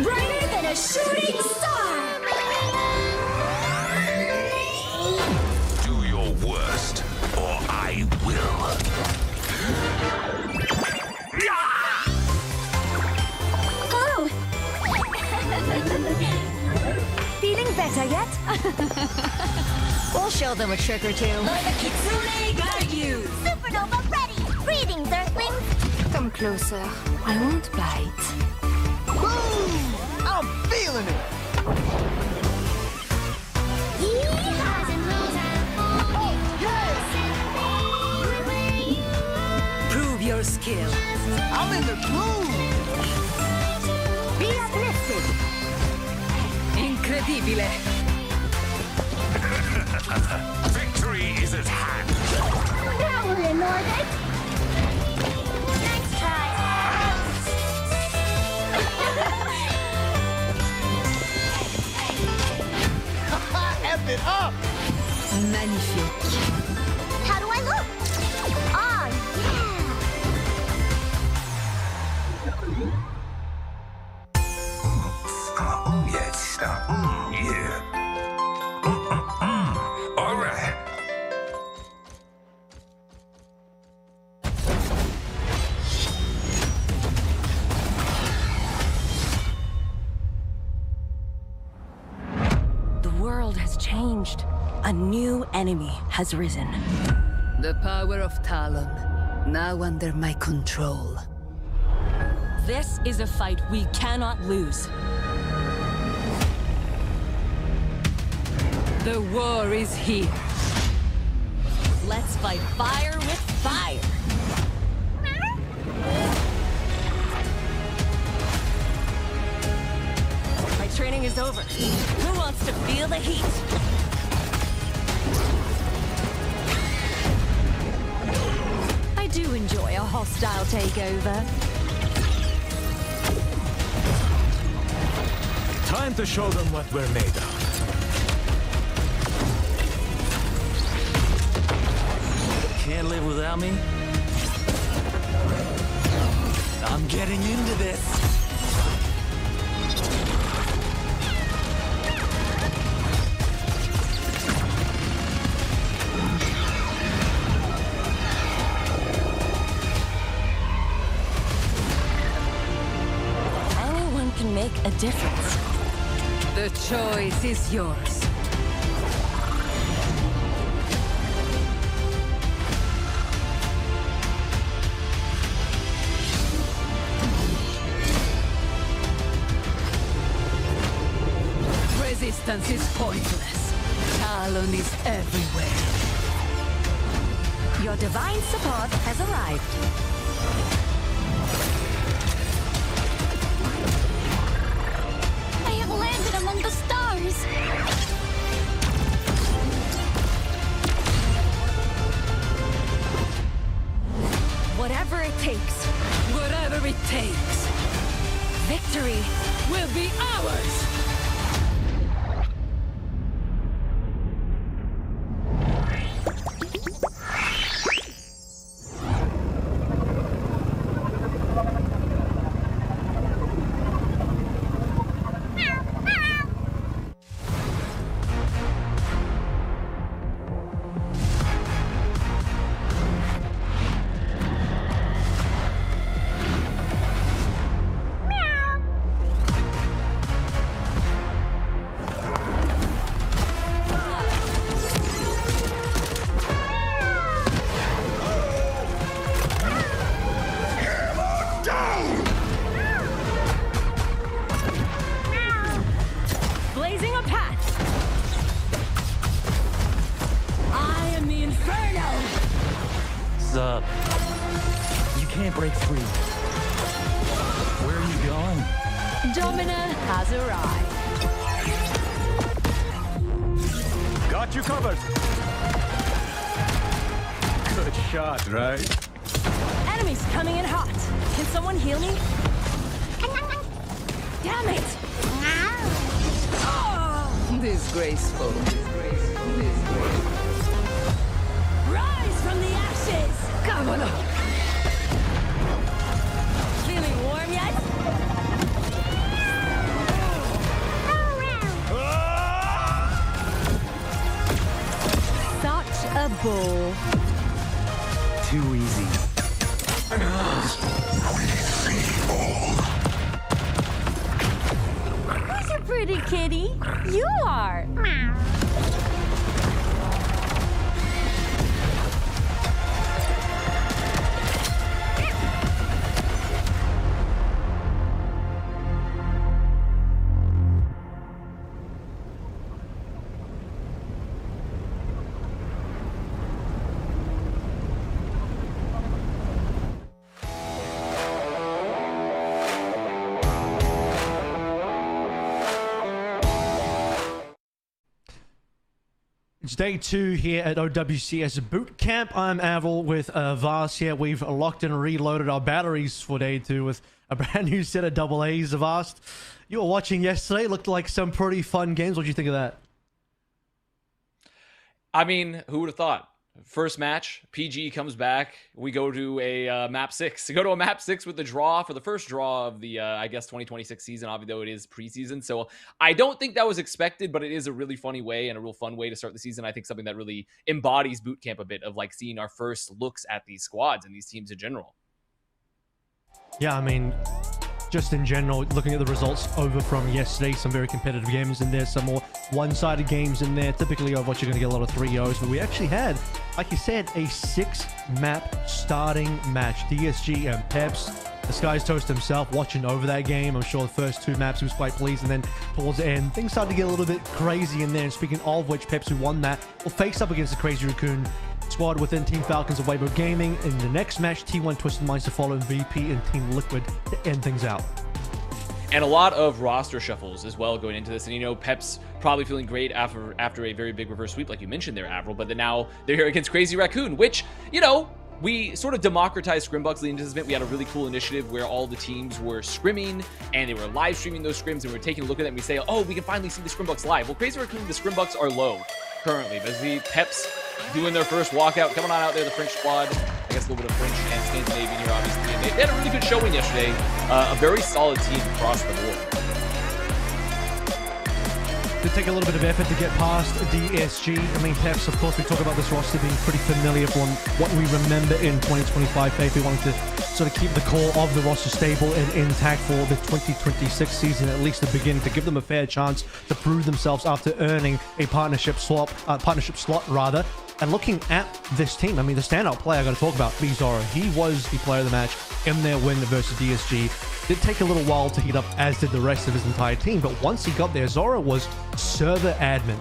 Brighter than a shooting star! Do your worst, or I will. Oh! Feeling better yet? We'll show them a trick or two. Let the Kitsune guide you! Supernova ready! Greetings, Earthlings! Come closer. I won't bite. Boom! I'm feeling it! Prove your skill. I'm in the groove! Be uplifted. Incredibile. Victory is at hand. Now we're in orbit! Nice try! F it up! Magnifique. How do I look? Oh, Oh, yes. Yeah. All right. The world has changed. A new enemy has risen. The power of Talon, now under my control. This is a fight we cannot lose. The war is here. Let's fight fire with fire. My training is over. Who wants to feel the heat? I do enjoy a hostile takeover. Time to show them what we're made of. Can't live without me? I'm getting into this. Anyone can make a difference. The choice is yours. Resistance is pointless. Talon is everywhere. Your divine support has arrived. I have landed among the stars! Whatever it takes, Whatever it takes victory. will be ours! Blazing a path. I am the Inferno. Sup? You can't break free. Where are you going? Domina has arrived. Got you covered. Good shot, right? Enemies coming in hot. Can someone heal me? Damn it! Disgraceful. Rise from the ashes! Cavolo! too easy. Who's a pretty kitty? You are. It's day 2 here at OWCS Bootcamp. I'm Avril with Vars here. We've locked and reloaded our batteries for day 2 with a brand new set of double A's. Vars, you were watching yesterday. Looked like some pretty fun games. What did you think of that? I mean, who would have thought? First match, PG comes back. We go to a map 6. We go to a map 6 with the draw for the first draw of the, I guess, 2026 season, although it is preseason. So I don't think that was expected, but it is a really funny way and a real fun way to start the season. I think something that really embodies Bootcamp a bit of like seeing our first looks at these squads and these teams in general. Yeah, I mean, just in general, looking at the results over from yesterday, some very competitive games in there, some more one-sided games in there. Typically, Overwatch, you're going to get a lot of 3-0s, but we actually had, like you said, a 6-map starting match. DSG and Peps, the Sky's Toast himself, watching over that game. I'm sure the first 2 maps he was quite pleased, and then towards the end, things started to get a little bit crazy in there. And speaking of which, Peps, who won that, will face up against the Crazy Raccoon squad within Team Falcons of Weibo Gaming. In the next match, T1 Twisted Minds to follow VP and Team Liquid to end things out. And a lot of roster shuffles as well going into this. And, you know, Peps probably feeling great after a very big reverse sweep, like you mentioned there, Avril. But then now they're here against Crazy Raccoon, which, you know, we sort of democratized Scrimbucks leading into this event. We had a really cool initiative where all the teams were scrimming and they were live streaming those scrims, and we were taking a look at them and we say, oh, we can finally see the Scrimbucks live. Well, Crazy Raccoon, the Scrimbucks are low currently, but see Peps doing their first walkout, coming on out there, the French squad. I guess a little bit of French and Scandinavian here, obviously. And they had a really good showing yesterday. A very solid team across the board. To take a little bit of effort to get past DSG. I mean, Peps, of course, we talk about this roster being pretty familiar from what we remember in 2025. Faith, we wanted to sort of keep the core of the roster stable and intact for the 2026 season, at least the beginning, to give them a fair chance to prove themselves after earning a partnership slot. And looking at this team, I mean, the standout player I got to talk about, Zoro. He was the player of the match in their win versus DSG. Did take a little while to heat up, as did the rest of his entire team. But once he got there, Zoro was server admin.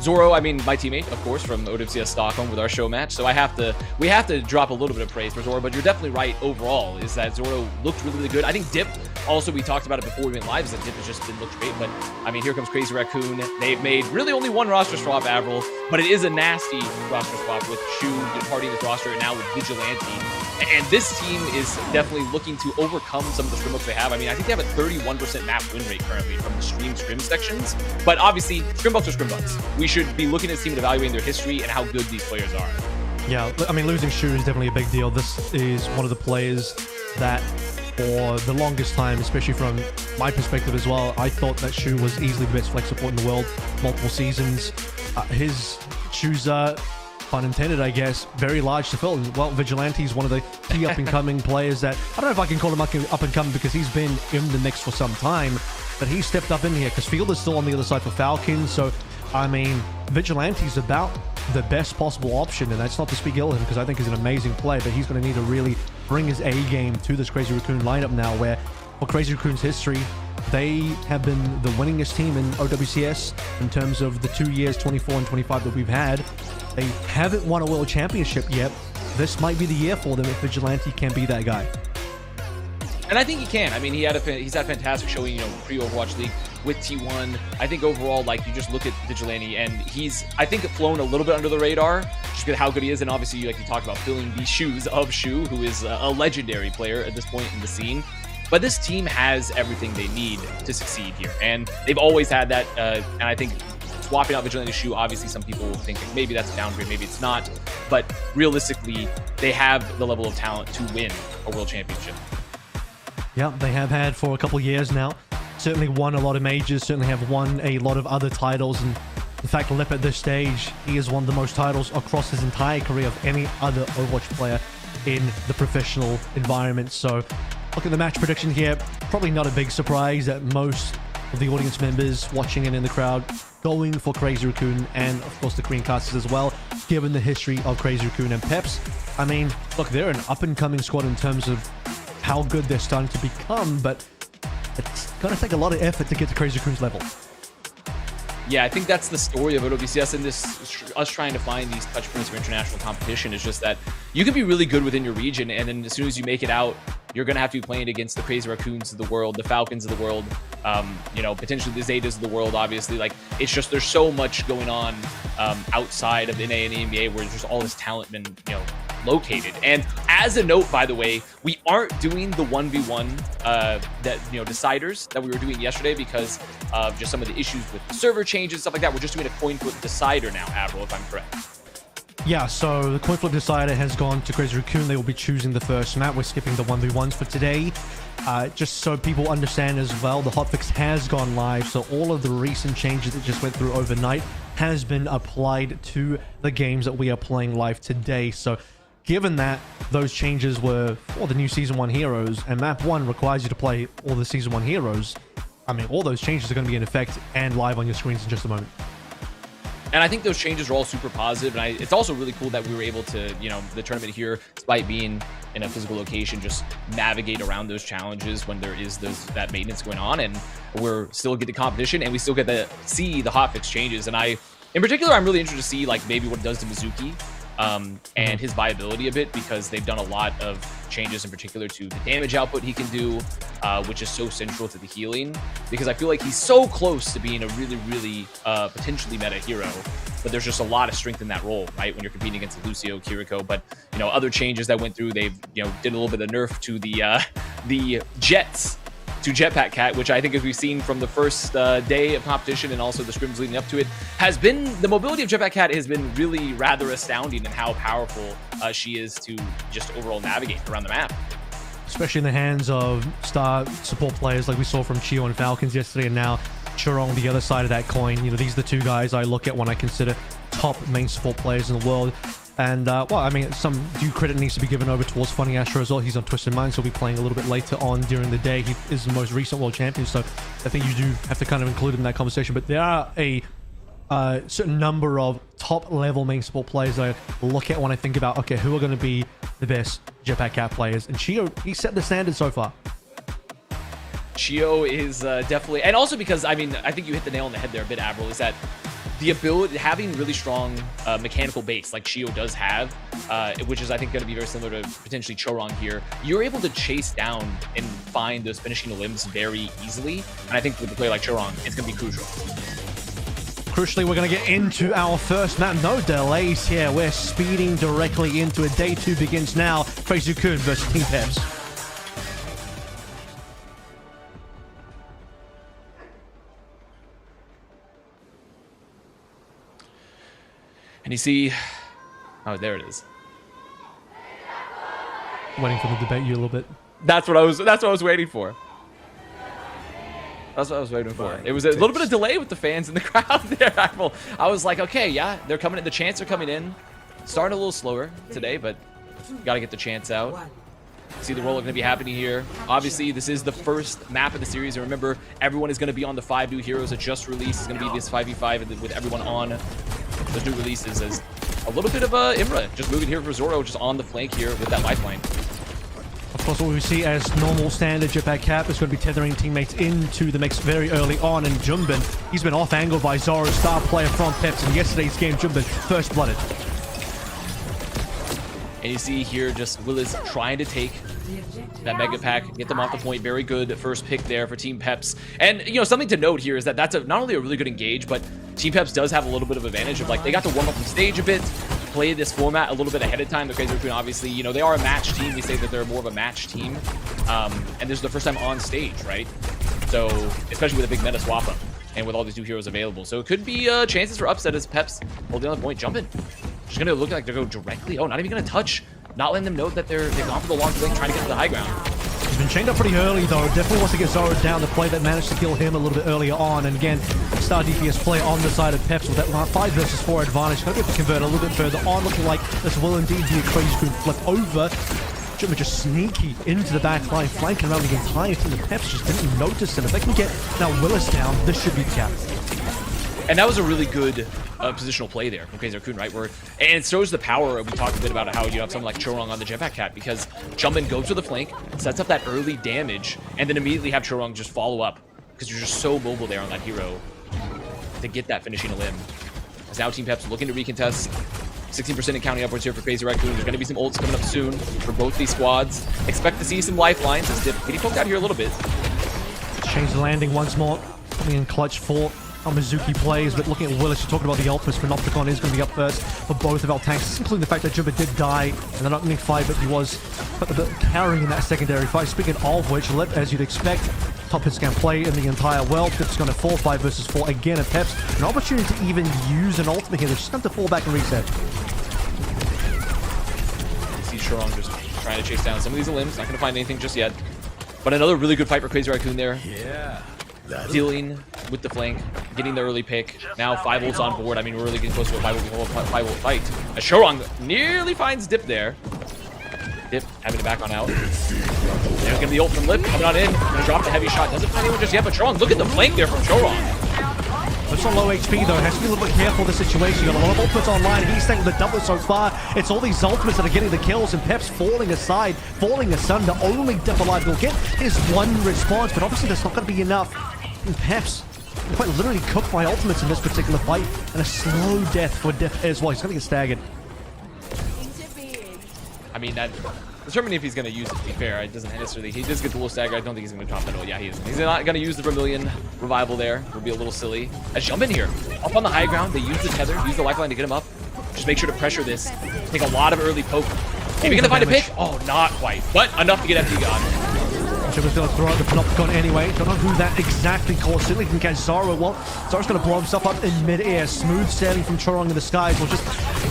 Zoro, I mean, my teammate, of course, from OWCS Stockholm with our show match. So we have to drop a little bit of praise for Zoro, but you're definitely right overall, is that Zoro looked really, really good. I think Dip, also, we talked about it before we went live, is that Dip has just been looked great. But, I mean, here comes Crazy Raccoon. They've made really only one roster swap, Avril, but it is a nasty roster swap with Shu departing this roster and now with Vigilante. And this team is definitely looking to overcome some of the scrim books they have. I mean, I think they have a 31% map win rate currently from the scrim sections. But obviously, scrim bucks are scrim bucks. We should be looking at this team and evaluating their history and how good these players are. Yeah, I mean, losing Shu is definitely a big deal. This is one of the players that, for the longest time, especially from my perspective as well, I thought that Shu was easily the best flex support in the world. Multiple seasons. Shu's pun intended, I guess, very large to fill. And, well, Vigilante is one of the key up-and-coming players that, I don't know if I can call him up-and-coming because he's been in the mix for some time, but he stepped up in here because Field is still on the other side for Falcons. So, I mean, Vigilante's about the best possible option, and that's not to speak ill of him because I think he's an amazing player, but he's going to need to really bring his A game to this Crazy Raccoon lineup now, where, for Crazy Raccoon's history, they have been the winningest team in OWCS in terms of the 2 years, 24 and 25, that we've had. They haven't won a world championship yet. This might be the year for them if Vigilante can be that guy. And I think he can. I mean, he's had fantastic showing, you know, pre-Overwatch League with T1. I think overall, like, you just look at Vigilante and he's, I think, flown a little bit under the radar just because how good he is. And obviously, like you talked about, filling the shoes of Shu, who is a legendary player at this point in the scene. But this team has everything they need to succeed here. And they've always had that. And I think swapping out Vigilante Shu, obviously some people will think maybe that's a downgrade, maybe it's not. But realistically, they have the level of talent to win a world championship. Yeah, they have had for a couple of years now. Certainly won a lot of majors, certainly have won a lot of other titles. And In fact, Lip at this stage, he has won the most titles across his entire career of any other Overwatch player in the professional environment. So look at the match prediction here. Probably not a big surprise that most of the audience members watching it in the crowd going for Crazy Raccoon and of course the Korean casters as well, given the history of Crazy Raccoon and Peps. I mean, look, they're an up-and-coming squad in terms of how good they're starting to become, but it's going to take a lot of effort to get to Crazy Raccoon's level. Yeah, I think that's the story of OWCS and this, us trying to find these touch points for international competition is just that you can be really good within your region, and then as soon as you make it out, you're going to have to be playing against the Crazy Raccoons of the world, the Falcons of the world, you know, potentially the Zetas of the world, obviously. Like, it's just, there's so much going on outside of NA and EMEA where there's all this talent been, you know, located. And as a note, by the way, we aren't doing the 1v1 that, you know, deciders that we were doing yesterday because of just some of the issues with the server changes and stuff like that. We're just doing a coin flip decider now, Avril, if I'm correct. Yeah, so the coin flip decider has gone to Crazy Raccoon. They will be choosing the first map. We're skipping the 1v1s for today. Just so people understand as well, the hotfix has gone live, so all of the recent changes that just went through overnight has been applied to the games that we are playing live today. So given that those changes were for the new Season 1 heroes, and Map 1 requires you to play all the Season 1 heroes, I mean, all those changes are going to be in effect and live on your screens in just a moment. And I think those changes are all super positive, and it's also really cool that we were able to, you know, the tournament here, despite being in a physical location, just navigate around those challenges when there is that maintenance going on, and we're still getting competition, and we still get to see the hotfix changes. And in particular, I'm really interested to see, like, maybe what it does to Mizuki and his viability a bit, because they've done a lot of changes in particular to the damage output he can do, which is so central to the healing, because I feel like he's so close to being a really, really potentially meta hero, but there's just a lot of strength in that role, right, when you're competing against Lucio, Kiriko. But, you know, other changes that went through, they've, you know, did a little bit of nerf to the Jets to Jetpack Cat, which I think, as we've seen from the first day of competition and also the scrims leading up to it, has been, the mobility of Jetpack Cat has been really rather astounding in how powerful she is to just overall navigate around the map. Especially in the hands of star support players like we saw from Chio and Falcons yesterday, and now Churong, the other side of that coin. You know, these are the two guys I look at when I consider top main support players in the world. And, well, I mean, some due credit needs to be given over towards Funny Astro as well. He's on Twisted Mind, so he'll be playing a little bit later on during the day. He is the most recent world champion, so I think you do have to kind of include him in that conversation. But there are a certain number of top-level main support players I look at when I think about, okay, who are going to be the best Jetpack Cat players? And Chio, he set the standard so far. Chio is definitely, and also because, I mean, I think you hit the nail on the head there a bit, Avril, is that the ability, having really strong mechanical base like Chio does have, which is, I think, going to be very similar to potentially Chorong here, you're able to chase down and find those finishing limbs very easily. And I think with a player like Chorong, it's going to be crucial. Crucially, we're going to get into our first map. No delays here. We're speeding directly into it. Day 2 begins now. Crazy Raccoon versus Team Peps. And you see, oh, there it is. Waiting for them to debate you a little bit. That's what I was waiting for. That's what I was waiting for. It was a little bit of delay with the fans in the crowd there. I was like, okay, yeah, they're coming in. The chants are coming in. Starting a little slower today, but got to get the chants out. See the roll going to be happening here. Obviously, this is the first map of the series. And remember, everyone is going to be on the 5 new heroes that just released. It's going to be this 5v5 with everyone on those new releases. As a little bit of Imra just moving here for Zoro, just on the flank here with that lifeline. Of course, what we see as normal standard Jetpack Cap is going to be tethering teammates into the mix very early on. And Jumbin, he's been off-angled by Zoro, star player from Peps. In yesterday's game, Jumbin first blooded. And you see here just Willis trying to take that mega pack, get them off the point. Very good first pick there for Team Peps. And, you know, something to note here is that that's not only a really good engage, but Team Peps does have a little bit of advantage of, like, they got to warm up on stage a bit, play this format a little bit ahead of time. The Crazy Raccoon, obviously, you know, they are a match team. They say that they're more of a match team. And this is the first time on stage, right? So, especially with a big meta swap up and with all these new heroes available. So it could be chances for upset as Peps holding on the point, jumping. Just gonna look like they're going directly. Oh, not even gonna touch. Not letting them know that they've gone for the long flank, trying to get to the high ground. He's been chained up pretty early, though. Definitely wants to get Zoro down. The play that managed to kill him a little bit earlier on. And again, star DPS play on the side of Peps with that 5 versus 4 advantage. Going to be able to convert a little bit further on. Looking like this will indeed be a crazy spoon flip over. Jumper just sneaky into the back line, flanking around the entire team. The Peps just didn't notice him. If they can get now Willis down, this should be the cap. And that was a really good positional play there from Crazy Raccoon, right? And it shows the power. We talked a bit about how you have someone like Chorong on the Jetpack Cat, because Jumpin goes to the flank, sets up that early damage, and then immediately have Chorong just follow up, because you're just so mobile there on that hero to get that finishing limb. As now Team Peps looking to recontest. 16% and counting upwards here for Crazy Raccoon. There's going to be some ults coming up soon for both these squads. Expect to see some lifelines as Dip getting poked out here a little bit. Change the landing once more. Coming in clutch for Mizuki plays, but looking at Willis, you're talking about the ultimates. Panopticon is going to be up first for both of our tanks, including the fact that Jumper did die in the opening fight, but he was carrying in that secondary fight. Speaking of which, Lip, as you'd expect, top hit scan play in the entire world. Dip's going to 4-5 versus 4 again at Peps. An opportunity to even use an ultimate here. They're just going to fall back and reset. You see Chorong just trying to chase down some of these limbs. Not going to find anything just yet. But another really good fight for Crazy Raccoon there. Yeah. Dealing with the flank, getting the early pick. Now 5 ults on board. I mean, we're really getting close to a 5 ult fight. As Chorong nearly finds Dip there. Dip having to back on out. There's going to be ult from Lip coming on in. Going to drop the heavy shot. Doesn't find anyone just yet, but Chorong, look at the flank there from Chorong. It's on low HP though, has to be a little bit careful of the situation. You got a lot of ultimates online, he's staying with the double so far. It's all these ultimates that are getting the kills, and Peps falling aside, falling asunder. Only Dip alive will get his one response, but obviously that's not going to be enough. And Peps quite literally cooked by ultimates in this particular fight, and a slow death for Dip as well. He's going to get staggered. I mean, that determining if he's going to use it, to be fair, it doesn't necessarily. He does get the little stagger. I don't think he's going to drop that. Oh, yeah, he is. He's not going to use the Vermilion revival there. Would be a little silly. As Jump in here, up on the high ground, they use the tether, use the lifeline to get him up. Just make sure to pressure this. Take a lot of early poke. Maybe going to find a pick? Oh, not quite, but enough to get FD gone. Jumper's going to throw out the Panopticon anyway. Don't know who that exactly caused. Certainly can catch Zoro. Well, Zoro's going to blow himself up in mid-air. Smooth sailing from Chorong in the skies. Will just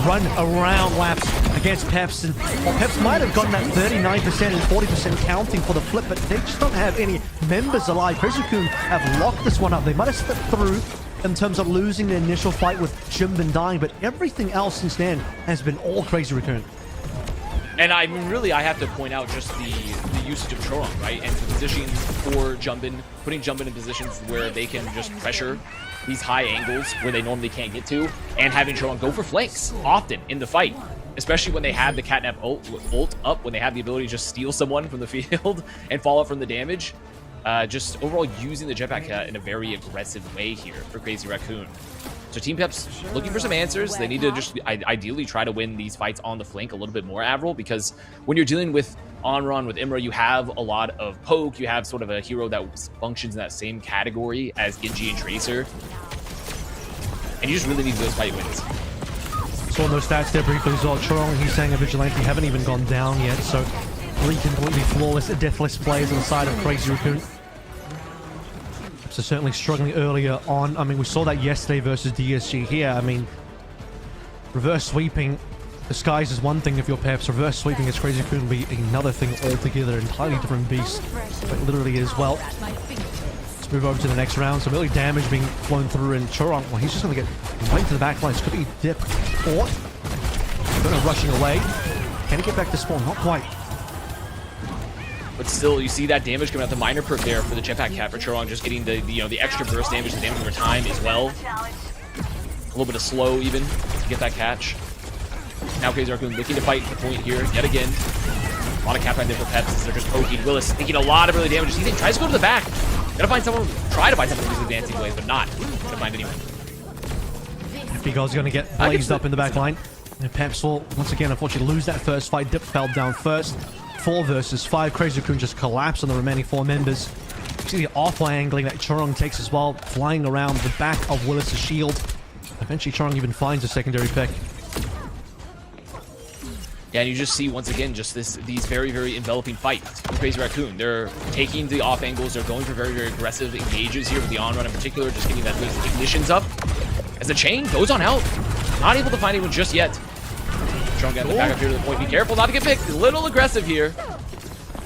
run around laps against Peps. And well, Peps might have gotten that 39% and 40% counting for the flip, but they just don't have any members alive. Crazy Raccoon have locked this one up. They might have slipped through in terms of losing the initial fight with Jimbin dying, but everything else since then has been all Crazy Raccoon. And I mean, really, I have to point out just the usage of Chorong, right? And the positioning for Jumbin, putting Jumbin in positions where they can just pressure these high angles where they normally can't get to, and having Chorong go for flanks often in the fight, especially when they have the catnap ult up, when they have the ability to just steal someone from the field and fall up from the damage. Just overall using the Jetpack Cat in a very aggressive way here for Crazy Raccoon. So Team Peps looking for some answers. They need to just ideally try to win these fights on the flank a little bit more, Avril, because when you're dealing with Onron, with Imra, you have a lot of poke. You have sort of a hero that functions in that same category as Genji and Tracer. And you just really need those fight wins. Saw those stats there briefly as well. Chorong, he's saying a Vigilante haven't even gone down yet, so 3 completely flawless, deathless players on the side of Crazy Raccoon. So certainly struggling earlier on. I mean, we saw that yesterday versus DSG here. I mean, reverse sweeping the skies is one thing if you're Peps. Reverse sweeping as Crazy Raccoon will be another thing altogether. Entirely different beast. But literally as well. Let's move over to the next round. Some early damage being flown through, and Chorong, well, he's just going to get right to the back line. This could be Dip or going to rushing away. Can he get back to spawn? Not quite. But still, you see that damage coming out the minor perk there for the Jetpack Cat for Chorong, just getting the extra burst damage, the damage over time as well. A little bit of slow even to get that catch. Now Crazy Raccoon looking to fight the point here yet again. A lot of cap on there for Peps as they're just poking. Willis taking a lot of early damage. He tries to go to the back. Gotta find someone, try to find someone with these advancing blades, but not gonna find anyone. Bigos going to get blazed up in the back line. And Peps will once again unfortunately lose that first fight. Dip fell down first. 4 versus 5. Crazy Raccoon just collapsed on the remaining 4 members. You see the offline angling that Chorong takes as well, flying around the back of Willis' shield. Eventually Chorong even finds a secondary pick. Yeah, and you just see once again just these very, very enveloping fights from Crazy Raccoon. They're taking the off angles, they're going for very, very aggressive engages here with the on run in particular, just getting those ignitions up. As the chain goes on out, not able to find anyone just yet. Chorong getting the back up here to the point. Be careful not to get picked. A little aggressive here.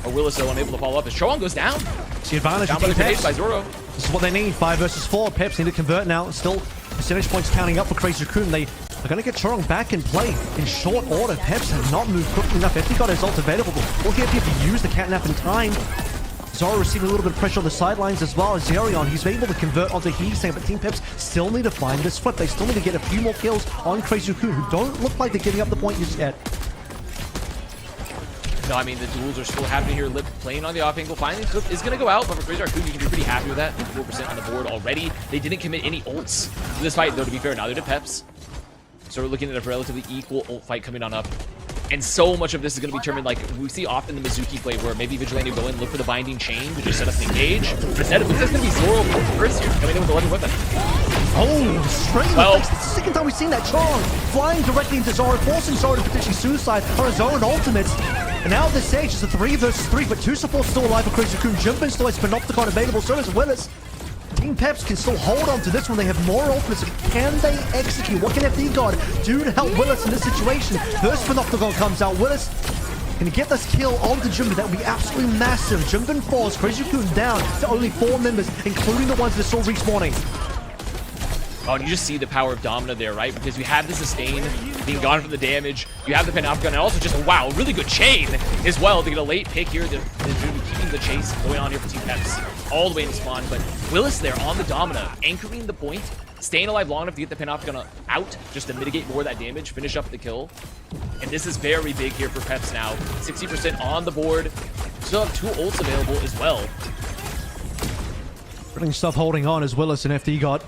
Or Willis, though, unable to follow up as Choang goes down. It's the advantage Down of by the Team grenades Peps. by Zoro. This is what they need. 5 versus 4. Peps need to convert now. Still, percentage points counting up for Crazy Raccoon. They are going to get Chorong back in play in short order. Peps have not moved quickly enough. If he got his ult available, all he had to use the catnap in time. Zoro receiving a little bit of pressure on the sidelines as well as Zerion. He's able to convert onto Heesang, but Team Peps still need to find this flip. They still need to get a few more kills on Crazy Raccoon, who don't look like they're giving up the point just yet. No, I mean, the duels are still happening here. Lip playing on the off angle. Finally, Flip is going to go out, but for Crazy Raccoon, you can be pretty happy with that. 4% on the board already. They didn't commit any ults to this fight, though, to be fair. Neither did Peps. So we're looking at a relatively equal ult fight coming on up. And so much of this is going to be determined, like we see often the Mizuki play, where maybe Vigilante will go in, look for the binding chain to just set up the engage. But instead, it looks like it's going to be Zoro first here, coming in with the 11 weapon. Oh, straight in the Well, face. It's the second time we've seen that. Chorong flying directly into Zoro, forcing Zoro to potentially suicide on his own ultimates. And now at this stage, it's a 3 versus 3, but 2 supports still alive for Crazy Raccoon. Jumpin still has Panopticon available, so does Willis. Team Peps can still hold on to this one. They have more ultimates. Can they execute? What can FD God do to help Willis in this situation? First Panopticon comes out. Willis can get this kill onto Jumpin. That would be absolutely massive. Jumpin falls. Crazy Raccoon down to only 4 members, including the ones that saw respawning. Oh, and you just see the power of Domina there, right? Because you have the sustain being gone from the damage. You have the Panopticon, and also just, wow, really good chain as well to get a late pick here. They're keeping the chase going on here for Team Peps all the way in spawn. But Willis there on the Domina, anchoring the point, staying alive long enough to get the Panopticon out, just to mitigate more of that damage, finish up the kill. And this is very big here for Peps now. 60% on the board. Still have 2 ults available as well. Brilliant stuff holding on as Willis and FD God.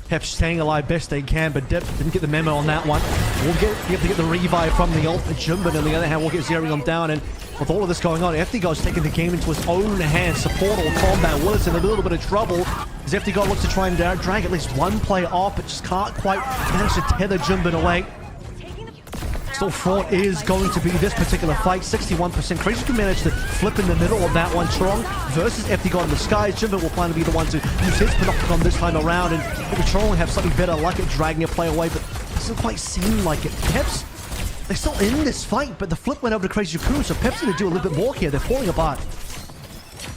Peps staying alive best they can, but Dip didn't get the memo on that one. We'll be able to get the revive from the ult. Jumbin, on the other hand, will get Zerion down. And with all of this going on, FD God's taking the game into his own hands. Support or combat. Willis in a little bit of trouble as FD God looks to try and drag at least one player off, but just can't quite manage to tether Jumbin away. Still, fraud is going to be this particular fight. 61%. Crazy can manage to flip in the middle of that one. Chorong versus FD God in the skies. Jimbin will plan to be the one to use his Panopticon this time around. And maybe Chorong will have something better luck at dragging a play away, but it doesn't quite seem like it. Peps, they're still in this fight, but the flip went over to Crazy Raccoon, so Peps need to do a little bit more here. They're falling apart.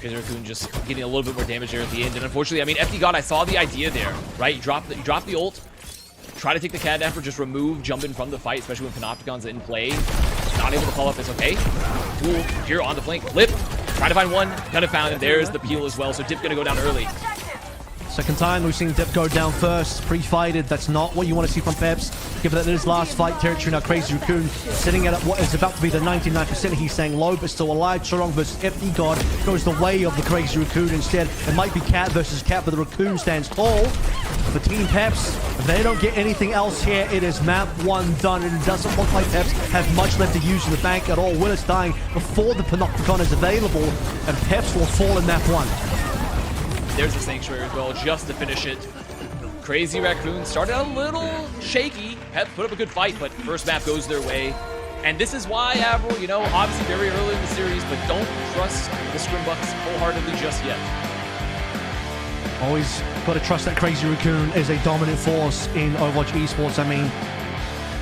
Crazy Raccoon just getting a little bit more damage there at the end. And unfortunately, I mean, FD God, I saw the idea there, right? You drop the ult. Try to take the catnap or just remove Jumpin from the fight, especially when Panopticon's in play. Not able to follow up, it's okay. Duel here on the flank. Lip, try to find one. Gonna found him. There's the peel as well, so Dip gonna go down early. Second time we've seen Dip go down first, pre-fighted. That's not what you want to see from Peps. Given that it is last fight territory now, Crazy Raccoon sitting at what is about to be the 99%. He's saying low, but still alive. Chorong versus FD God goes the way of the Crazy Raccoon instead. It might be Cat versus Cat, but the Raccoon stands tall. For Team Peps, if they don't get anything else here, it is map 1 done. And it doesn't look like Peps have much left to use in the bank at all. Willis dying before the Panopticon is available, and Peps will fall in map 1. There's the Sanctuary as well, just to finish it. Crazy Raccoon started out a little shaky. Peps put up a good fight, but first map goes their way. And this is why, Avril, you know, obviously very early in the series, but don't trust the Scrimbucks wholeheartedly just yet. Always got to trust that Crazy Raccoon is a dominant force in Overwatch Esports. I mean,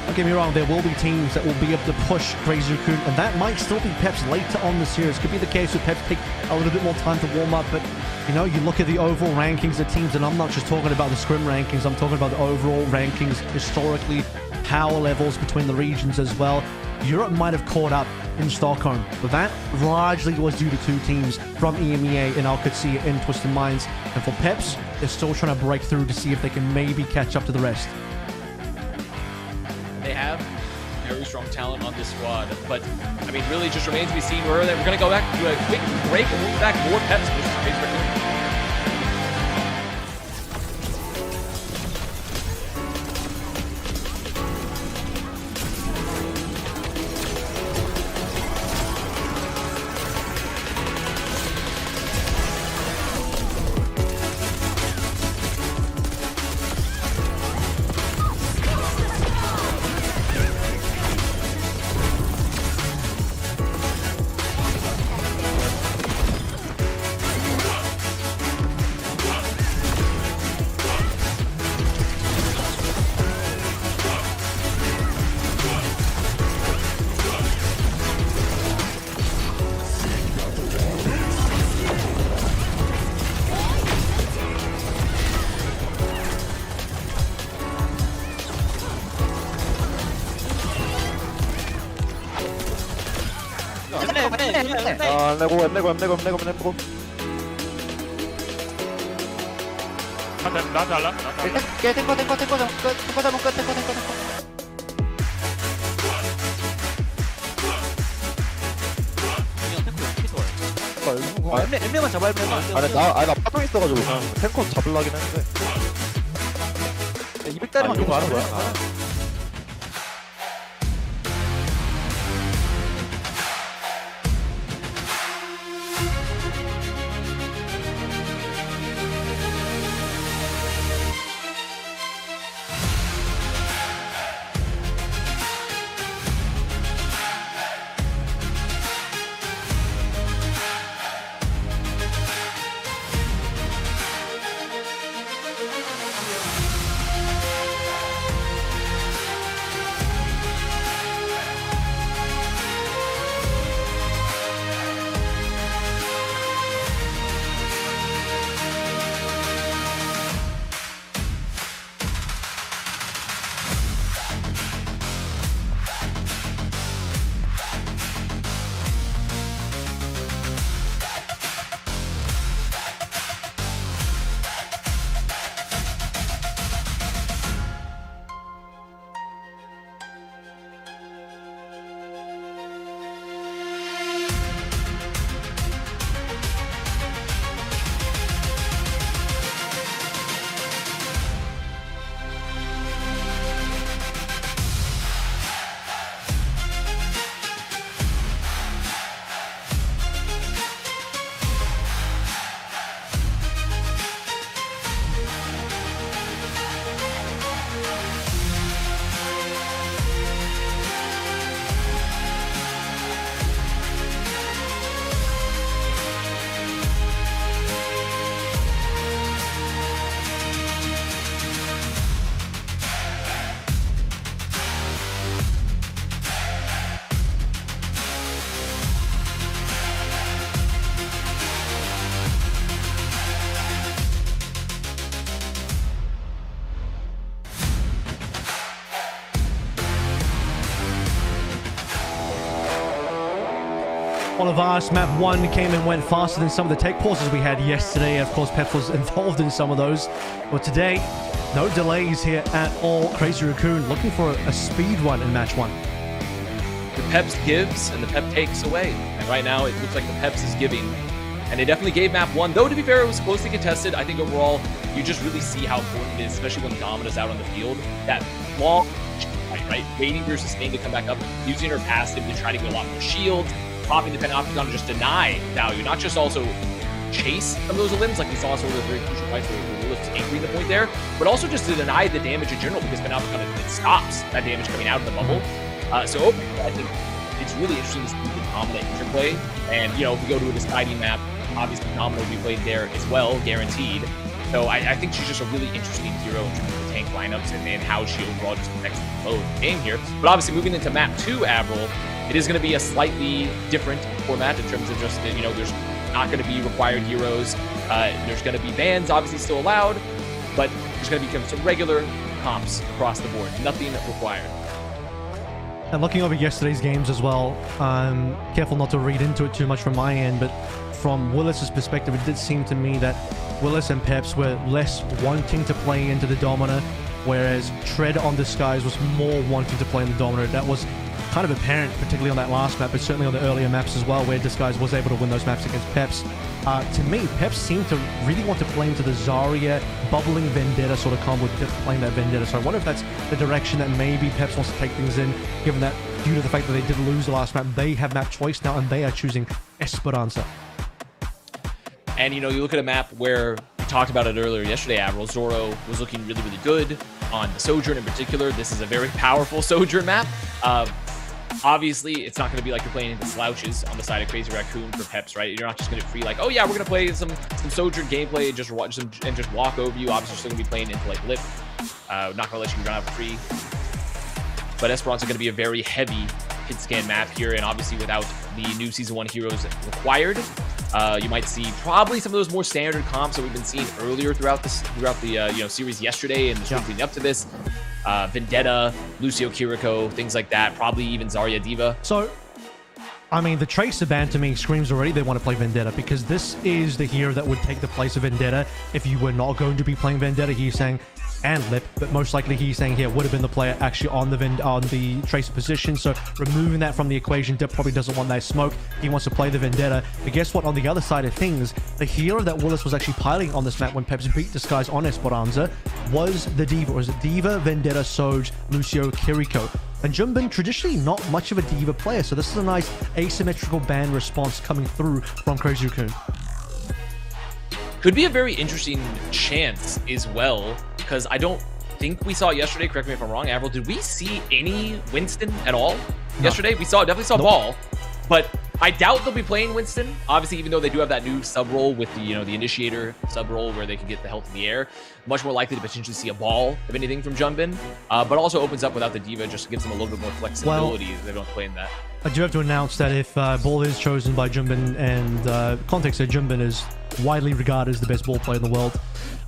don't get me wrong, there will be teams that will be able to push Crazy Raccoon, and that might still be Peps later on the series. Could be the case with Peps take a little bit more time to warm up, but you know, you look at the overall rankings of teams, and I'm not just talking about the scrim rankings, I'm talking about the overall rankings historically, power levels between the regions as well. Europe might have caught up in Stockholm, but that largely was due to 2 teams from EMEA in OWCS and Twisted Minds. And for Peps, they're still trying to break through to see if they can maybe catch up to the rest. They have very strong talent on this squad, but I mean, really just remains to be seen where we're going to go back to a quick break and we'll be back more Peps versus Crazy Raccoon. 엠레고. 나한테 할라? 탱커 잡은 끝. 엠레만 잡아야 엠레만. 아니 나 파동 있어가지고 탱커 잡으려긴 했는데 200달러만 이거 하는 거야. All of us, map 1 came and went faster than some of the tech pauses we had yesterday. Of course, Peps was involved in some of those. But today, no delays here at all. Crazy Raccoon looking for a speed run in match 1. The Peps gives and the Pep takes away. And right now, it looks like the Peps is giving. And they definitely gave map 1. Though, to be fair, it was closely contested. I think overall, you just really see how important it is, especially when Domina's out on the field. That long fight, right? Waiting for your sustain to come back up, using her passive to try to get a lot more shields, popping the Panopticon to just deny value, not just also chase some of those limbs, like we saw sort of the very crucial fights where Lilith's anchoring the point there, but also just to deny the damage in general, because Panopticon, it stops that damage coming out of the bubble. So overall, I think it's really interesting to see the Domina interplay. And, you know, if we go to a deciding map, obviously Domina will be played there as well, guaranteed. So I think she's just a really interesting hero in terms of the tank lineups and how she overall just affects the flow of the game here. But obviously moving into map 2, Avril, it is going to be a slightly different format in terms of just, you know, there's not going to be required heroes. There's going to be bans, obviously still allowed, but there's going to be some regular comps across the board. Nothing required. And looking over yesterday's games as well, careful not to read into it too much from my end, but from Willis's perspective, it did seem to me that Willis and Peps were less wanting to play into the Domina, whereas Tread on Disguise was more wanting to play in the Domina. That was kind of apparent, particularly on that last map, but certainly on the earlier maps as well, where Disguise was able to win those maps against Peps. To me, Peps seemed to really want to play into the Zarya bubbling Vendetta sort of combo, playing that Vendetta. So I wonder if that's the direction that maybe Peps wants to take things in, given that due to the fact that they did lose the last map, they have map choice now, and they are choosing Esperanza. And, you know, you look at a map where we talked about it earlier yesterday, Avril. Zoro was looking really, really good on the Sojourn in particular. This is a very powerful Sojourn map. Obviously, it's not going to be like you're playing into slouches on the side of Crazy Raccoon for Peps, right? You're not just going to free like, oh yeah, we're going to play some Sojourn gameplay and just watch them and just walk over you. Obviously, you're still going to be playing into like Lip. Not going to let you run out for free. But Esperanza is going to be a very heavy hit scan map here, and obviously without the new Season 1 heroes required, you might see probably some of those more standard comps that we've been seeing earlier throughout the series yesterday and the stream leading up to this. Vendetta, Lucio Kiriko, things like that. Probably even Zarya Diva. So, I mean, the Tracer ban to me screams already they want to play Vendetta, because this is the hero that would take the place of Vendetta if you were not going to be playing Vendetta. He's saying, and Lip, but most likely he's saying here would have been the player actually on the Tracer position. So removing that from the equation, Dip probably doesn't want that smoke. He wants to play the Vendetta. But guess what? On the other side of things, the hero that Willis was actually piloting on this map when Peps beat this guy's on Esperanza was the Diva. Or was it Diva, Vendetta, Soj, Lucio, Kiriko? And Junbin, traditionally not much of a Diva player, so this is a nice asymmetrical ban response coming through from Crazy Raccoon. Could be a very interesting chance as well, because I don't think we saw yesterday, correct me if I'm wrong, Avril, did we see any Winston at all yesterday? We definitely saw Ball, but I doubt they'll be playing Winston. Obviously, even though they do have that new sub role with the, the initiator sub role where they can get the health in the air, much more likely to potentially see a Ball, if anything, from Junbin. But also opens up without the Diva, just gives them a little bit more flexibility if they don't play in that. I do have to announce that if Ball is chosen by Junbin, and context that Junbin is widely regarded as the best ball player in the world,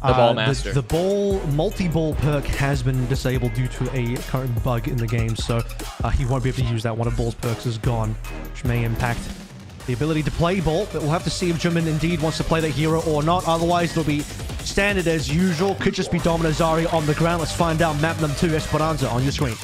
the Ball Master. The Ball multi-ball perk has been disabled due to a current bug in the game, so he won't be able to use that. One of Ball's perks is gone, which may impact the ability to play Ball, but we'll have to see if Junbin indeed wants to play that hero or not. Otherwise, it'll be standard as usual. Could just be Domino Zarya on the ground. Let's find out. Map number 2, Esperanza, on your screen.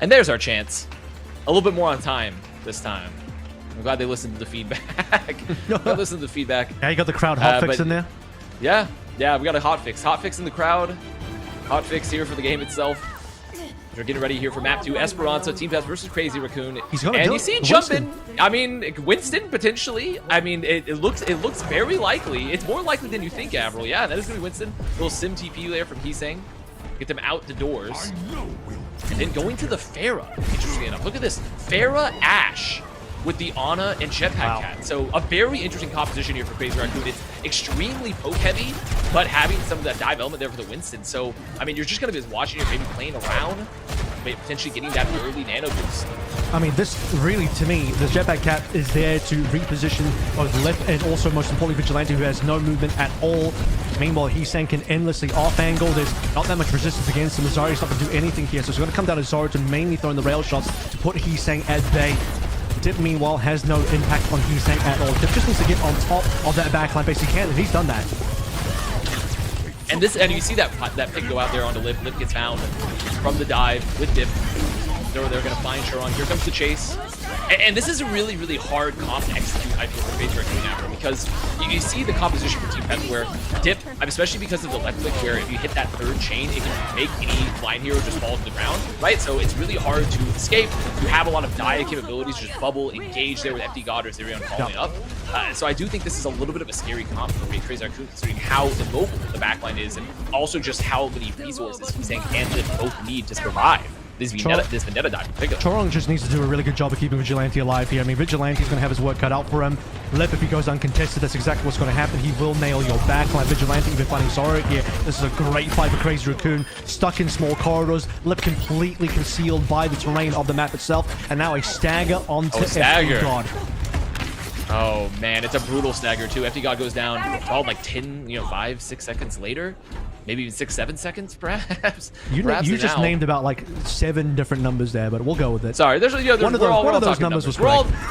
And there's our chance. A little bit more on time this time. I'm glad they listened to the feedback. Listen to the feedback. Yeah, you got the crowd hotfix in there. Yeah, we got a hotfix. Hotfix in the crowd. Hotfix here for the game itself. We're getting ready here for map 2, Esperanza, Team Peps versus Crazy Raccoon. And you see Junbin. I mean, Winston potentially. I mean, it looks very likely. It's more likely than you think, Avril. Yeah, that is gonna be Winston. Little sim TP there from Heesang. Get them out the doors. And then going to the Pharah. Interesting enough. Look at this. Pharah Ashe with the Ana and Jetpack Cat. So a very interesting composition here for Crazy Raccoon. It's extremely poke heavy, but having some of that dive element there for the Winston. So, I mean, you're just going to be watching it, maybe playing around, maybe potentially getting that early nano boost. I mean, this really, to me, the Jetpack Cat is there to reposition both Lip and also, most importantly, Vigilante, who has no movement at all. Meanwhile, Heesang can endlessly off-angle. There's not that much resistance against him. Zarya's not going to do anything here, so it's going to come down to Zarya to mainly throw in the rail shots to put Heesang at bay. Dip, meanwhile, has no impact on Heesang at all. Dip just needs to get on top of that backline base he can, and he's done that. And you see that pick go out there onto Lip. Lip gets found from the dive with Dip. They're going to find Sharon. Here comes the chase. And this is a really, really hard comp to execute, I feel, for Crazy Raccoon after, because you see the composition for Team Peps where Dip, especially because of the left click, where if you hit that third chain, it can make any line hero just fall to the ground, right? So it's really hard to escape. You have a lot of Dia capabilities, just bubble, engage there with FD God or Zerion falling up. So I do think this is a little bit of a scary comp for Crazy Raccoon, considering how immobile the backline is, and also just how many resources Heesang and Lip both need to survive this Vendetta dive in particular. Chorong just needs to do a really good job of keeping Vigilante alive here. I mean, Vigilante's going to have his work cut out for him. Lip, if he goes uncontested, that's exactly what's going to happen. He will nail your backline. Vigilante even finding Zarya here. This is a great fight for Crazy Raccoon. Stuck in small corridors. Lip completely concealed by the terrain of the map itself. And now a stagger onto FD God. Oh, man, it's a brutal stagger, too. FD God goes down, followed like 10, 5, 6 seconds later. Maybe even 6, 7 seconds, perhaps. You just named about like 7 different numbers there, but we'll go with it. Sorry, there's one of those numbers was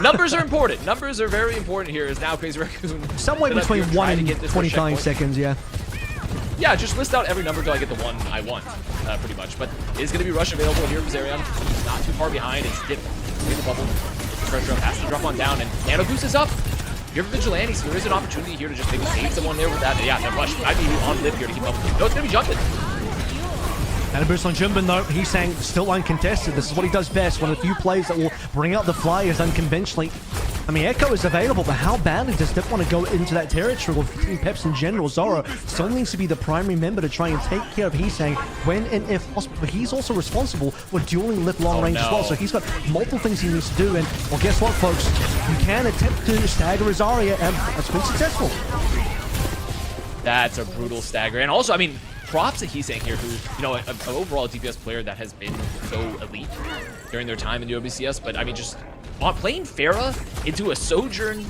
numbers are important. Numbers are very important here. Is now Crazy Raccoon somewhere between 1 and 25 seconds, yeah. Yeah, just list out every number until I get the one I want, pretty much. But it's going to be rush available here from Zerion. He's not too far behind. It's Dip in the bubble. Gets the pressure up, has to drop on down, and Nano Boost is up. You're Vigilante, so there is an opportunity here to just maybe save someone there with that. Yeah, that rush. I'd be on Lip here to keep up. No, it's going to be Junbin. And a boost on Junbin, though. He's saying still uncontested. This is what he does best. One of the few plays that will bring out the flyers unconventionally. I mean, Echo is available, but how badly does Dip want to go into that territory with Team Peps in general? Zoro still needs to be the primary member to try and take care of Heesang when and if possible. But he's also responsible for dueling Lip long range as well. So he's got multiple things he needs to do. And, well, guess what, folks? You can attempt to stagger Zarya, and that's been successful. That's a brutal stagger. And also, I mean, props to Heesang here, who, an overall DPS player that has been so elite during their time in the OWCS. But, I mean, just playing Pharah into a Sojourn,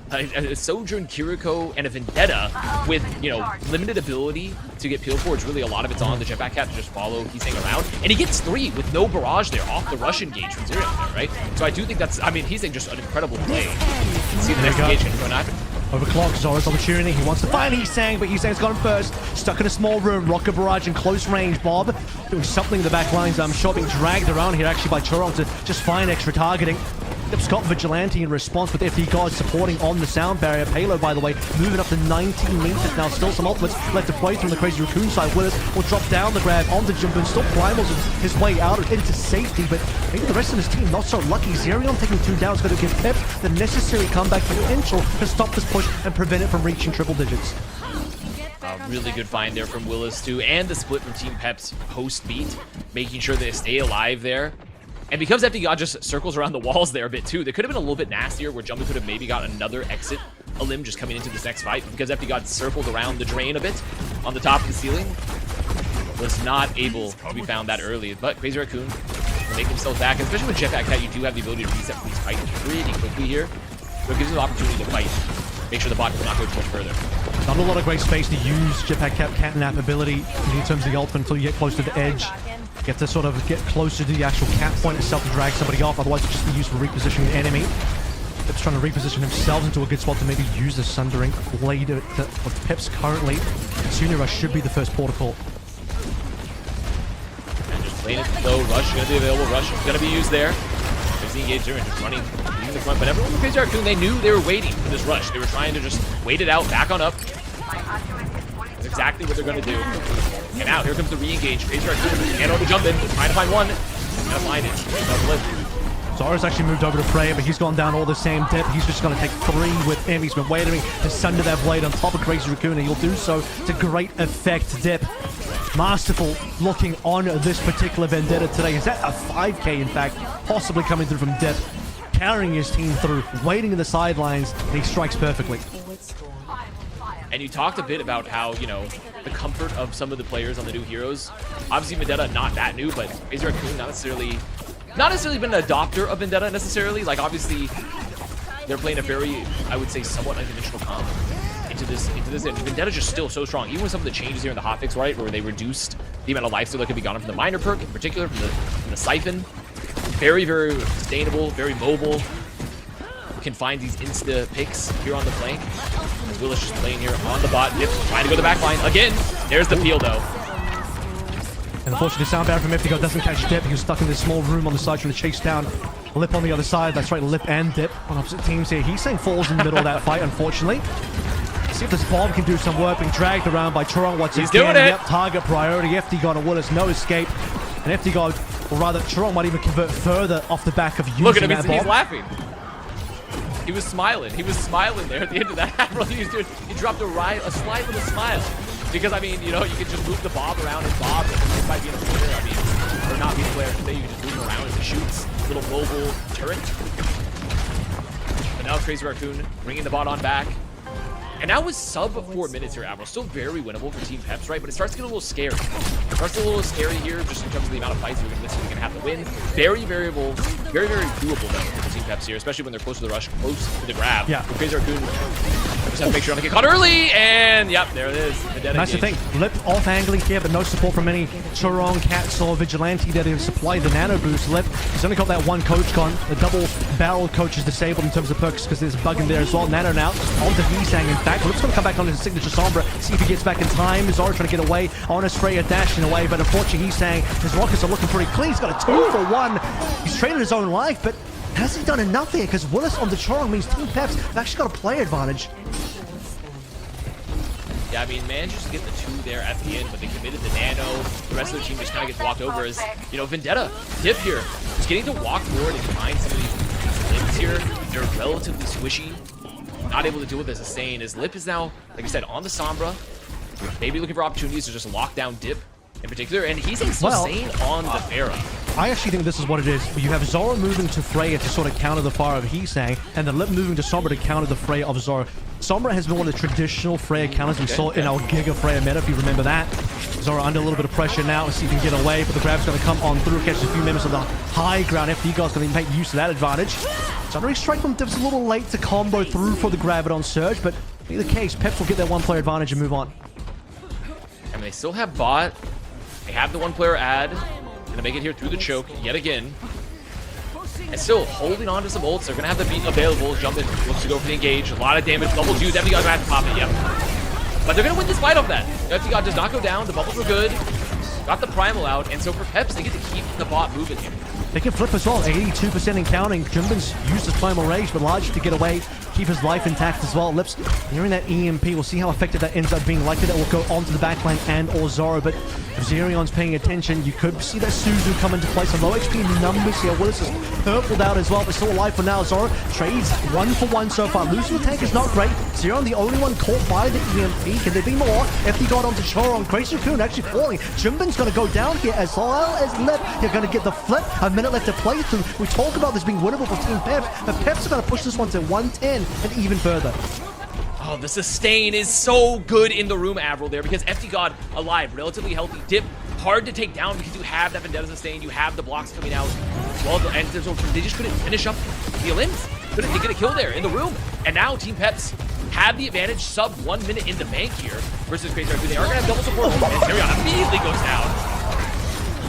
Kiriko, and a Vendetta with, you know, limited ability to get peel forward. Really, a lot of it's on the Jetpack Cat to just follow Heesang around. And he gets 3 with no barrage there off the rush engage from Zero there, right? So I do think that's, I mean, Heesang just an incredible play. You can see the next engagement going on. Overclock, Zora's opportunity. He wants to find Heesang, but Heesang's got him first. Stuck in a small room. Rocket barrage in close range. Bob doing something in the back lines. I'm sure being dragged around here actually by Churong to just find extra targeting. Scott Vigilante in response with FD guards supporting on the sound barrier. Payload, by the way, moving up to 19 meters now. Still some ultimates left to play from the Crazy Raccoon side. Willis will drop down the grab on the jump and still primals his way out into safety, but maybe the rest of his team not so lucky. Zerion taking 2 down is going to give Peps the necessary comeback potential to stop this push and prevent it from reaching triple digits. A really good find there from Willis too, and the split from Team Peps post-beat, making sure they stay alive there. And because FD God just circles around the walls there a bit too, they could have been a little bit nastier where Jumbo could have maybe got another exit, a limb just coming into this next fight. But because FD God circled around the drain a bit on the top of the ceiling, was not able to be found that early. But Crazy Raccoon will make himself back, and especially with Jetpack Cat, you do have the ability to reset from these fights pretty quickly here. So it gives you the opportunity to fight, make sure the bot does not go too much further. Not a lot of great space to use Jetpack Cat catnap ability in terms of the ult until you get close to the edge. You have to sort of get closer to the actual cap point itself to drag somebody off, otherwise it's just be used for repositioning the enemy. Peps trying to reposition himself into a good spot to maybe use the Sundering Blade of Peps currently. Sunira should be the first protocol. And just playing it low, Rush going to be available, Rush is going to be used there. There's the engage there and just running in the front, but everyone from Crazy Raccoon, they knew they were waiting for this rush. They were trying to just wait it out, back on up. That's exactly what they're going to do. And now, here comes the re-engage. Crazy Raccoon can't over jump in, trying to find one. Gotta find it. Zora's actually moved over to Freya, but he's gone down all the same dip. He's just going to take 3 with him. He's been waiting to sunder that blade on top of Crazy Raccoon, and he'll do so to great effect. Dip, masterful looking on this particular Vendetta today. Is that a 5k, in fact, possibly coming through from Dip, carrying his team through, waiting in the sidelines, and he strikes perfectly. And you talked a bit about how, you know, the comfort of some of the players on the new heroes. Obviously, Vendetta, not that new, but Crazy Raccoon, not necessarily been an adopter of Vendetta necessarily. Like, obviously, they're playing a very, I would say, somewhat unconventional comp into this. And Vendetta's just still so strong. Even with some of the changes here in the hotfix, right, where they reduced the amount of lifesteal that could be gone from the minor perk, in particular from the Siphon. Very, very sustainable, very mobile. Can find these insta picks here on the flank. As Willis just playing here on the bot. Dip trying to go to the back line. Again, there's the peel though. And unfortunately, sound barrier from Eptigo doesn't catch Dip. He was stuck in this small room on the side trying to chase down Lip on the other side. That's right, Lip and Dip on opposite teams here. Heesang falls in the middle of that fight, unfortunately. See if this bomb can do some work. Being dragged around by Churong once He's again. doing it. Yep, target priority. FD and Willis, no escape. And FD, or rather, Churong might even convert further off the back of using Look at him, that bomb. he's laughing. He was smiling. He was smiling there at the end of that. He dropped a slight little smile. Because, I mean, you know, you can just move the Bob around and Bob. It might be in a player, I mean, or not be a player. Today you can just move him around as it shoots. Little mobile turret. But now Crazy Raccoon bringing the bot on back. And now with sub 4 minutes here, Admiral, still very winnable for Team Peps, right? But it starts to get a little scary. It starts to get a little scary here, just in terms of the amount of fights you're going to have to win. Very variable, very, very doable though for Team Peps here, especially when they're close to the rush, close to the grab. Yeah. Crazy Raccoon just have to make sure I don't get caught early, and yep, there it is. That's the thing. Lip off angling here, but no support from any Churong, Cats, or Vigilante that have supplied the nano boost. Lip, he's only got that one coach gun. The double barrel coach is disabled in terms of perks because there's a bug in there as well. Nano now on to Heesang. In fact, Lip's going to come back on his signature Sombra, see if he gets back in time. Zora trying to get away. Honest Freya dashing away, but unfortunately Heesang, his rockets are looking pretty clean. He's got a 2-for-1. He's traded his own life, but has he done enough here? Because Willis on the Churong means Team Peps have actually got a player advantage. Yeah, I mean, managed to get the 2 there at the end, but they committed the nano. The rest of the team just kind of gets walked over as, you know, Vendetta, Dip here, just getting to walk forward and find some of these limbs here. They're relatively squishy. Not able to deal with as a Sane, as Lip is now, like I said, on the Sombra. Maybe looking for opportunities to just lock down Dip in particular, and he's still Sane on the Pharah. I actually think this is what it is. You have Zora moving to Freya to sort of counter the fire of Heesang, and then Lip moving to Sombra to counter the Freya of Zora. Sombra has been one of the traditional Freya counters we saw in our Giga Freya meta, if you remember that. Zora under a little bit of pressure now to see if he can get away, but the grab's going to come on through, catch a few members on the high ground. FD God's going to make use of that advantage. Stuttering strike from Div's a little late to combo through for the Graviton Surge, but in either case, Peps will get that one-player advantage and move on. I mean, they still have bot. They have the one-player ad. Gonna make it here through the choke yet again. And still holding on to some ults. They're gonna have the beat available. Jump in, looks to go for the engage. A lot of damage. Double juice. FD God gonna have to pop it. Yep. But they're gonna win this fight off that. FD God does not go down. The bubbles were good. Got the primal out, and so for Peps, they get to keep the bot moving here. They can flip as well, 82% in counting. Jimbin's used his primal rage, but largely to get away, keep his life intact as well. Lips nearing that EMP. We'll see how effective that ends up being. Likely that will go onto the backline and or Zoro, but if Zerion's paying attention, you could see that Suzu come into play. Some low HP numbers here. Willis is purpled out as well, but still alive for now. Zoro trades 1-for-1 so far. Losing the tank is not great. Zerion the only one caught by the EMP. Can there be more? FD got onto Choron. Raccoon actually falling. Jimbin's going to go down here as well as Lip. You're going to get the flip. A minute left to play through. We talk about this being winnable for Team Peps, but Peps are going to push this one to 110 and even further. Oh, the sustain is so good in the room, Avril, there, because FD God alive, relatively healthy. Dip, hard to take down because you have that Vendetta sustain, you have the blocks coming out. Well, and so they just couldn't finish up the limbs. Couldn't get a kill there in the room. And now Team Peps have the advantage, sub 1 minute in the bank here versus Crazy Raccoon. They are going to have double support, and Zerion immediately goes down.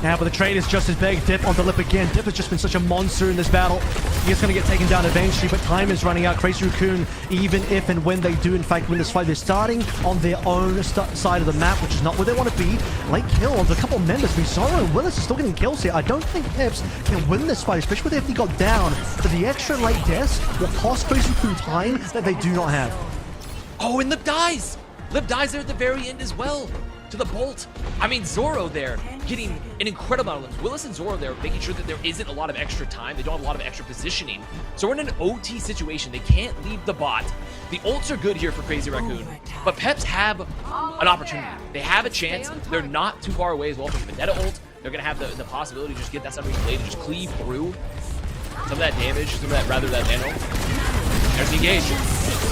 Now, but the trade is just as big. Dip on the lip again. Dip has just been such a monster in this battle. He is going to get taken down eventually, but time is running out. Crazy Raccoon, even if and when they do in fact win this fight, they're starting on their own side of the map, which is not where they want to be. Late kill on a couple of members. Zoro and Willis are still getting kills here. I don't think Peps can win this fight, especially with FD got down. But the extra late deaths will cost Crazy Raccoon time that they do not have. Oh, and Lip dies. Lip dies there at the very end as well. To the bolt. I mean, Zoro there getting an incredible amount of limbs. Willis and Zoro there making sure that there isn't a lot of extra time. They don't have a lot of extra positioning. So we're in an OT situation. They can't leave the bot. The ults are good here for Crazy Raccoon, but Peps have an opportunity. They have a chance. They're not too far away as well from the Vendetta ult. They're going to have the possibility to just get that Submarine Blade and just cleave through some of that damage, some of that, rather, that nano. There's the engage.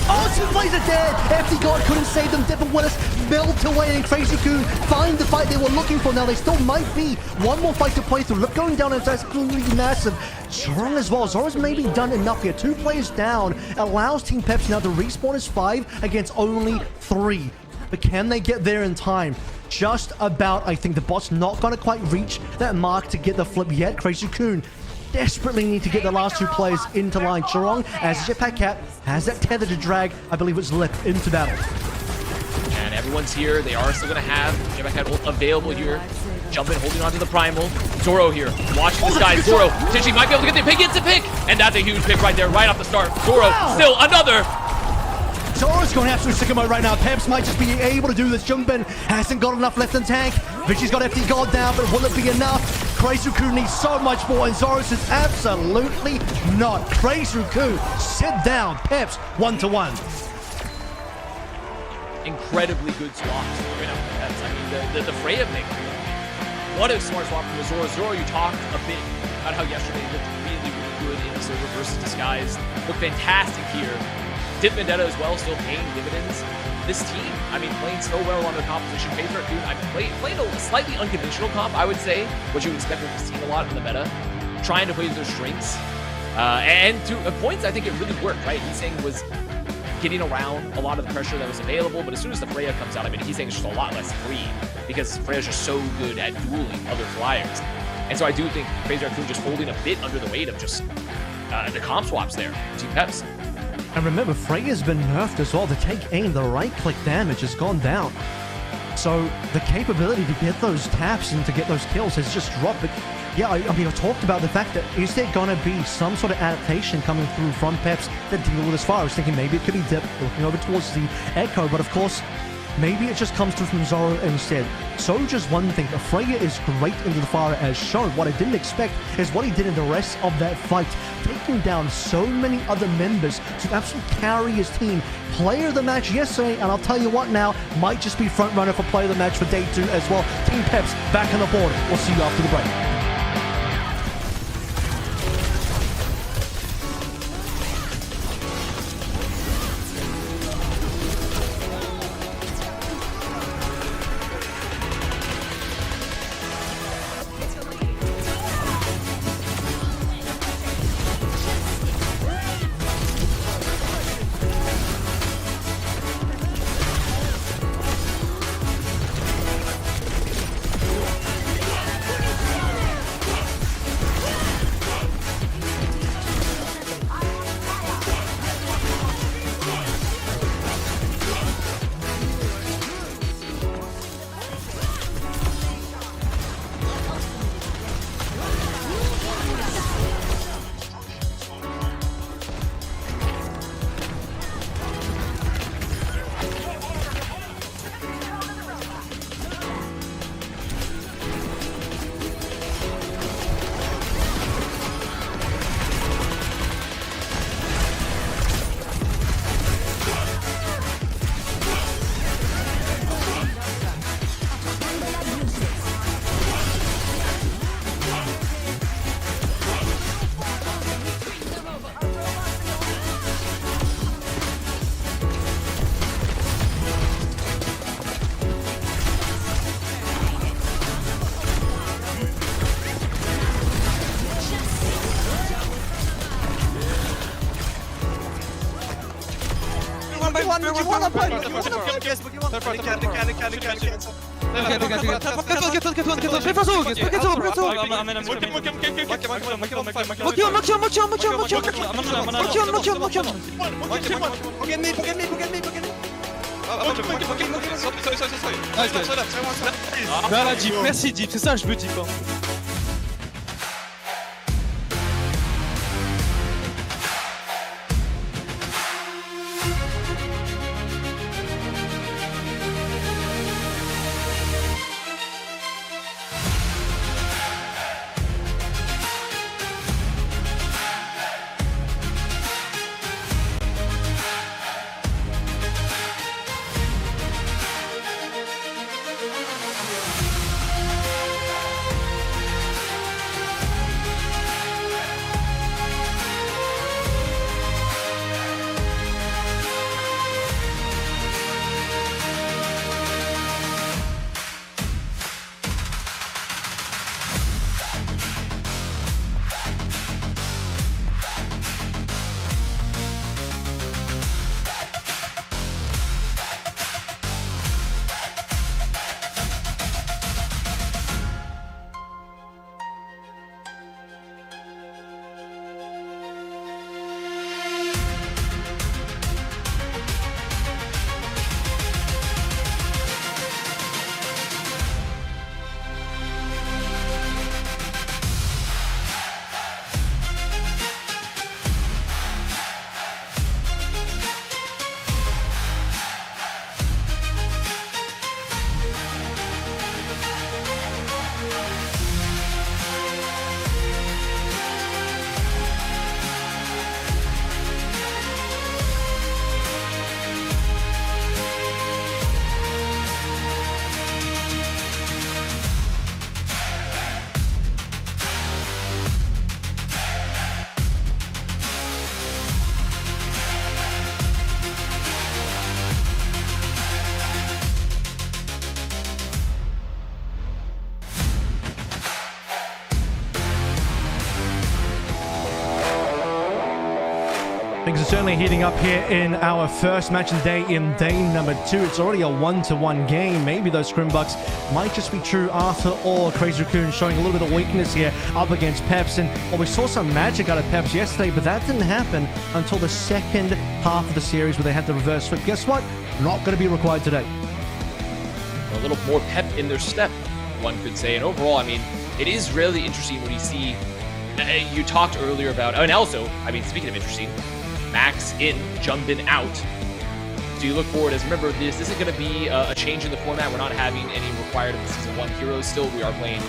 Oh, two plays are dead! FD God couldn't save them. Dip and Willis melt away, and Crazy Raccoon find the fight they were looking for. Now they still might be one more fight to play through. Lip going down, and that's absolutely massive. Strong as well. Zoro's maybe done enough here. 2 players down allows Team Peps now to respawn as 5 against only 3. But can they get there in time? Just about. I think the bot's not going to quite reach that mark to get the flip yet. Crazy Raccoon desperately need to get the last 2 players into line. Chorong, as Jetpack Cat, has that tether to drag, I believe it's Lip, into battle. And everyone's here. They are still going to have Jetpack Cat ult available here. Jumping, holding onto the primal. Zoro here. Watch this guy. Zoro potentially might be able to get the pick. Gets the pick. And that's a huge pick right there, right off the start. Zoro, still another. Zoro's going absolute sicko mode right now. Peps might just be able to do this. Jumpin hasn't got enough left in tank. Vichy's got FD God down, but will it be enough? Crazy Raccoon needs so much more, and Zoro says absolutely not. Crazy Raccoon, sit down. Peps, 1-to-1. Incredibly good swap right now from Peps. I mean, the Freya pick. What a smart swap from Zoro. Zoro, you talked a bit about how yesterday he looked really, really good in the server versus Disguise. Looked fantastic here. Dip Vendetta as well, still paying dividends. This team, I mean, playing so well on the composition. Crazy Raccoon, I played a slightly unconventional comp, I would say, what you would expect with this team a lot in the meta. Trying to play to their strengths. And to points, I think it really worked, right? Heesang was getting around a lot of the pressure that was available, but as soon as the Freya comes out, I mean, Heesang is just a lot less free because Freya's just so good at dueling other flyers. And so I do think Crazy Raccoon just holding a bit under the weight of just the comp swaps there. Team Peps. And remember, Freya's been nerfed as well. To take aim, the right-click damage has gone down. So the capability to get those taps and to get those kills has just dropped. But yeah, I mean, I talked about the fact that is there going to be some sort of adaptation coming through from Peps that deal with this fire? I was thinking maybe it could be Dip looking over towards the Echo, but of course, maybe it just comes through from Zoro instead. So just one thing, Freya is great into the fire as shown. What I didn't expect is what he did in the rest of that fight, taking down so many other members to absolutely carry his team. Player of the match yesterday, and I'll tell you what now, might just be front runner for player of the match for day 2 as well. Team Peps back on the board. We'll see you after the break. Voilà, Deep, merci Deep, c'est ça que je veux Deep. Things are certainly heating up here in our first match of the day in day number 2. It's already a 1-to-1 game. Maybe those scrimbucks might just be true after all. Crazy Raccoon showing a little bit of weakness here up against Peps. And well, we saw some magic out of Peps yesterday, but that didn't happen until the second half of the series where they had the reverse flip. Guess what? Not going to be required today. A little more pep in their step, one could say. And overall, I mean, it is really interesting when you see, you talked earlier about, and also, I mean, speaking of interesting, Max in, Jumbin out. So you look forward as, remember, this isn't going to be a change in the format. We're not having any required of the Season 1 heroes. Still, we are playing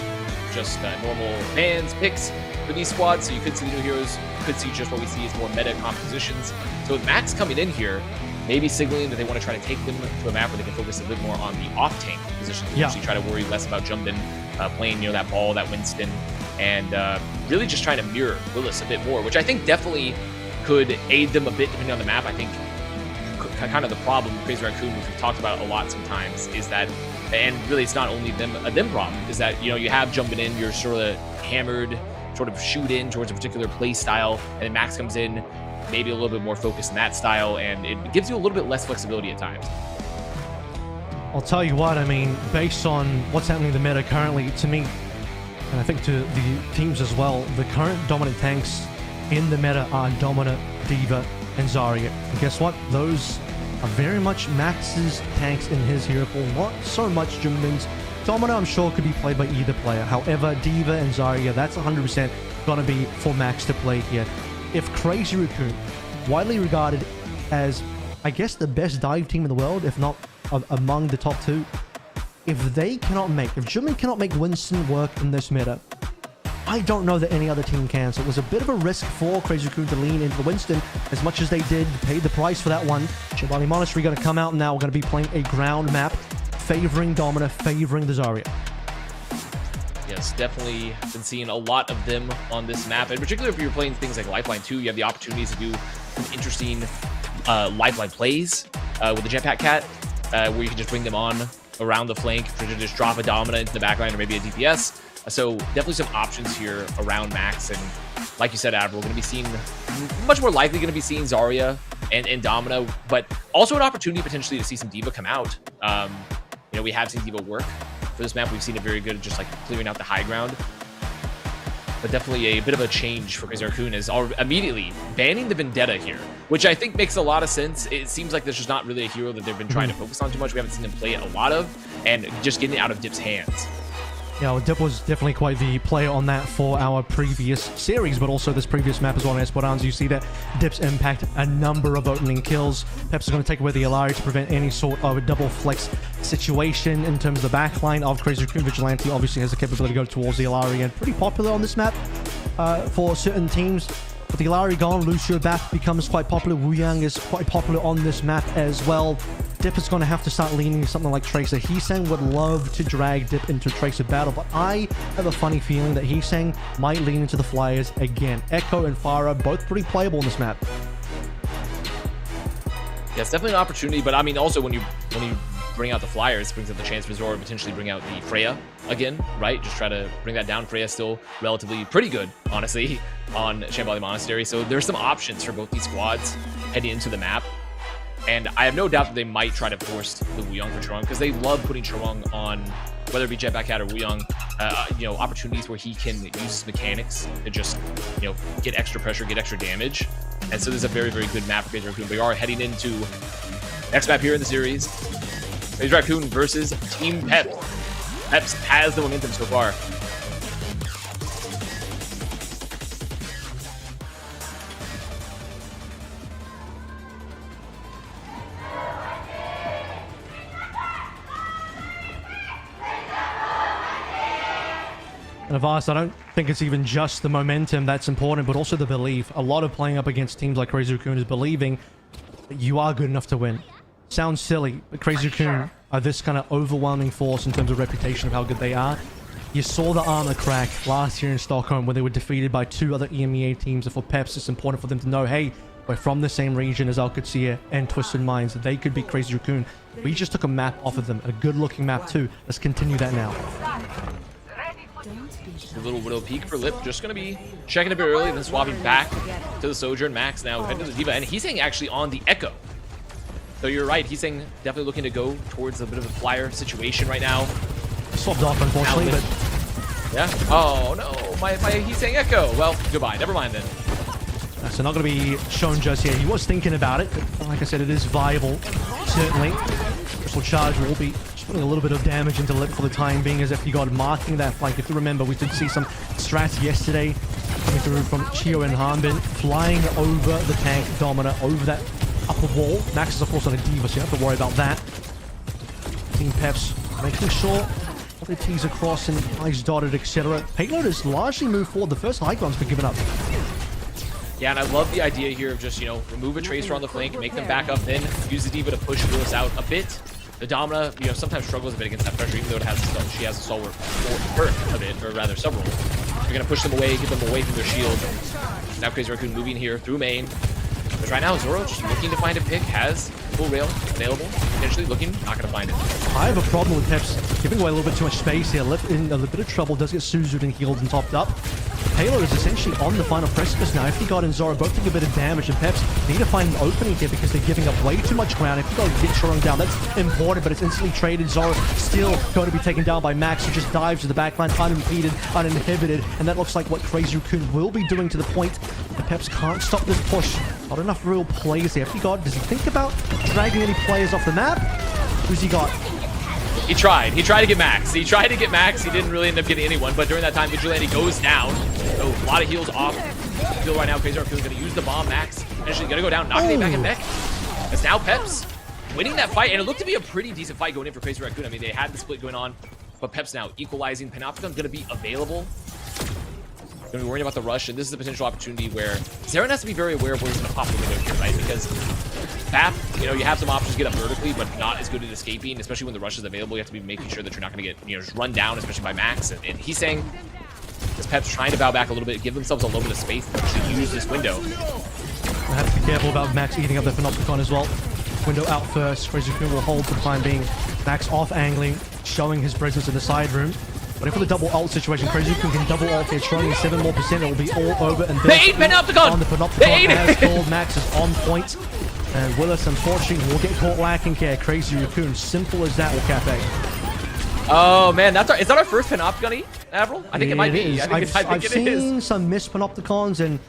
just normal bans, picks for these squads. So you could see the new heroes, could see just what we see as more meta compositions. So with Max coming in here, maybe signaling that they want to try to take them to a map where they can focus a bit more on the off-tank positions. Yeah. Actually try to worry less about Jumbin playing, you know, that ball, that Winston, and really just trying to mirror Willis a bit more, which I think definitely could aid them a bit depending on the map. I think kind of the problem with Crazy Raccoon, which we've talked about a lot sometimes, is that, and really it's not only them problem, is that, you know, you have Jumbin in, you're sort of hammered, sort of shoot in towards a particular play style, and then Max comes in, maybe a little bit more focused in that style, and it gives you a little bit less flexibility at times. I'll tell you what, I mean, based on what's happening in the meta currently, to me, and I think to the teams as well, the current dominant tanks in the meta are Domina, D.Va, and Zarya. And guess what? Those are very much Max's tanks in his hero pool, not so much Jumbin's. Domina, I'm sure, could be played by either player. However, D.Va and Zarya, that's 100% going to be for Max to play here. If Crazy Raccoon, widely regarded as, I guess, the best dive team in the world, if not among the top 2, if Jumbin cannot make Winston work in this meta, I don't know that any other team can. So it was a bit of a risk for Crazy Raccoon to lean into the Winston as much as they did, paid the price for that one. Chibali Monastery going to come out now. We're going to be playing a ground map, favoring Domina, favoring the Zarya. Yes, definitely been seeing a lot of them on this map, and particularly if you're playing things like Lifeline 2, you have the opportunities to do some interesting Lifeline plays with the Jetpack Cat, where you can just bring them on around the flank, just drop a Domina into the backline or maybe a DPS. So definitely some options here around Max, and like you said, Admiral, we're going to be seeing, much more likely going to be seeing Zarya and Domino, but also an opportunity potentially to see some D.Va come out. You know, we have seen D.Va work for this map. We've seen it very good, just like clearing out the high ground. But definitely a bit of a change for Crazy Raccoon is immediately banning the Vendetta here, which I think makes a lot of sense. It seems like this is not really a hero that they've been trying to focus on too much. We haven't seen them play it a lot of, and just getting it out of Dip's hands. Yeah, well, Dip was definitely quite the player on that for our previous series, but also this previous map as well in Esports. You see that Dip's impact a number of opening kills. Peps is going to take away the Illari to prevent any sort of a double flex situation in terms of the backline of Crazy Raccoon. Vigilante obviously has the capability to go towards the Illari, and pretty popular on this map for certain teams. With the Illari gone, Lucio back becomes quite popular. Wu Yang is quite popular on this map as well. Dip is going to have to start leaning something like Tracer. Heesang would love to drag Dip into Tracer battle, but I have a funny feeling that Heesang might lean into the Flyers again. Echo and Farah, both pretty playable on this map. Yeah, it's definitely an opportunity, but I mean, also when you bring out the Flyers, it brings up the chance for Zoro to potentially bring out the Freya again, right? Just try to bring that down. Freya's still relatively pretty good, honestly, on Shambhala Monastery. So there's some options for both these squads heading into the map. And I have no doubt that they might try to force the Wuyong for Churong, because they love putting Churong on, whether it be Jetpack Cat or Wuyong, you know, opportunities where he can use his mechanics to just, you know, get extra pressure, get extra damage. And so this is a very, very good map for Crazy Raccoon. We are heading into next map here in the series. Crazy Raccoon versus Team Peps. Peps has the momentum so far. And Avast, I don't think it's even just the momentum that's important, but also the belief. A lot of playing up against teams like Crazy Raccoon is believing that you are good enough to win. Sounds silly, but Crazy Raccoon are this kind of overwhelming force in terms of reputation of how good they are. You saw the armor crack last year in Stockholm when they were defeated by 2 other EMEA teams, and for Peps, it's important for them to know, hey, we're from the same region as OWCS and Twisted Minds. They could be Crazy Raccoon. We just took a map off of them, a good-looking map too. Let's continue that now. A little Widow peek for Lip, just going to be checking a bit early, then swapping back to the Sojourn. Max now heading to the D.Va, and he's saying actually on the Echo. So you're right, he's saying definitely looking to go towards a bit of a flyer situation right now. Swapped off, unfortunately, but... Yeah. Oh, no, my he's saying Echo. Well, goodbye. Never mind then. So not going to be shown just yet. He was thinking about it, but like I said, it is viable, certainly. Crystal Charge will be putting a little bit of damage into Lip for the time being, as if he got marking that flank. If you remember, we did see some strats yesterday coming through from Chio and Hanbin, flying over the tank Domina, over that upper wall. Max is of course on a D.Va, so you don't have to worry about that. Team Peps making sure all their T's across and eyes dotted, etc. Payload has largely moved forward. The first high ground's been given up. Yeah, and I love the idea here of just, you know, remove a Tracer on the flank, make them back up, then use the D.Va to push Willis out a bit. The Domina, you know, sometimes struggles a bit against that pressure, even though she has a stalwart for a bit, or rather several. You're going to push them away, get them away from their shield. Now Crazy Raccoon moving here through main. But right now, Zoro just looking to find a pick, has full rail available, potentially looking, not going to find it. I have a problem with Peps giving away a little bit too much space here. Lip in a little bit of trouble, does get Suzu'd and healed and topped up. Payload is essentially on the final precipice now. If he got and Zoro both take a bit of damage, and Peps need to find an opening here because they're giving up way too much ground. If you go get Churong down, that's important, but it's instantly traded. Zoro still going to be taken down by Max, who just dives to the backline unimpeded, uninhibited, and that looks like what Crazy Raccoon will be doing to the point the Peps can't stop this push. Not enough real plays here. If he got, does he think about dragging any players off the map? Who's he got? He tried to get Max. He didn't really end up getting anyone, but during that time, Vigilante goes down. So a lot of heals off. Feel right now, Crazy Raccoon is going to use the bomb. Max eventually going to go down, knocking it back and back. It's now Peps winning that fight, and it looked to be a pretty decent fight going in for Crazy Raccoon. I mean, they had the split going on, but Peps now equalizing. Panopticon going to be available. Going to be worrying about the rush, and this is a potential opportunity where Zaren has to be very aware of where he's going to pop the window here, right? Because BAP, you know, you have some options to get up vertically, but not as good at escaping, especially when the rush is available. You have to be making sure that you're not going to get, you know, just run down, especially by Max. And he's saying this Peps trying to bow back a little bit, give themselves a little bit of space to use this window. I have to be careful about Max eating up the Panopticon as well. Window out first. Crazy Raccoon will hold for the time being. Max off angling, showing his presence in the side room. But for the double ult situation, Crazy Raccoon can double ult here, throwing 7% more. It will be all over. And they ate Panopticon! On the Panopticon has called. Max is on point. And Willis, unfortunately, will get caught lacking here. Crazy Raccoon, simple as that, will cap A. Oh man, is that our first Panopticon, Avril? I think it might be. I think I've it seen is. some missed Panopticons, and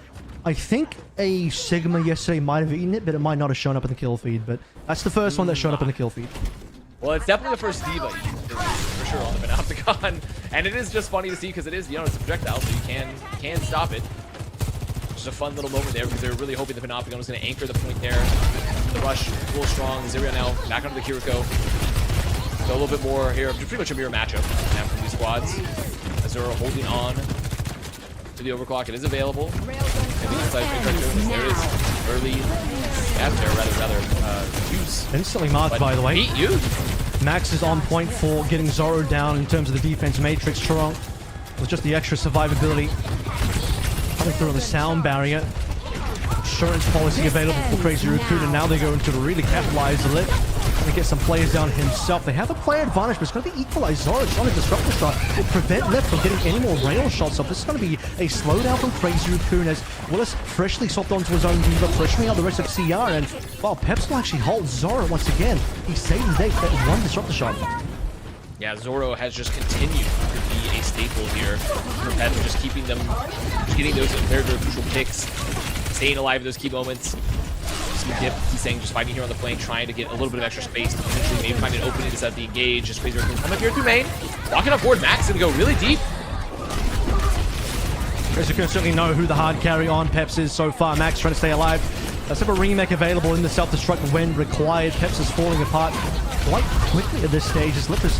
I think a Sigma yesterday might have eaten it, but it might not have shown up in the kill feed. But that's the first one that showed up in the kill feed. Well, it's definitely the first Diva for sure on the Panopticon, and it is just funny to see because it is, it's a projectile, so you can stop it. Just a fun little moment there because they were really hoping the Panopticon was going to anchor the point there. The rush, a little strong. Zero now back onto the Kiriko. So a little bit more here, pretty much a mirror matchup now from these squads. Azura holding on to the overclock. It is available. And the inside there it is. Early stab there, rather use. Instantly marked, by the way. Beat used. Max is on point for getting Zoro down in terms of the defense matrix. Chorong with just the extra survivability coming through on the sound barrier. Insurance policy available for Crazy Raccoon, and now they go into to really capitalize the lip and get some players down himself. They have a player advantage, but it's going to be equalized. Zoro trying to disrupt the shot, prevent Lip from getting any more rail shots up. This is going to be a slowdown from Crazy Raccoon as Willis freshly swapped onto his own Diva, pressuring out the rest of CR, and while Peps will actually hold Zoro once again, he's saving the day for that one disruptor shot. Yeah, Zoro has just continued to be a staple here for Peps, just keeping them, just getting those very, very crucial picks, staying alive in those key moments. Dip, he's saying just fighting here on the flank, trying to get a little bit of extra space to eventually maybe find an opening to set the engage. Just Crazy Raccoon come up here through main, walking up forward. Max gonna go really deep. Crazy Raccoon certainly know who the hard carry on Peps is so far. Max trying to stay alive. Let's have a remake available in the self-destruct when required. Peps is falling apart quite quickly at this stage as Lip is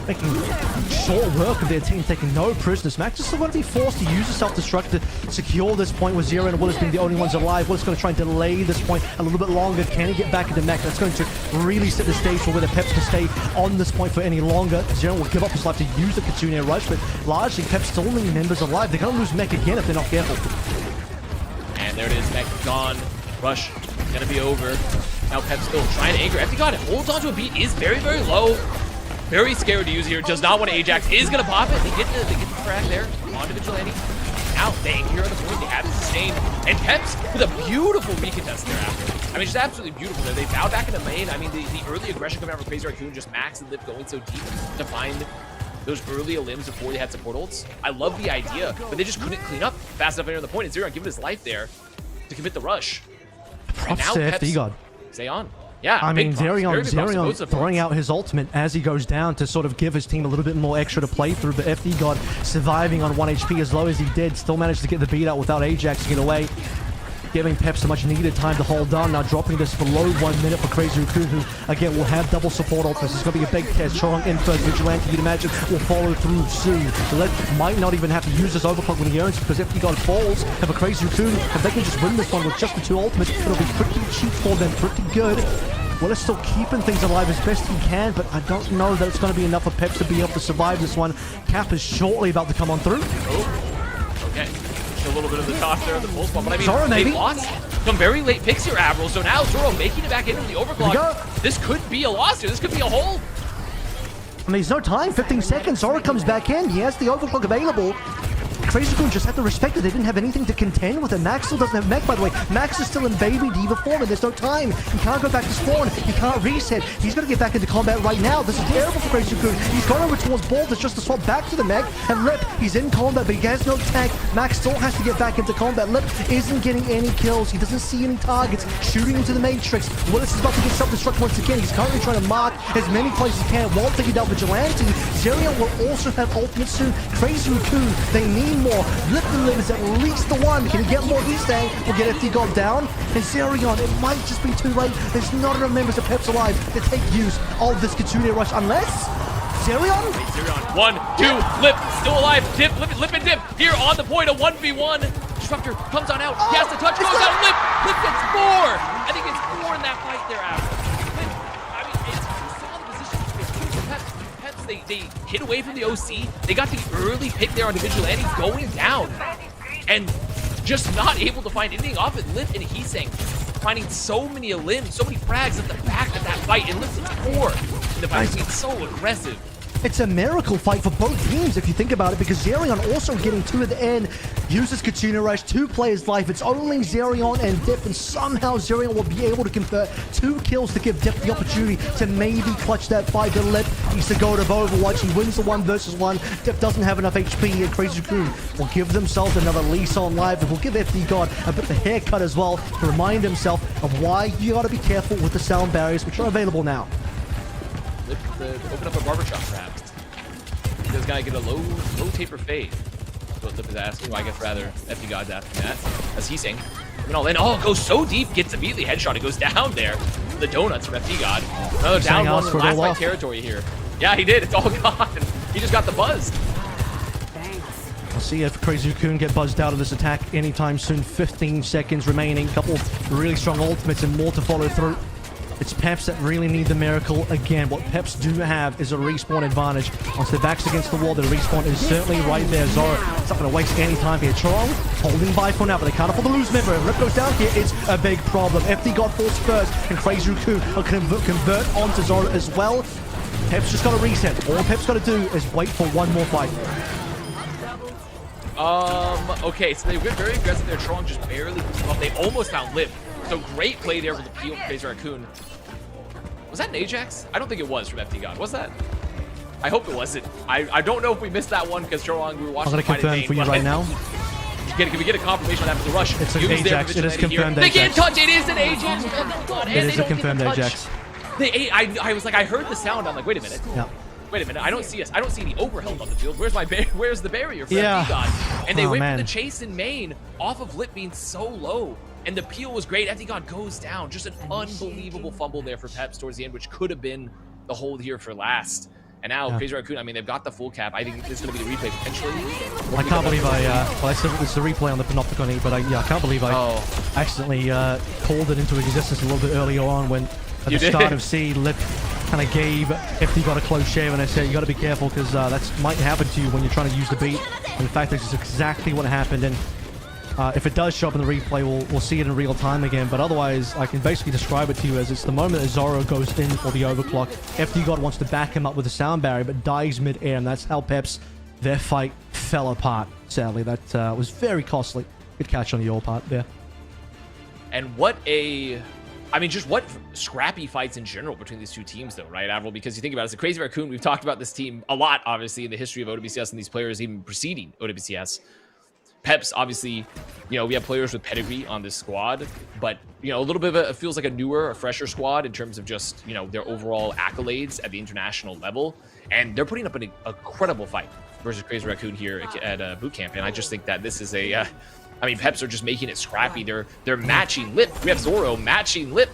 making short work of their team, taking no prisoners. Max is still going to be forced to use the self-destruct to secure this point with Zero and Willis being the only ones alive. Willis going to try and delay this point a little bit longer. Can he get back into mech? That's going to really set the stage for whether Peps can stay on this point for any longer. Zero will give up his life to use the Kitsune rush, but largely Peps still only members alive. They're going to lose mech again if they're not careful. And there it is, mech gone. Rush gonna be over. Now Peps still trying to anchor. FD God holds onto a beat, is very, very low. Very scared to use here. Does not want to Ajax. Is gonna pop it. They get the frag there onto Vigilante. Now they anchor on the point. They have it sustained. And Peps with a beautiful recontest there after. I mean, just absolutely beautiful there. They bow back into main. I mean, the early aggression coming out from Crazy Raccoon, just Max and Lip going so deep to find those early limbs before they had support ults. I love the idea, but they just couldn't clean up fast enough near the point. And Zero giving his life there to commit the rush. Props to FD God. Stay on. Yeah, I mean, Zerion throwing throwing out his ultimate as he goes down to sort of give his team a little bit more extra to play through, but FD God surviving on 1 HP as low as he did, still managed to get the beat out without Ajax to get away, giving Peps so much needed time to hold on. Now dropping this below 1 minute for Crazy Raccoon, who again will have double support ultimates. It's going to be a big test. Chorong in first, Vigilante, you'd imagine, will follow through soon. The Led might not even have to use this overclock when he earns because FD God falls. Have a Crazy Raccoon, if they can just win this one with just the 2 ultimates, it'll be pretty cheap for them, pretty good. Willis still keeping things alive as best he can, but I don't know that it's going to be enough for Peps to be able to survive this one. Cap is shortly about to come on through. Oh, okay. Just a little bit of the toss there on the full spawn, but I mean, Zoro, they maybe lost some very late picks here, Avril. So now Zoro making it back into the overclock. This could be a loss here. This could be a hold. I mean, there's no time. 15 seconds. Zoro comes back in. He has the overclock available. Crazy Raccoon just had to respect it. They didn't have anything to contend with it. Max still doesn't have mech, by the way. Max is still in baby Diva form, and there's no time. He can't go back to spawn. He can't reset. He's going to get back into combat right now. This is terrible for Crazy Raccoon. He's gone over towards Ball. There's just a swap back to the mech. And Lip, he's in combat, but he has no tank. Max still has to get back into combat. Lip isn't getting any kills. He doesn't see any targets. Shooting into the Matrix. Willis is about to get self-destruct once again. He's currently trying to mark as many places as he can while taking down Vigilante. Zerion will also have ultimate soon. Crazy Raccoon, they need more. Lip delivers at least the one. Can he get more? He's saying we'll get FD God down. And Zerion, it might just be too late. There's not enough members of Peps alive to take use of this Kitsune rush unless Zerion? Zerion, 1, 2, Lip, still alive. Dip, Lip and Dip here on the point, a 1v1. Disruptor comes on out. He has to touch, goes out. Lip gets 4. I think it's 4 in that fight there after. They hit away from the OC. They got the early pick there on the Vigilante going down. And just not able to find anything off it. Lip and Heesang finding so many limbs, so many frags at the back of that fight. And Lip's 4 in the fight. It's so aggressive. It's a miracle fight for both teams if you think about it, because Zerion also getting 2 at the end, uses Katsuna Rush, 2 players life. It's only Zerion and Dip, and somehow Zerion will be able to convert 2 kills to give Dip the opportunity to maybe clutch that fight. The Lip needs to go to Overwatch. He wins the 1 versus 1. Dip doesn't have enough HP, and Crazy Raccoon will give themselves another lease on life, and will give FD God a bit of a haircut as well to remind himself of why you gotta be careful with the sound barriers, which are available now. Lip to open up a barbershop, perhaps. This guy get a low taper fade. That's what Lip is asking. Well, I guess rather FD God's asking that. As he's saying, coming all in. Oh, it goes so deep, gets immediately headshot. It goes down there. The donuts from FD God. Another down one in the last fight territory here. Yeah, he did. It's all gone. He just got the buzz. We'll see if Crazy Raccoon get buzzed out of this attack anytime soon. 15 seconds remaining. Couple really strong ultimates and more to follow through. It's Peps that really need the miracle again. What Peps do have is a respawn advantage. Once their back's against the wall, the respawn is certainly right there. Zoro is not going to waste any time here. Chorong holding by for now, but they can't afford to lose. Remember, if Rip goes down here, it's a big problem. FD got forced first, and Crazy Raccoon will convert onto Zoro as well. Peps just got to reset. All Peps got to do is wait for one more fight. Okay, so they went very aggressive there. Chorong just barely well, they almost found Lip. So great play there with the peel from Crazy Raccoon. Was that an Ajax? I don't think it was from FD God. Was that? I hope it wasn't. I don't know if we missed that one because Chorong, we were watching. I'm going to confirm for you right now. Can we get a confirmation on that for the rush? It's an Ajax. It is confirmed Ajax. They can't touch. It is an Ajax. It is a confirmed Ajax. I was like, I heard the sound. I'm like, wait a minute. Yeah. Wait a minute. I don't see any overhealth on the field. Where's the barrier for FD God? And they went man. for the chase in main off of Lip being so low. And the peel was great. FD God goes down. Just an unbelievable fumble there for Peps towards the end, which could have been the hold here for last. And now Crazy Raccoon, I mean, they've got the full cap. I think this is going to be the replay potentially. I can't believe well, it's the replay on the Panopticon, but I can't believe I accidentally called it into existence a little bit earlier on when at the start of C, Lip kind of gave FD God a close shave, and I said, you got to be careful because that might happen to you when you're trying to use the beat. And in fact, this is exactly what happened. And if it does show up in the replay, we'll see it in real time again. But otherwise, I can basically describe it to you as it's the moment that Zoro goes in for the overclock. FD God wants to back him up with a sound barrier, but dies mid-air, and that's how Peps, their fight fell apart. Sadly, that was very costly. Good catch on your part there. And just what scrappy fights in general between these two teams, though, right, Avril? Because you think about it, it's a Crazy Raccoon. We've talked about this team a lot, obviously, in the history of OWCS and these players even preceding OWCS. Peps, obviously, we have players with pedigree on this squad, but, a little bit of it feels like a fresher squad in terms of just, their overall accolades at the international level. And they're putting up an incredible fight versus Crazy Raccoon here at Bootcamp. And I just think that this is Peps are just making it scrappy. They're matching Lip. We have Zoro matching Lip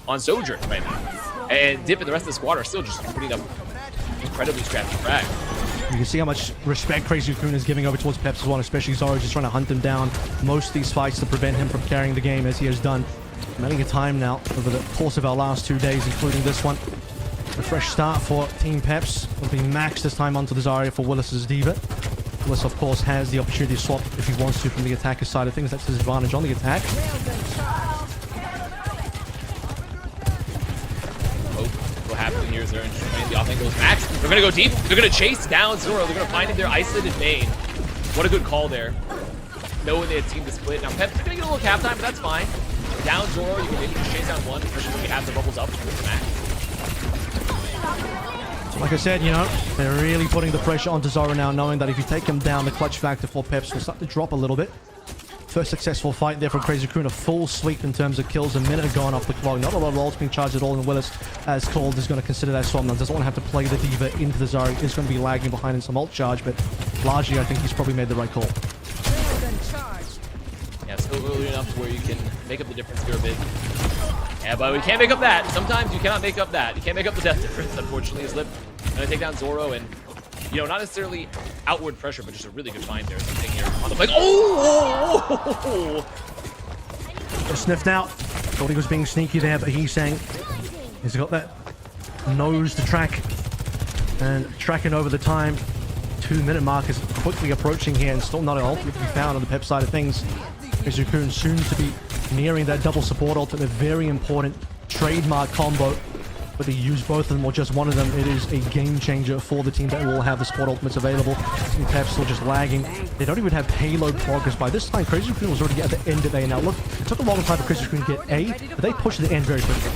on Sojourn right now. And Dip and the rest of the squad are still just putting up incredibly scrappy frag. You can see how much respect Crazy Raccoon is giving over towards Peps as well, especially Zoro just trying to hunt him down most of these fights to prevent him from carrying the game as he has done many a time now over the course of our last 2 days, including this one. A fresh start for Team Peps. Will be Max this time onto the Zarya for Willis's Diva. Willis, of course, has the opportunity to swap if he wants to from the attacker side of things. That's his advantage on the attack. What happened here is they're in the offense goes Max. They're going to go deep. They're going to chase down Zoro. They're going to find him there isolated main. What a good call there. Knowing they had teamed the split. Now, Peps are going to get a little cap time, but that's fine. Down Zoro, you can maybe just chase down one, especially when you have the bubbles up with Max. Like I said, they're really putting the pressure onto Zoro now, knowing that if you take him down, the clutch factor for Peps will start to drop a little bit. First successful fight there from Crazy Raccoon, a full sweep in terms of kills, a minute gone off the clock. Not a lot of ults being charged at all, and Willis, as called, is going to consider that swap now. Doesn't want to have to play the Diva into the Zarya. Is going to be lagging behind in some ult charge, but largely I think he's probably made the right call. Yeah, still early enough to where you can make up the difference here a bit. Yeah, but we can't make up that. Sometimes you cannot make up that. You can't make up the death difference, unfortunately, as Lip going to take down Zoro, and not necessarily outward pressure, but just a really good find there. Something here on the flank. Oh! Just sniffed out. Thought he was being sneaky there, but he's saying he's got that nose to track and tracking over the time. 2-minute mark is quickly approaching here, and still not an ultimate to be found on the Pep side of things. Raccoon soon to be nearing that double support ultimate. Very important trademark combo whether you use both of them or just one of them, it is a game changer for the team that will have the squad ultimates available. Team Peps still just lagging. They don't even have payload progress. By this time, Crazy Raccoon was already at the end of A. Now look, it took a long time for Crazy Raccoon to get A, but they pushed to the end very quickly.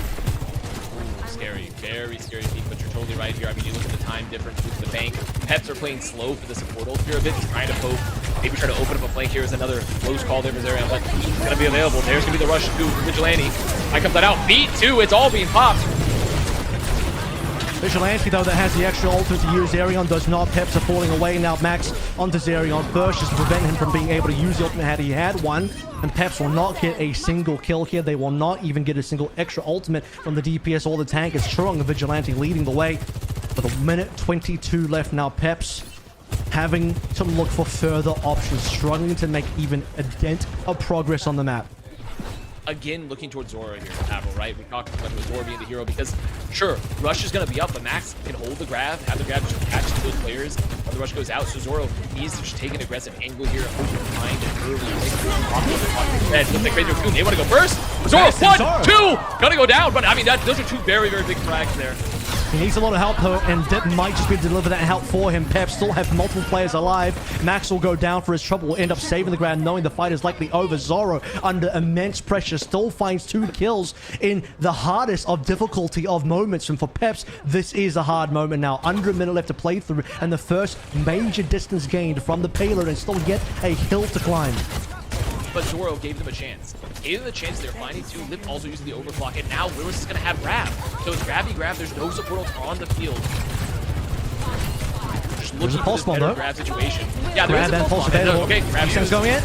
Scary, very scary peak, but you're totally right here. I mean, you look at the time difference with the bank. Peps are playing slow for the support ult here a bit, trying to poke. Maybe try to open up a flank here is another close call there for Zerion, but it's going to be available. There's going to be the rush to Vigilante. I comes that out. Beat too. It's all being popped. Vigilante, though, that has the extra ultimate to use. Zerion does not. Peps are falling away now. Max onto Zerion first, just to prevent him from being able to use the ultimate had he had one. And Peps will not get a single kill here. They will not even get a single extra ultimate from the DPS or the tank. It's Churong and Vigilante leading the way. With a minute 22 left now, Peps having to look for further options, struggling to make even a dent of progress on the map. Again, looking towards Zora here, Avril, right? We talked about Zora being the hero because, sure, Rush is going to be up, but Max can hold the grab, have the grab just catch those players when the Rush goes out. So Zoro needs to just take an aggressive angle here, hold the mind and early. Looks like Crazy Raccoon, they want to go first. Zoro, 1, 2, gonna go down, but I mean, those are two very, very big frags there. He needs a lot of help though, and Dip might just be able to deliver that help for him. Pep still have multiple players alive. Max will go down for his trouble, will end up saving the ground, knowing the fight is likely over. Zoro, under immense pressure, still finds 2 kills in the hardest of difficulty of moments. And for Peps, this is a hard moment now. Under a minute left to play through, and the first major distance gained from the payload, and still yet a hill to climb. But Zoro gave them a chance. Gave them the chance. They're finding 2. Lip also using the overclock, and now Lewis is going to have grab. So it's grabby grab. There's no support on the field. Just looking for this better grab situation. Yeah, there is a pulse available. Okay, grab going in.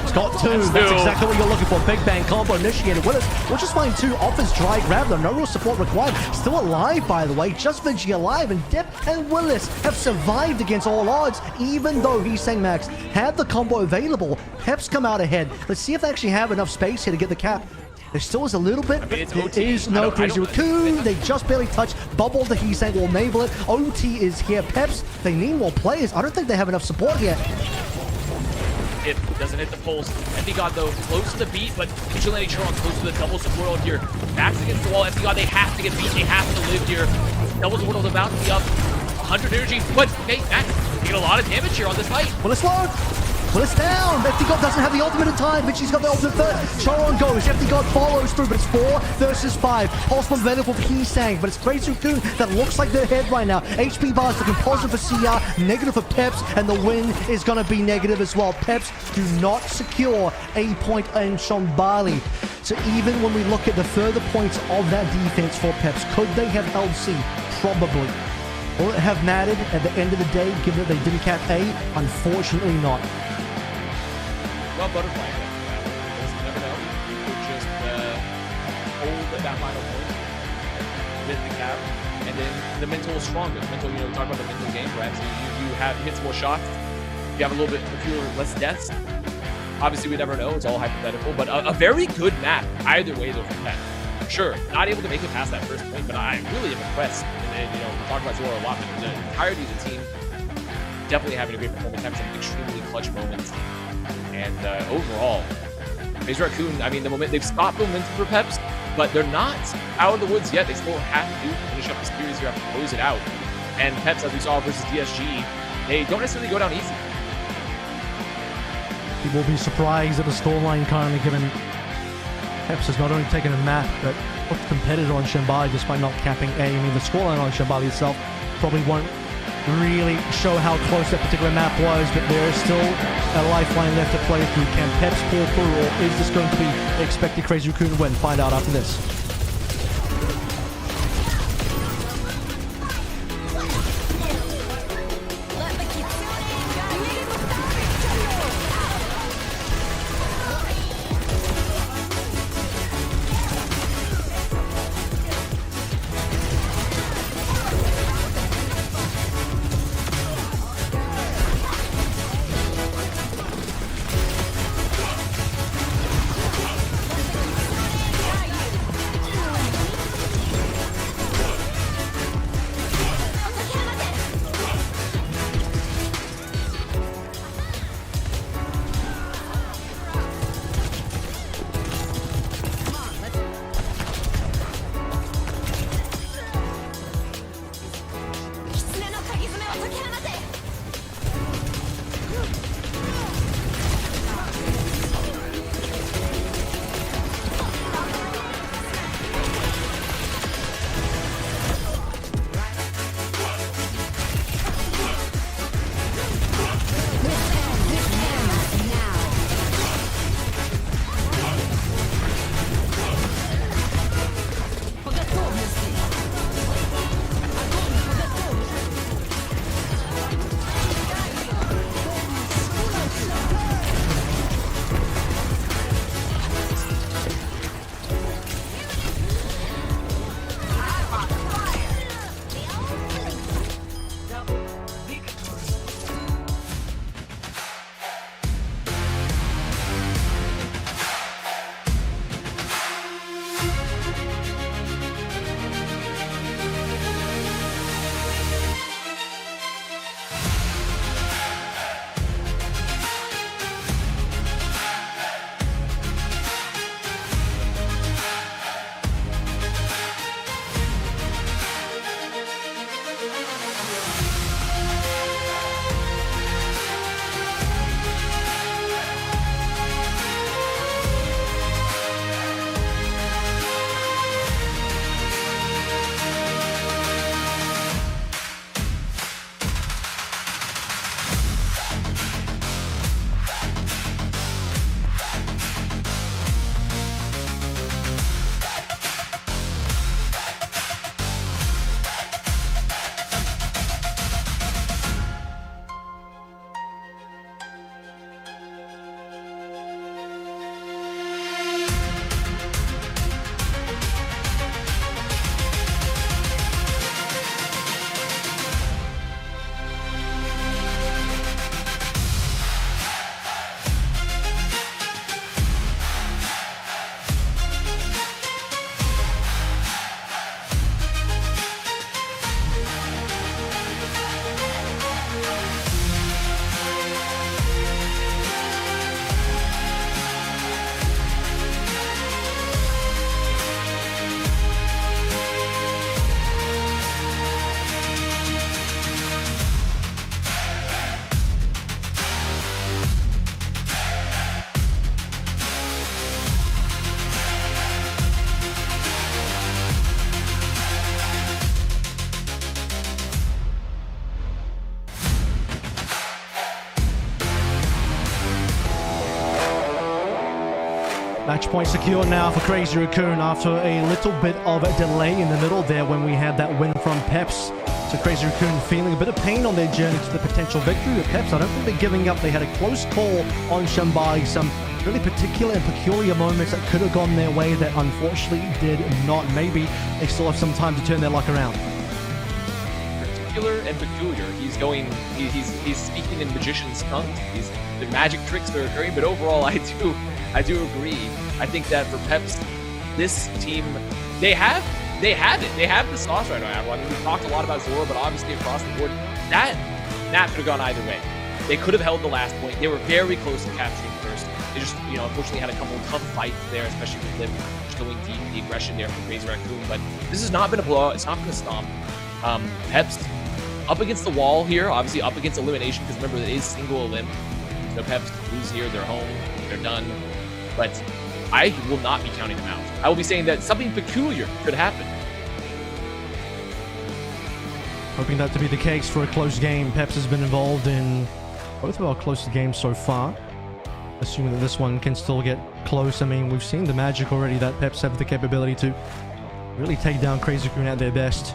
It's got 2. That's exactly what you're looking for. Big bang combo initiated. We'll just find 2 offense dry grab though. No real support required. Still alive, by the way. Just Vinci alive, and Dip and Willis have survived against all odds, even though Heesang Max had the combo available. Peps come out ahead. Let's see if they actually have enough space here to get the cap. There still is a little bit, but there is no Crazy Raccoon. They just barely touch. Bubble the Heesang will enable it. OT is here. Peps, they need more players. I don't think they have enough support yet. It doesn't hit the pulse. FD God, though, close to the beat, but Vigilante Churong close to the double support ult here. Max against the wall. FD God, they have to get beat. They have to live here. Double support ult about to be up. 100 energy, but okay, Max getting a lot of damage here on this fight. Well, it's low. Well, it's down. FD God doesn't have the ultimate in time. Vinci's got the ultimate first. Churong goes. FD God follows through, but it's 4 versus 5. Pulse bomb available for Heesang, but it's Crazy Raccoon that looks like they're ahead right now. HP bars looking positive for CR, negative for Peps, and the win is going to be negative as well. Peps do not secure a point in Shambali. So even when we look at the further points of that defense for Peps, could they have held C? Probably. Will it have mattered at the end of the day, given that they didn't cap A? Unfortunately not. Well, butterfly. You never know. You could just hold that final point with the cap, and then the mental is stronger. The mental, we talk about the mental game, right? So you hit some more shots. You have a little bit fewer, less deaths. Obviously, we never know. It's all hypothetical, but a very good map either way though from that. Sure, not able to make it past that first point, but I really am impressed. And we talk about Zoro a lot, but the entirety of the team definitely having a great performance, having some extremely clutch moments. And overall, Crazy Raccoon, I mean, they've stopped momentum for Peps, but they're not out of the woods yet. They still have to finish up the series here, have to close it out. And Peps, as we saw versus DSG, they don't necessarily go down easy. People will be surprised at the scoreline currently, given Peps has not only taken a map, but looked competitive on Shambali despite not capping A. I mean, the scoreline on Shambali itself probably won't really show how close that particular map was, but there is still a lifeline left to play through. Can Peps pull through, or is this going to be the expected Crazy Raccoon win? Find out after this. match point secure now for Crazy Raccoon after a little bit of a delay in the middle there when we had that win from Peps. So Crazy Raccoon feeling a bit of pain on their journey to the potential victory. But Peps, I don't think they're giving up. They had a close call on Shambali. Some really particular and peculiar moments that could have gone their way that unfortunately did not. Maybe they still have some time to turn their luck around. Particular and peculiar. He's going. He's speaking in magician's tongues. The magic tricks are occurring. But overall, I do agree. I think that for Peps, this team, they have it. They have the sauce right now. I mean, we talked a lot about Zoro, but obviously across the board, that could have gone either way. They could have held the last point. They were very close to capturing first. They just, unfortunately had a couple of tough fights there, especially with Lip just going deep, the aggression there from Crazy Raccoon. But this has not been a blowout. It's not going to stomp. Peps up against the wall here, obviously up against elimination, because remember, it is single elim. So Peps lose here, they're home, they're done. But I will not be counting them out. I will be saying that something peculiar could happen. Hoping that to be the case for a close game. Peps has been involved in both of our closest games so far. Assuming that this one can still get close. I mean, we've seen the magic already that Peps have the capability to really take down Crazy Raccoon at their best.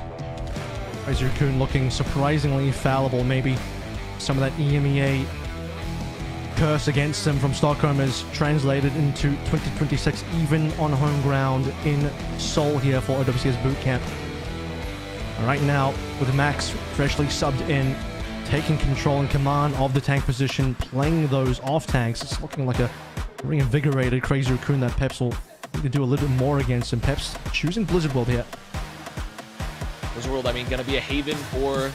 Crazy Raccoon looking surprisingly fallible. Maybe some of that EMEA curse against them from Stockholm is translated into 2026, even on home ground in Seoul here for OWCS Bootcamp. Right now, with Max freshly subbed in, taking control and command of the tank position, playing those off tanks, it's looking like a reinvigorated Crazy Raccoon that Peps will need to do a little bit more against. And Peps choosing Blizzard World here. Blizzard World, I mean, going to be a haven for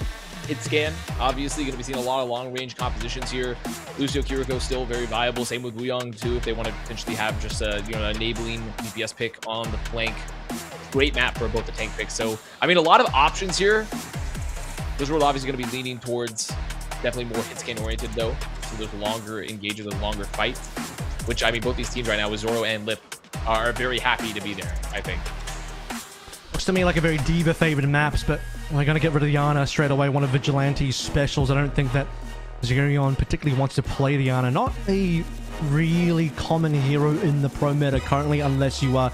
hit scan. Obviously, going to be seeing a lot of long-range compositions here. Lucio Kiriko still very viable. Same with Wuyong too, if they want to potentially have just a enabling DPS pick on the flank. Great map for both the tank picks. So, I mean, a lot of options here. Blizzard World obviously going to be leaning towards definitely more hit scan oriented though. So those longer engages, those longer fights. Which, I mean, both these teams right now with Zoro and Lip are very happy to be there, I think. Looks to me like a very D.Va favored maps, but we're going to get rid of the Ana straight away. One of Vigilante's specials. I don't think that Zerion particularly wants to play the Ana. Not a really common hero in the pro meta currently, unless you are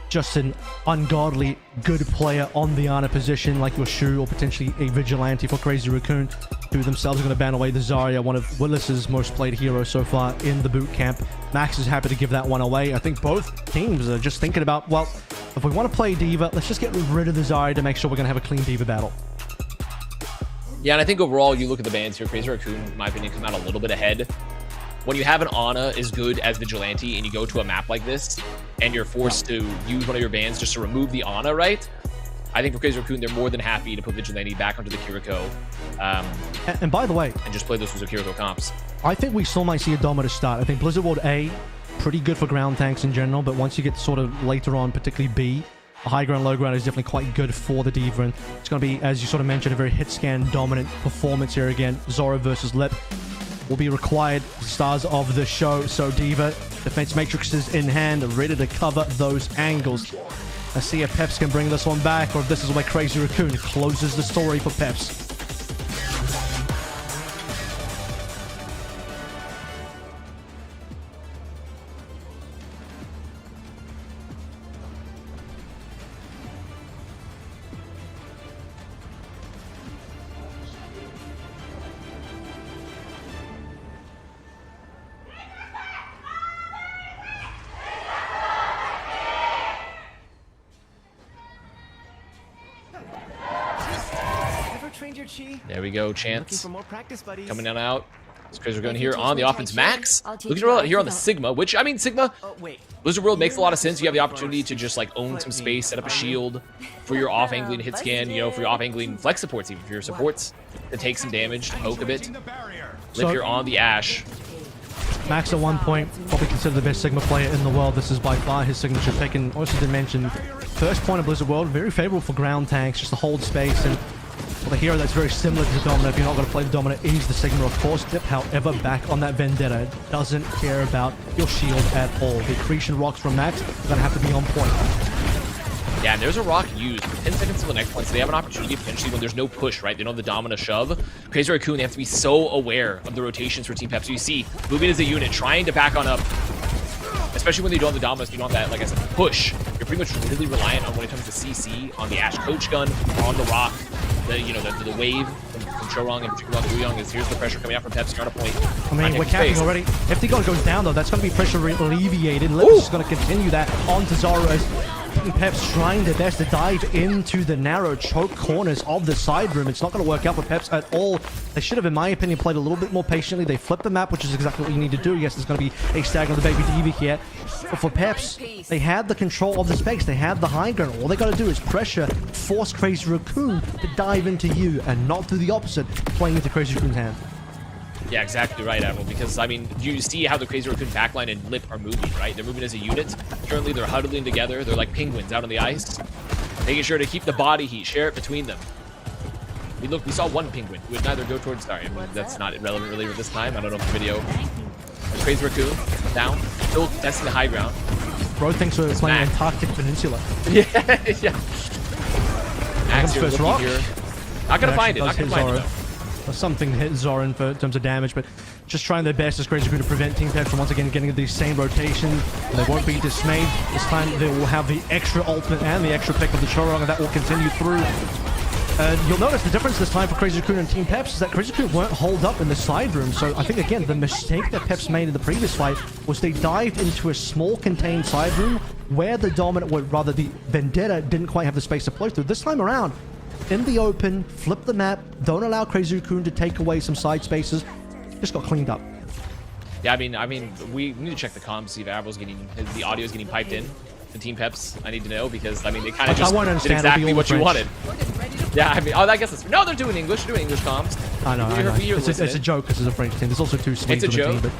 just an ungodly good player on the Ana position, like your Shu, or potentially a Vigilante for Crazy Raccoon, who themselves are going to ban away the Zarya, one of Willis's most played heroes so far in the boot camp. Max is happy to give that one away. I think both teams are just thinking about, well, if we want to play D.Va, let's just get rid of the Zarya to make sure we're going to have a clean D.Va battle. Yeah, and I think overall, you look at the bans here, Crazy Raccoon, in my opinion, come out a little bit ahead. When you have an Ana as good as Vigilante and you go to a map like this and you're forced to use one of your bans just to remove the Ana, right? I think for Crazy Raccoon, they're more than happy to put Vigilante back onto the Kiriko. And by the way, and just play those with Kiriko comps. I think we still might see a Dominator start. I think Blizzard World A, pretty good for ground tanks in general, but once you get sort of later on, particularly B, the high ground, low ground is definitely quite good for the D.Va. And it's going to be, as you sort of mentioned, a very hit scan dominant performance here again. Zoro versus Lip will be required, stars of the show. So D.Va, defense matrices in hand, ready to cover those angles. Let's see if Peps can bring this one back, or if this is where Crazy Raccoon closes the story for Peps. There we go, Chance. Coming down out. Crazy Raccoon here on the offense. Max looking around here on the Sigma, which, I mean, Sigma, Blizzard World makes a lot of sense. You have the opportunity to just, like, own some space, set up a shield for your off-angling hit scan, for your off-angling flex supports, even for your supports, to take some damage, to poke a bit. Live here on the Ashe. Max at one point, probably considered the best Sigma player in the world. This is by far his signature pick, and also did mention, first point of Blizzard World, very favorable for ground tanks, just to hold space, and well, the hero that's very similar to the Dominator, if you're not going to play the Dominator, is the Sigma, of course. Dip, however, back on that Vendetta, doesn't care about your shield at all. The accretion rocks from Max are going to have to be on point. Yeah, and there's a rock used for 10 seconds to the next one, so they have an opportunity potentially when there's no push, right? They don't have the Domina shove. Crazy Raccoon, they have to be so aware of the rotations for Team Peps. So you see, moving as a unit, trying to back on up. especially when they don't have the Dominus, you don't have that, like I said, push. You're pretty much really reliant on when it comes to CC, on the Ashe Coach Gun, on the Rock, the wave from Chorong and particularly Wuyong is here's the pressure coming out from Peps. You're on a point. I mean, we're capping already. If the gun goes down, though, that's going to be pressure alleviated. Lips is going to continue that onto Zoro as Peps trying their best to dive into the narrow choke corners of the side room. It's not going to work out for Peps at all. They should have, in my opinion, played a little bit more patiently. They flipped the map, which is exactly what you need to do. Yes, there's going to be a stagger on the baby Eevee here. But for Peps, they had the control of the space. They had the high ground. All they got to do is pressure, force Crazy Raccoon to dive into you and not do the opposite, playing into Crazy Raccoon's hand. Yeah, exactly right, Admiral, because, I mean, you see how the Crazy Raccoon backline and Lip are moving, right? They're moving as a unit. Currently, they're huddling together. They're like penguins out on the ice, making sure to keep the body heat, share it between them. We saw one penguin who would neither go towards... Sorry, I mean, that's not relevant really this time. I don't know if the video... Crazy Raccoon, down, still testing the high ground. Bro thinks we're playing Antarctic Peninsula. Yeah, yeah. Max here first looking rock. here. Not gonna find it, not gonna find it, though. Something hit Zoro in terms of damage, but just trying their best as Crazy Raccoon to prevent Team Peps from once again getting the same rotation. They won't be dismayed. This time they will have the extra ultimate and the extra pick of the Chorong, and that will continue through. You'll notice the difference this time for Crazy Raccoon and Team Peps is that Crazy Raccoon weren't holed up in the side room. So I think, again, the mistake that Peps made in the previous fight was they dived into a small contained side room where the dominant, or rather the Vendetta, didn't quite have the space to play through. This time around, in the open, flip the map, don't allow Crazy Raccoon to take away some side spaces. Just got cleaned up. Yeah, I mean, we need to check the comms, see if Avral's the audio is getting piped in. The Team Peps, I need to know, because, I mean, they kind of just did exactly what you wanted. Yeah, I mean, I guess it's... No, they're doing English. They're doing English comms. I know. It's a joke because it's a French team. There's also two Swedes on the team, but...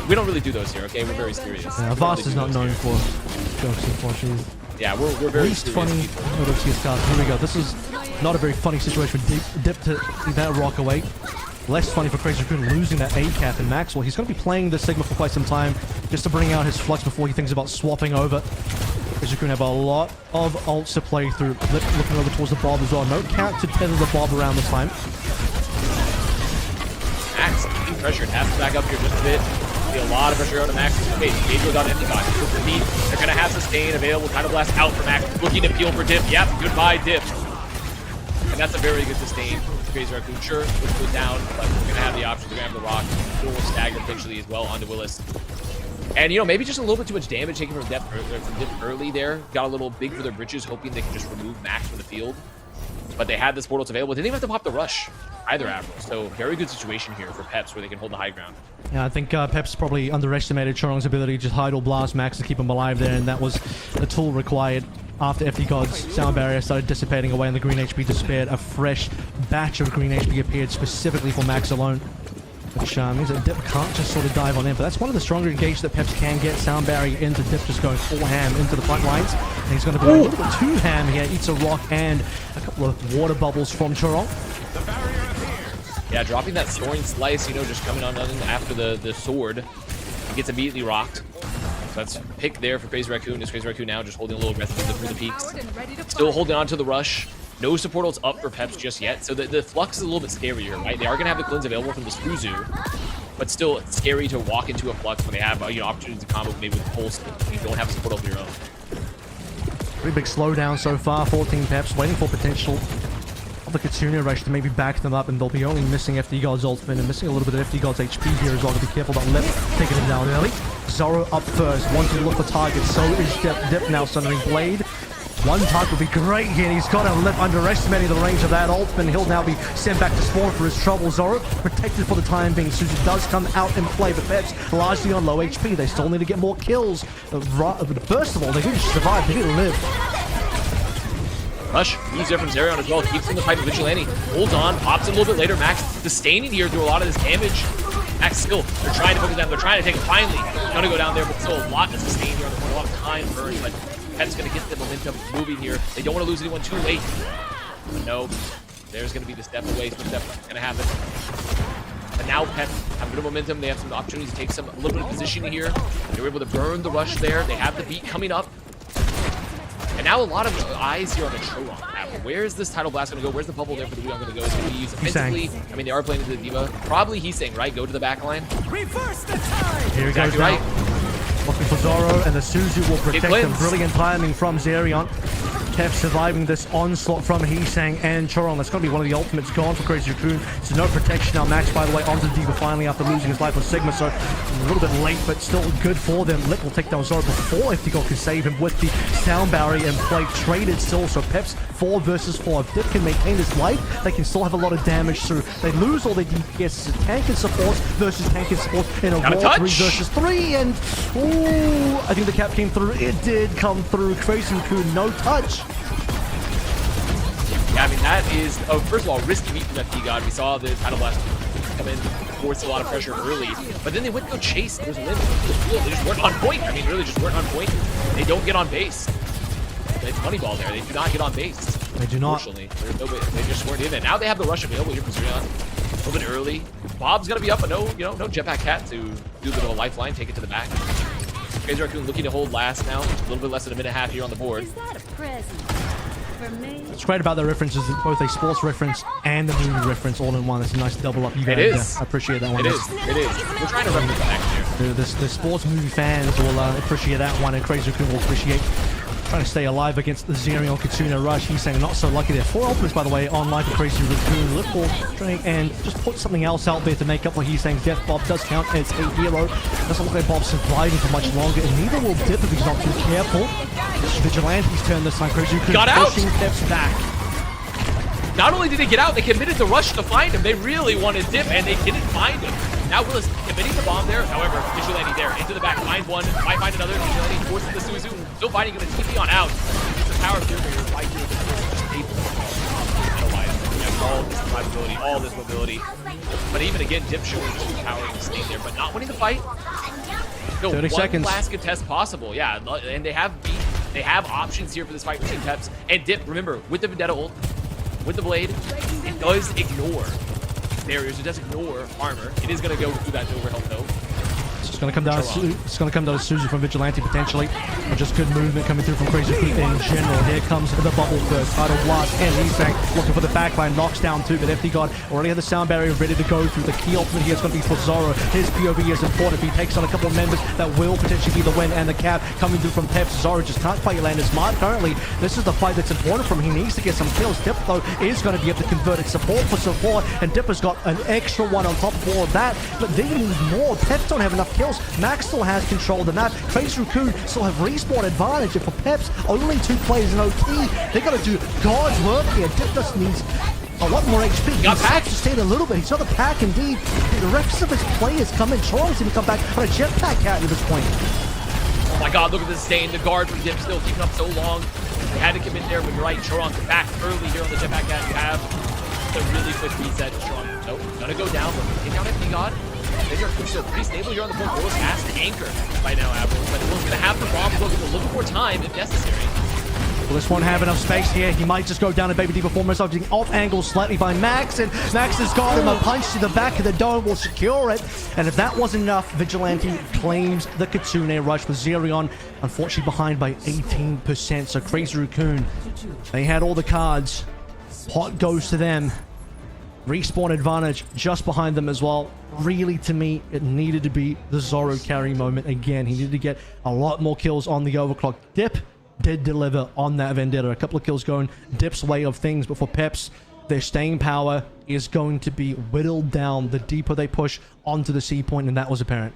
We don't really do those here, okay? We're very serious. Yeah, Vast is not known for jokes, unfortunately. Yeah, we're very least funny OWCS cards. Here we go. This is not a very funny situation for Dip to that rock away. Less funny for Crazy Raccoon losing that A-cap in Maxwell. He's going to be playing the Sigma for quite some time just to bring out his flux before he thinks about swapping over. Crazy Raccoon have a lot of ults to play through. Looking over towards the Bob as well. No count to tether the Bob around this time. Max, being pressured. Has to back up here just a bit. See a lot of pressure out of Max. Okay, Gage goes on empty box. They're going to have sustain available. Tidal Blast out for Max. Looking to peel for Dip. Yep, goodbye, Dip. And that's a very good sustain. Crazy Raccoon, sure, let's go down, but we're going to have the option. We're going to have the Rock. A little stagger potentially as well onto Willis. And, you know, maybe just a little bit too much damage taken from Dip early there. Got a little big for their britches, hoping they can just remove Max from the field. But they had this portal available. They didn't even have to pop the rush either, Admiral. So very good situation here for Peps where they can hold the high ground. Yeah, I think Peps probably underestimated Chorong's ability to just hide or blast Max to keep him alive there, and that was the tool required. After FD God's sound barrier started dissipating away and the green HP disappeared, a fresh batch of green HP appeared specifically for Max alone. Which means that Dip can't just sort of dive on in, but that's one of the stronger engages that Peps can get. Sound barrier into Dip, just going full ham into the front lines. And he's going to be a little bit too ham here. Eats a rock and a couple of water bubbles from Chorong. Yeah, dropping that soaring slice, you know, just coming on after the sword. He gets immediately rocked. So that's pick there for Crazy Raccoon. Is Crazy Raccoon now just holding a little aggressive through the peaks. Still holding on to the rush. No support ults up for Peps just yet. So the flux is a little bit scarier, right? They are going to have the cleanse available from this Fuzu, but still it's scary to walk into a flux when they have opportunities to combo maybe with Pulse when you don't have a support of your own. Pretty big slowdown so far. 14 Peps waiting for potential of the Kitsune Rush to maybe back them up, and they'll be only missing FD God's ultimate and missing a little bit of FD God's HP here as well. To be careful about Lip taking him down early. Zoro up first, wanting to look for targets. So is Dip now sundering Blade. One target would be great here, and he's got a Lip underestimating the range of that ultimate. He'll now be sent back to spawn for his trouble. Zoro protected for the time being. Suzu does come out and play, but Peps largely on low HP. They still need to get more kills. First of all, they didn't survive, they didn't live. Rush, moves there from Zerion as well, keeps in the fight with Vigilante, holds on, pops in a little bit later. Max sustaining here through a lot of this damage. Max still, they're trying to focus down, they're trying to take it finally. Gonna go down there, but still a lot of sustain here on the corner, a lot of time burned, but Peps gonna get the momentum moving here. They don't want to lose anyone too late. But no, there's gonna be the step away, step gonna happen. But now Peps have a bit of momentum, they have some opportunities to take a little bit of positioning here. They were able to burn the rush there, they have the beat coming up. And now a lot of eyes here on the Chorong. Where is this Tidal Blast going to go? Where's the bubble there for the Wuyong going to go? Is it going to be used offensively? I mean, they are playing into the Diva. Probably he's saying, right, go to the back line. Here he goes right. Looking for Zoro, and the Suzu will protect him. wins. Brilliant timing from Zerion. Peps surviving this onslaught from Heesang and Choron. That's going to be one of the ultimates gone for Crazy Raccoon. So no protection now. Max, by the way, onto the Diva finally after losing his life with Sigma. So a little bit late, but still good for them. Lip will take down Zoro before FTGO can save him with the sound barrier in play. Traded still. So Peps 4 versus 4. If Dip can maintain his life, they can still have a lot of damage through. They lose all their DPS. It's a tank and supports versus tank and supports in a war 3 versus 3. And ooh, I think the cap came through. It did come through. Crazy Raccoon, no touch. Yeah, I mean, that is, first of all, risky meat from FD God. We saw the Tidal Blast come in, force a lot of pressure early, but then they went to go chase. There's a limit. They just weren't on point. I mean, really just weren't on point. They don't get on base. It's Moneyball there. They do not get on base. They do not. Unfortunately, they just weren't in it. Now they have the rush available here for Zerion. A little bit early. Bob's going to be up, but no Jetpack Cat to do a bit of a lifeline, take it to the back. Crazy Raccoon looking to hold last now. A little bit less than a minute and a half here on the board. Is that a present for me? What's great about the references is both a sports reference and a movie reference all in one. It's a nice double up. You guys, It is. I appreciate that one. It is. We're trying to reference that next year. The sports movie fans will appreciate that one, and Crazy Raccoon will appreciate trying to stay alive against the Zerion Kitsune Rush. He's saying not so lucky there. 4 ultimates, by the way, on Life of Crazy Raccoon. Liverpool trying and just put something else out there to make up for he's saying Death Bob does count as a hero. Doesn't look like Bob's surviving for much longer, and neither will Dip if he's not too careful. It's Vigilante's turn this time. Crazy Raccoon Got out! pushing Peps back. Not only did they get out, they committed to rush to find him. They really wanted Dip, and they didn't find him. Now Willis committing the bomb there. However, Vigilante there, into the back, find one, might find another. Vigilante forces the Suzu, still fighting him, and TP on out. It's a power of barrier right here. Just able to analyze. We have all this survivability, all this mobility. But even again, Dip showing true power to stay there, but not winning the fight. No, 30 seconds. One last contest possible, yeah, and they have options here for this fight between Peps and Dip. Remember, with the Vendetta ult, with the blade, it does ignore barriers. It does ignore armor. It is going to go through that overhealth though. It's going to come down. It's going to come down to Suzu from Vigilante potentially, or just good movement coming through from Crazy Raccoon in general. Here comes the bubble burst, Tidal Blast, and Heesang looking for the backline. Knocks down 2, but FD God already had the sound barrier ready to go through. The key ultimate here is going to be for Zoro. His POV is important. If he takes on a couple of members, that will potentially be the win. And the cap coming through from Peps. Zoro just can't quite land as smart. Currently, this is the fight that's important from him. He needs to get some kills. Dip though is going to be able to convert it. Support for support, and Dip has got an extra one on top of all of that. But they need more. Peps don't have enough kills. Max still has control of the map. Crazy Raccoon still have respawn advantage. And for Peps, only 2 players in OT. They got to do God's work here. Dip just needs a lot more HP. He's self-sustained a little bit. He's got the pack indeed. The rest of his players come in. Choron's going to come back on a jetpack at this point. Oh my god, look at the sustain. The guard from Dip still keeping up so long. They had to commit there, but you're right. Choron's back early here on the jetpack cat. You have the really quick reset. Choron, nope, gonna go down, but take out FD God. They are still pretty stable here on the board. Willis has to anchor right now, Avril, but Willis gonna have the bomb. Willis looking for time if necessary. Will this one have enough space here? He might just go down to Baby D performance, being off angle slightly by Max, and Max has got him. A punch to the back of the dome will secure it. And if that wasn't enough, Vigilante claims the Kitsune Rush with Zerion, unfortunately behind by 18%. So Crazy Raccoon, they had all the cards. Pot goes to them. Respawn advantage just behind them as well. Really, to me, it needed to be the Zoro carry moment again. He needed to get a lot more kills on the overclock. Dip did deliver on that Vendetta. A couple of kills going Dip's way of things, but for Peps, their staying power is going to be whittled down the deeper they push onto the C point, and that was apparent.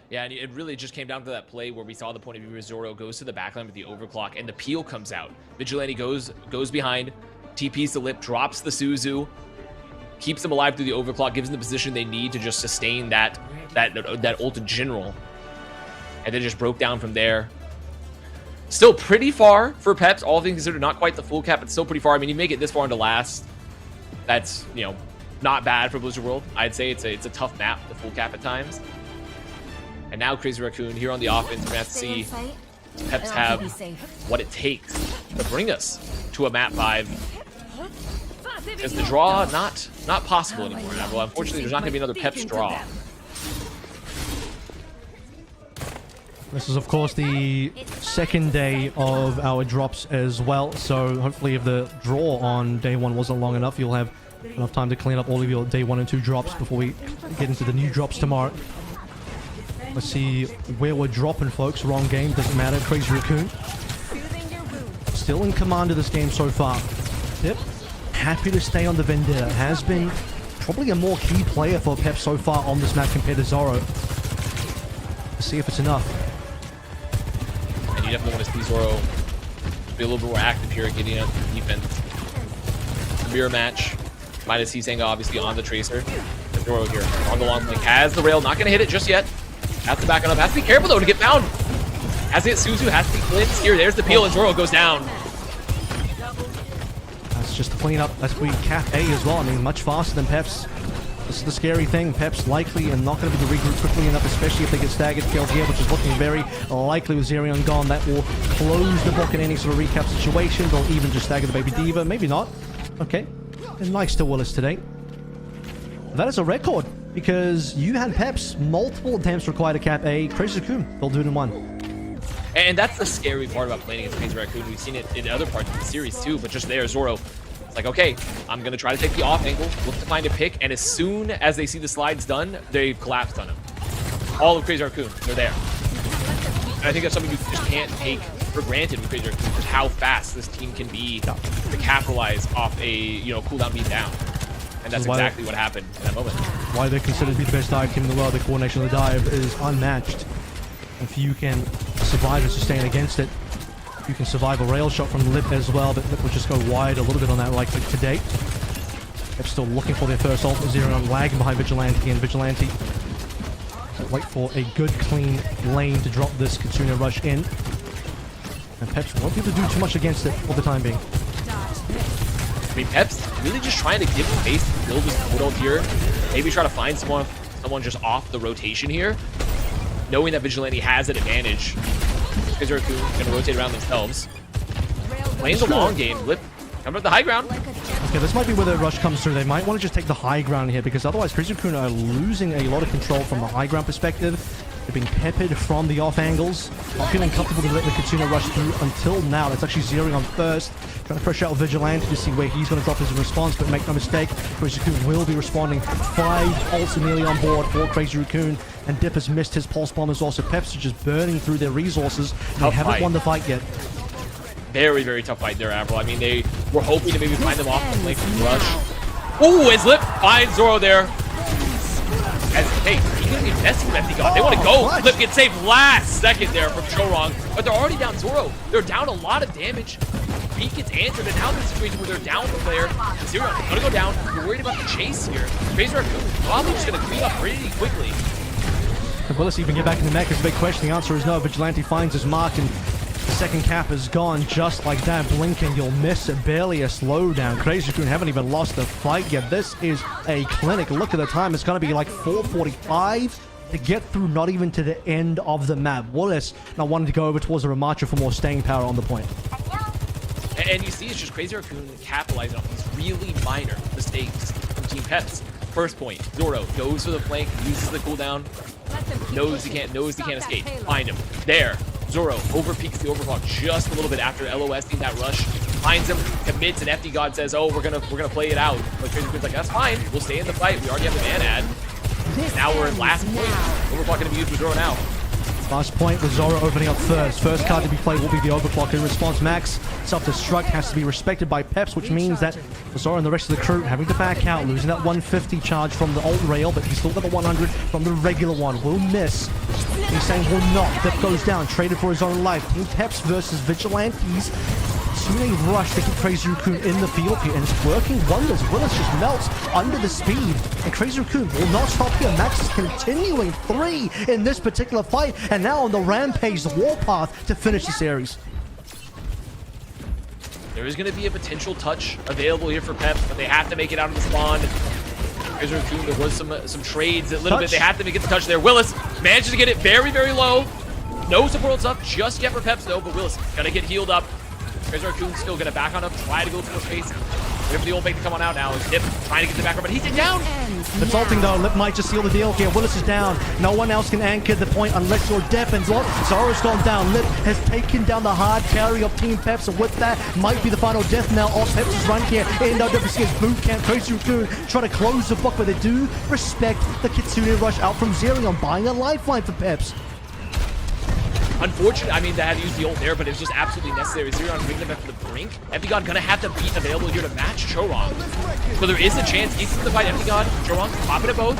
Yeah, and it really just came down to that play where we saw the point of view where Zoro goes to the backline with the overclock, and the peel comes out. Vigilante goes behind, TP's the lip, drops the Suzu, keeps them alive through the overclock, gives them the position they need to just sustain that ult in general, and then just broke down from there. Still pretty far for Peps, all things considered, not quite the full cap, but still pretty far. I mean, you make it this far into last, that's, you know, not bad for Blizzard World. I'd say it's a tough map, the full cap at times. And now Crazy Raccoon here on the offense, we're gonna have to see Peps have what it takes to bring us to a map 5. Because the draw, not possible anymore. Well, unfortunately, there's not going to be another Peps draw. This is, of course, the second day of our drops as well. So hopefully if the draw on day 1 wasn't long enough, you'll have enough time to clean up all of your day 1 and 2 drops before we get into the new drops tomorrow. Let's see where we're dropping, folks. Wrong game, doesn't matter. Crazy Raccoon. Still in command of this game so far. Yep. Happy to stay on the Vendetta. Has been probably a more key player for Peps so far on this map compared to Zoro. Let's see if it's enough. And you definitely want to see Zoro be a little bit more active here, getting out the defense. Mirror match. Minus Senga obviously on the Tracer. And Zoro here on the long flank. Has the rail. Not going to hit it just yet. Has to back it up. Has to be careful though to get found. Has to hit Suzu. Has to be clipped. Here, there's the peel and Zoro goes down. That's just the cleanup. That's we cap A as well. I mean, much faster than Peps. This is the scary thing. Peps likely and not going to be the regroup quickly enough, especially if they get staggered kills here, which is looking very likely with Zerion gone. That will close the book in any sort of recap situation. They'll even just stagger the Baby Diva. Maybe not. Okay. And nice to Willis today. That is a record because you had Peps multiple attempts required to cap A. Crazy Raccoon, they'll do it in one. And that's the scary part about playing against Crazy Raccoon. We've seen it in other parts of the series too, but just there, Zoro, it's like, okay, I'm going to try to take the off angle, look to find a pick, and as soon as they see the slides done, they've collapsed on him. All of Crazy Raccoon, they're there. And I think that's something you just can't take for granted with Crazy Raccoon, just how fast this team can be to capitalize off a, cooldown beat down. And that's exactly what happened in that moment. Why they're considered to be the best dive team in the world, the coordination of the dive is unmatched. If you can survive and sustain against it, you can survive a rail shot from Lip as well, but Lip will just go wide a little bit on that right click to date. They're still looking for their first ult. Zerion lagging behind Vigilante, and Vigilante wait for a good, clean lane to drop this Kitsune rush in. And Peps won't be able to do too much against it for the time being. I mean, Peps really just trying to give space to build his ult here. Maybe try to find someone just off the rotation here. Knowing that Vigilante has an advantage. Because they're going to rotate around themselves. Playing the long game. Lip coming up the high ground. Okay, this might be where the rush comes through. They might want to just take the high ground here because otherwise Crazy Raccoon are losing a lot of control from the high ground perspective. They're being peppered from the off angles. Not feeling comfortable to let the Kitsune rush through until now. That's actually Zerion first. Trying to push out Vigilante to see where he's going to drop his response, but make no mistake, Crazy Raccoon will be responding. 5 ults nearly on board for Crazy Raccoon, and Dip has missed his pulse bomb as well, so Peps are just burning through their resources. They haven't won the fight yet. Very, very tough fight there, Avril. I mean, they were hoping to maybe find them off the flank from rush. Ooh, as Lip finds Zoro there. As, hey, he's going to be investing with FD God. They want to go. Lip gets saved last second there from Chorong, but they're already down Zoro. They're down a lot of damage. Beat gets answered, and now they're in a situation where they're down the player. Zero gonna go down. You're worried about the chase here. Crazy Raccoon probably just gonna clean up pretty quickly. Will Willis even get back in the mech is a big question. The answer is no. Vigilante finds his mark, and the second cap is gone just like that. Blinking, you'll miss it. Barely a slowdown. Crazy Raccoon haven't even lost the fight yet. This is a clinic. Look at the time. It's gonna be like 4:45 to get through, not even to the end of the map. Willis now wanting to go over towards the Ramacha for more staying power on the point. And you see it's just Crazy Raccoon capitalizing on these really minor mistakes from Team Peps. First point, Zoro goes for the flank, uses the cooldown, knows he can't escape. Find him. There. Zoro overpeaks the overclock just a little bit after LOSing that rush. Finds him, commits, and FD God says, oh, we're gonna play it out. But Crazy Raccoon's like, that's fine. We'll stay in the fight. We already have the man ad. Now we're in last point. Overclock gonna be used with Zoro now. Last point with Zoro opening up first. First card to be played will be the overclock in response. Max self-destruct has to be respected by Peps, which means that Zoro and the rest of the crew having to back out, losing that 150 charge from the alt rail, but he's still got the 100 from the regular one. Will miss. He's saying will not. Dip goes down, traded for his own life. Team Peps versus Vigilantes. Soon a rush to keep Crazy Raccoon in the field here, and it's working wonders. Willis just melts under the speed, and Crazy Raccoon will not stop here. Max is continuing 3 in this particular fight, and now on the rampage, the warpath to finish the series. There is going to be a potential touch available here for Peps, but they have to make it out of the spawn. Crazy Raccoon, there was some trades a little bit. They have to get the touch there. Willis manages to get it very, very low. No support stuff just yet for Peps though, but Willis gonna get healed up. Crazy Raccoon's still gonna back on up, try to go for space. Wait for the old bait to come on out now. Dip trying to get the back row, but he's down. It's ulting though. Lip might just seal the deal here. Willis is down. No one else can anchor the point unless you're Dip. And Zoro's gone down. Lip has taken down the hard carry of Team Peps. And with that, might be the final death knell of Peps' run here in OWCS Bootcamp. Crazy Raccoon try to close the book, but they do respect the Kitsune rush out from Zerion, buying a lifeline for Peps. Unfortunate, I mean, they had to use the ult there, but it was just absolutely necessary. Zerion bringing them back to the brink. Empty-God gonna have to be available here to match Chorong. So there is a chance he's going to fight Empty-God. Chorong popping at both.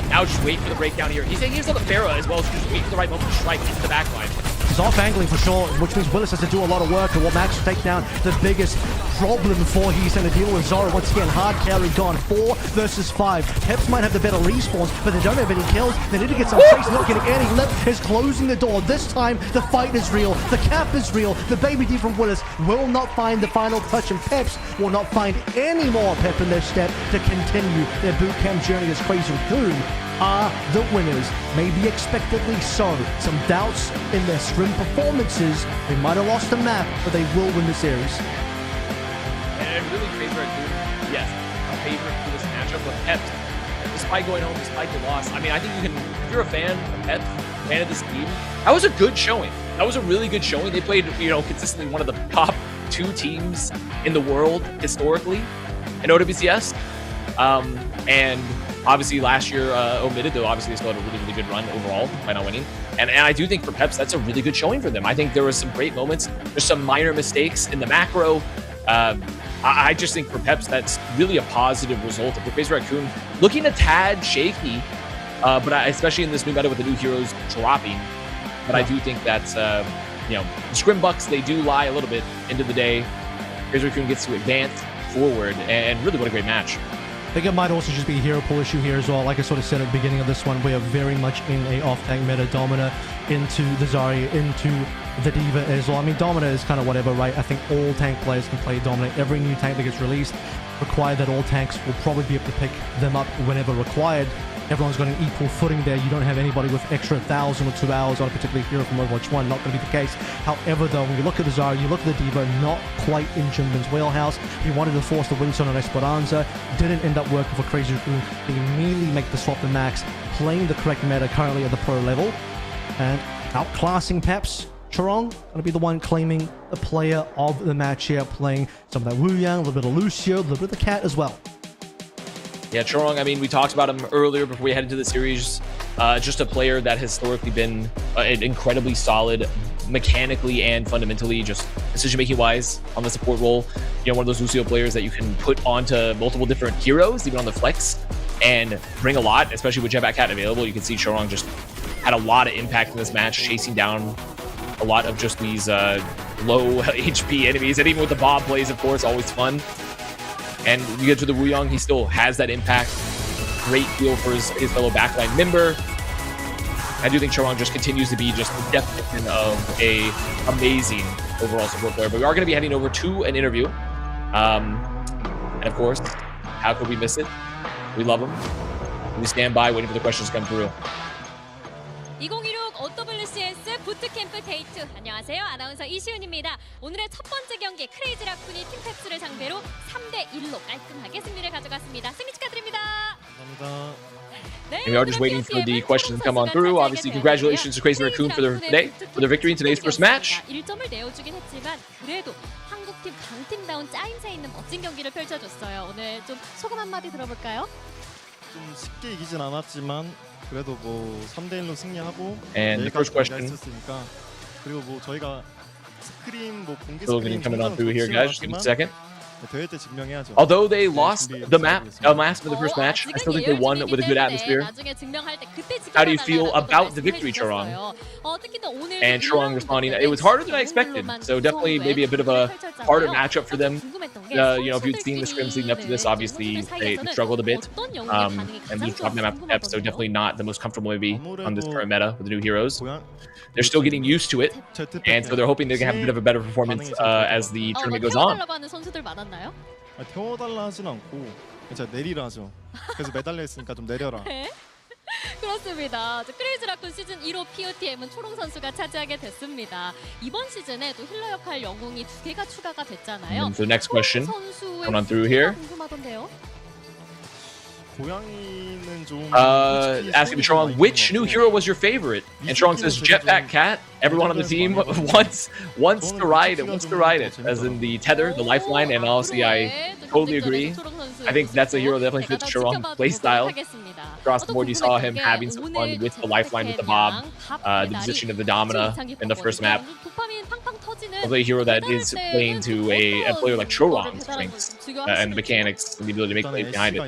Now just wait for the breakdown here. He's saying he's on the Pharah as well, so just wait for the right moment to strike into the backline. He's off angling for sure, which means Willis has to do a lot of work and will Max take down the biggest problem for he's going to deal with Zoro. Once again, hard carry gone. 4 versus 5. Peps might have the better respawns, but they don't have any kills. They need to get some face, not getting any. Lip is closing the door. This time, the fight is real. The cap is real. The baby D from Willis will not find the final touch, and Peps will not find any more pep in their step to continue their bootcamp journey as Crazy Raccoon are the winners. Maybe expectedly so. Some doubts in their scrim performances. They might have lost the map, but they will win the series. And really Crazy Raccoon, yes, a favorite for this matchup, but Peps, despite going home, despite the loss, I mean, I think you can, if you're a fan of Peps, fan of this team, that was a good showing. That was a really good showing. They played, you know, consistently one of the top 2 teams in the world historically in OWCS. And obviously last year omitted, though obviously they still had a really, really good run overall by not winning. And I do think for Peps, that's a really good showing for them. I think there were some great moments. There's some minor mistakes in the macro. I just think for Peps, that's really a positive result. For Crazy Raccoon, looking a tad shaky, but especially in this new meta with the new heroes dropping. But I do think that's, you know, the scrim bucks, they do lie a little bit into the day. Crazy Raccoon gets to advance forward, and really what a great match. I think it might also just be a hero pull issue here as well. Like I sort of said at the beginning of this one, we are very much in a off-tank meta. Domina into the Zarya, into the D.Va as well. I mean, Domina is kind of whatever, right? I think all tank players can play Domina. Every new tank that gets released required that all tanks will probably be able to pick them up whenever required. Everyone's got an equal footing there. You don't have anybody with extra 1,000 or 2 hours on a particular hero from Overwatch 1. Not going to be the case. However, though, when you look at the Zarya, you look at the D.Va, not quite in Jinbin's wheelhouse. He wanted to force the Winston on Esperanza. Didn't end up working for Crazy Raccoon. They immediately make the swap to Max, playing the correct meta currently at the pro level. And outclassing Peps. Chorong going to be the one claiming the player of the match here, playing some of that Wu Yang, a little bit of Lucio, a little bit of the Cat as well. Yeah, Chorong, I mean, we talked about him earlier before we headed to the series. Just a player that has historically been incredibly solid mechanically and fundamentally, just decision-making wise on the support role. You know, one of those Lucio players that you can put onto multiple different heroes, even on the flex, and bring a lot, especially with Jetpack Cat available. You can see Chorong just had a lot of impact in this match, chasing down a lot of just these low HP enemies. And even with the Bob plays, of course, always fun. And you get to the Wuyong, he still has that impact. Great feel for his fellow backline member. I do think Chorong just continues to be just the definition of a amazing overall support player. But we are going to be heading over to an interview. And of course, how could we miss it? We love him. We stand by waiting for the questions to come through. 2016 OWCS 부트캠프 데이2 안녕하세요. 아나운서 이시은입니다. 오늘의 첫 번째 경기 크레이지 라쿤이 팀 펩스를 상대로 3대1로 깔끔하게 승리를 가져갔습니다. 승리 축하드립니다. 감사합니다. And we are just waiting for the questions to come on through. Obviously, congratulations to Crazy Raccoon for their victory in today's first match. 1점을 내어주긴 했지만 그래도 한국팀 강팀다운 짜임새 있는 멋진 경기를 펼쳐줬어요. 오늘 좀 소감 한마디 들어볼까요? 좀 쉽게 이기진 않았지만 그래도 뭐 3대1로 승리하고 And the first question. 했었으니까 그리고 뭐 저희가 스크린 뭐 공개 Still getting coming on through here, guys. Just give me a second. 대회 때 증명해야죠. Although they lost the last for the first match, I still think they won with a good atmosphere. How do you feel about the victory, Chorong? And Chorong responding, it was harder than I expected. So definitely maybe a bit of a harder matchup for them. You know, if you'd seen the scrims leading up to this, obviously they struggled a bit. And just dropping them after Peps, so definitely not the most comfortable maybe on this current meta with the new heroes. They're still getting used to it, and so they're hoping they can have a bit of a better performance as the tournament goes on. 태워달라 하진 않고 진짜 내리라 하죠. 그래서 매달려 있으니까 좀 내려라. 그렇습니다. 크레이지 라쿤 시즌 1호 POTM은 초롱 선수가 차지하게 됐습니다. 이번 시즌에 또 힐러 역할 영웅이 2개가 추가가 됐잖아요. And for the next question, 선수의 going on through here. 궁금하던데요. 고양이는 좀 Asking Sharon, which new hero was your favorite? And Sharon says Jetpack Cat. Everyone on the team wants to ride it. As in the tether, the lifeline, and honestly, I totally agree. I think that's a hero that definitely fits Sharon's playstyle. Across the board, you saw him having some fun with the lifeline, with the bob, the position of the Domina in the first map. Probably a hero that is playing to a player like Chorong's strengths and the mechanics and the ability to make plays behind it.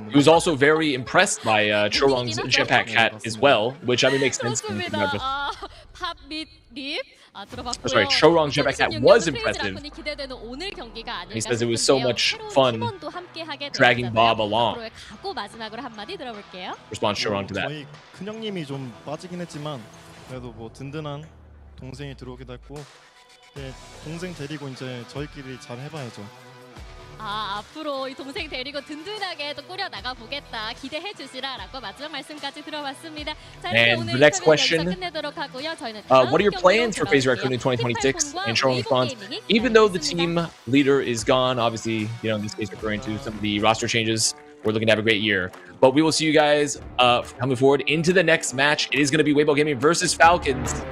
He was also very impressed by Chorong's Jetpack Cat as well, which I mean makes sense. That's right, Chorong's Jetpack Cat was impressive. He says it was so much fun dragging Bob along. Response Chorong to that. 저희 큰형님이 좀 빠지긴 했지만 그래도 뭐 든든한 동생이 들어오기도 했고 동생 데리고 이제 저희끼리 잘 해봐야죠. 앞으로 이 동생 데리고 든든하게 또 꾸려 나가 보겠다. 기대해 주시라라고 마지막 말씀까지 들어봤습니다. 자, And 오늘 the next question, 끝내도록 하고요. 저희는 what are your plans for FaZe Raccoon in 2026? And Sharon responds, even though the team leader is gone, obviously, you know, in this case referring to some of the roster changes, we're looking to have a great year. But we will see you guys coming forward into the next match. It is going to be Weibo Gaming versus Falcons.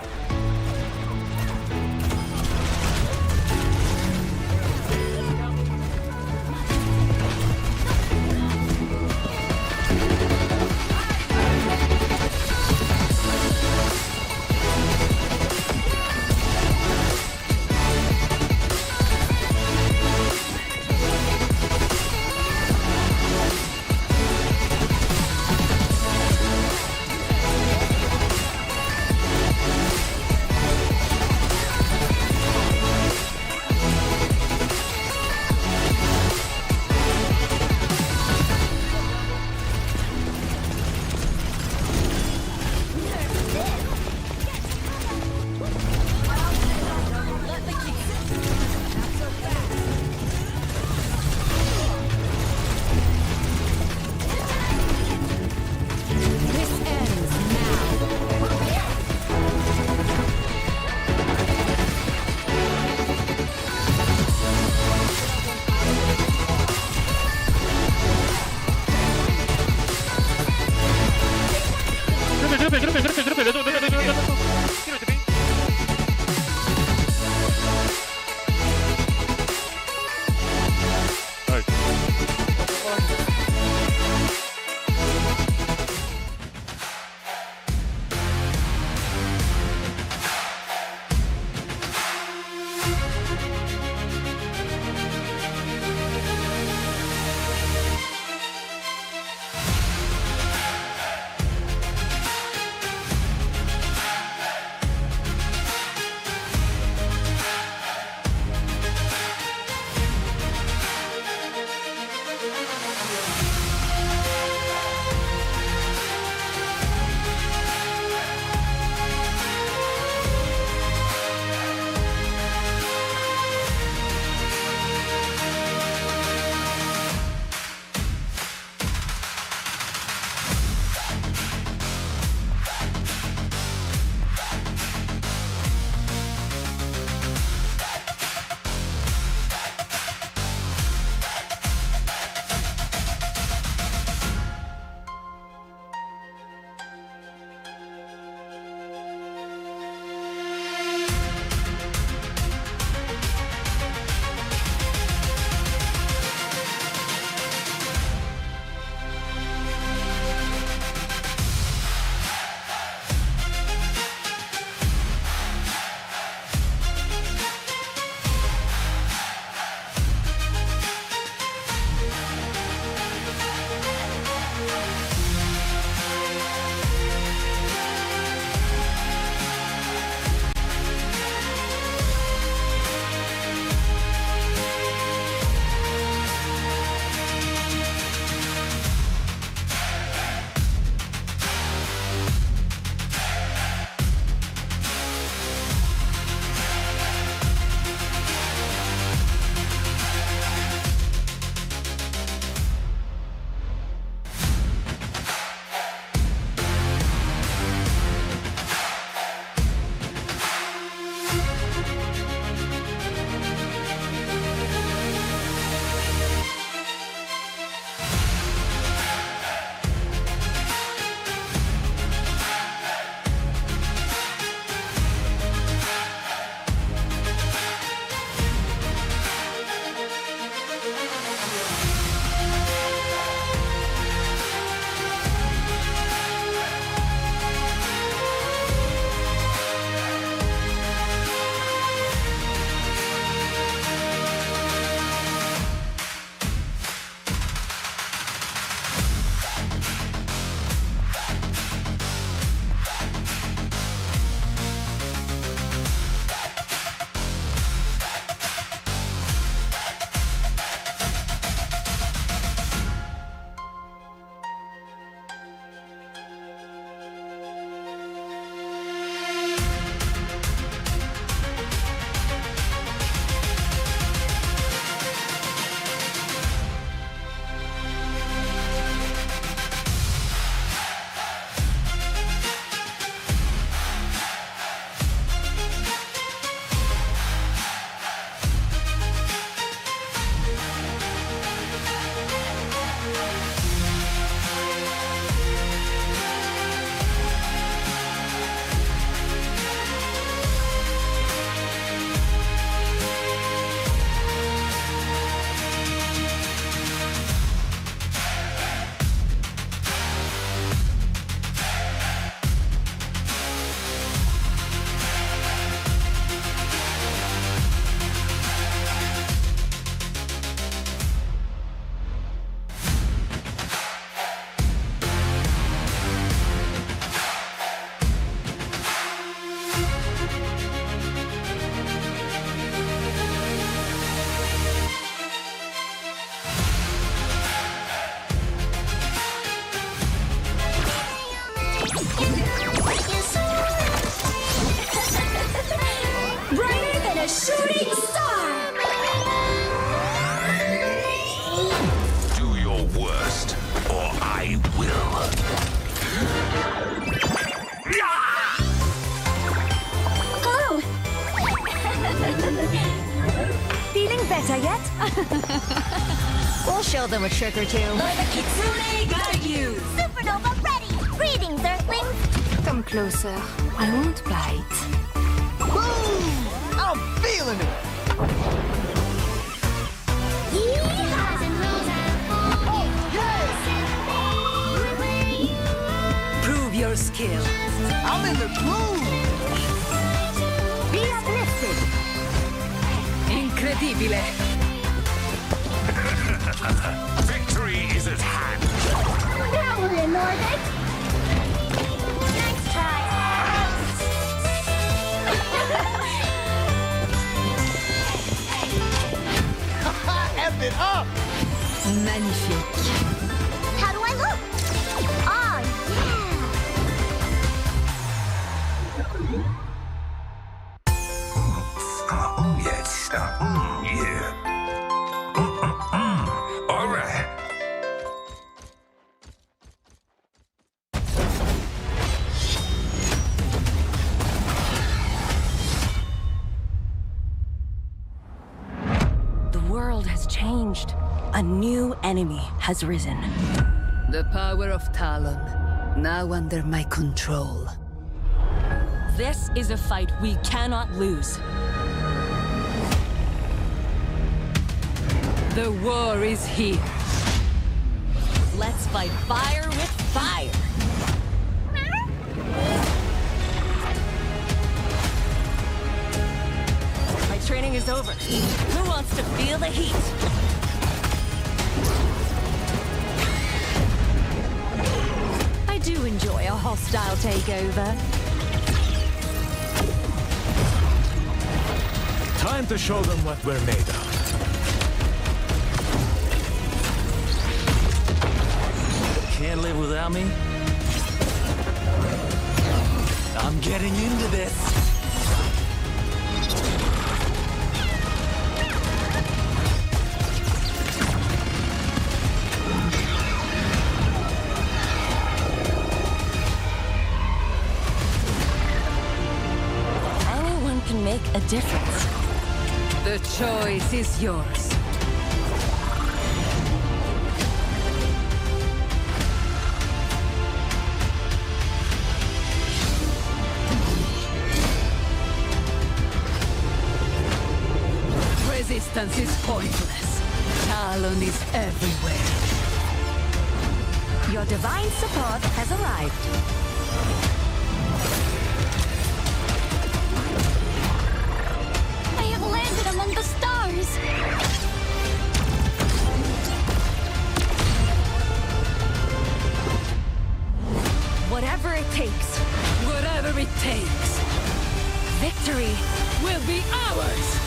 better yet? We'll show them a trick or two. Let the Kitsune guide you. Supernova ready! Greetings, Earthlings! Come closer. I won't bite. Boom! I'm feeling it. Prove your skill. I'm in the groove. Be uplifted! Incredibile. Victory is at hand. That was in orbit! Nice try! F it up. Magnifique. How do I look? Oh, Oh, yes. Yeah. All right. The world has changed. A new enemy has risen. The power of Talon, now under my control. This is a fight we cannot lose. The war is here. Let's fight fire with fire. My training is over. Who wants to feel the heat? I do enjoy a hostile takeover. Time to show them what we're made of. Can't live without me? I'm getting into this. Anyone can make a difference. The choice is yours. Resistance is pointless. Talon is everywhere. Your divine support has arrived. I have landed among the stars. Whatever it takes. Whatever it takes. Victory Will be ours.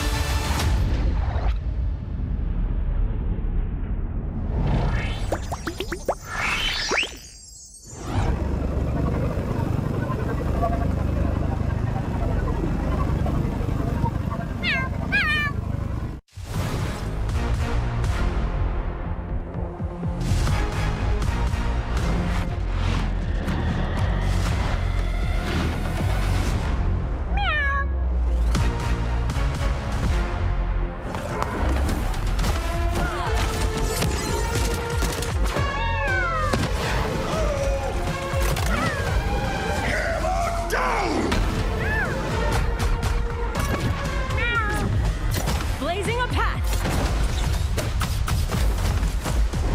blazing a path.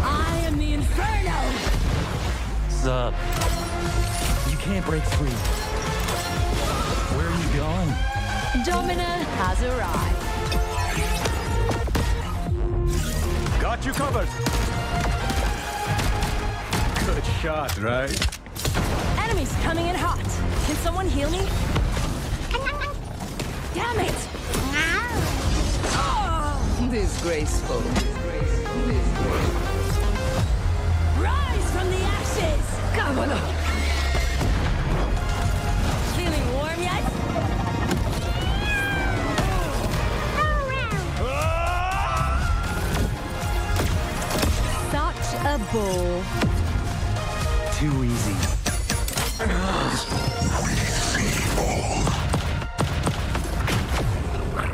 I am the Inferno. Sup? You can't break free. Where are you going? Domina has arrived. Got you covered. Good shot, right? Enemies coming in hot. Can someone heal me? Damn it! Disgraceful. Rise from the ashes! Cavolo! Feeling warm yet? Such a ball. Too easy.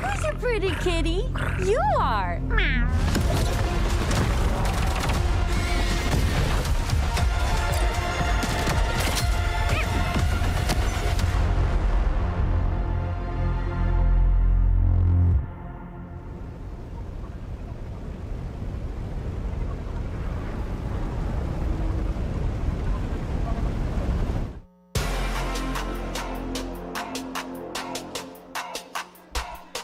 Who's a pretty pretty kitty. You are.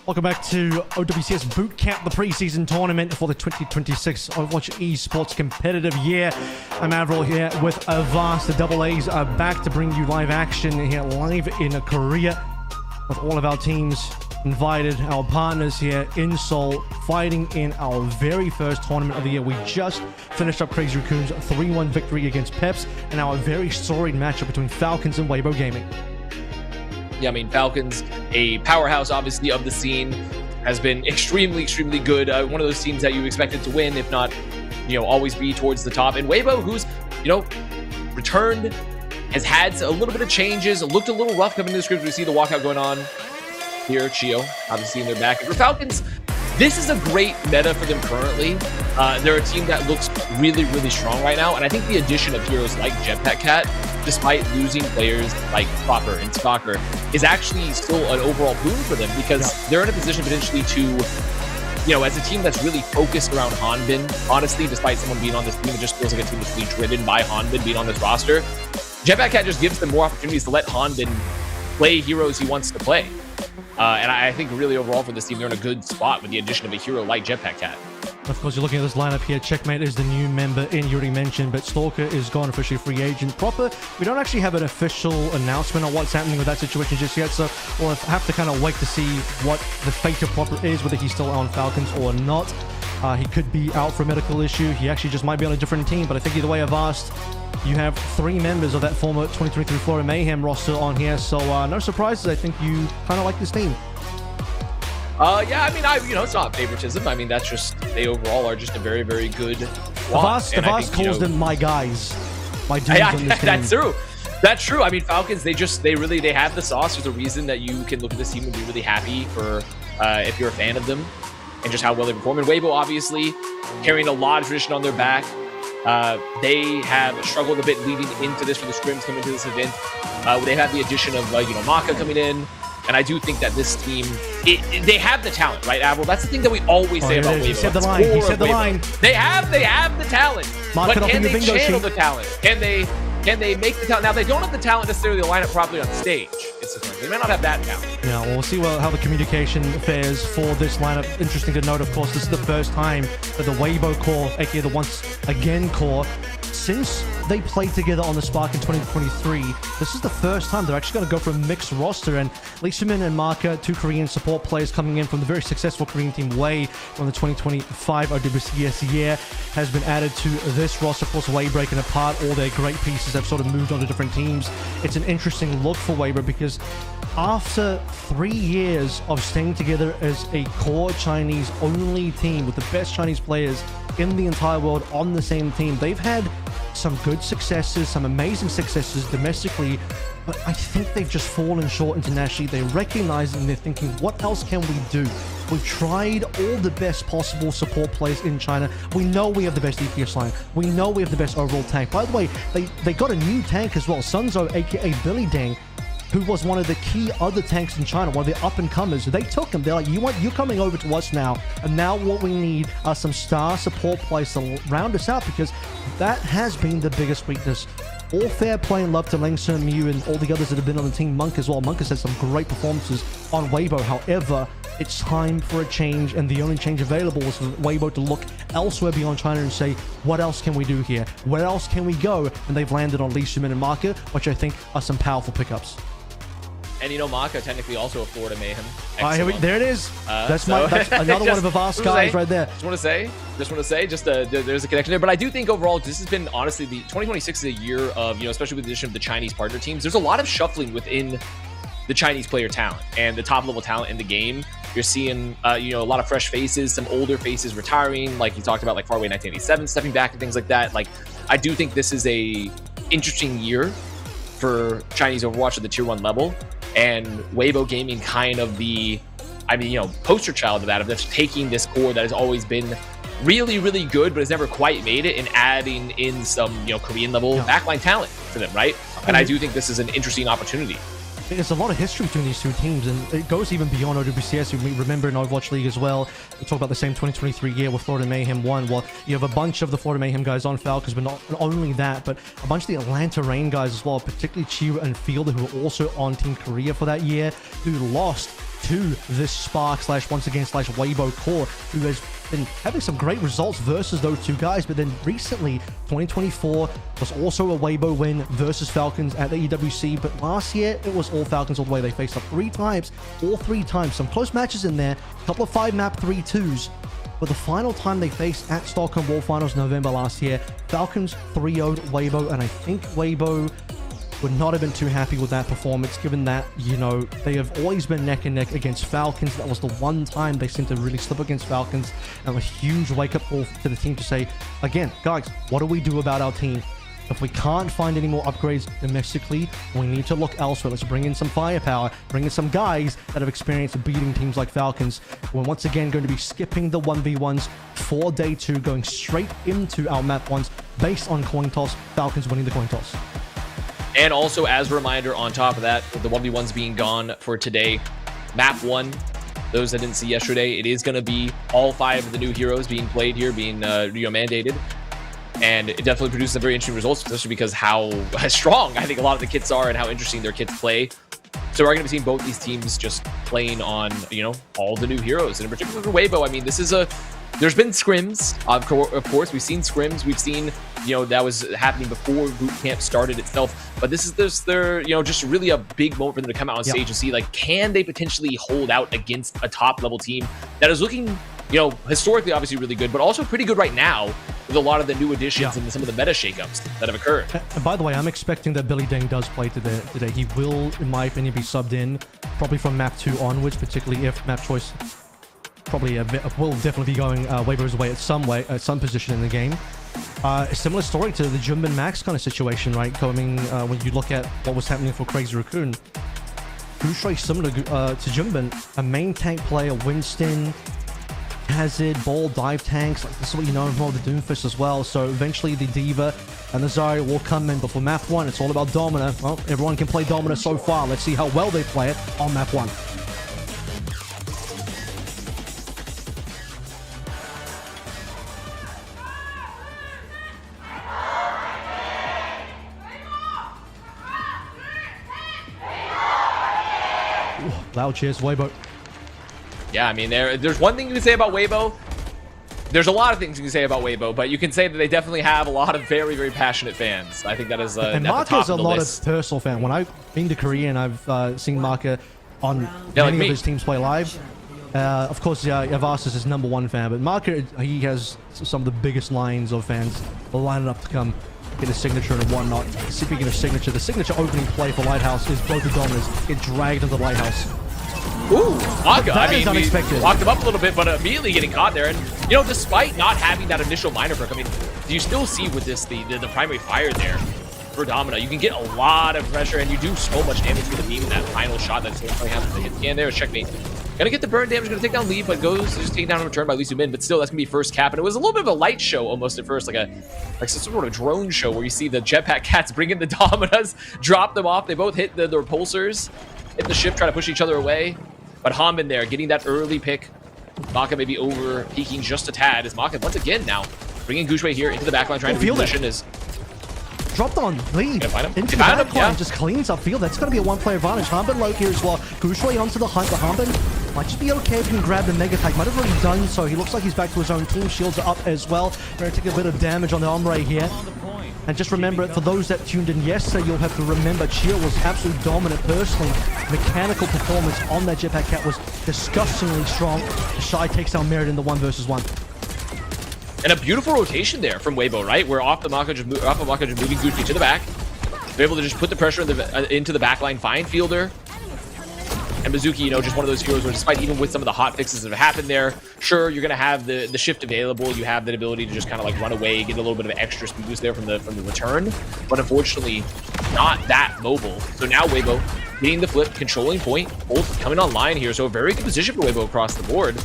Welcome back to OWCS Bootcamp, the preseason tournament for the 2026 Overwatch Esports competitive year. I'm Avril here with Avast. The Double A's are back to bring you live action here live in Korea with all of our teams invited, our partners here in Seoul, fighting in our very first tournament of the year. We just finished up Crazy Raccoon's 3-1 victory against Peps and our very storied matchup between Falcons and Weibo Gaming. Yeah, I mean, Falcons, a powerhouse, obviously, of the scene, has been extremely, extremely good. One of those teams that you expected to win, if not, always be towards the top. And Weibo, who's, returned, has had a little bit of changes, looked a little rough coming into the script. We see the walkout going on here. Chio, obviously, in their back. And for Falcons, this is a great meta for them currently. They're a team that looks really, really strong right now. And I think the addition of heroes like Jetpack Cat, despite losing players like Proper and Stalker, is actually still an overall boon for them because they're in a position potentially to, as a team that's really focused around Hanbin, honestly, despite someone being on this team, it just feels like a team that's really driven by Hanbin being on this roster. Jetpack Cat just gives them more opportunities to let Hanbin play heroes he wants to play. And I think really overall for this team, they're in a good spot with the addition of a hero like Jetpack Cat. Of course, you're looking at this lineup here. Checkmate is the new member in, you already mentioned, but Stalker is gone, officially free agent. Proper, we don't actually have an official announcement on what's happening with that situation just yet, so we'll have to kind of wait to see what the fate of Proper is, whether he's still on Falcons or not. He could be out for a medical issue. He actually just might be on a different team, but I think either way, Avast, you have 3 members of that former 2023 Florida Mayhem roster on here, so no surprises. I think you kind of like this team. Yeah, I mean, it's not favoritism. I mean, that's just, they overall are just a very, very good squad. Avast calls them my guys, my dudes on this team. That's true. That's true. I mean, Falcons, they have the sauce. There's a reason that you can look at this team and be really happy for if you're a fan of them and just how well they perform. And Weibo, obviously, carrying a lot of tradition on their back. They have struggled a bit leading into this for the scrims coming to this event. They have the addition of, Maka coming in. And I do think that this team, they have the talent, right, Avril? That's the thing that we always say about Weibo. He said the line. He said the line. They have the talent. But can they channel the talent? Can they make the talent? Now, they don't have the talent necessarily to line up properly on stage. They may not have that talent. Yeah, well, we'll see how the communication fares for this lineup. Interesting to note, of course, this is the first time that the Weibo core, aka the Once Again core, since they played together on the Spark in 2023, this is the first time they're actually going to go for a mixed roster. And Lee Sumin and Maka, 2 Korean support players coming in from the very successful Korean team Wei from the 2025 OWCS year, has been added to this roster. Of course, Wei breaking apart all their great pieces have sort of moved on to different teams. It's an interesting look for Weibo because after 3 years of staying together as a core Chinese only team with the best Chinese players in the entire world on the same team, they've had some good successes, some amazing successes domestically, but I think they've just fallen short internationally. They recognize it and they're thinking, what else can we do? We've tried all the best possible support players in China. We know we have the best DPS line. We know we have the best overall tank. By the way, they got a new tank as well, Sunzo, aka Billy Dang, who was one of the key other tanks in China, one of the up-and-comers. They took him. They're like, you're coming over to us now. And now what we need are some star support players to round us out, because that has been the biggest weakness. All fair play and love to Lang Sun Mew and all the others that have been on the team. Monk as well. Monk has had some great performances on Weibo. However, it's time for a change, and the only change available was for Weibo to look elsewhere beyond China and say, what else can we do here? Where else can we go? And they've landed on Lee Sumin and Maka, which I think are some powerful pickups. And Maka technically also a Florida Mayhem. There it is. That's another one of Avast guys right there. Just want to say, there's a connection there. But I do think overall, this has been honestly, the 2026 is a year of, especially with the addition of the Chinese partner teams. There's a lot of shuffling within the Chinese player talent and the top level talent in the game. You're seeing, a lot of fresh faces, some older faces retiring, like you talked about, like Faraway 1987 stepping back and things like that. Like, I do think this is a interesting year for Chinese Overwatch at the tier 1 level. And Weibo Gaming kind of the I mean, you know, poster child of that, of just taking this core that has always been really, really good, but has never quite made it, and adding in some, you know, Korean level backline talent to them, right? And I do think this is an interesting opportunity. There's a lot of history between these two teams, and it goes even beyond OWCS. We remember in Overwatch League as well, we talk about the same 2023 year where Florida Mayhem won. Well, you have a bunch of the Florida Mayhem guys on Falcons, but not only that, but a bunch of the Atlanta Reign guys as well, particularly Chiwa and Fielder, who were also on Team Korea for that year, who lost to this Spark / once again / Weibo core, who has been having some great results versus those two guys. But then recently, 2024 was also a Weibo win versus Falcons at the EWC, but last year it was all Falcons all the way. They faced up 3 times, all 3 times, some close matches in there, a couple of 5-map 3-2s. But the final time they faced at Stockholm World Finals November last year, Falcons 3-0'd Weibo, and I think Weibo would not have been too happy with that performance, given that, you know, they have always been neck and neck against Falcons. That was the one time they seemed to really slip against Falcons, and a huge wake-up call to the team to say, again, guys, what do we do about our team? If we can't find any more upgrades domestically, we need to look elsewhere. Let's bring in some firepower, bring in some guys that have experience beating teams like Falcons. We're once again going to be skipping the 1v1s for day 2, going straight into our map 1s based on coin toss, Falcons winning the coin toss. And also, as a reminder, on top of that, with the 1v1s being gone for today, map 1, those that didn't see yesterday, it is going to be all 5 of the new heroes being played here, being mandated. And it definitely produces some very interesting results, especially because how strong I think a lot of the kits are and how interesting their kits play. So we're going to be seeing both these teams just playing on, you know, all the new heroes. And in particular for Weibo, I mean, this is there's been scrims, of course. We've seen scrims. We've seen, you know, that was happening before Bootcamp started itself. But this is their, you know, just really a big moment for them to come out on stage and see, like, can they potentially hold out against a top-level team that is looking, you know, historically obviously really good, but also pretty good right now with a lot of the new additions and some of the meta shakeups that have occurred. And by the way, I'm expecting that Billy Deng does play today. He will, in my opinion, be subbed in probably from map 2 onwards, particularly if map choice probably will definitely be going Weibo's way at some position in the game. A similar story to the Junbin Max kind of situation, right? Coming when you look at what was happening for Craig's Raccoon. Gushui similar to Junbin, a main tank player, Winston, Hazard, Ball, dive tanks. Like, this is what you know from the Doomfist as well. So eventually the Diva and the Zarya will come in. But for map 1, it's all about Domina. Well, everyone can play Domina so far. Let's see how well they play it on map 1. Loud cheers, Weibo. Yeah, I mean, there's one thing you can say about Weibo. There's a lot of things you can say about Weibo, but you can say that they definitely have a lot of very, very passionate fans. I think that is and Marco's a lot of personal fan. When I've been to Korea and I've seen Marco on many of his teams play live, of course, Yavas is his #1 fan, but Marco, he has some of the biggest lines of fans lining up to come get a signature and whatnot. Speaking of signature, the signature opening play for Lighthouse is both the Dominers get dragged into Lighthouse. Ooh, Maka. I mean, unexpected. We locked him up a little bit, but immediately getting caught there. And, you know, despite not having that initial minor perk, I mean, do you still see with this, the primary fire there for Domina? You can get a lot of pressure, and you do so much damage for the beam in that final shot that's going to happen. The hit scan there is checkmate. Gonna get the burn damage, gonna take down Lee, but goes just taken down in return by Lee Soo-min, but still that's gonna be first cap. And it was a little bit of a light show almost at first, like some sort of drone show where you see the jetpack cats bring in the Dominas, drop them off. They both hit the repulsors, hit the ship, try to push each other away. But Hanbin there, getting that early pick. Maka maybe over peeking just a tad, as Maka once again now bringing Gushui here into the backline, trying to reposition his. Dropped on lead into the backline, just cleans up field. That's going to be a one-player advantage. Hanbin low here as well. Gushui onto the hunt, but Hanbin might just be okay if he can grab the Mega Pack. Might have already done so. He looks like he's back to his own team. Shields are up as well. Going to take a bit of damage on the Ombre here. And just remember, for those that tuned in yesterday, you'll have to remember Chia was absolutely dominant personally. Mechanical performance on that Jetpack Cat was disgustingly strong. Shy takes down Merit in the 1v1. And a beautiful rotation there from Weibo, right? Where off of Maka just moving Gushui to the back. They're able to just put the pressure into the backline, find Fielder. And Mizuki, you know, just one of those heroes where despite even with some of the hot fixes that have happened there, sure, you're going to have the shift available. You have the ability to just kind of like run away, get a little bit of extra speed boost there from the return. But unfortunately, not that mobile. So now Weibo getting the flip, controlling point, both coming online here. So a very good position for Weibo across the board.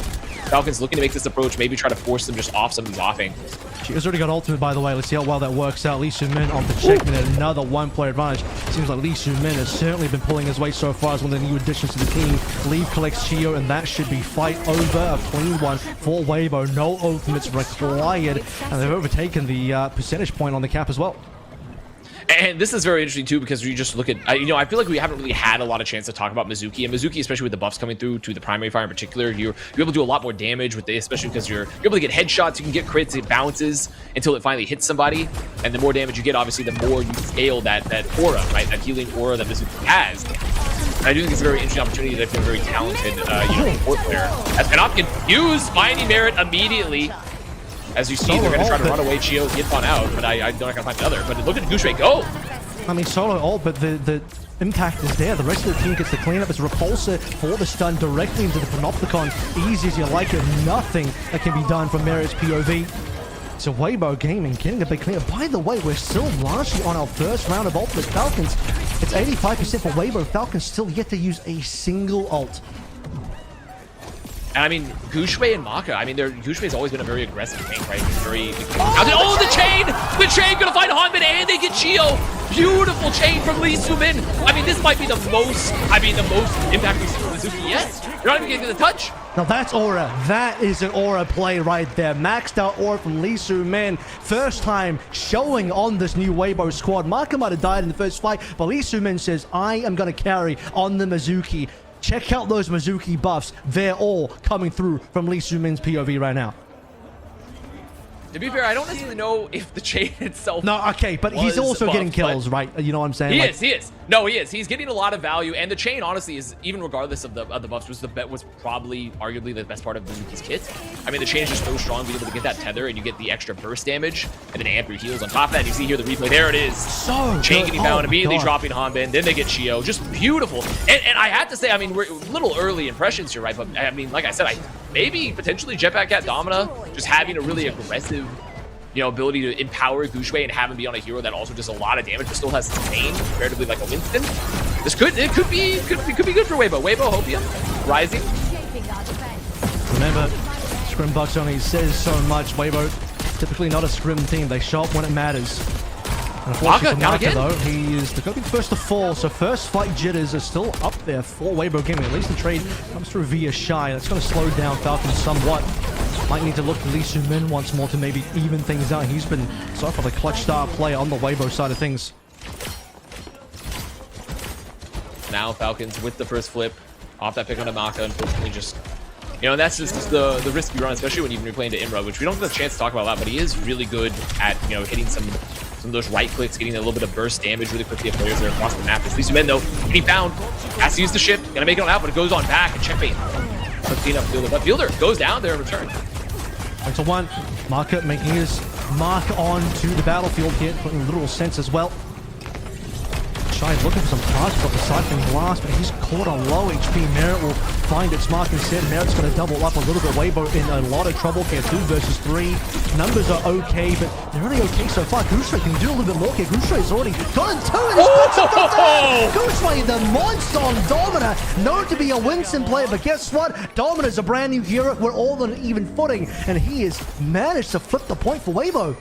Falcons looking to make this approach, maybe try to force them just off some of these offing. She's already got ultimate, by the way. Let's see how well that works out. Lee Soo-min on the checkmate, another one-player advantage. Seems like Lee Soo-min has certainly been pulling his weight so far as one of the new additions to the team. Leave collects Chio, and that should be fight over. A clean one for Weibo. No ultimates required, and they've overtaken the percentage point on the cap as well. And this is very interesting too, because you just look at, you know, I feel like we haven't really had a lot of chance to talk about Mizuki. And Mizuki, especially with the buffs coming through to the primary fire in particular, you're able to do a lot more damage with this, especially because you're able to get headshots, you can get crits, it bounces until it finally hits somebody. And the more damage you get, obviously, the more you scale that aura, right? That healing aura that Mizuki has. And I do think it's a very interesting opportunity that I feel very talented, support player. Has been up, confused, finding Merit immediately. As you see, they're going to try to run away. Chio gets on out, but I'm not going to find another. But look at Gushui go. I mean, solo ult, but the impact is there. The rest of the team gets the cleanup. It's Repulsor for the stun directly into the Panopticon. Easy as you like it. Nothing that can be done from Merit's POV. So Weibo Gaming getting a big cleanup. By the way, we're still largely on our first round of ult with Falcons. It's 85% for Weibo. Falcons still yet to use a single ult. And I mean, Gushui and Maka, I mean, Gushui has always been a very aggressive tank, right? He's very... Oh, the chain! The chain gonna find Hanbin, and they get Chio! Beautiful chain from Lee Soo-min! I mean, this might be the most impact we've seen from Mizuki yet. You're not even getting the touch. Now that's aura. That is an aura play right there. Maxed out aura from Lee Soo-min. First time showing on this new Weibo squad. Maka might have died in the first fight, but Lee Soo-min says, I am gonna carry on the Mizuki. Check out those Mizuki buffs. They're all coming through from Lee Soo-min's POV right now. To be fair, I don't necessarily know if the chain itself. No, okay, but he's also getting kills, right? You know what I'm saying? He is. No, he is. He's getting a lot of value, and the chain, honestly, is even regardless of the buffs, was probably arguably the best part of Mizuki's kit. I mean, the chain is just so strong, being able to get that tether, and you get the extra burst damage, and then amp your heals on top of that. You see here the replay. There it is. So chain good. getting down, immediately dropping Hanbin, then they get Chio. Just beautiful. And I have to say, I mean, we're a little early impressions here, right? But I mean, like I said, maybe potentially Jetpack Cat Domina just having a really aggressive, ability to empower Gushui and have him be on a hero that also does a lot of damage but still has sustain comparatively like a Winston. This could be good for Weibo. Weibo, Hopium, rising. Remember, Scrim Bucks only says so much. Weibo, typically not a Scrim team. They show up when it matters. And unfortunately for Maka, though, he is going to be first to fall. So first fight jitters are still up there for Weibo Gaming. At least the trade comes through via Shy. That's going to slow down Falcons somewhat. Might need to look at Lee Soo-min once more to maybe even things out. He's been so far the clutch star player on the Weibo side of things. Now Falcons with the first flip off that pick on Maka, unfortunately just, that's just the risk you run, especially when you're playing to Imra, which we don't have the chance to talk about a lot, but he is really good at, hitting some of those right clicks, getting a little bit of burst damage really quickly at players that are across the map. Lee Soo-min, though, getting found, has to use the shift, gonna make it on out, but it goes on back and checkmate. Let's clean up Fielder, but Fielder goes down there in return. 1-1. Maka making his mark on to the battlefield here, putting a literal sense as well. Shy looking for some targets off the side from Blast, but he's caught on low HP. Merit will find its mark instead. Merit's going to double up a little bit. Weibo in a lot of trouble here. 2 versus 3. Numbers are okay, but they're only okay so far. Gushui can do a little bit more here. Gushai's already gotten 2 and Gushui, the monster on Domina, known to be a Winston player, but guess what? Domina's a brand new hero. We're all on an even footing, and he has managed to flip the point for Weibo.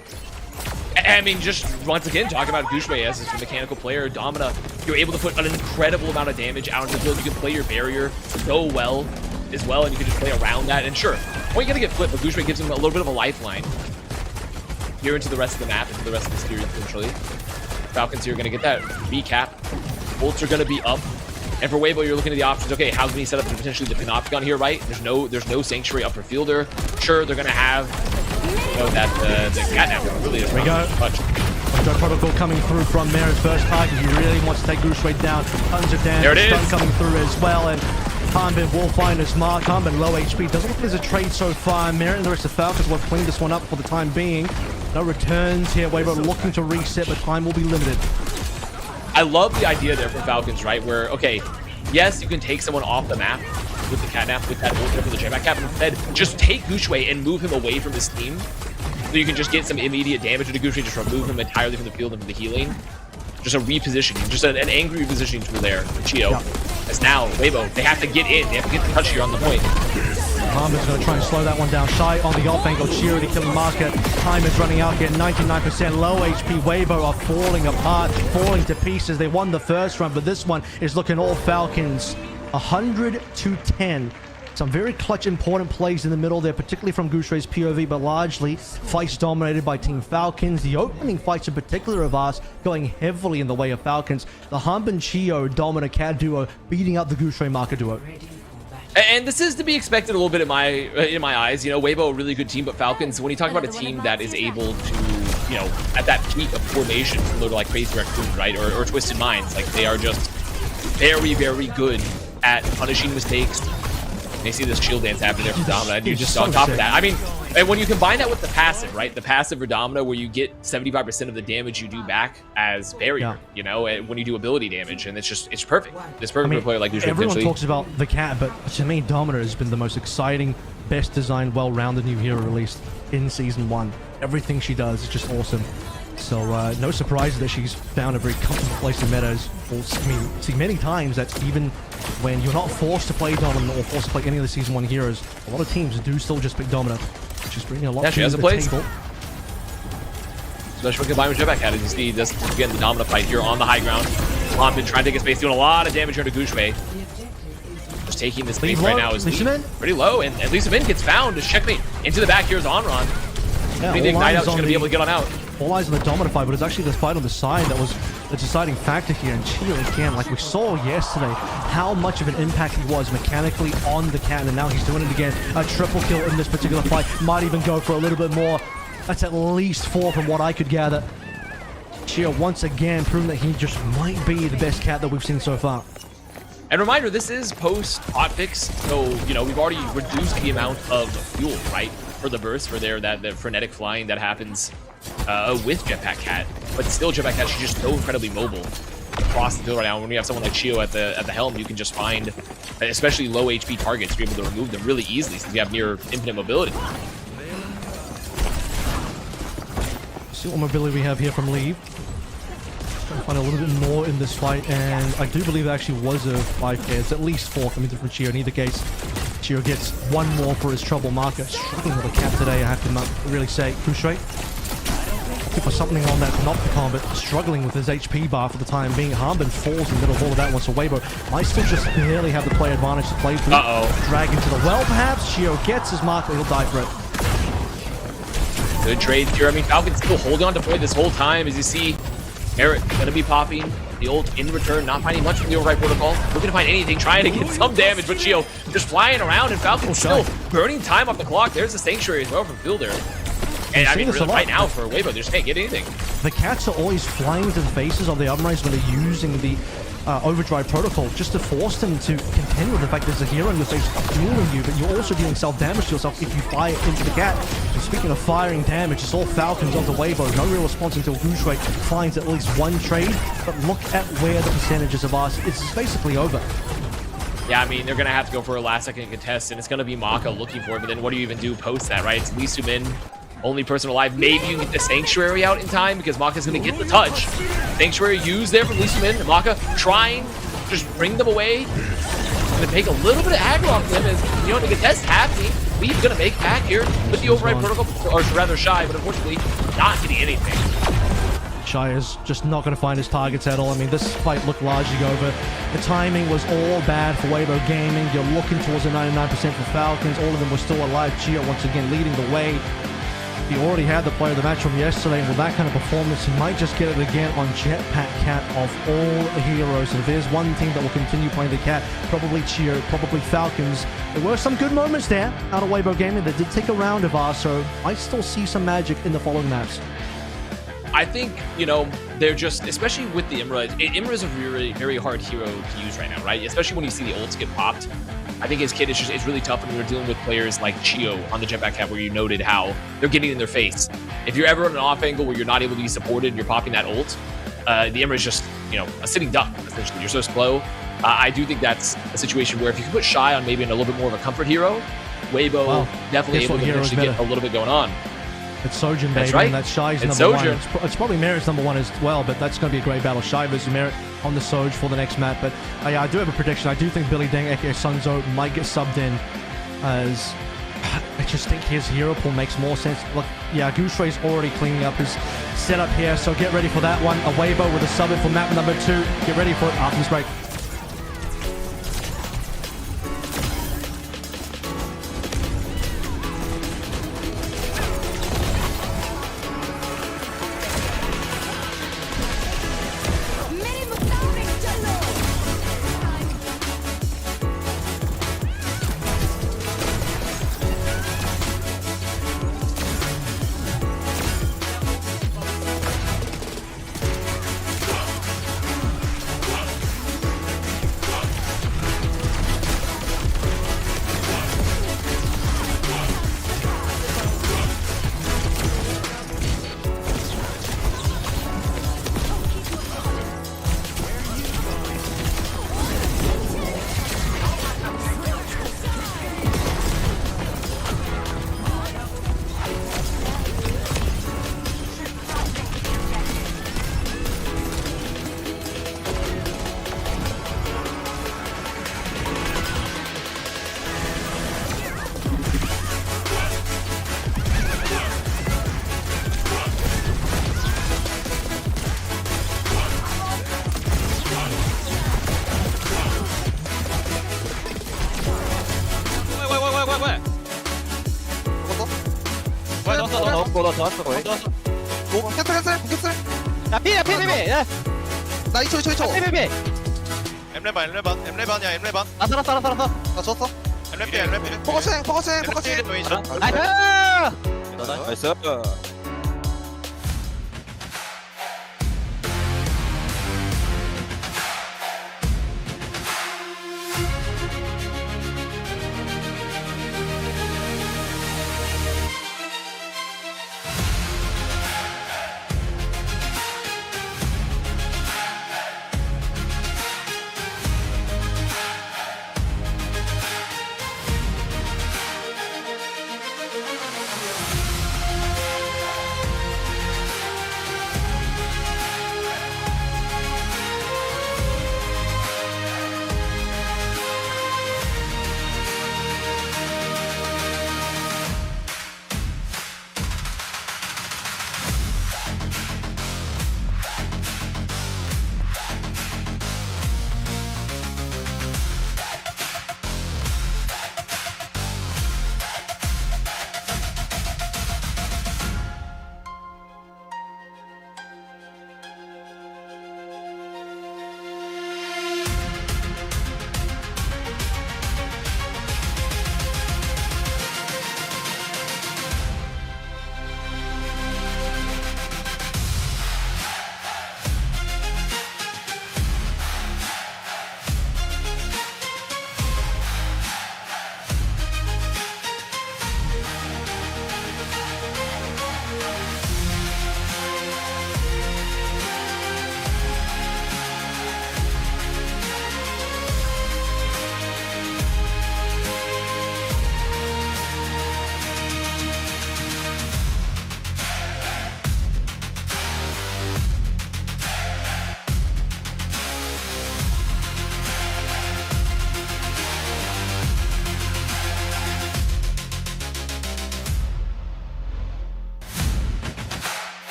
I mean, just once again, talking about Gushui as a mechanical player, Domina, you're able to put an incredible amount of damage out into the field. You can play your barrier so well as well, and you can just play around that. And sure, well, you're going to get flipped, but Gushui gives him a little bit of a lifeline here into the rest of the map, into the rest of the series, potentially. Falcons here are going to get that recap. Bolts are going to be up. And for Weibo, you're looking at the options. Okay, how can he set up potentially the Panopticon here, right? There's no Sanctuary up for Fielder. Sure, they're going to have that the catnap really is not much. Got protocol coming through from Merit's first target. He really wants to take Gushui down. Tons of damage. There it is. Stun coming through as well, and Hanbin will find his mark. Hanbin low HP. Doesn't look like there's a trade so far. Merit and the rest of Falcons will clean this one up for the time being. No returns here. Weibo looking to reset, but time will be limited. I love the idea there from Falcons, right? Where, okay, yes, you can take someone off the map with the catnap, with that ult for the jetpack cap, but instead just take Gushui and move him away from his team. So you can just get some immediate damage into Gushui, just remove him entirely from the field and from the healing. just a repositioning, just an angry repositioning tool there for Chio. As now, Weibo, they have to get in. They have to get the touch here on the point. Harmon's going to try and slow that one down. Shy on the off angle. Chio, the killing marker. Time is running out here. 99% low HP. Weibo are falling apart, falling to pieces. They won the first round, but this one is looking all Falcons. 100-10. Some very clutch, important plays in the middle there, particularly from Gushray's POV, but largely fights dominated by Team Falcons. The opening fights in particular of us going heavily in the way of Falcons. The Hump and Chio dominant cat duo beating out the Gushray marker duo. And this is to be expected a little bit in my eyes. You know, Weibo, a really good team, but Falcons, when you talk about a team that is able to, you know, at that peak of formation, similar to like Crazy Raccoon, right, or Twisted Minds, like they are just very, very good at punishing mistakes. And you see this shield dance happening there from Domina, and you just on top of that. I mean, and when you combine that with the passive, right? The passive for Domina, where you get 75% of the damage you do back as barrier, you know, when you do ability damage, and it's perfect. It's perfect for a player like Gushay. Everyone talks about the cat, but to me, Domina has been the most exciting, best designed, well-rounded new hero released in Season 1. Everything she does is just awesome. So no surprise that she's found a very comfortable place in meta. We'll see many times that even when you're not forced to play Domina or forced to play any of the Season 1 heroes, a lot of teams do still just pick Domina. She's bringing a lot to the table. Especially when combined with Jetpack Cat, as you see, this again the Domina fight here on the high ground. Lom been trying to take his space, doing a lot of damage here to Gushay. Just taking this space right now is pretty low, and Lisa Min gets found. Just checkmate into the back here is Onron. Yeah, I think Ignite Out's going to be able to get on out. All eyes on the Domina fight, but it's actually this fight on the side that was the deciding factor here. And Chio again, like we saw yesterday, how much of an impact he was mechanically on the cat, and now he's doing it again. A triple kill in this particular fight. Might even go for a little bit more. That's at least 4 from what I could gather. Chio once again proving that he just might be the best cat that we've seen so far. And reminder, this is post hotfix, so you know we've already reduced the amount of fuel, right, for the burst, for that frenetic flying that happens with Jetpack Cat. But still, Jetpack Cat, she's just so incredibly mobile across the field right now. When you have someone like Chio at the helm, you can just find, especially low HP targets, you're able to remove them really easily since you have near infinite mobility. See what mobility we have here from Lee. Trying to find a little bit more in this fight, and I do believe it actually was a 5k. It's at least 4 coming from Chio. In either case, Chio gets 1 more for his trouble marker. Struggling with a cap today, I have to really say. Gushay looking for something on that Panopticon, but struggling with his HP bar for the time being. Harmon falls in the middle of all of that one, so Weibo might still just barely have the play advantage to play through. Drag into the well, perhaps. Chio gets his marker, he'll die for it. Good trade here. I mean, Falcons still holding on to play this whole time, as you see. Eric gonna be popping the ult in return, not finding much from the override protocol. Looking to find anything, trying to get some damage, but Chio just flying around, and Falcons still burning time off the clock. There's the Sanctuary as well from Fielder. And I mean, really, right now for Weibo, they just can't get anything. The cats are always flying into the faces of the Uprise when they're using the overdrive protocol, just to force them to contend with the fact there's a hero in your face healing you, but you're also dealing self-damage to yourself if you fire into the cat. So speaking of firing damage, it's all Falcons onto Weibo. No real response until Gushay finds at least 1 trade, but look at where the percentages of us, it's basically over. Yeah, I mean, they're going to have to go for a last-second contest, and it's going to be Maka looking for it, but then what do you even do post that, right? It's Lee Sumin, only person alive. Maybe you can get the Sanctuary out in time because Maka's going to get the touch. Sanctuary used there from Lee Sumin, and Maka trying to just bring them away. Going to take a little bit of aggro off them as, you know, the contest happening. Lee's going to make back here with the override protocol, or rather Shy, but unfortunately not getting anything. Shy is just not going to find his targets at all. I mean, this fight looked largely over. The timing was all bad for Weibo Gaming. You're looking towards a 99% for Falcons. All of them were still alive. Chio once again leading the way. He already had the player of the match from yesterday, and with that kind of performance, he might just get it again on Jetpack Cat of all heroes. And if there's one team that will continue playing the cat, probably Chio, probably Falcons. There were some good moments there out of Weibo Gaming that did take a round of ours, so I still see some magic in the following maps. I think, you know, they're just, especially with the Imra, Imra is a very, very hard hero to use right now, right? Especially when you see the ults get popped. I think as kid, it's really tough when you're dealing with players like Chio on the Jetpack Cat, where you noted how they're getting in their face. If you're ever in an off angle where you're not able to be supported and you're popping that ult, the Imra is just, you know, a sitting duck, essentially. You're so slow. I do think that's a situation where if you can put Shy on maybe in a little bit more of a comfort hero, Weibo definitely able to actually get a little bit going on. It's Sojin, That's baby, right. and that's Shy's It's number Sojin. one. It's probably Merit's number one as well, but that's going to be a great battle. Shy versus Merit on the Soj for the next map. But yeah, I do have a prediction. I do think Billy Deng, aka Sunzo, might get subbed in, as I just think his hero pool makes more sense. Look, yeah, Gooseray's already cleaning up his setup here, so get ready for that one. A Weibo with a sub in for map number 2. Get ready for it after this break. 나왔어 거의. 캔슬. 야 피해. 야. 나 2초. 피해. 엠레반이야. 나 살았어. 나 졌어. 엠레피. 포커싱. 나이스.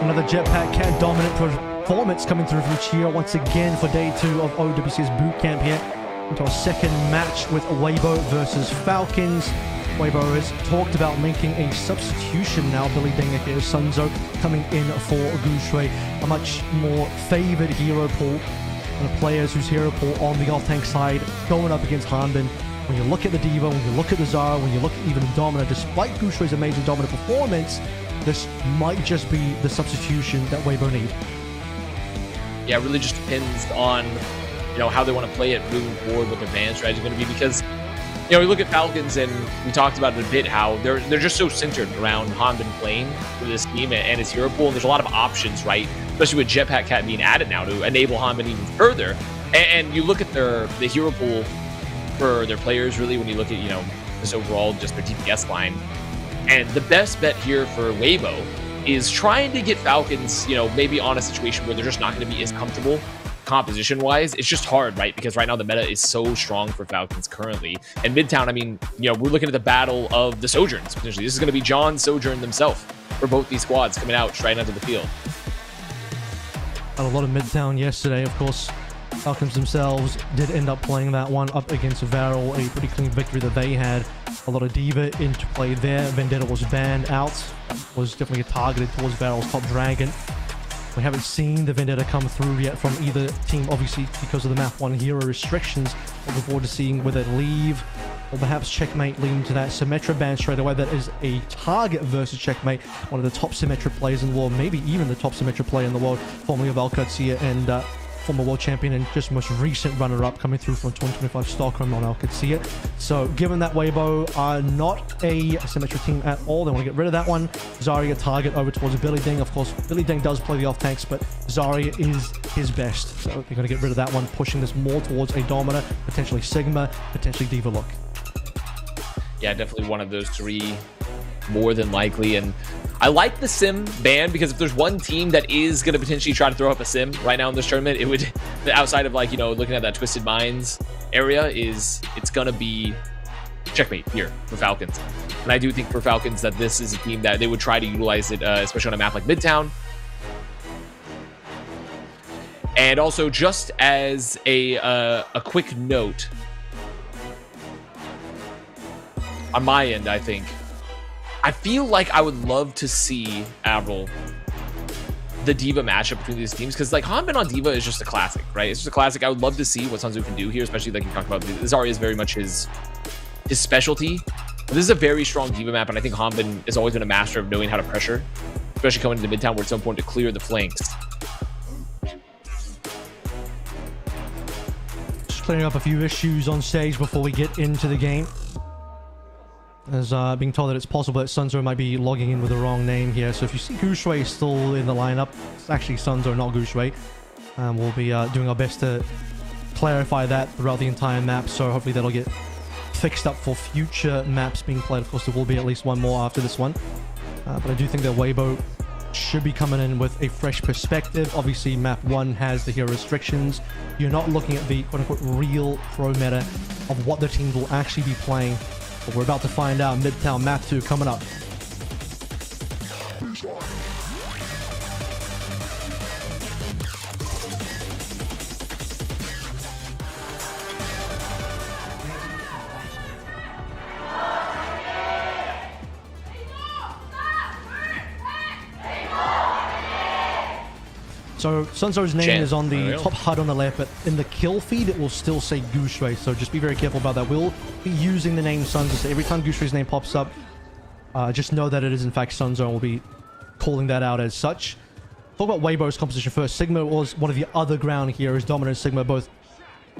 Another Jetpack Cat dominant performance coming through from Chio once again for day 2 of OWCS Bootcamp here. Into our second match with Weibo versus Falcons. Weibo has talked about making a substitution now. Billy Deng, Sunzo, coming in for Gooseray. A much more favored hero pool. And the players whose hero pool on the off-tank side going up against Hanbin. When you look at the Diva, when you look at the Zara, when you look at even Domina, despite Gooseray's amazing Domina performance, this might just be the substitution that Weibo need. Yeah, it really just depends on, how they want to play it moving forward, what their ban strategy is going to be, because, we look at Falcons, and we talked about it a bit, how they're just so centered around Hanbin playing for this team and his hero pool, and there's a lot of options, right? Especially with Jetpack Cat being added now to enable Hanbin even further. And you look at the hero pool for their players, really, when you look at, you know, just overall, just their DPS line. And the best bet here for Weibo is trying to get Falcons, you know, maybe on a situation where they're just not going to be as comfortable composition-wise. It's just hard, right? Because right now the meta is so strong for Falcons currently. And Midtown, I mean, you know, we're looking at the battle of the Sojourns, potentially. This is going to be John Sojourn themselves for both these squads coming out straight onto the field. Had a lot of Midtown yesterday, of course. Falcons themselves did end up playing that one up against Varel, a pretty clean victory that they had. A lot of D.Va into play there. Vendetta was banned out. Was definitely targeted towards Varel's top dragon. We haven't seen the Vendetta come through yet from either team, obviously, because of the map 1 hero restrictions. Looking forward to seeing whether they leave or perhaps Checkmate leading to that Symmetra ban straight away. That is a target versus Checkmate, one of the top Symmetra players in the world, maybe even the top Symmetra player in the world, formerly of OWCS and former world champion and just most recent runner-up coming through from 2025 Stockholm on OWCS. So given that Weibo are not a Symmetra team at all, they want to get rid of that one. Zarya target over towards Billy Ding. Of course, Billy Ding does play the off-tanks, but Zarya is his best. So they're going to get rid of that one, pushing this more towards a Domina, potentially Sigma, potentially D.Va look. Yeah, definitely one of those three, more than likely. And I like the Sim ban because if there's one team that is going to potentially try to throw up a Sim right now in this tournament, it would, outside of like, you know, looking at that Twisted Minds area, it's going to be Checkmate here for Falcons. And I do think for Falcons that this is a team that they would try to utilize it, especially on a map like Midtown. And also, just as a quick note, on my end, I think, I feel like I would love to see, Avril, the D.Va matchup between these teams, because like Hanbin on D.Va is just a classic, right? It's just a classic. I would love to see what Sunzu can do here, especially like you talked about. Zarya is very much his specialty. But this is a very strong D.Va map, and I think Hanbin is always been a master of knowing how to pressure, especially coming into Midtown where it's so important to clear the flanks. Just clearing up a few issues on stage before we get into the game. As being told that it's possible that Sunzo might be logging in with the wrong name here. So if you see Gushui still in the lineup, it's actually Sunzo, not Gushui. We'll be doing our best to clarify that throughout the entire map. So hopefully that'll get fixed up for future maps being played. Of course, there will be at least one more after this one. But I do think that Weibo should be coming in with a fresh perspective. Obviously, map 1 has the hero restrictions. You're not looking at the quote-unquote real pro meta of what the teams will actually be playing. But we're about to find out. Midtown map 2 coming up. So Sunzo's name is on the top HUD on the left, but in the kill feed it will still say Gushui, so just be very careful about that. We'll be using the name Sunzo, so every time Gushui's name pops up, just know that it is in fact Sunzo, and we'll be calling that out as such. Talk about Weibo's composition first. Sigma was one of the other ground heroes. Dominant and Sigma both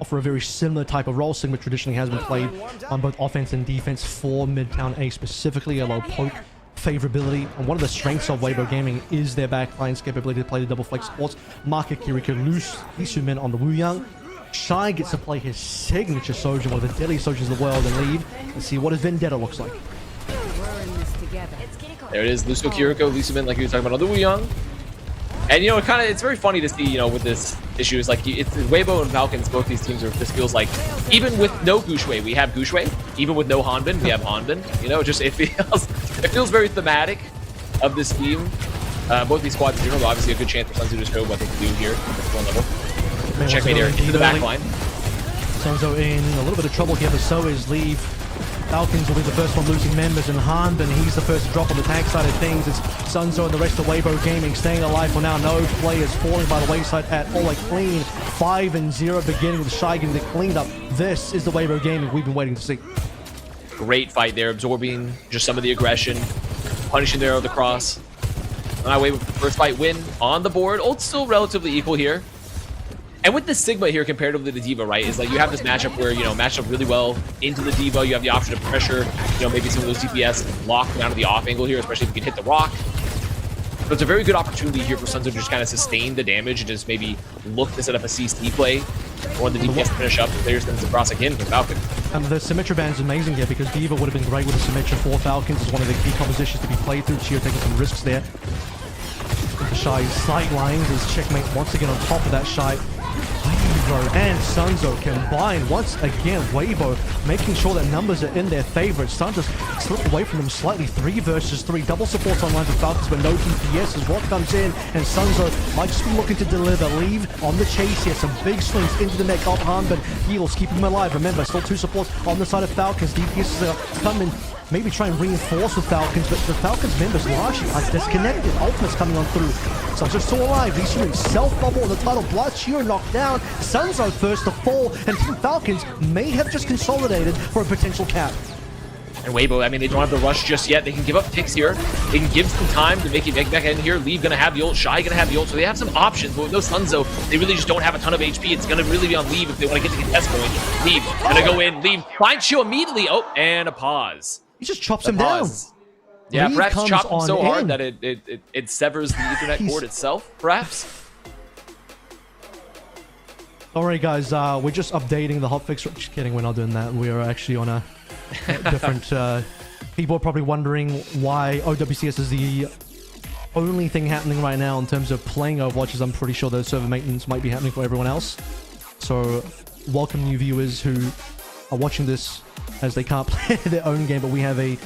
offer a very similar type of role. Sigma traditionally has been played on both offense and defense for Midtown A specifically, a low poke favorability, and one of the strengths of Weibo Gaming is their backline's capability to play the double flex supports. Marka Kiriko Lisumin on the Wuyang. Shy gets to play his signature Sojourn, one of the deadly Sojourns in the world, and leave and see what his Vendetta looks like. There it is, Lucio Kiriko, Lisumin, like you were talking about on the Wuyang. And you know, it's very funny to see, you know, with this issue, is like it's Weibo and Falcons, both these teams are, this feels like, even with no Gushui, we have Gushui. Even with no Hanbin, we have Hanbin. You know, just it feels very thematic of this team. Both these squads in general, obviously a good chance for Sunzu to show what they can do here at this one level. Checkmate here into the back line. Sunzo in a little bit of trouble here, but so is Leave. Falcons will be the first one losing members, and Hanbin, he's the first to drop on the tank side of things. It's Sunzo and the rest of Weibo Gaming staying alive for now. No players falling by the wayside at all. A clean 5-0 beginning with Shy getting the cleaned up. This is the Weibo Gaming we've been waiting to see. Great fight there, absorbing just some of the aggression, punishing there with the cross. Now Weibo with the first fight win on the board. Ult's still relatively equal here. And with the Sigma here comparatively to D.Va, right, is like you have this matchup where, you know, match up really well into the D.Va. You have the option to pressure, you know, maybe some of those DPS lock down to the off angle here, especially if you can hit the rock. So it's a very good opportunity here for Sunzo to just kind of sustain the damage and just maybe look to set up a CC play Or the DPS to finish up, the players then across again for Falcon. And the Symmetra ban is amazing here because D.Va would have been great with the Symmetra for Falcons. It's one of the key compositions to be played through. Chio taking some risks there. Shy sidelines as Checkmate once again on top of that Shy. Weibo and Sunzo combine once again. Weibo making sure that numbers are in their favor. Sunzo slipped away from them slightly. 3 versus 3. Double supports online for Falcons, but no DPS as what comes in. And Sunzo might just be looking to deliver. Leave on the chase here. Some big swings into the neck of Hanbin. Heals, keep him alive. Remember, still 2 supports on the side of Falcons. DPS is coming. Maybe try and reinforce with Falcons, but the Falcons members largely are disconnected. Ultimate's coming on through. Sunzo still alive. He's shooting self-bubble on the title. Blood Shear knocked down. Sunzo first to fall, and Team Falcons may have just consolidated for a potential cap. And Weibo, I mean, they don't have the rush just yet. They can give up ticks here. They can give some time to make it back in here. Leave gonna have the ult. Shy gonna have the ult. So they have some options. But with no Sunzo, they really just don't have a ton of HP. It's gonna really be on Leave if they want to get the contest going. Leave gonna go in. Leave finds Chill immediately. Oh, and a pause. He just chops him down. Yeah, Leave perhaps chopped him so hard in. that it severs the Ethernet cord itself, perhaps. Alright guys, we're just updating the hotfix. Just kidding, we're not doing that. We are actually on a different... people are probably wondering why OWCS is the only thing happening right now in terms of playing Overwatch, as I'm pretty sure the server maintenance might be happening for everyone else. So, welcome new viewers who are watching this as they can't play their own game, but we have a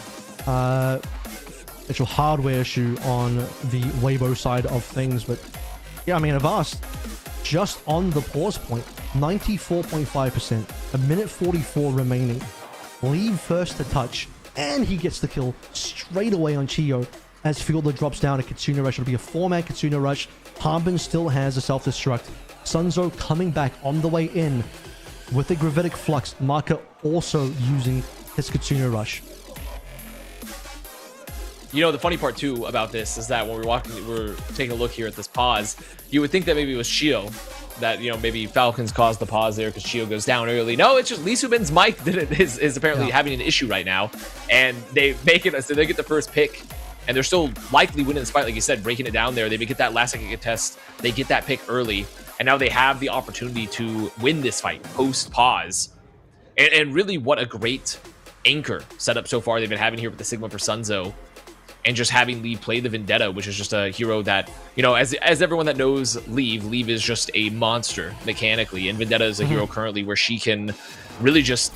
actual hardware issue on the Weibo side of things. But yeah, I mean, Avast just on the pause point, 94.5%, a minute 44 remaining. Leave first to touch, and he gets the kill straight away on Chio as Fielder drops down a Kitsune Rush. It'll be a 4-man Kitsune Rush. Hanbin still has a self-destruct. Sunzo coming back on the way in with the Gravitic Flux. Marker also using his Kitsune Rush. You know, the funny part too about this is that when we're taking a look here at this pause, you would think that maybe it was Chio that, you know, maybe Falcons caused the pause there because Chio goes down early. No, it's just Lee Subin's mic that is apparently having an issue right now, and they make it so they get the first pick, and they're still likely winning despite, like you said, breaking it down there. They get that last second contest, they get that pick early, and now they have the opportunity to win this fight post pause. And really, what a great anchor setup so far they've been having here with the Sigma for Sunzo. And just having Leave play the Vendetta, which is just a hero that, you know, as everyone that knows Leave is just a monster mechanically. And Vendetta is a hero currently where she can really just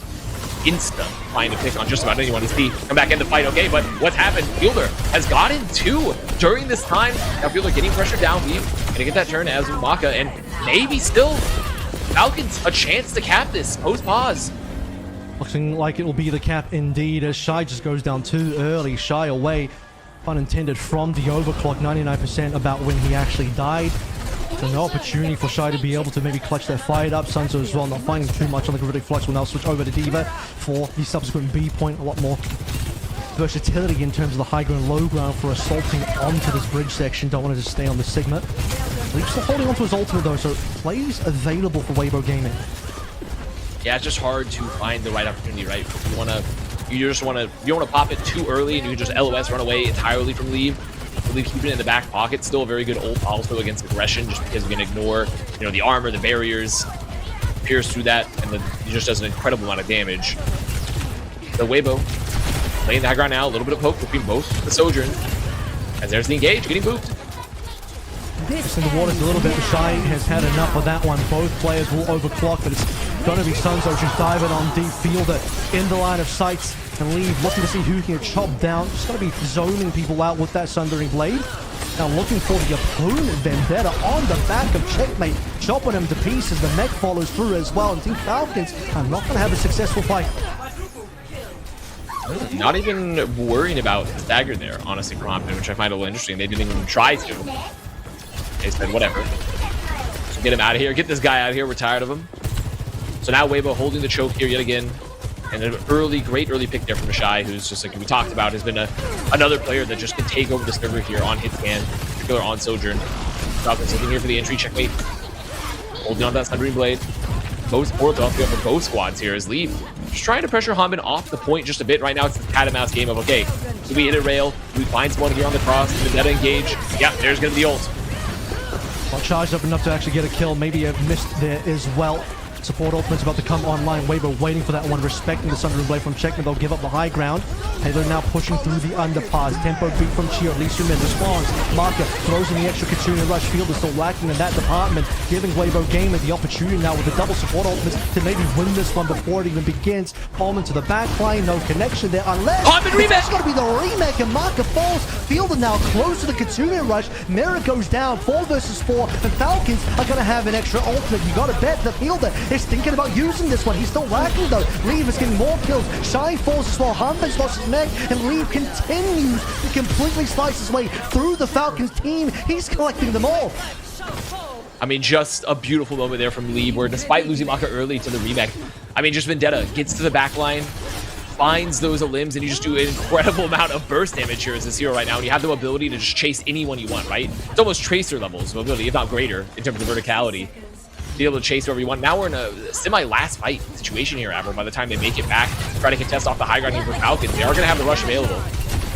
insta find a pick on just about anyone. Come back in the fight, okay, but what's happened? Fielder has gotten 2 during this time. Now Fielder getting pressure down. Leave gonna get that turn as Maka, and maybe still Falcons a chance to cap this post-pause. Looking like it will be the cap indeed, as Shy just goes down too early. Shy away, pun intended, from the overclock. 99% about when he actually died. So no opportunity for Shy to be able to maybe clutch that fight up. Sunzo as well, not finding too much on the Gravitic Flux. Will now switch over to D.Va for the subsequent B point. A lot more versatility in terms of the high ground, low ground for assaulting onto this bridge section. Don't want to just stay on the Sigma. He's still holding onto his ultimate though, so plays available for Weibo Gaming. Yeah, it's just hard to find the right opportunity, right? You don't want to pop it too early, and you can just LOS run away entirely from Leave. Leave keeping it in the back pocket. Still a very good ult also against aggression, just because we can ignore, you know, the armor, the barriers, pierce through that, and then he just does an incredible amount of damage. The Weibo playing the high ground now, a little bit of poke between both the Sojourn, as there's the engage, getting booped. Just in the waters a little bit. Shy has had enough of that one. Both players will overclock, but it's going to be Sunzo just diving on deep. Fielder in the line of sights, and Leave looking to see who can get chopped down. Just going to be zoning people out with that Sundering Blade. Now looking for the opponent Vendetta on the back of Checkmate, chopping him to pieces. The mech follows through as well, and Team Falcons are not going to have a successful fight. Not even worrying about the dagger there, honestly, for Hanbin, which I find a little interesting. They didn't even try to. They said, whatever. So get him out of here. Get this guy out of here. We're tired of him. So now Weibo holding the choke here yet again. And an great early pick there from Shy, who's just, like we talked about, has been another player that just can take over the server here on hit scan, in particular on Sojourn. Falcons looking here for the entry. Checkmate. Holding on that Thundering Blade. Most support off for both squads here is Leave. Just trying to pressure Hanbin off the point just a bit. Right now it's the cat and mouse game of, okay, do we hit a rail? Do we find someone here on the cross? Vendetta engage? Yeah, there's going to be ult. Well, charged up enough to actually get a kill. Maybe a missed there as well. Support ultimate's about to come online. Weibo waiting for that one, respecting the Sundering Blade from Checkmate. They'll give up the high ground. Halo now pushing through the underpass. Tempo beat from Chio. Lee Sumin responds. Marker throws in the extra Kitsune Rush. Field is still lacking in that department, giving Weibo Gaming the opportunity now with the double support ultimates to maybe win this one before it even begins. Bomb into the backline. No connection there unless it's going to be the remake, and Marker falls. Field are now close to the Kitsune Rush. Mirror goes down. 4 versus 4. The Falcons are going to have an extra ultimate. You got to bet the Fielder is thinking about using this one. He's still lacking though. Leave is getting more kills. Shy falls as well. Humben's lost his neck, and Leave continues to completely slice his way through the Falcons team. He's collecting them all. I mean, just a beautiful moment there from Lee, where despite losing Maka early to the remake, I mean, just Vendetta gets to the backline, finds those limbs, and you just do an incredible amount of burst damage here as a hero right now, and you have the ability to just chase anyone you want, right? It's almost Tracer levels of ability, if not greater, in terms of verticality. Be able to chase whoever you want. Now we're in a semi-last fight situation here, Aver. By the time they make it back, try to contest off the high ground here for Falcons, they are going to have the rush available.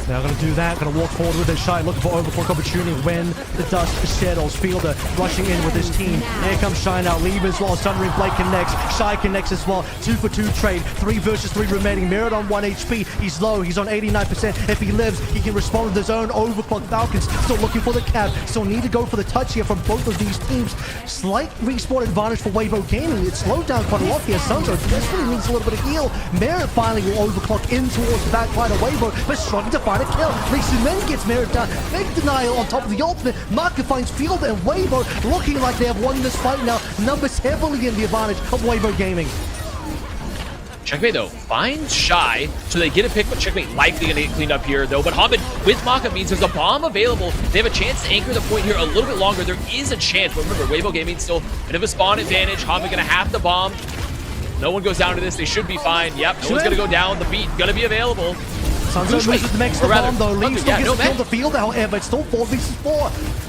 They're going to do that, going to walk forward with their Shy, looking for overclock opportunity when the dust settles. Fielder rushing in with his team. Here comes Shy now, Leave as well. Sundering Blade connects, Shy connects as well. 2 for 2 trade, 3 versus 3 remaining. Mirrored on 1 HP, he's low, he's on 89%. If he lives, he can respond with his own overclock. Falcons still looking for the cap, still need to go for the touch here from both of these teams. Slight respawn advantage for Weibo Gaming. It's slowed down quite a lot here. Sunzo desperately needs a little bit of heal. Merritt finally will overclock in towards the back line of Weibo, but struggling to find a kill. Lee Sumin gets Merritt down. Big denial on top of the ultimate. Marker finds Field, and Weibo looking like they have won this fight now. Numbers heavily in the advantage of Weibo Gaming. Checkmate, though, finds Shy, so they get a pick, but Checkmate likely going to get cleaned up here, though. But Hamid with Maka means there's a bomb available. They have a chance to anchor the point here a little bit longer. There is a chance, but remember, Weibo Gaming still a bit of a spawn advantage. Hamid going to have the bomb. No one goes down to this. They should be fine. Yep, no one's going to go down. The beat going to be available. Sunzo loses the next bomb though. Lee still gets to kill the Field, however, it's still 4 versus 4.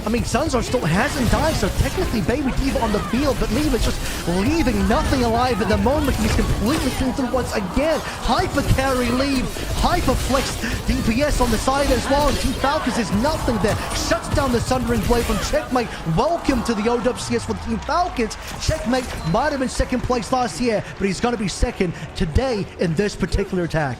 I mean, Sunzo still hasn't died, so technically Baby Diva on the field, but Leave is just leaving nothing alive at the moment. He's completely clean through once again. Hyper carry Leave, hyper flex DPS on the side as well, and Team Falcons is nothing there. Shuts down the Sundering Blade from Checkmate. Welcome to the OWCS for Team Falcons. Checkmate might have been second place last year, but he's going to be second today in this particular attack.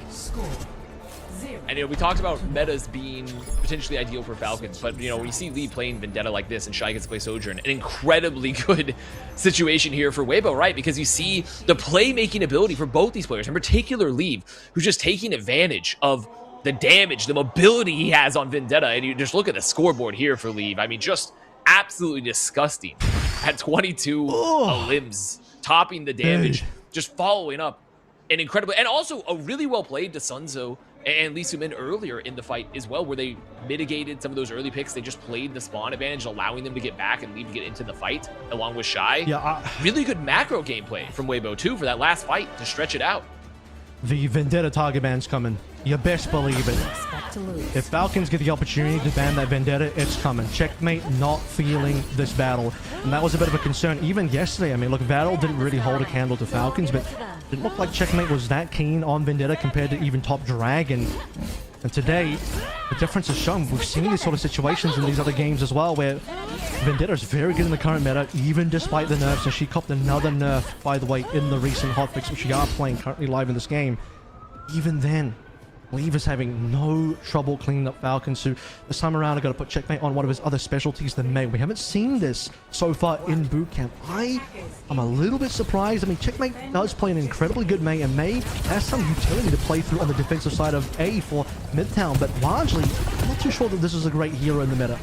And, you know, we talked about metas being potentially ideal for Falcons, but, you know, when you see Lee playing Vendetta like this and Shy gets to play Sojourn, an incredibly good situation here for Weibo, right? Because you see the playmaking ability for both these players, in particular Lee, who's just taking advantage of the damage, the mobility he has on Vendetta. And you just look at the scoreboard here for Lee. I mean, just absolutely disgusting at 22 limbs, topping the damage, just following up. And incredible, and also a really well played to Sunzo and Lee Sumin earlier in the fight as well, where they mitigated some of those early picks. They just played the spawn advantage, allowing them to get back and Leave to get into the fight along with Shy. Yeah, really good macro gameplay from Weibo too for that last fight to stretch it out. The Vendetta target ban's coming. You best believe it. If Falcons get the opportunity to ban that Vendetta, it's coming. Checkmate not feeling this battle. And that was a bit of a concern even yesterday. I mean, look, Battle didn't really hold a candle to Falcons, but it looked like Checkmate was that keen on Vendetta compared to even Top Dragon. And today, the difference is shown. We've seen these sort of situations in these other games as well, where Vendetta is very good in the current meta, even despite the nerfs. And she copped another nerf, by the way, in the recent hotfix, which we are playing currently live in this game. Even then, Leave is having no trouble cleaning up Falcons, so this time around I got to put Checkmate on one of his other specialties than May. We haven't seen this so far in Bootcamp. I'm a little bit surprised. I mean, Checkmate does play an incredibly good May, and May has some utility to play through on the defensive side of A for Midtown, but largely, I'm not too sure that this is a great hero in the meta.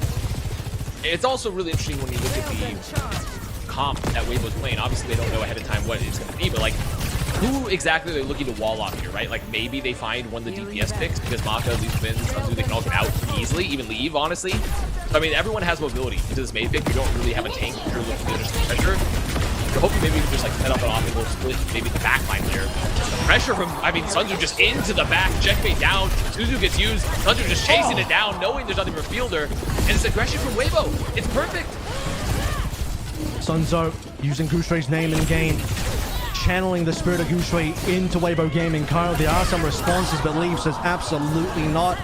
It's also really interesting when you look at the comp that Weibo's playing. Obviously, they don't know ahead of time what it's going to be, but like, who exactly are they looking to wall off here, right? Like, maybe they find one of the DPS picks because Maka, Lee Sumin, Sunzo, they can all get out easily, even Leave, honestly. So, I mean, everyone has mobility into this main pick. You don't really have a tank if you're looking to just pressure. So hopefully maybe we can just like set up an optimal split, maybe the back line there. Just the pressure from, I mean, Sunzo just into the back, Checkmate down, Suzu gets used, Sunzo just chasing it down, knowing there's nothing for Fielder, and it's aggression from Weibo. It's perfect. Sunzo using Goose's name in game, channeling the spirit of Goose into Weibo Gaming. Kyle, there are some responses, but Leave says absolutely not.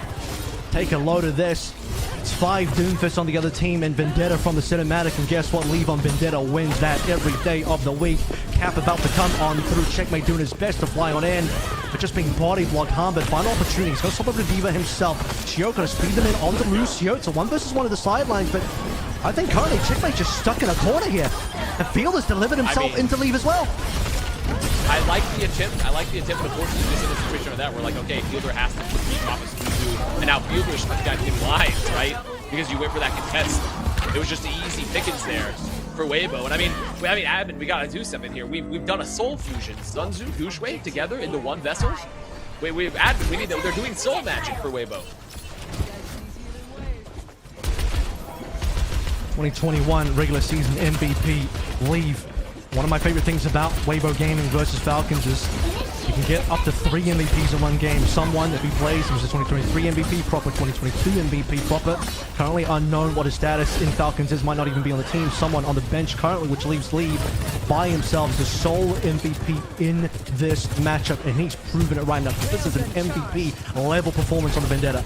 Take a load of this. It's 5 Doomfist on the other team and Vendetta from the cinematic. And guess what? Leave on Vendetta wins that every day of the week. Cap about to come on through. Checkmate doing his best to fly on in, but just being body blocked. Harm, but final opportunity. He's going to stop over Diva himself. Chio going to speed them in onto Lucio. It's a 1 versus 1 at the sidelines, but I think currently Checkmate just stuck in a corner here. And Field has delivered himself into Leave as well. I like the attempt. But unfortunately, just in a situation like that, where like, okay, Fielder has to quickly drop his 3-2, and now Fielder's got him live, right? Because you went for that contest. It was just easy pickings there for Weibo. And I mean, Admin, we gotta do something here. We've done a soul fusion, Sunzu, Doucheway together into one vessel. Admin, we need they're doing soul magic for Weibo. 2021 regular season MVP, Leave. One of my favorite things about Weibo Gaming versus Falcons is you can get up to 3 MVPs in one game. Someone that he plays was a 2023 MVP, proper 2022 MVP, proper. Currently unknown what his status in Falcons is, might not even be on the team. Someone on the bench currently, which leaves Leave by himself as the sole MVP in this matchup, and he's proven it right now. This is an MVP level performance on the Vendetta.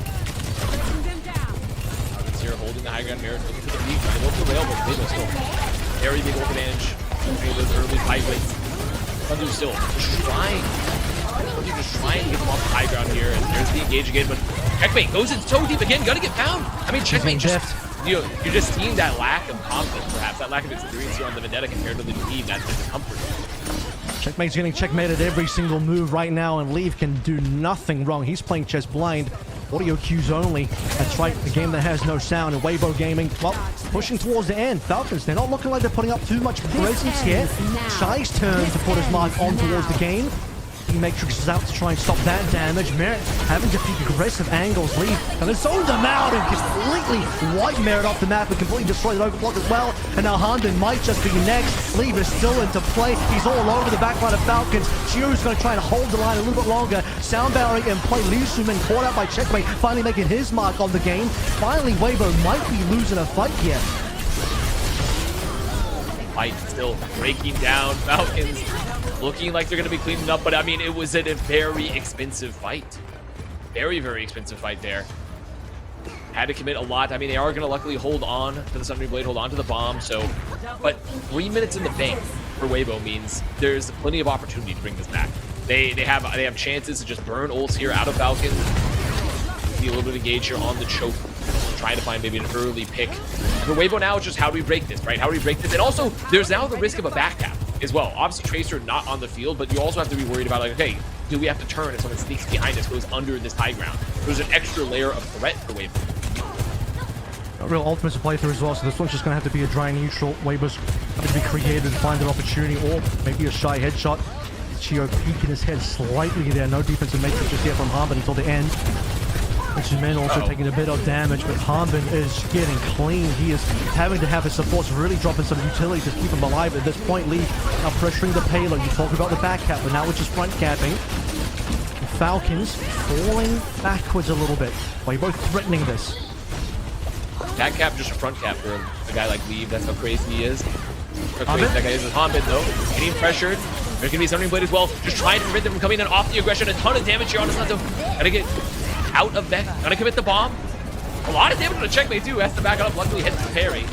Falcons here holding the high ground mirror, looking for the lead. They look for rail, but Weibo still very big advantage. Those early fight rates. Sundu still just trying to get them off the high ground here, and there's the engage again, but Checkmate goes in so deep again, gonna get found. I mean, Checkmate just, you're just seeing that lack of confidence, perhaps, that lack of experience here on the Vendetta compared to the Leave. That's just comfort. Checkmate's getting checkmated every single move right now, and Leave can do nothing wrong. He's playing chess blind. Audio cues only. That's right, the game that has no sound. And Weibo Gaming, well, pushing towards the end. Falcons, they're not looking like they're putting up too much presence here. Shai's turn to put his mark on towards the game. He matrixes out to try and stop that damage. Merit having to take aggressive angles. Leave and it's zoned them out and completely wipe Merit off the map and completely destroy the overclock as well. And now Hanbin might just be next. Leave is still into play. He's all over the backline of Falcons. Chio's going to try and hold the line a little bit longer. Sound barrier in play. Liu Sumin caught out by Checkmate, finally making his mark on the game. Finally, Weibo might be losing a fight here. Fight still breaking down. Falcons looking like they're going to be cleaning up, but I mean, it was a very expensive fight. Very, very expensive fight there. Had to commit a lot. I mean, they are going to luckily hold on to the Sundering Blade, hold on to the bomb, so... But 3 minutes in the bank for Weibo means there's plenty of opportunity to bring this back. They have chances to just burn ults here out of Falcons. Be a little bit of engage here on the choke. Trying to find maybe an early pick. For Weibo now, it's just how do we break this, right? How do we break this? And also, there's now the risk of a back tap as well. Obviously, Tracer not on the field, but you also have to be worried about, like, okay, do we have to turn if someone sneaks behind us, goes under this high ground? There's an extra layer of threat for Weibo. A real ultimate to play through as well, so this one's just going to have to be a dry neutral. Weibo's going to be creative and find an opportunity, or maybe a Shai headshot. Chio peeking his head slightly there. No defensive matrix just yet from Hanbin until the end. Jimin also taking a bit of damage, but Hanbin is getting clean. He is having to have his supports really dropping some utility to keep him alive at this point. Lee now pressuring the payload. You talk about the back cap, but now it's just front capping. The Falcons falling backwards a little bit. Weibo threatening this. Back cap, just a front cap for a guy like Leave. That's how crazy he is. How crazy that guy is with Hanbin, though. Getting pressured. There's going to be Sundering Blade as well. Just trying to prevent them from coming in off the aggression. A ton of damage here on Santo. Gotta get out of that. Gonna commit the bomb. A lot of damage on the Checkmate too. Has to back it up. Luckily hits the parry.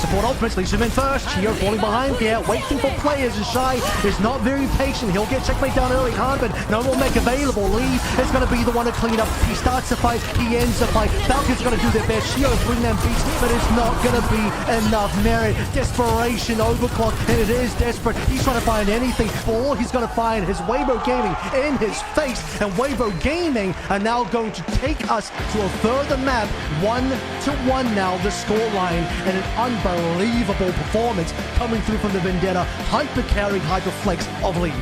Support ultimately. Zoom in first. Chio falling behind here. Waiting for players. And Shai is not very patient. He'll get Checkmate down early. Hanbin, no more make available. Lee is going to be the one to clean up. He starts the fight. He ends the fight. Falcon's going to do their best. Chio bring them beats, but it's not going to be enough. Merit, desperation, overclock, and it is desperate. He's trying to find anything. For all he's going to find is Weibo Gaming in his face. And Weibo Gaming are now going to take us to a further map. 1-1 now, the scoreline, and an unbelievable performance coming through from the Vendetta. Hyper carry, hyper flex of Leave.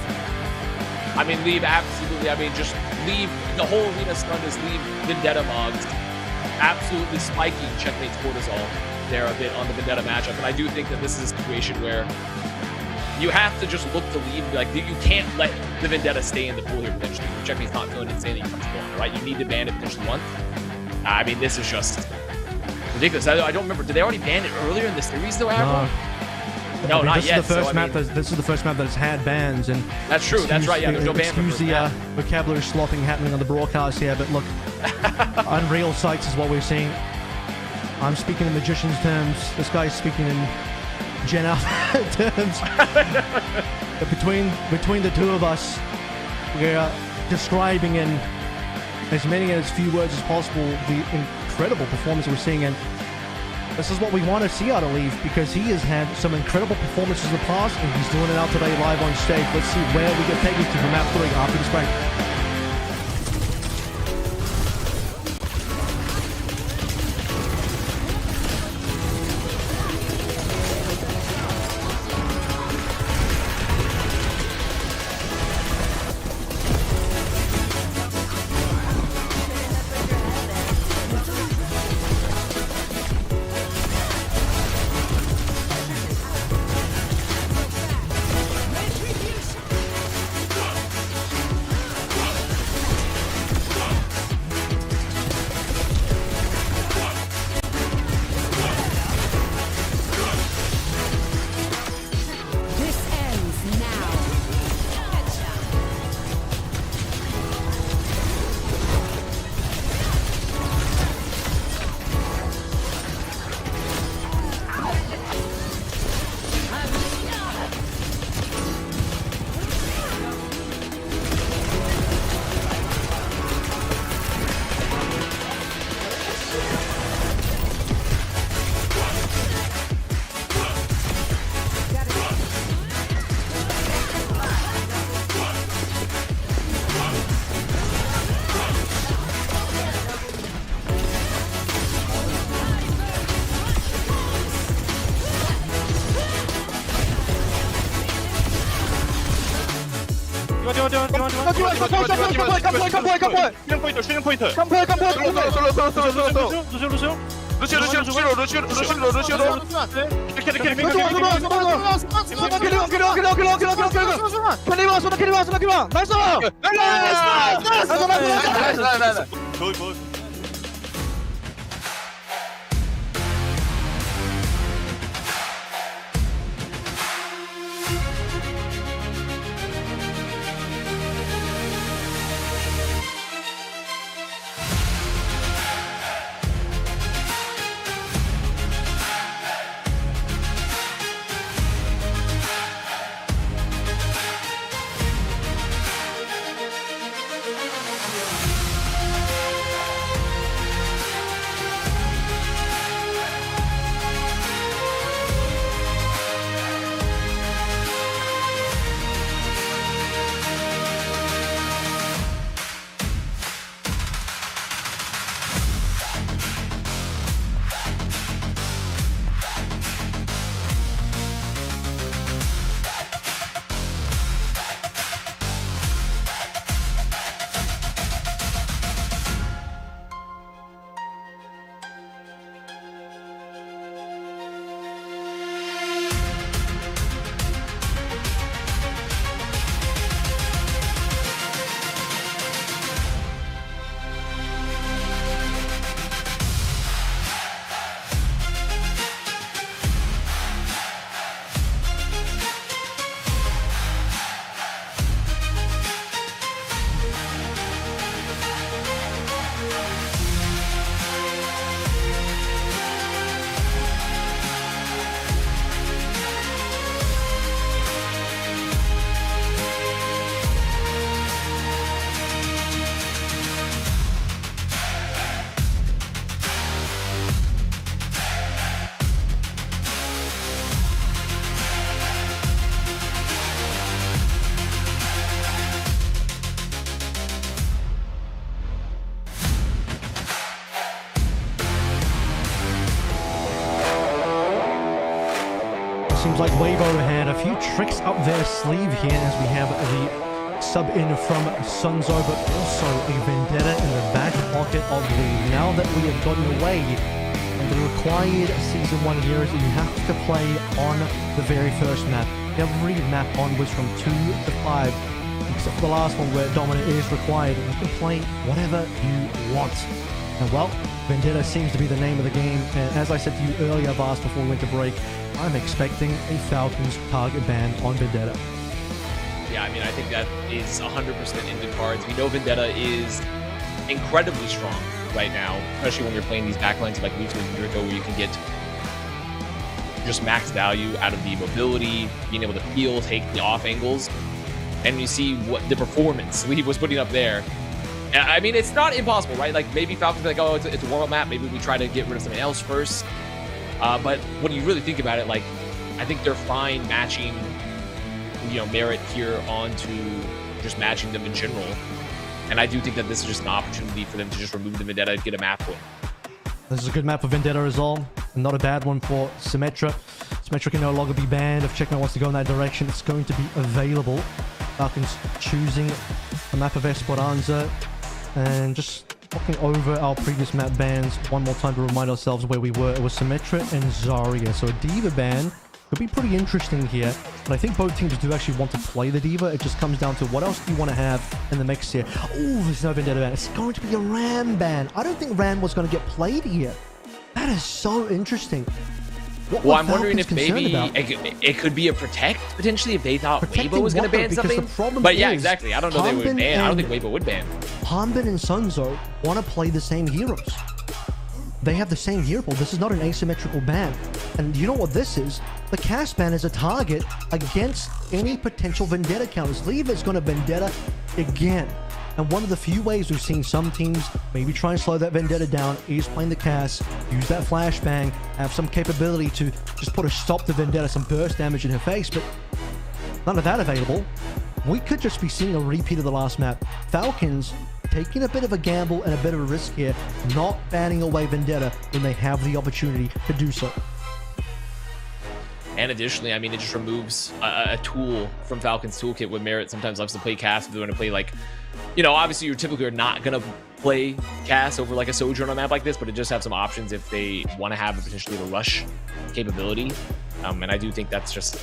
I mean, Leave absolutely. I mean, just Leave. The whole arena stunned as Leave Vendetta mogs. Absolutely spiking Checkmate's cortisol there a bit on the Vendetta matchup. And I do think that this is a situation where you have to just look to Leave and be like, you can't let the Vendetta stay in the pool here potentially. Checkmate's not feeling insanely comfortable, right? You need to ban it potentially once. I mean, this is just ridiculous. I don't remember. Did they already ban it earlier in the series, though, Admiral? No, I mean, not yet. This is the first map that's had bans, and that's true. That's right. Yeah, there's no ban for excuse the vocabulary slopping happening on the broadcast here, but look, Unreal Sights is what we're seeing. I'm speaking in magician's terms. This guy's speaking in Gen Alpha terms. But between the two of us, we're describing in as many as few words as possible the incredible performance we're seeing, and this is what we want to see out of Leaf, because he has had some incredible performances in the past, and he's doing it out today live on stage. Let's see where we get taken to for map 3 after this break. Seems like Weibo had a few tricks up their sleeve here as we have the sub in from Sunzo, but also a Vendetta in the back pocket of Leaf. Now that we have gotten away, and the required Season 1 here is that you have to play on the very first map. Every map onwards from 2 to 5, except for the last one where Dominant is required. You can play whatever you want. And well, Vendetta seems to be the name of the game, and as I said to you earlier, Vars, before we went to break, I'm expecting a Falcons target ban on Vendetta. Yeah, I mean, I think that is 100% in the cards. We know Vendetta is incredibly strong right now, especially when you're playing these backlines like we did a year ago, where you can get just max value out of the mobility, being able to peel, take the off angles, and you see what the performance Leave was putting up there. I mean, it's not impossible, right? Like, maybe Falcons be like, oh, it's a warm-up map. Maybe we try to get rid of something else first. But when you really think about it, like, I think they're fine matching, Merit here onto just matching them in general. And I do think that this is just an opportunity for them to just remove the Vendetta and get a map win. This is a good map for Vendetta as well, and not a bad one for Symmetra. Symmetra can no longer be banned. If Checkmate wants to go in that direction, it's going to be available. Falcons choosing a map of Esperanza, and just looking over our previous map bans one more time to remind ourselves where we were. It was Symmetra and Zarya, so a Diva ban could be pretty interesting here, but I think both teams do actually want to play the Diva. It just comes down to what else do you want to have in the mix here. Oh, there's no Vendetta ban. It's going to be a Ram ban. I don't think Ram was going to get played here. That is so interesting. Well, I'm wondering if maybe it could be a Protect, potentially, if they thought Weibo was going to ban something. But yeah, exactly. I don't know if they would ban. I don't think Weibo would ban. Hanbin and Sunzo want to play the same heroes. They have the same hero pool. This is not an asymmetrical ban. And you know what this is? The cast ban is a target against any potential Vendetta counters. Leave is going to Vendetta again. And one of the few ways we've seen some teams maybe try and slow that Vendetta down is playing the cast, use that flashbang, have some capability to just put a stop to Vendetta, some burst damage in her face, but none of that available. We could just be seeing a repeat of the last map. Falcons taking a bit of a gamble and a bit of a risk here, not banning away Vendetta when they have the opportunity to do so. And additionally, I mean, it just removes a tool from Falcon's toolkit when Merit sometimes loves to play cast. If they want to play, like, obviously you're typically not going to play cast over like a Sojourn on a map like this, but it just have some options if they want to have potentially the rush capability. And I do think that's just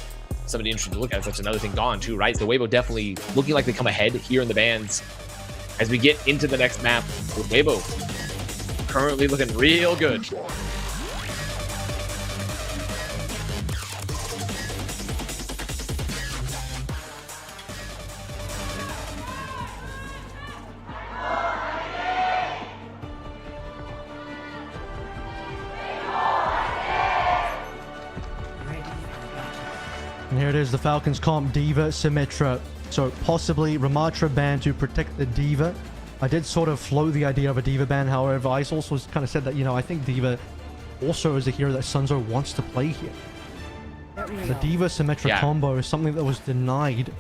something interesting to look at. That's another thing gone too, right? So Weibo definitely looking like they come ahead here in the bans as we get into the next map with Weibo currently looking real good. And here it is, the Falcons comp, Diva, Symmetra. So possibly Ramatra ban to protect the Diva. I did sort of float the idea of a Diva ban, however, I also kind of said that, I think Diva also is a hero that Sunzo wants to play here. The Diva-Symmetra combo is something that was denied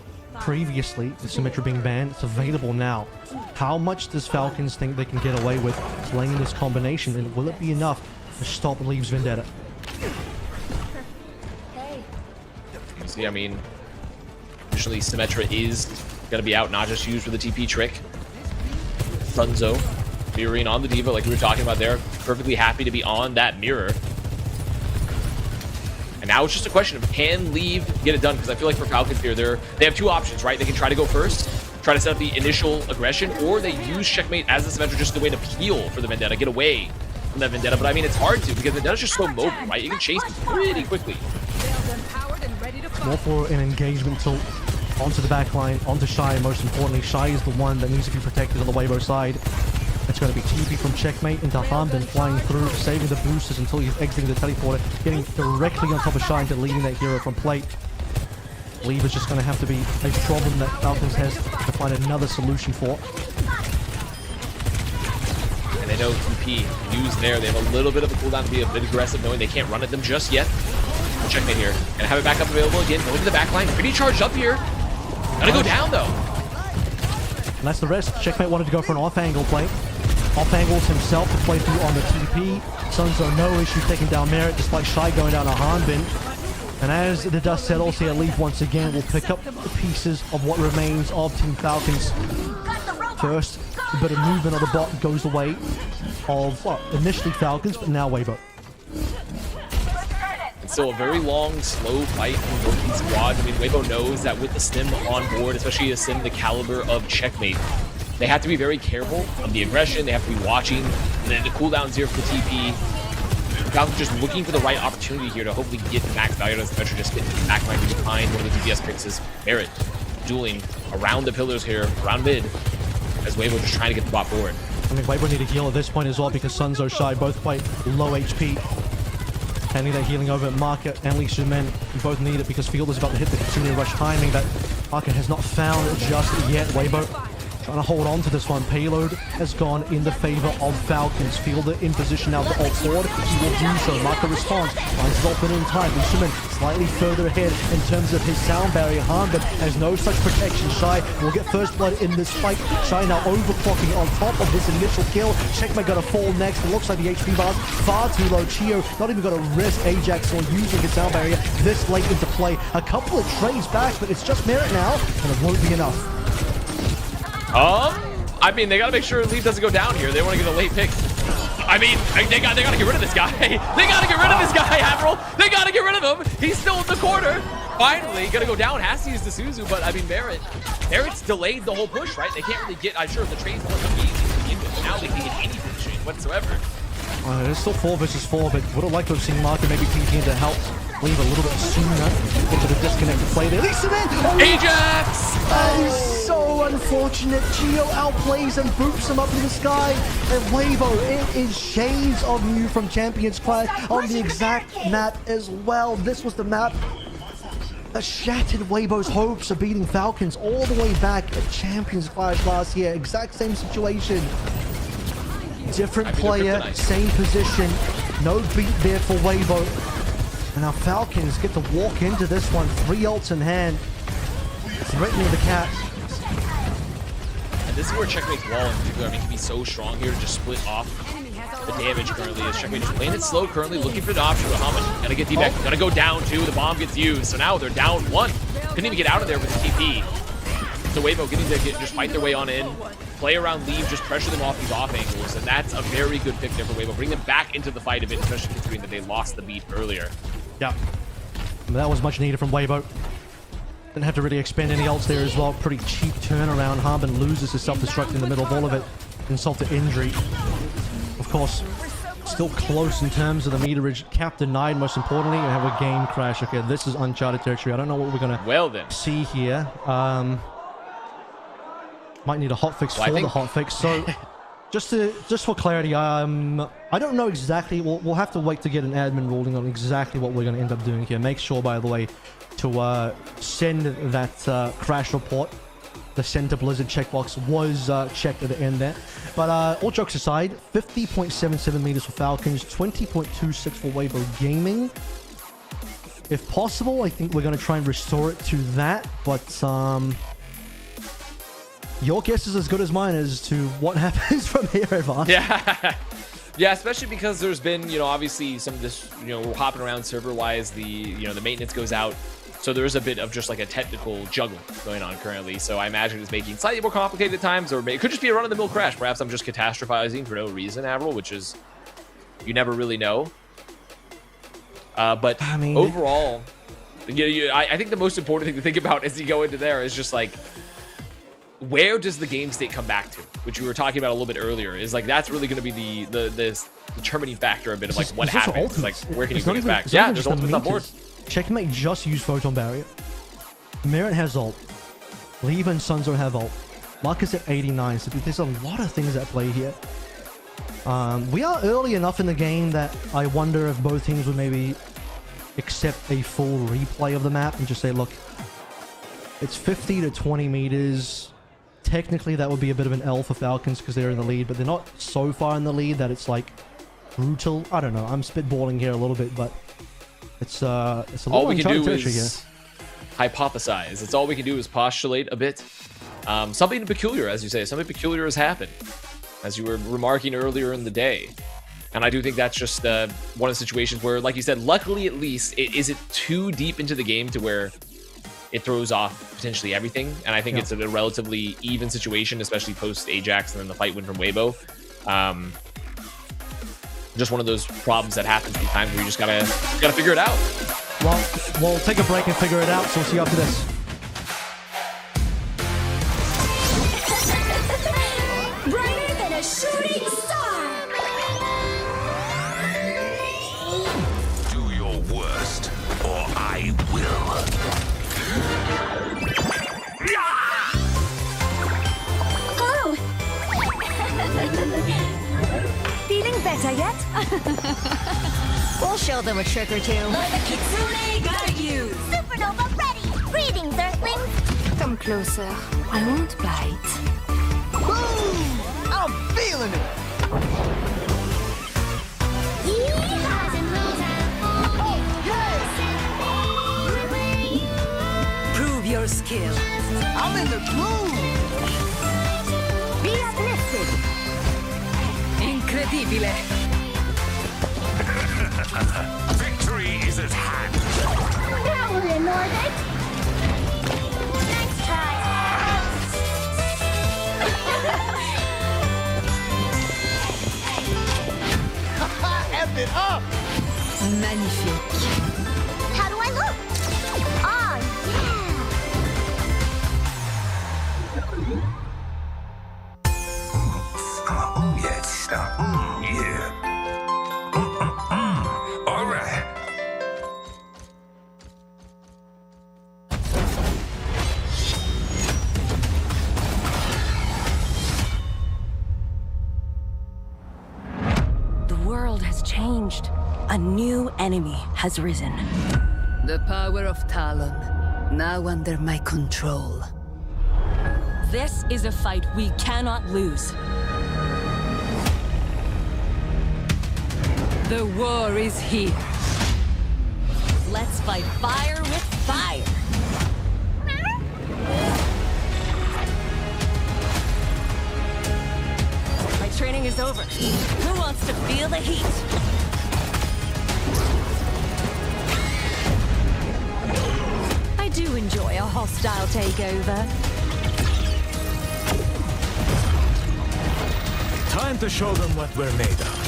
previously, the Symmetra being banned. It's available now. How much does Falcons think they can get away with playing this combination, and will it be enough to stop Leaves Vendetta? See, I mean, usually Symmetra is going to be out, not just used for the TP trick. Sunzo mirroring on the Diva, like we were talking about there, perfectly happy to be on that mirror. And now it's just a question of can Leave get it done, because I feel like for Falcons here, they have two options, right? They can try to go first, try to set up the initial aggression, or they use Checkmate as the Symmetra just the way to peel for the Vendetta, get away from that Vendetta. But I mean, it's hard to, because Vendetta's just so mobile, right? You can chase him pretty quickly. More for an engagement tilt onto the backline, onto Shy, and most importantly, Shy is the one that needs to be protected on the Weibo side. It's going to be TP from Checkmate into Hanbin flying through, saving the boosters until he's exiting the teleporter, getting directly on top of Shy and deleting that hero from plate. Leave is just going to have to be a problem that Falcons has to find another solution for. And they know TP used there. They have a little bit of a cooldown to be a bit aggressive, knowing they can't run at them just yet. Checkmate here, and have it back up available again. Going to the back line, pretty charged up here. Gonna go down though. And that's the rest. Checkmate wanted to go for an off-angle play. Off-angles himself to play through on the TP. Sunzo no issue taking down Merit, despite Shy going down to Hanbin. And as the dust settles here, Leaf once again will pick up the pieces of what remains of Team Falcons. First, a bit of movement on the bot goes the way of, well, initially Falcons, but now Weibo. Still a very long, slow fight from both these squads. I mean, Weibo knows that with the Stim on board, especially a Stim the caliber of Checkmate, they have to be very careful of the aggression. They have to be watching the cooldowns here for TP. Falcons just looking for the right opportunity here to hopefully get the max value out of this pressure, just get the backline behind one of the DPS picks is Merit dueling around the pillars here, around mid, as Weibo just trying to get the bot forward. I mean, Weibo need a heal at this point as well because Sunzo Shy both quite low HP. Handing that healing over at Market and Lee Shumen both need it because Field is about to hit the continued rush timing that Market has not found just yet. Weibo trying to hold on to this one. Payload has gone in the favor of Falcons. Fielder in position now to ult forward. He will do so. Market responds. Finds his ult in time. Lee Shumen slightly further ahead in terms of his sound barrier. Hanbin has no such protection. Shy will get first blood in this fight. Shy now overclocking on top of his initial kill. Checkmate gonna fall next. It looks like the HP bar's far too low. Chio not even gonna risk Ajax on using his sound barrier this late into play. A couple of trades back, but it's just Merit now, and it won't be enough. I mean, they gotta make sure Leaf doesn't go down here. They want to get a late pick. I mean, they gotta get rid of this guy. They gotta get rid of this guy, Admiral. They gotta get rid of him. He's still in the corner. Finally, gonna go down. Has to use the Suzu, but I mean, Merit's delayed the whole push, right? They can't really get. I'm sure the trades weren't gonna be easy to begin with. Now they can get any position whatsoever. It's still 4 versus 4, but would have liked to have seen Market maybe peeking in to help leave a little bit sooner into the disconnected play there. Ajax! That is so unfortunate. Geo outplays and boops him up in the sky. And Weibo, it is shades of you from Champions Clash on the exact map as well. This was the map that shattered Weibo's hopes of beating Falcons all the way back at Champions Clash last year. Exact same situation. Different player, same position. No beat there for Weibo. And our Falcons get to walk into this one, 3 ults in hand, threatening the cat. And this is where Checkmate's wall in particular, I mean, can be so strong here to just split off the damage currently. As Checkmate just playing it slow currently, looking for the option with Hammond. Gotta get D-back, gotta go down 2, the bomb gets used. So now they're down 1. Couldn't even get out of there with the TP. So Weibo getting to just fight their way on in, play around Leave, just pressure them off these off angles, and that's a very good pick there for Weibo. Bring them back into the fight a bit, especially considering that they lost the beat earlier. Yeah, that was much needed from Weibo. Didn't have to really expend any ults there as well. Pretty cheap turnaround. Harbin loses his self-destruct in the middle of all of it. Insult to injury. Of course, still close in terms of the meterage. Cap denied, most importantly, and have a game crash. Okay, this is uncharted territory. I don't know what we're gonna see here. Might need a hotfix for the hotfix. So, just for clarity, I don't know exactly. We'll have to wait to get an admin ruling on exactly what we're going to end up doing here. Make sure, by the way, to send that crash report. The center Blizzard checkbox was checked at the end there. But all jokes aside, 50.77 meters for Falcons, 20.26 for Weibo Gaming. If possible, I think we're going to try and restore it to that. But your guess is as good as mine as to what happens from here, Advance. Yeah. Yeah, especially because there's been, obviously some of this, we're hopping around server-wise, the maintenance goes out. So there is a bit of just like a technical juggle going on currently. So I imagine it's making slightly more complicated at times, or it could just be a run-of-the-mill crash. Perhaps I'm just catastrophizing for no reason, Avril, which is, you never really know. But I mean, overall, I think the most important thing to think about as you go into there is just like, where does the game state come back to, which we were talking about a little bit earlier, is like that's really going to be the determining factor a bit of like what happens, like where can you bring it back. Yeah, there's ultimates on board. Checkmate just used Photon Barrier. Merit has ult. Leave and Sunzo have ult. Marcus at 89, so there's a lot of things at play here. We are early enough in the game that I wonder if both teams would maybe accept a full replay of the map and just say, look, it's 50 to 20 meters. Technically, that would be a bit of an L for Falcons because they're in the lead, but they're not so far in the lead that it's like brutal. I don't know. I'm spitballing here a little bit, but it's a little all we can do is hypothesize. It's all we can do is postulate a bit. Something peculiar, as you say, something peculiar has happened, as you were remarking earlier in the day. And I do think that's just one of the situations where, like you said, luckily at least, it isn't too deep into the game to where it throws off potentially everything. And I think it's a relatively even situation, especially post Ajax and then the fight win from Weibo. Just one of those problems that happens sometimes where you just gotta figure it out. Well, we'll take a break and figure it out, so we'll see you after this. Brighter than a shooting star! Do your worst, or I will. Oh! We'll show them a trick or two. Let the Kitsune guide you. Supernova ready! Greetings, Earthlings! Come closer. I won't bite. Boom! I'm feeling it. Prove your skill. I'm in the mood. Be uplifted! Incredibile. Victory is at hand. That will annoy it! Next try! F it up. Magnifique. How do I look? Oh, Oh, yes. Yeah. All right. The world has changed. A new enemy has risen. The power of Talon, now under my control. This is a fight we cannot lose. The war is here. Let's fight fire with fire. My training is over. Who wants to feel the heat? I do enjoy a hostile takeover. Time to show them what we're made of.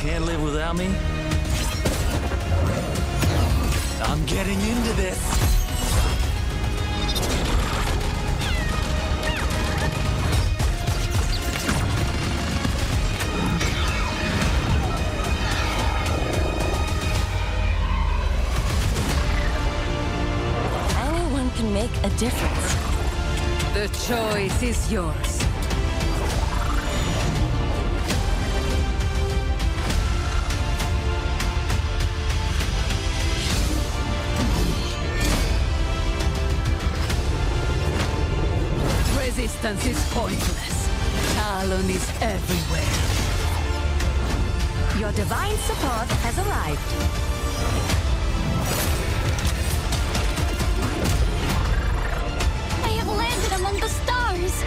Can't live without me? I'm getting into this. Anyone can make a difference. The choice is yours. Resistance is pointless. Talon is everywhere. your divine support has arrived. I have landed among the stars.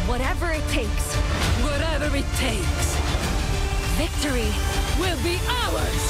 Whatever it takes. Whatever it takes. Victory will be ours.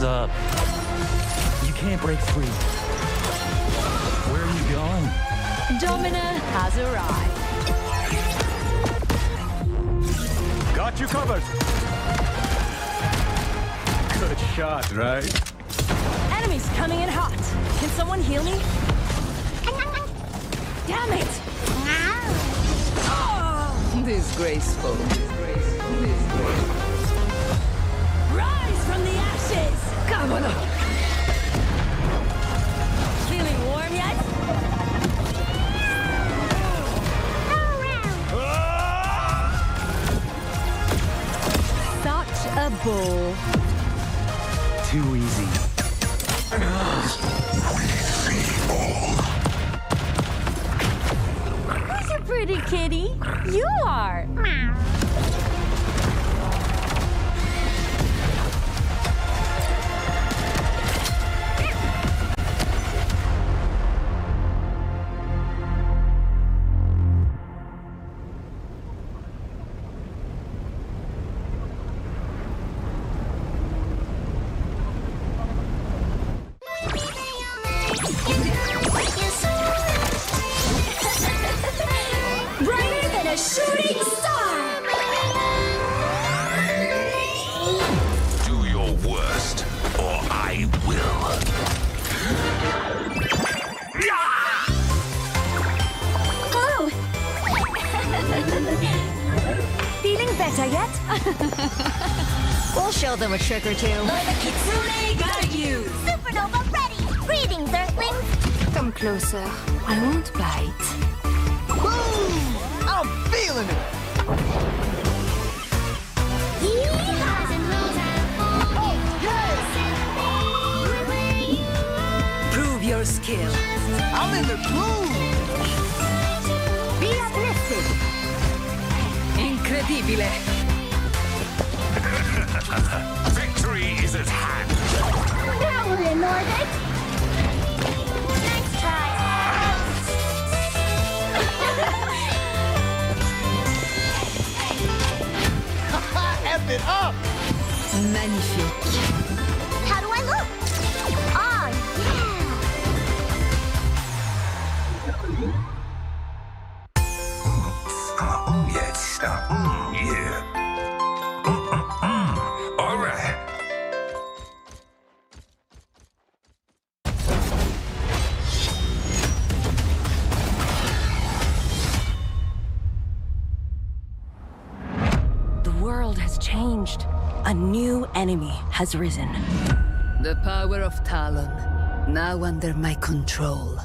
Up. You can't break free. Where are you going? Domina has arrived. Got you covered. Good shot, right? Enemies coming in hot. Can someone heal me? Damn it! Disgraceful. Rise from the ashes! Come on up. Feeling warm yet? Such a bull. Too easy. These are pretty kitty. You are. Brighter than a shooting star! Do your worst, or I will. Oh! Feeling better yet? We'll show them a trick or two. Kitsune guide you! Supernova ready! Greetings, Earthlings! Come closer. I won't bite. Boom! I'm feeling it. Prove your skill. I'm in the groove. Be uplifted! Incredibile. Victory is at hand. Now we're in orbit! Nice try! F it up. Magnifique. How do I look? Oh, Oh, yes. Yeah. All right. The world has changed. A new enemy has risen. The power of Talon, now under my control.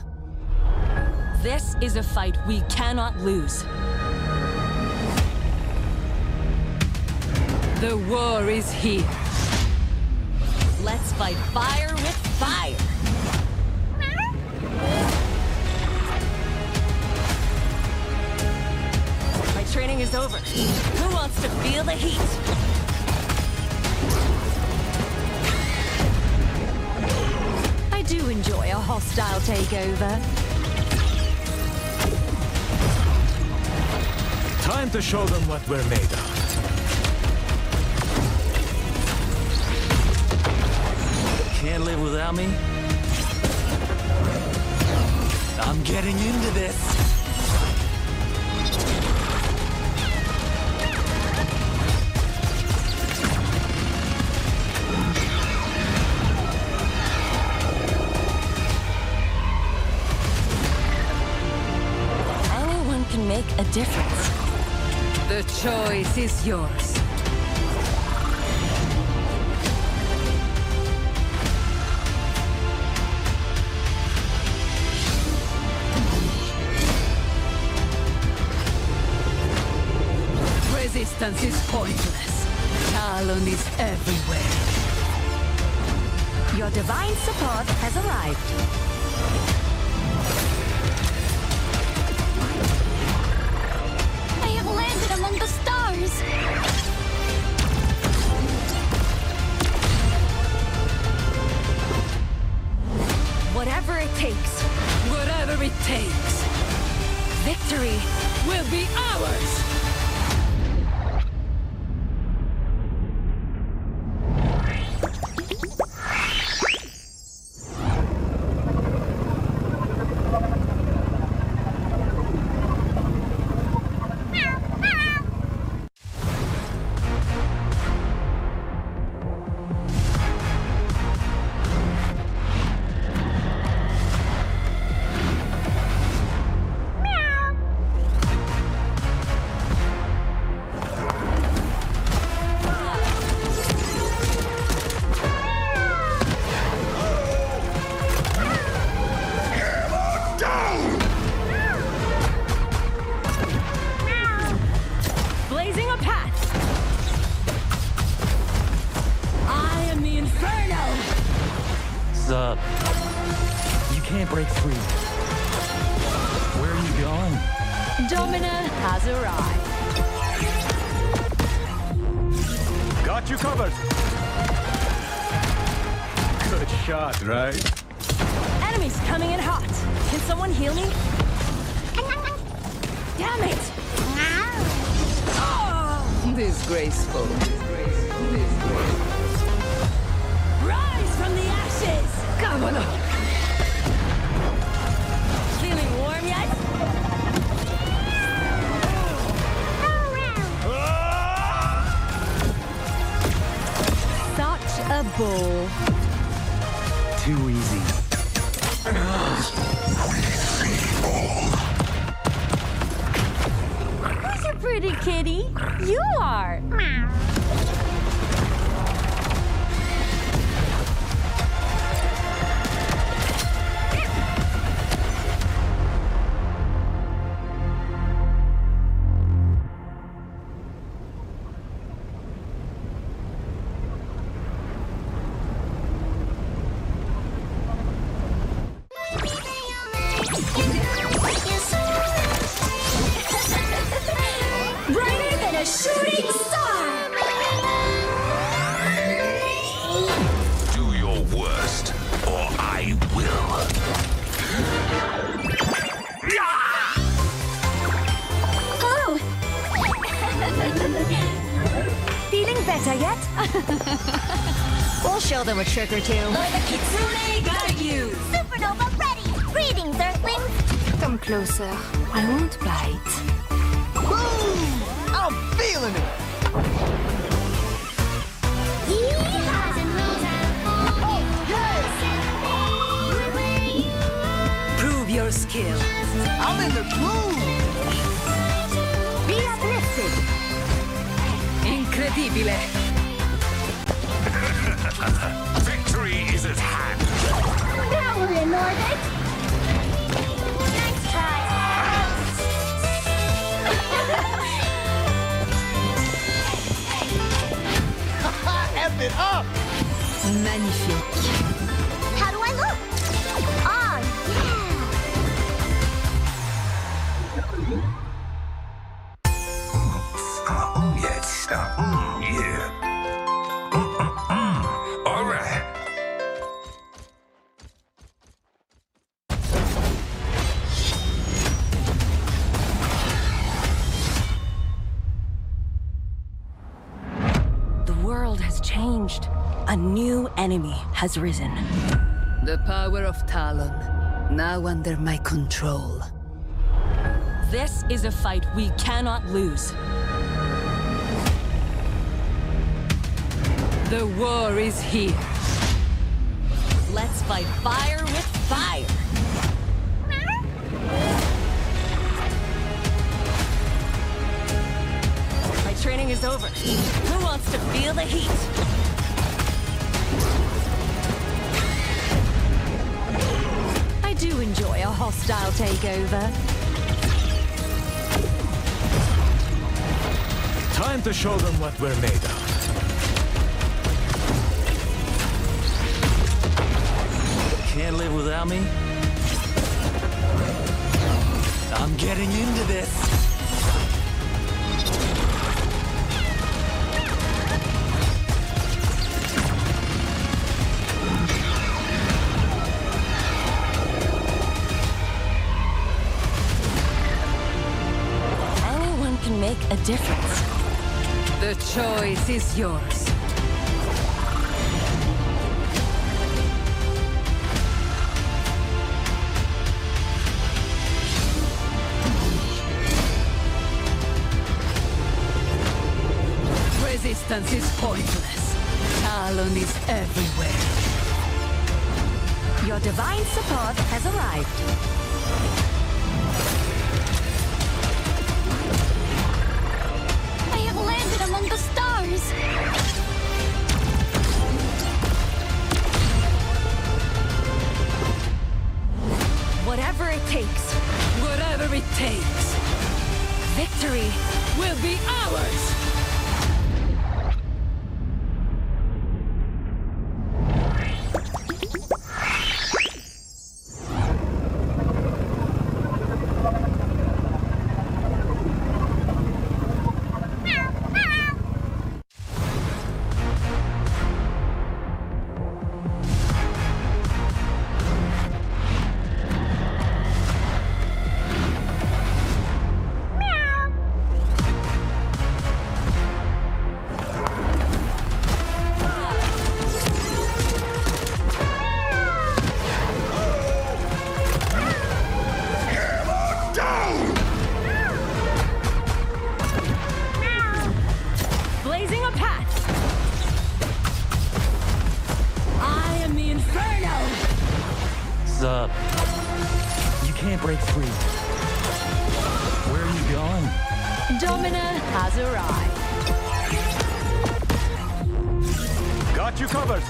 This is a fight we cannot lose. The war is here. Let's fight fire with fire. My training is over. Who wants to feel the heat? I do enjoy a hostile takeover. Time to show them what we're made of. Can't live without me? I'm getting into this. Anyone can make a difference. The choice is yours. Resistance is pointless. Talon is everywhere. Your divine support has arrived. I have landed among the stars! Whatever it takes, Whatever it takes, victory. will be ours! Blazing a path. I am the Inferno. Sup? You can't break free. Where are you going? Domina has arrived. Got you covered. Good shot, right? Enemies coming in hot. Can someone heal me? Damn it! Disgraceful. Rise from the ashes! Come on. Feeling warm yet? Such a ball. Too easy. Who's a pretty kitty? You are. Brighter than a shooting star! Do your worst, or I will. Oh! Feeling better yet? We'll show them a trick or two. Let the kitsune guide you! Supernova ready! Greetings, Earthlings! Come closer. I won't bite. Boom! I'm feeling it. Prove your skill. I'm in the groove. Be uplifted! Incredibile. Victory is at hand. Now we're in orbit! Nice try! F it up. Magnifique. How do I look? Oh, Oh, yes. Yeah. All right. The world has changed. A new enemy has risen. The power of Talon, now under my control. This is a fight we cannot lose. The war is here. Let's fight fire with fire. My training is over. Who wants to feel the heat? I do enjoy a hostile takeover. Time to show them what we're made of. Can't live without me? I'm getting into this. Anyone can make a difference. The choice is yours. Resistance is pointless. Talon is everywhere. Your divine support has arrived. I have landed among the stars! Whatever it takes. Whatever it takes. Victory Will be ours! You can't break free. Where are you going? Domina has arrived. Got you covered.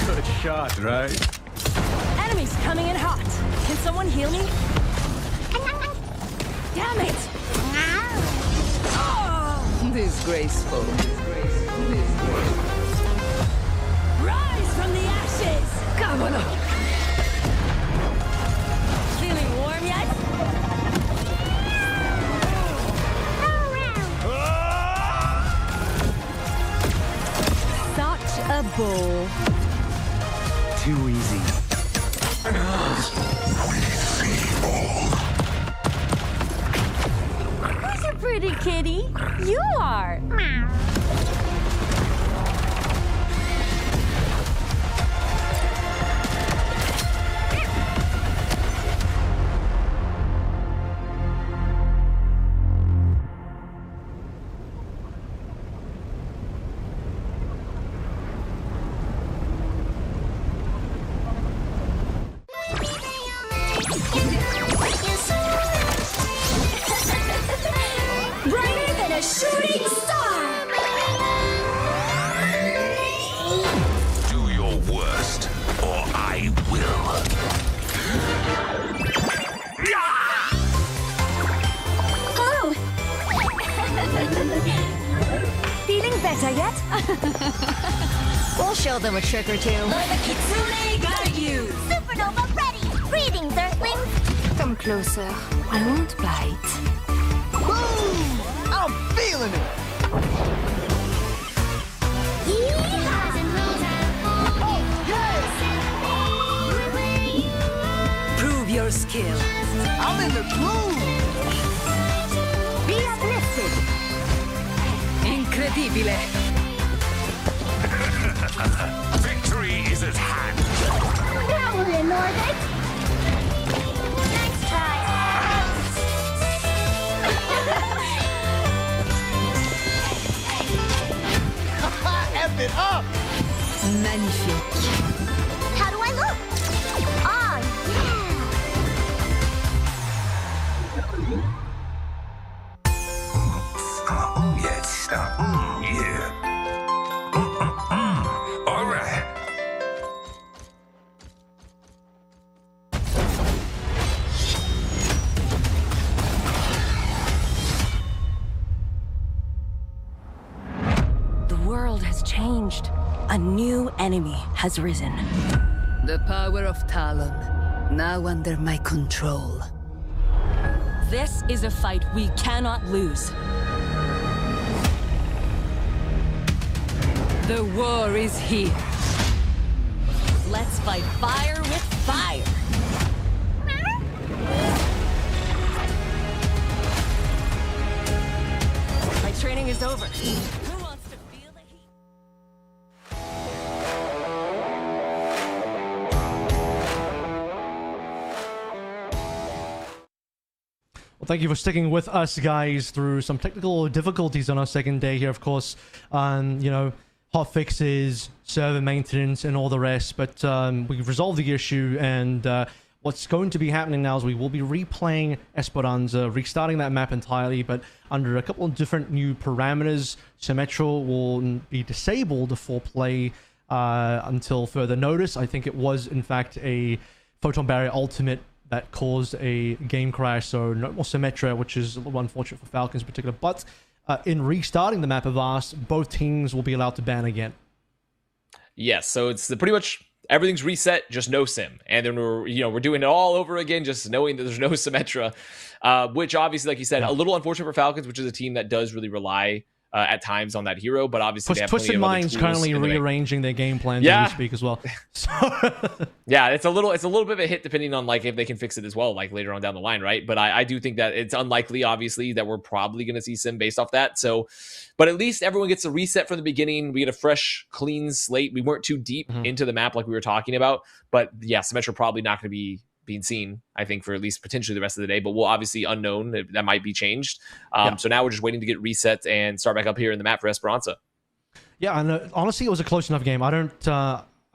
Good shot, right? Enemies coming in hot. Can someone heal me? Damn it! Disgraceful. Rise from the ashes! Cavolo! Feeling warm yet? Such a ball. Too easy. Who's your pretty kitty? You are. Brighter than a shooting star! Do your worst, or I will. Oh! Feeling better yet? We'll show them a trick or two. Let the kitsune guide you! Supernova ready! Greetings, Earthlings! Come closer. I won't bite. Boom! I'm feeling it. Oh, yes! Prove your skill. I'm in the groove. Be uplifted! Incredibile. Victory is at hand. That will in orbit! Nice try! F it up. Magnifique. How do I look? Oh, Oh, yes. Yeah. All right. The world has changed. A new enemy has risen. The power of Talon, now under my control. This is a fight we cannot lose. The war is here. Let's fight fire with fire. My training is over. Who wants to feel the heat? Well, thank you for sticking with us, guys, through some technical difficulties on our second day here, of course. You know, hot fixes, server maintenance, and all the rest. But we've resolved the issue, and what's going to be happening now is we will be replaying Esperanza, restarting that map entirely, but under a couple of different new parameters. Symmetra will be disabled for play until further notice. I think it was, in fact, a Photon Barrier Ultimate that caused a game crash, so no more Symmetra, which is a little unfortunate for Falcons in particular. But in restarting the map of Vast, both teams will be allowed to ban again. Yes, so it's pretty much everything's reset, just no sim, and then we're doing it all over again, just knowing that there's no Symmetra, which obviously, like you said, a little unfortunate for Falcons, which is a team that does really rely at times on that hero, but obviously they have Twisted Mind's currently rearranging their game plan as we speak as well. So yeah, it's a little bit of a hit depending on like if they can fix it as well, like later on down the line, right? But I do think that it's unlikely, obviously, that we're probably going to see sim based off that. So, but at least everyone gets a reset from the beginning. We get a fresh, clean slate. We weren't too deep into the map like we were talking about, but yeah, Symmetra probably not going to be being seen, I think, for at least potentially the rest of the day, but we'll obviously unknown, that might be changed. So now we're just waiting to get reset and start back up here in the map for Esperanza. Yeah, and honestly, it was a close enough game. I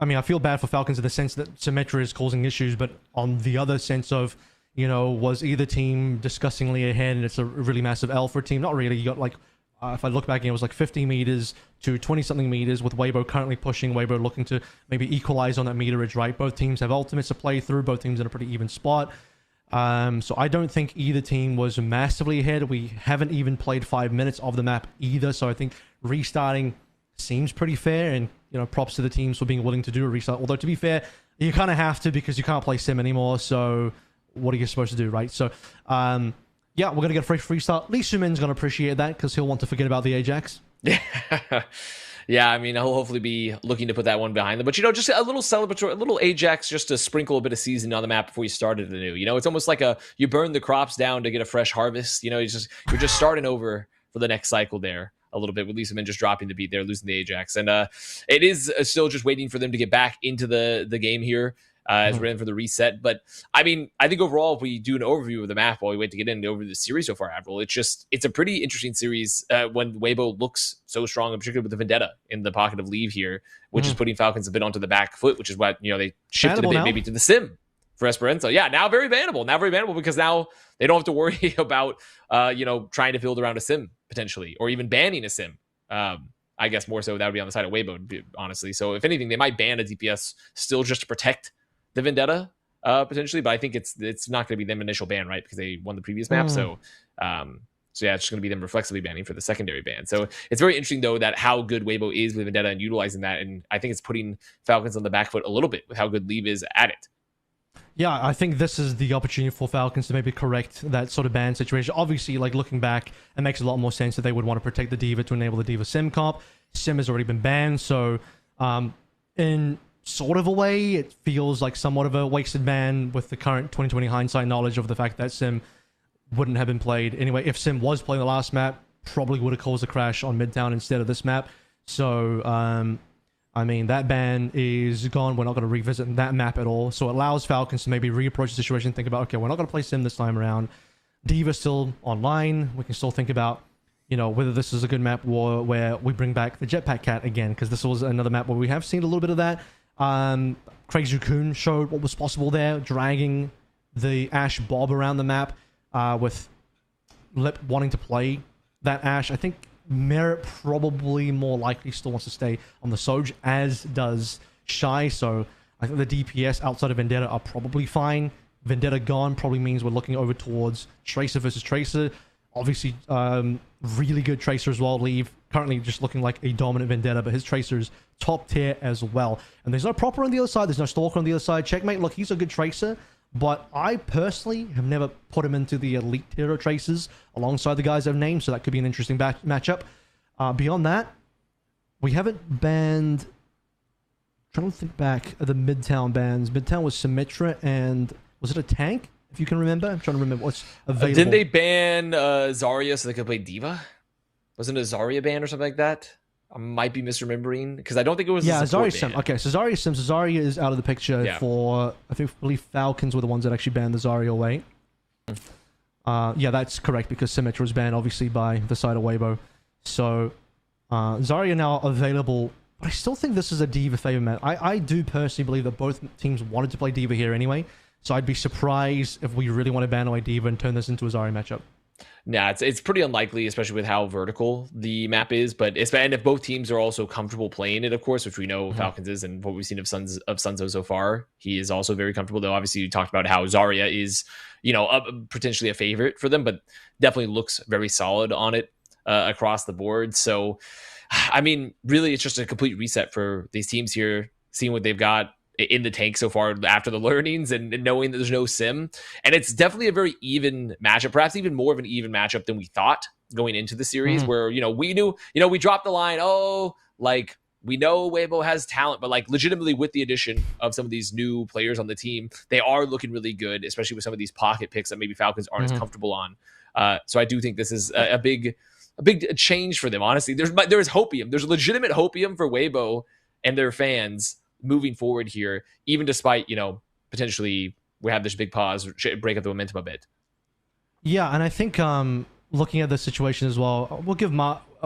I mean, I feel bad for Falcons in the sense that Symmetra is causing issues, but on the other sense of, you know, was either team disgustingly ahead and it's a really massive L for a team? Not really. You got like, if I look back, it was like 50 meters to 20-something meters with Weibo currently pushing, Weibo looking to maybe equalize on that meterage, right? Both teams have ultimates to play through, both teams in a pretty even spot. So I don't think either team was massively ahead. We haven't even played 5 minutes of the map either, so I think restarting seems pretty fair, and you know, props to the teams for being willing to do a restart. Although to be fair, you kind of have to because you can't play Sim anymore, so what are you supposed to do, right? So yeah, we're gonna get a fresh restart. Lee Sumin's gonna appreciate that because he'll want to forget about the Ajax. Yeah, I mean, he'll hopefully be looking to put that one behind them. But, you know, just a little celebratory, a little Ajax just to sprinkle a bit of seasoning on the map before you started anew. You know, it's almost like you burn the crops down to get a fresh harvest. You know, you're just starting over for the next cycle there a little bit with Lisa Min just dropping the beat there, losing the Ajax. And it is still just waiting for them to get back into the game here. As we're in for the reset. But I mean, I think overall, if we do an overview of the map while we wait to get over the series so far, Avril, it's a pretty interesting series when Weibo looks so strong, in particular with the Vendetta in the pocket of leave here, which is putting Falcons a bit onto the back foot, which is what, you know, they shifted a bit maybe to the Sim for Esperanza. Yeah, now very bannable because now they don't have to worry about, you know, trying to build around a Sim potentially, or even banning a Sim. I guess more so that would be on the side of Weibo, honestly. So if anything, they might ban a DPS still just to protect the Vendetta potentially, but I think it's not going to be them initial ban, right? Because they won the previous map. So yeah, it's just going to be them reflexively banning for the secondary ban. So it's very interesting though that how good Weibo is with Vendetta and utilizing that, and I think it's putting Falcons on the back foot a little bit with how good Leave is at it. Yeah, I think this is the opportunity for Falcons to maybe correct that sort of ban situation. Obviously, like looking back, it makes a lot more sense that they would want to protect the D.Va to enable the D.Va Sim comp. Sim has already been banned, so in sort of a way, it feels like somewhat of a wasted ban with the current 2020 hindsight knowledge of the fact that Sim wouldn't have been played. Anyway, if Sim was playing the last map, probably would have caused a crash on Midtown instead of this map. So, I mean, that ban is gone. We're not going to revisit that map at all. So it allows Falcons to maybe reapproach the situation, think about, okay, we're not going to play Sim this time around. D.Va's still online. We can still think about, you know, whether this is a good map or where we bring back the Jetpack Cat again, because this was another map where we have seen a little bit of that. Craig's Raccoon showed what was possible there, dragging the Ash Bob around the map with Lip wanting to play that Ash. I think Merit probably more likely still wants to stay on the Soj, as does Shy, so I think the DPS outside of Vendetta are probably fine. Vendetta gone probably means we're looking over towards Tracer versus Tracer. Obviously, really good Tracer as well. Leave currently just looking like a dominant Vendetta, but his Tracer's top tier as well. And there's no Proper on the other side. There's no Stalker on the other side. Checkmate, look, he's a good Tracer, but I personally have never put him into the elite tier of Tracers alongside the guys I've named, so that could be an interesting matchup. Beyond that, we haven't banned... I'm trying to think back at the Midtown bans. Midtown was Symmetra and... Was it a tank? If you can remember? I'm trying to remember what's available. Didn't they ban Zarya so they could play D.Va? Wasn't it a Zarya ban or something like that? I might be misremembering because I don't think it was. Yeah, Zarya Sim. Okay, so Zarya Sim. So Zarya is out of the picture for. I believe Falcons were the ones that actually banned the Zarya away. Yeah, that's correct because Symmetra was banned obviously by the side of Weibo. So Zarya now available. But I still think this is a D.Va favor match. I do personally believe that both teams wanted to play D.Va here anyway. So I'd be surprised if we really want to ban away D.Va and turn this into a Zarya matchup. Nah, it's pretty unlikely, especially with how vertical the map is. But and if both teams are also comfortable playing it, of course, which we know Falcons is, and what we've seen of Sunzo so far, he is also very comfortable. Though obviously you talked about how Zarya is, you know, potentially a favorite for them, but definitely looks very solid on it across the board. So, I mean, really, it's just a complete reset for these teams here, seeing what they've got in the tank so far after the learnings and knowing that there's no Sim. And it's definitely a very even matchup, perhaps even more of an even matchup than we thought going into the series, where, you know, we knew, you know, we dropped the line, oh, like, we know Weibo has talent, but like legitimately with the addition of some of these new players on the team, they are looking really good, especially with some of these pocket picks that maybe Falcons aren't as comfortable on. So I do think this is a big change for them. Honestly, there's hopium. There's legitimate hopium for Weibo and their fans moving forward here, even despite, you know, potentially we have this big pause, break up the momentum a bit. Yeah, and I think looking at the situation as well, we'll give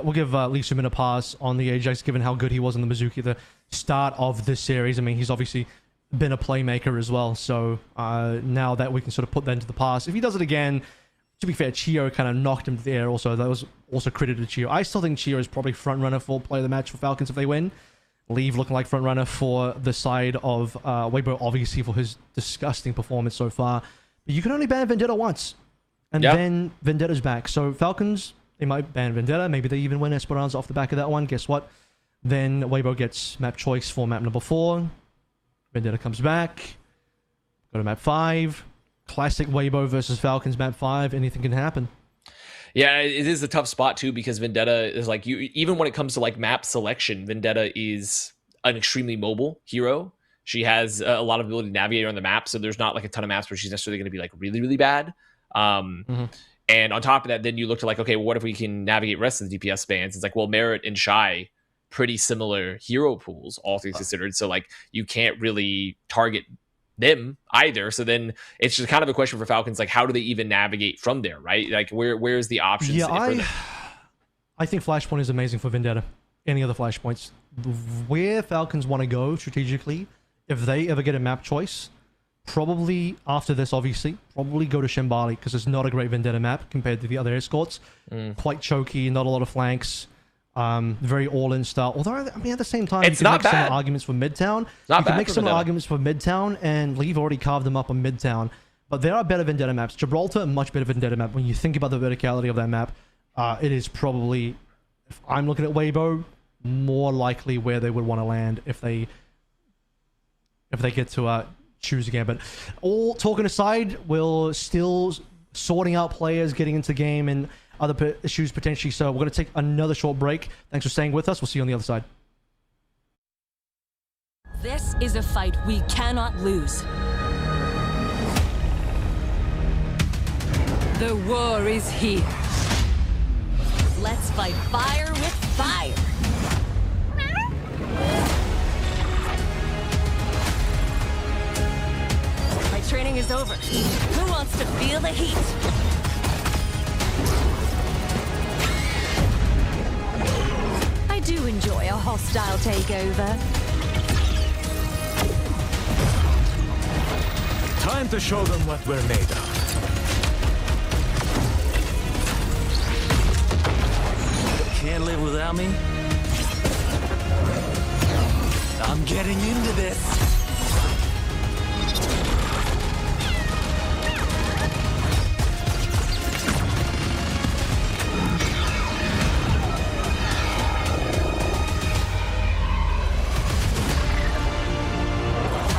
we'll give Lee Sumin a pass on the Ajax, given how good he was in the Mizuki at the start of this series. I mean, he's obviously been a playmaker as well. So now that we can sort of put that into the past, if he does it again, to be fair, Chio kind of knocked him to the air. Also, that was also credited to Chio. I still think Chio is probably front runner for play of the match for Falcons if they win. Leave looking like front runner for the side of Weibo, obviously for his disgusting performance so far. But you can only ban Vendetta once, and then Vendetta's back. So Falcons, they might ban Vendetta. Maybe they even win Esperanza off the back of that one. Guess what? Then Weibo gets map choice for map number 4. Vendetta comes back. Go to map 5. Classic Weibo versus Falcons map 5. Anything can happen. Yeah, it is a tough spot too, because Vendetta is like, you even when it comes to like map selection, Vendetta is an extremely mobile hero. She has a lot of ability to navigate on the map, so there's not like a ton of maps where she's necessarily going to be like really, really bad. And on top of that, then you look to like, okay, well, what if we can navigate rest of the DPS spans? It's like, well, Merit and Shy, pretty similar hero pools, all things considered. So like, you can't really target them either. So then it's just kind of a question for Falcons, like how do they even navigate from there, right? Like where's the options? Yeah, I think Flashpoint is amazing for Vendetta. Any other Flashpoints. Where Falcons want to go strategically, if they ever get a map choice, probably after this, obviously, probably go to Shambali, because it's not a great Vendetta map compared to the other escorts. Quite choky, not a lot of flanks. Very all-in style. Although, I mean, at the same time, it's you can not make bad. some arguments for Midtown. Not you can bad make for some Vendetta. arguments for Midtown, and Leave already carved them up on Midtown. But there are better Vendetta maps. Gibraltar, a much better Vendetta map. When you think about the verticality of that map, it is probably, if I'm looking at Weibo, more likely where they would want to land if they get to choose again. But all talking aside, we're still sorting out players getting into the game and other issues potentially. So we're going to take another short break. Thanks for staying with us. We'll see you on the other side. This is a fight we cannot lose. The war is here. Let's fight fire with fire. My training is over. Who wants to feel the heat? I do enjoy a hostile takeover. Time to show them what we're made of. Can't live without me? I'm getting into this.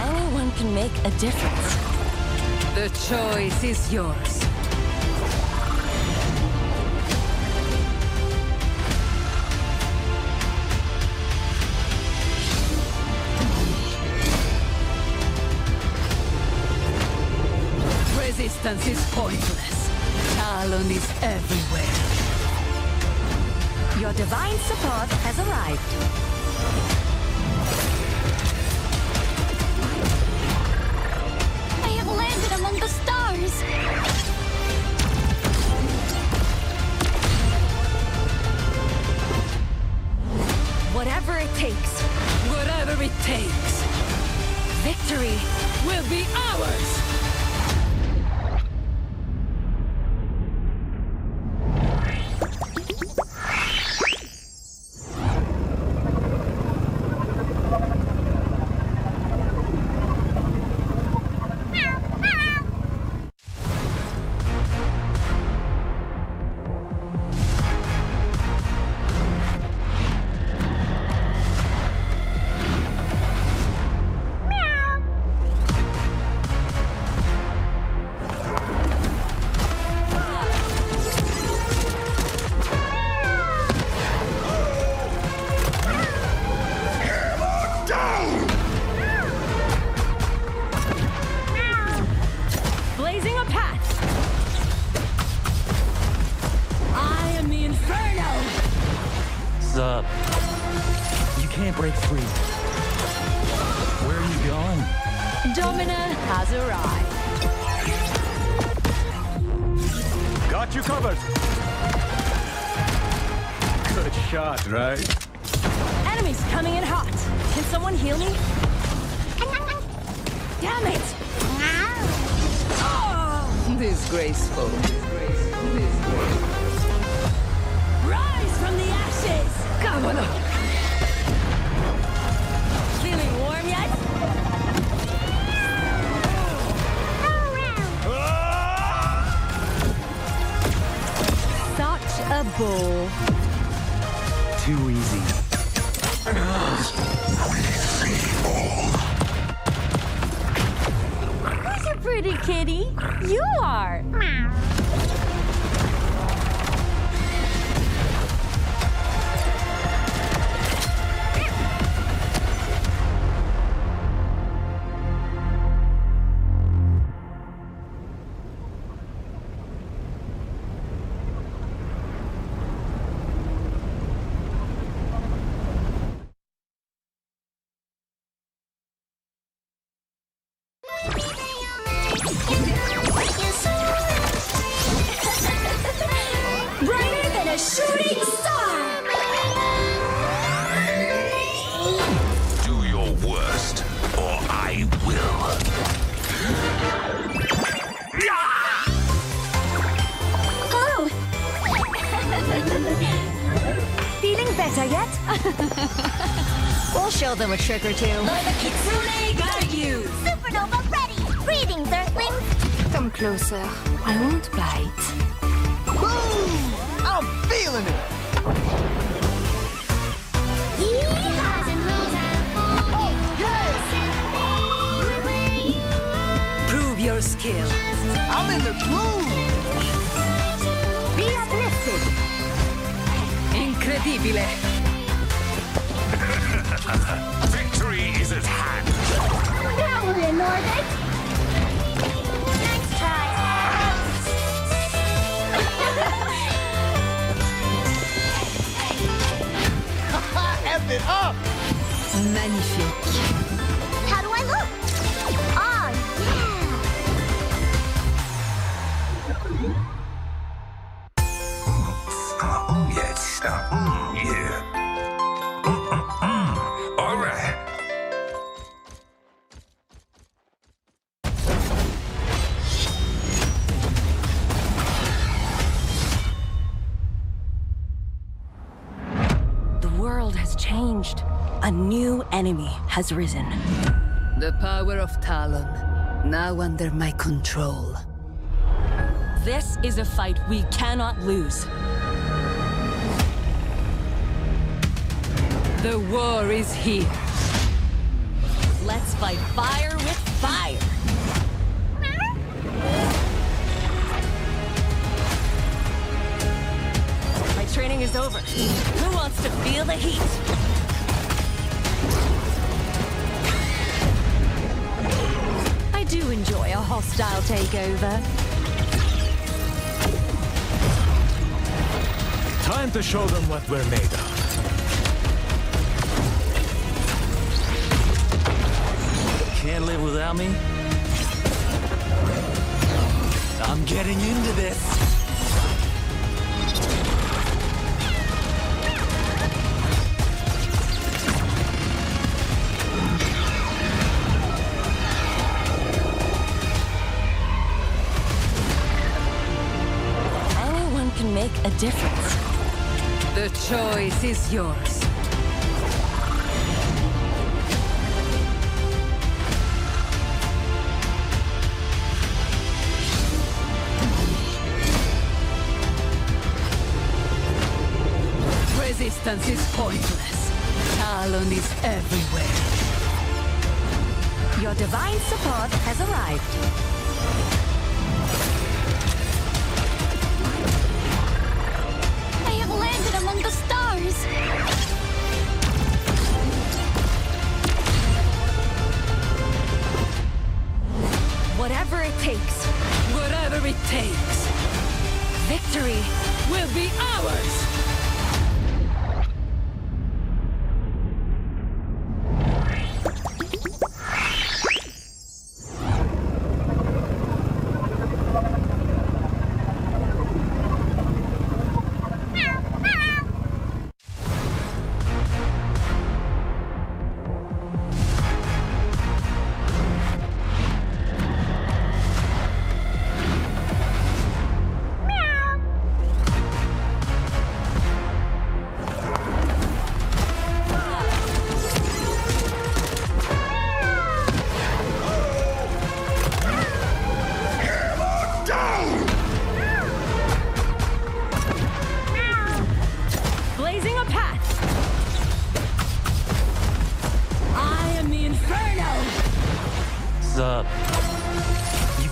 Anyone can make a difference. The choice is yours. Resistance is pointless. Talon is everywhere. Your divine support has arrived. I have landed among the stars. Whatever it takes. Whatever it takes. Victory Will be ours. Blazing a path. I am the Inferno. Sup? You can't break free. Where are you going? Domina has arrived. Got you covered. Good shot, right? Enemies coming in hot. Can someone heal me? Damn it! Oh! Disgraceful. Rise from the ashes! Come on. Feeling warm yet? Such a ball. Too easy. Who's a pretty kitty? You are. Brighter than a shooting star! Do your worst, or I will. Hello! Feeling better yet? We'll show them a trick or two. Let the Kitsune guide you. Supernova ready! Greetings, Earthlings! Come closer. I won't bite. Boom! I'm feeling it. Prove your skill. I'm in the groove. Be uplifted! Incredibile. Victory is at hand. Now we're in orbit! Nice try! F it up. Magnifique. How do I look? Oh, Oh, yes. Yeah. All right. The world has changed. A new enemy has risen. The power of Talon, now under my control. This is a fight we cannot lose. The war is here. Let's fight fire with fire. My training is over. Who wants to feel the heat? I do enjoy a hostile takeover. Time to show them what we're made of. Can't live without me? I'm getting into this. Anyone can make a difference. The choice is yours. Resistance is pointless. Talon is everywhere. Your divine support has arrived. I have landed among the stars! Whatever it takes, Whatever it takes, victory will be ours!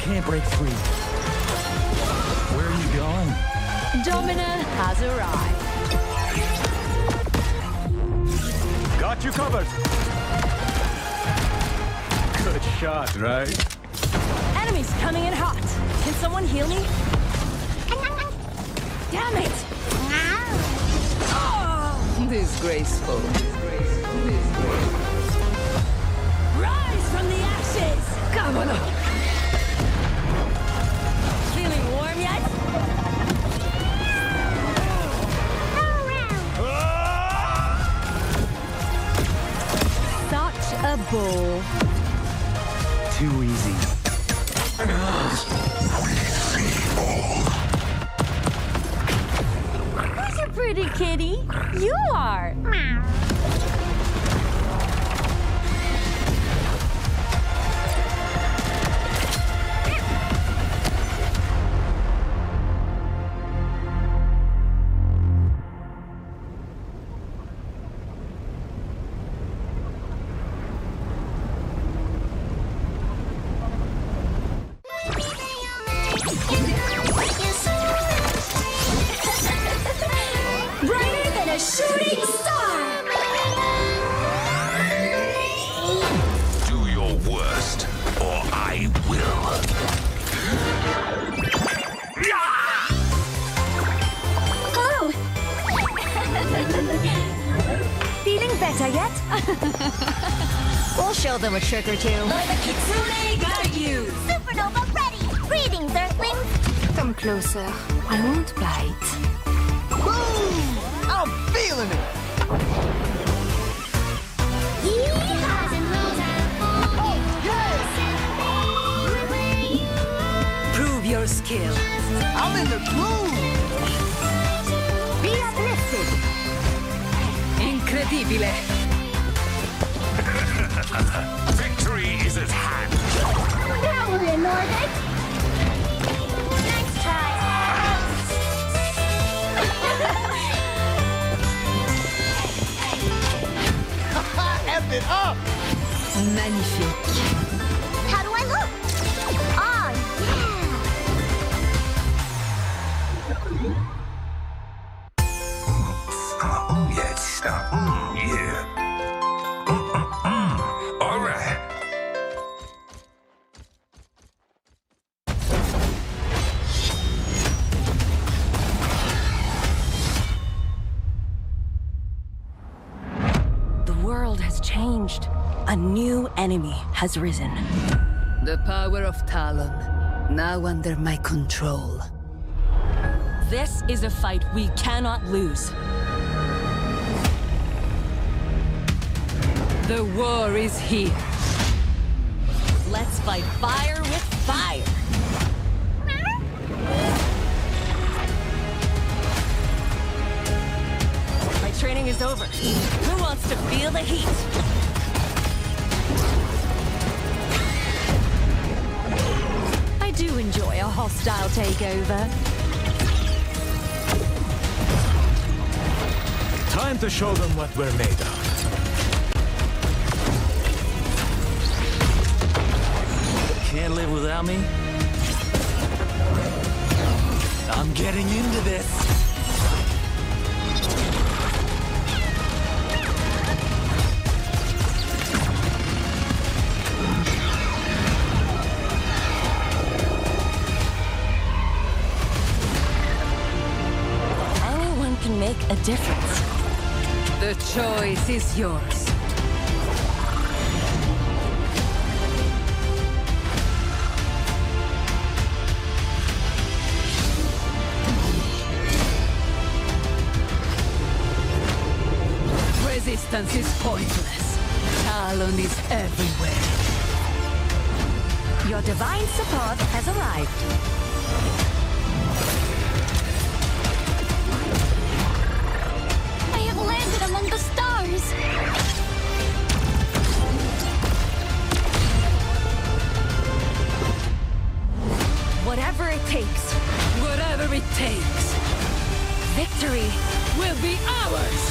can't break free. Where are you going? Domina has arrived. Got you covered. Good shot, right? Enemies coming in hot. Can someone heal me? Damn it! Disgraceful. Rise from the ashes! Come on. Feeling warm yet? Such a ball. Too easy. Who's a pretty kitty? You are. Brighter than a shooting star! Do your worst, or I will. Oh! Feeling better yet? We'll show them a trick or two. Let the Kitsune guide you. Supernova ready! Greetings, Earthlings! Come closer. I won't bite. Boom! I'm feeling it. Prove your skill. I'm in the groove. Be uplifted. Incredibile. Victory is at hand. Power in orbit! Nice try! F it up. Magnifique. How do I look? Oh, Oh, yes. Yeah. All right. The world has changed. A new enemy has risen. The power of Talon, now under my control. This is a fight we cannot lose. The war is here. Let's fight fire with fire. My training is over. Who wants to feel the heat? I do enjoy a hostile takeover. Time to show them what we're made of. Can't live without me? I'm getting into this. Anyone can make a difference. The choice is yours. Resistance is pointless. Talon is everywhere. Your divine support has arrived. I have landed among the stars! Whatever it takes, Whatever it takes, victory will be ours!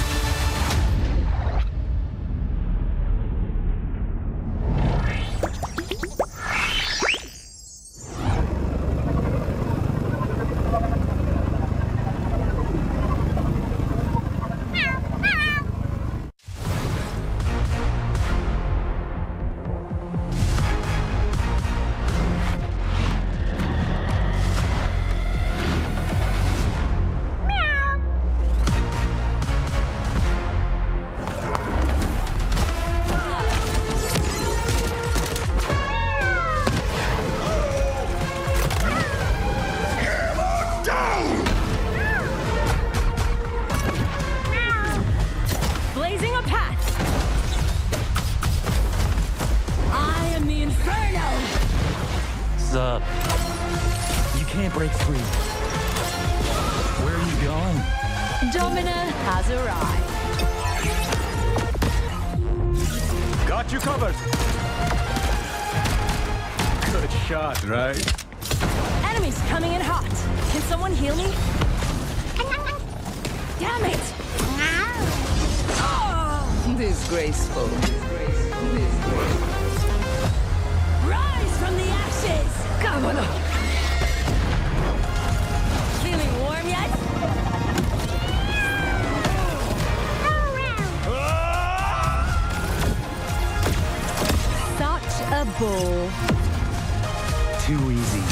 What's up? You can't break free. Where are you going? Domina has arrived. Got you covered. Good shot, right? Enemies coming in hot. Can someone heal me? Damn it! Disgraceful. Rise from the ashes! Come on. Feeling warm yet? Such a ball. Too easy.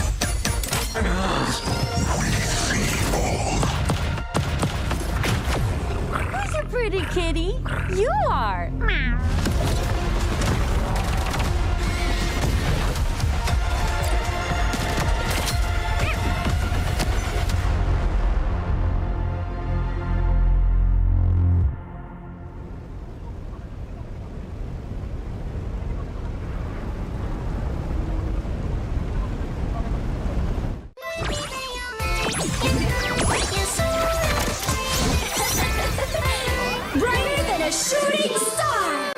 Who's a pretty kitty? You are. Brighter than a shooting star!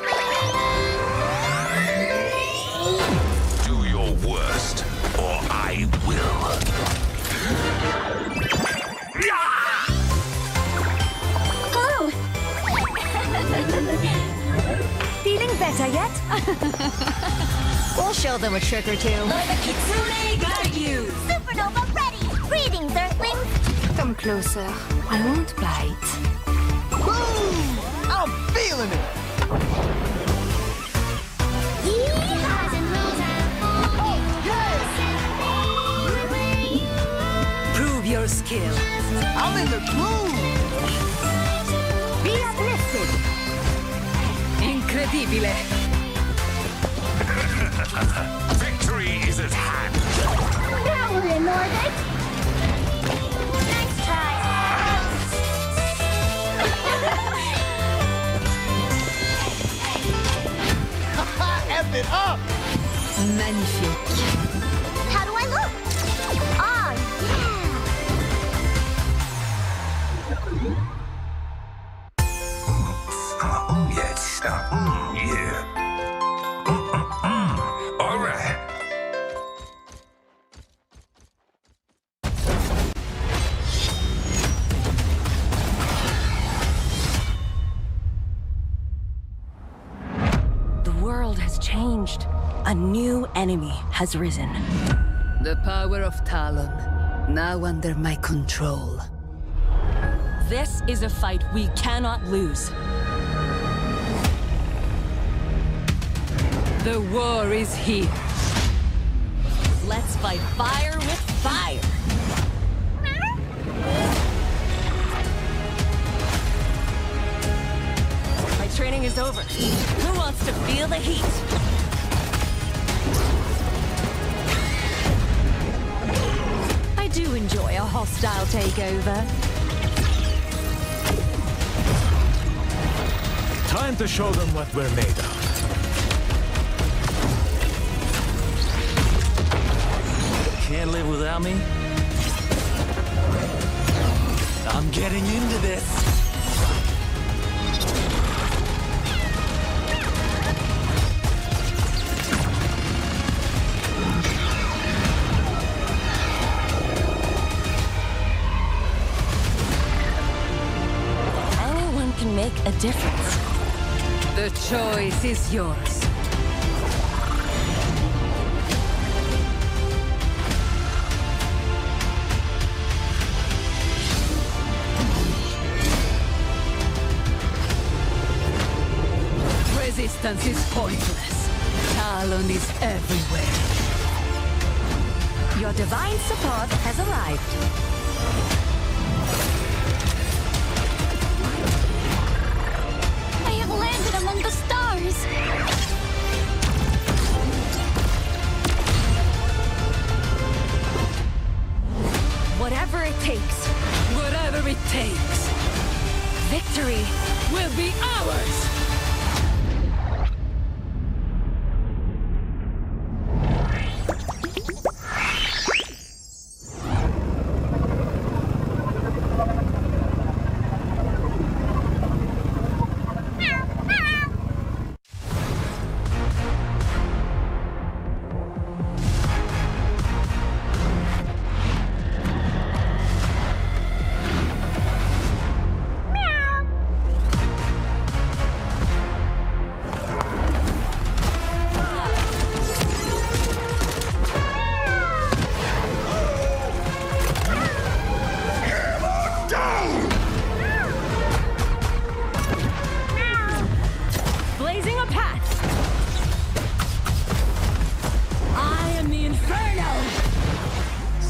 Do your worst, or I will. Oh! Feeling better yet? We'll show them a trick or two. Let the kitsune guide you. Supernova ready! Greetings, Earthlings! Come closer. I won't bite. Boom! I'm feeling it. Oh, yes! Prove your skill. I'm in the groove. Be uplifted. Incredibile. Victory is at hand. Now we're in orbit! Nice try! F it up. Magnifique. How do I look? Oh, Oh, yes. Yeah. All right. The world has changed. A new enemy has risen. The power of Talon, now under my control. This is a fight we cannot lose. The war is here. Let's fight fire with fire. My training is over. Who wants to feel the heat? I do enjoy a hostile takeover. Time to show them what we're made of. Can't live without me? I'm getting into this. Anyone can make a difference. The choice is yours. Resistance is pointless. Talon is everywhere. Your divine support has arrived. I have landed among the stars! Whatever it takes. Whatever it takes. Victory Will be ours.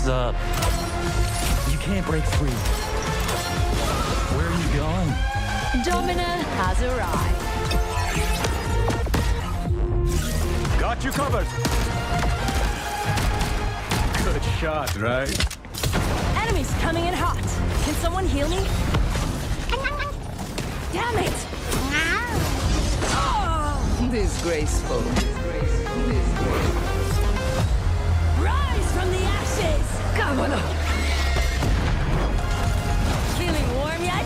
What's up? You can't break free. Where are you going? Domina has arrived. Got you covered. Good shot, right? Enemies coming in hot. Can someone heal me? Damn it! Disgraceful. Rise from the ashes! Come on. Feeling warm yet?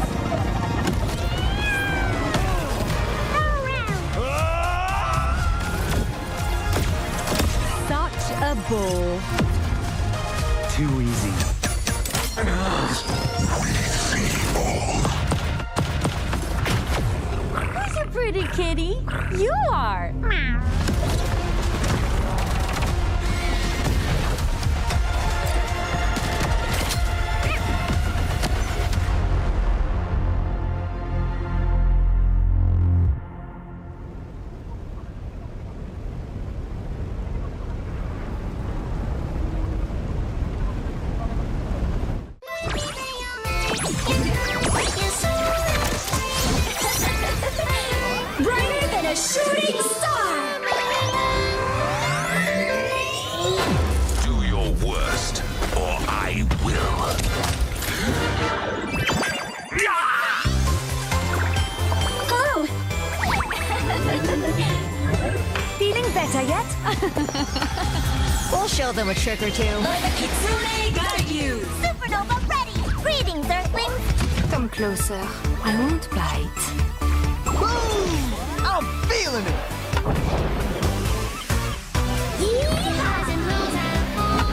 Such a bull. Too easy. Who's your pretty kitty? You are. Brighter than a shooting star! Do your worst, or I will. Oh! Feeling better yet? We'll show them a trick or two. Let the kitsune guide you! Supernova ready! Greetings, Earthlings! Come closer. I won't bite. Boom! I'm feeling it.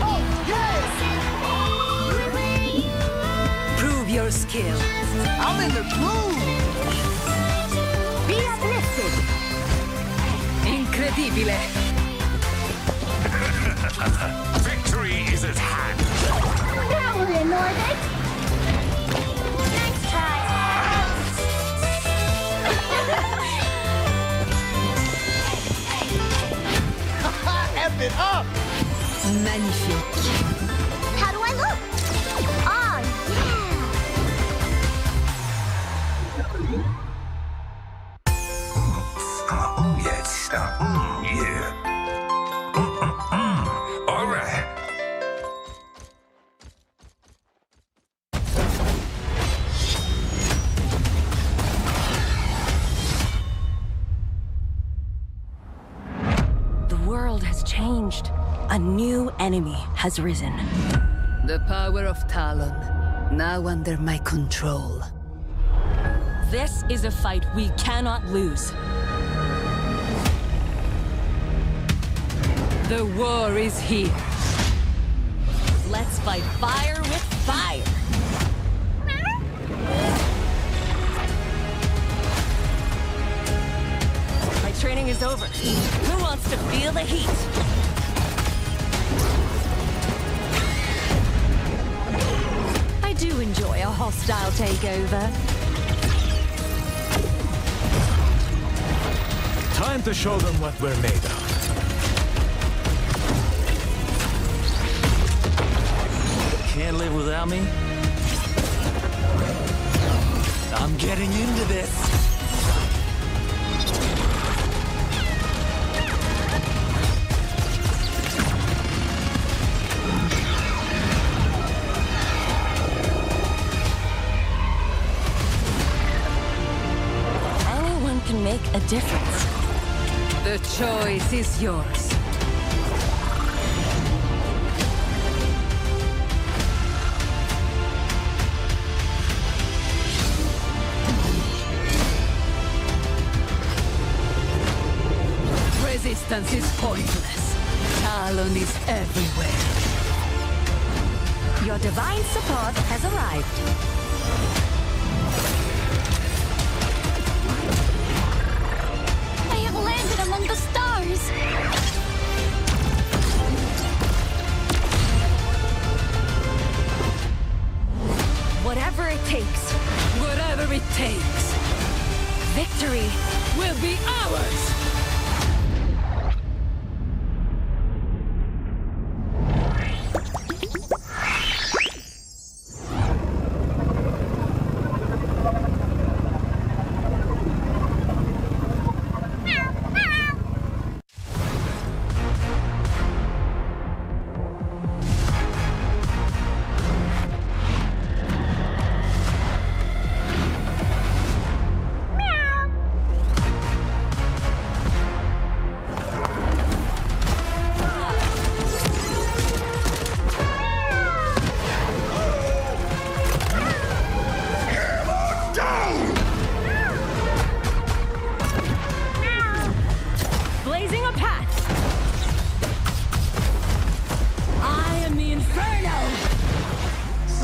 Oh, yes! Prove your skill. I'm in the groove. Be uplifted. Incredibile. Victory is at hand. Now we're in orbit! Nice try! F it up. Magnifique. How do I look? Oh, Oh, yes. Yeah. All right. The world has changed. A new enemy has risen. The power of Talon, now under my control. This is a fight we cannot lose. The war is here. Let's fight fire with fire. My training is over. Who wants to feel the heat? I do enjoy a hostile takeover. Time to show them what we're made of. Can't live without me? I'm getting into this. Anyone can make a difference. The choice is yours. Resistance is pointless. Talon is everywhere. Your divine support has arrived. I have landed among the stars! Whatever it takes, Whatever it takes, victory will be ours.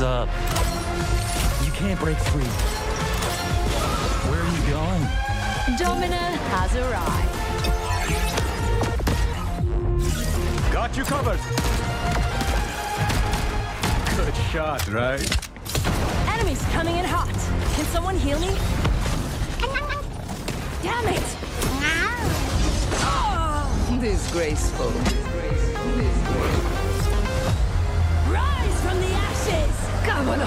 What's up? You can't break free. Where are you going? Domina has arrived. Got you covered. Good shot, right? Enemies coming in hot. Can someone heal me? Damn it! Disgraceful. Rise from the ashes! Come on.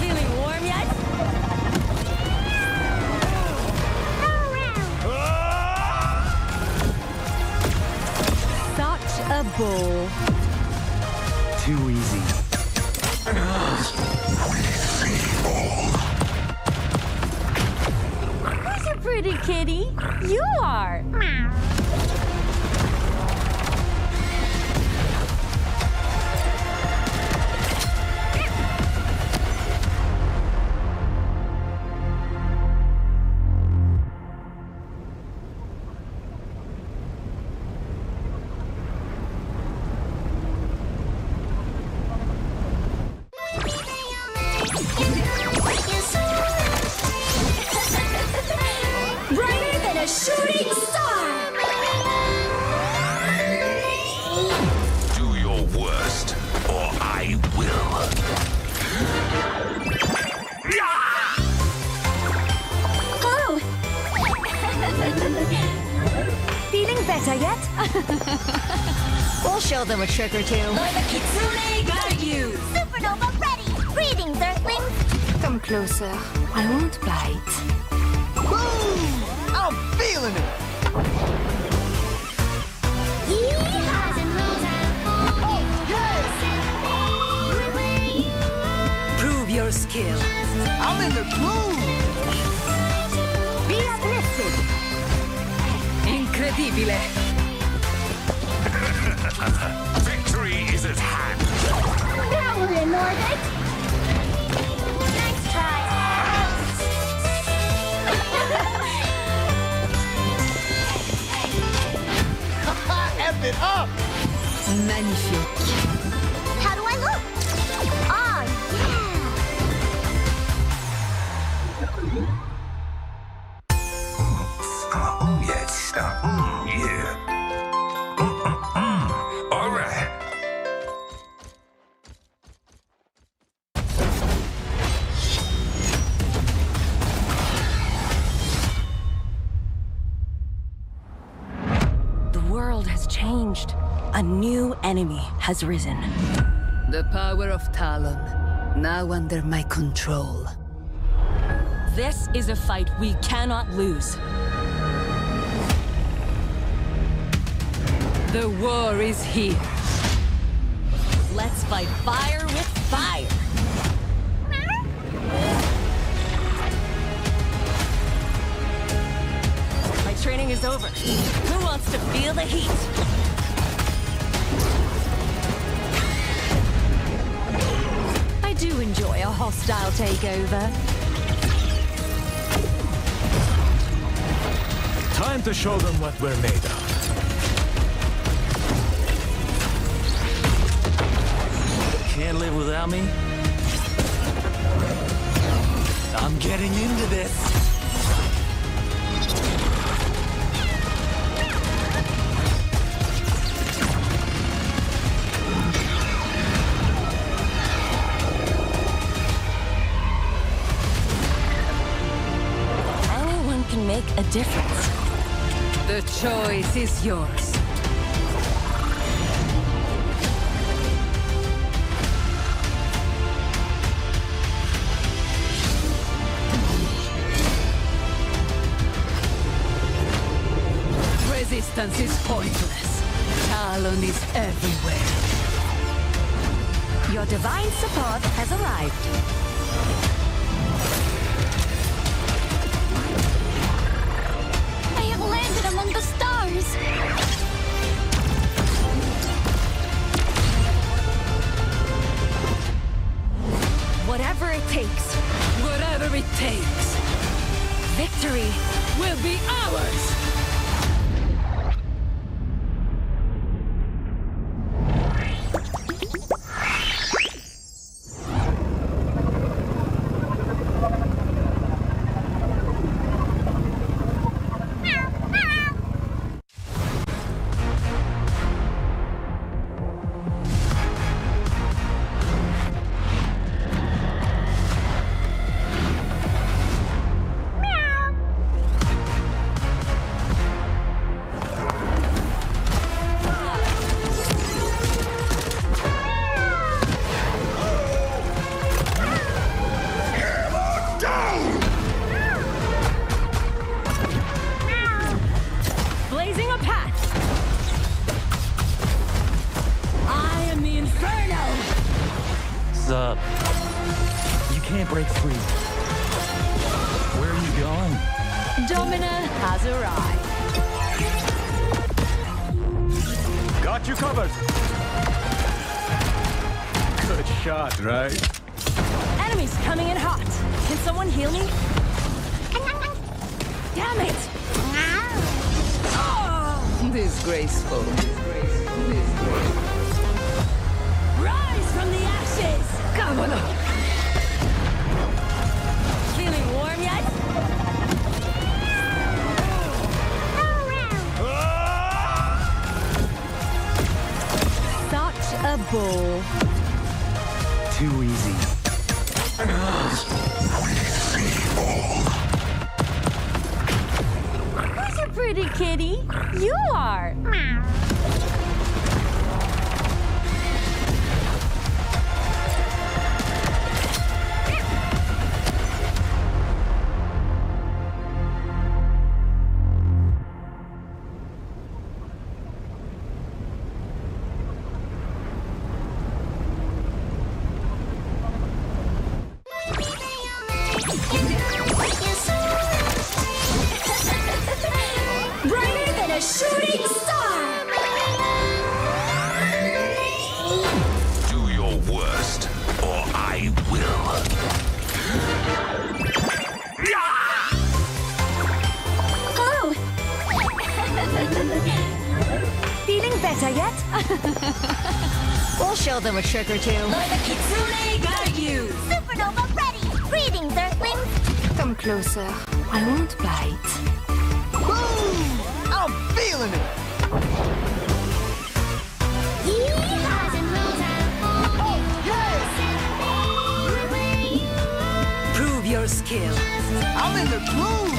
Feeling warm yet? Such a bull. Too easy. Who's a pretty kitty? You are. Brighter than a shooting star! Do your worst, or I will. Oh! Feeling better yet? We'll show them a trick or two. Kitsune got you! Supernova ready! Greetings, Earthlings! Come closer. I won't bite. Boom! I'm feeling it! Oh, yes! Prove your skill. I'm in the groove! Be uplifted. Incredibile. Victory is at hand. Now we're in orbit! Nice try! F it up! Magnifique. How do I look? Oh, Oh, yes. Yeah. All right. The world has changed. A new enemy has risen. The power of Talon, now under my control. This is a fight we cannot lose. The war is here. Let's fight fire with fire. My training is over. Who wants to feel the heat? I do enjoy a hostile takeover. Time to show them what we're made of. Can't live without me? I'm getting into this. Anyone can make a difference. The choice is yours. Resistance is pointless. Talon is everywhere. Your divine support has arrived. I have landed among the stars! Whatever it takes. Whatever it takes. Victory Will be ours. What's up? You can't break free. Where are you going? Domina has arrived. Got you covered. Good shot, right? Enemies coming in hot. Can someone heal me? Damn it! Disgraceful. Rise from the ashes! Come on. Feeling warm yet? Such a ball. Too easy. Who's a pretty kitty? You are. Brighter than a shooting star! Do your worst, or I will. Hello. Feeling better yet? We'll show them a trick or two. Let the kitsune guide you! Supernova ready! Greetings, Earthlings! Come closer. I won't bite. Boom! I'm feeling it. Oh, yes! Prove your skill. I'm in the groove.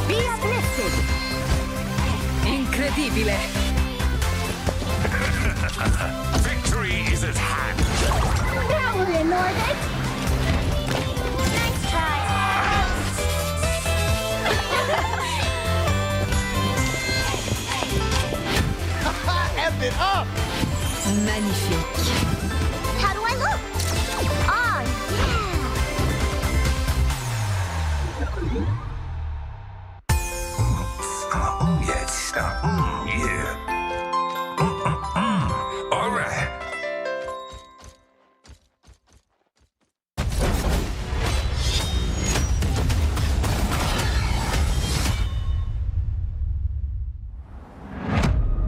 Be uplifted. Incredibile. Victory is at hand. Now we're in orbit! Nice try! F it up. Magnifique. How do I look? Oh, Oh, yes. Yeah. All right.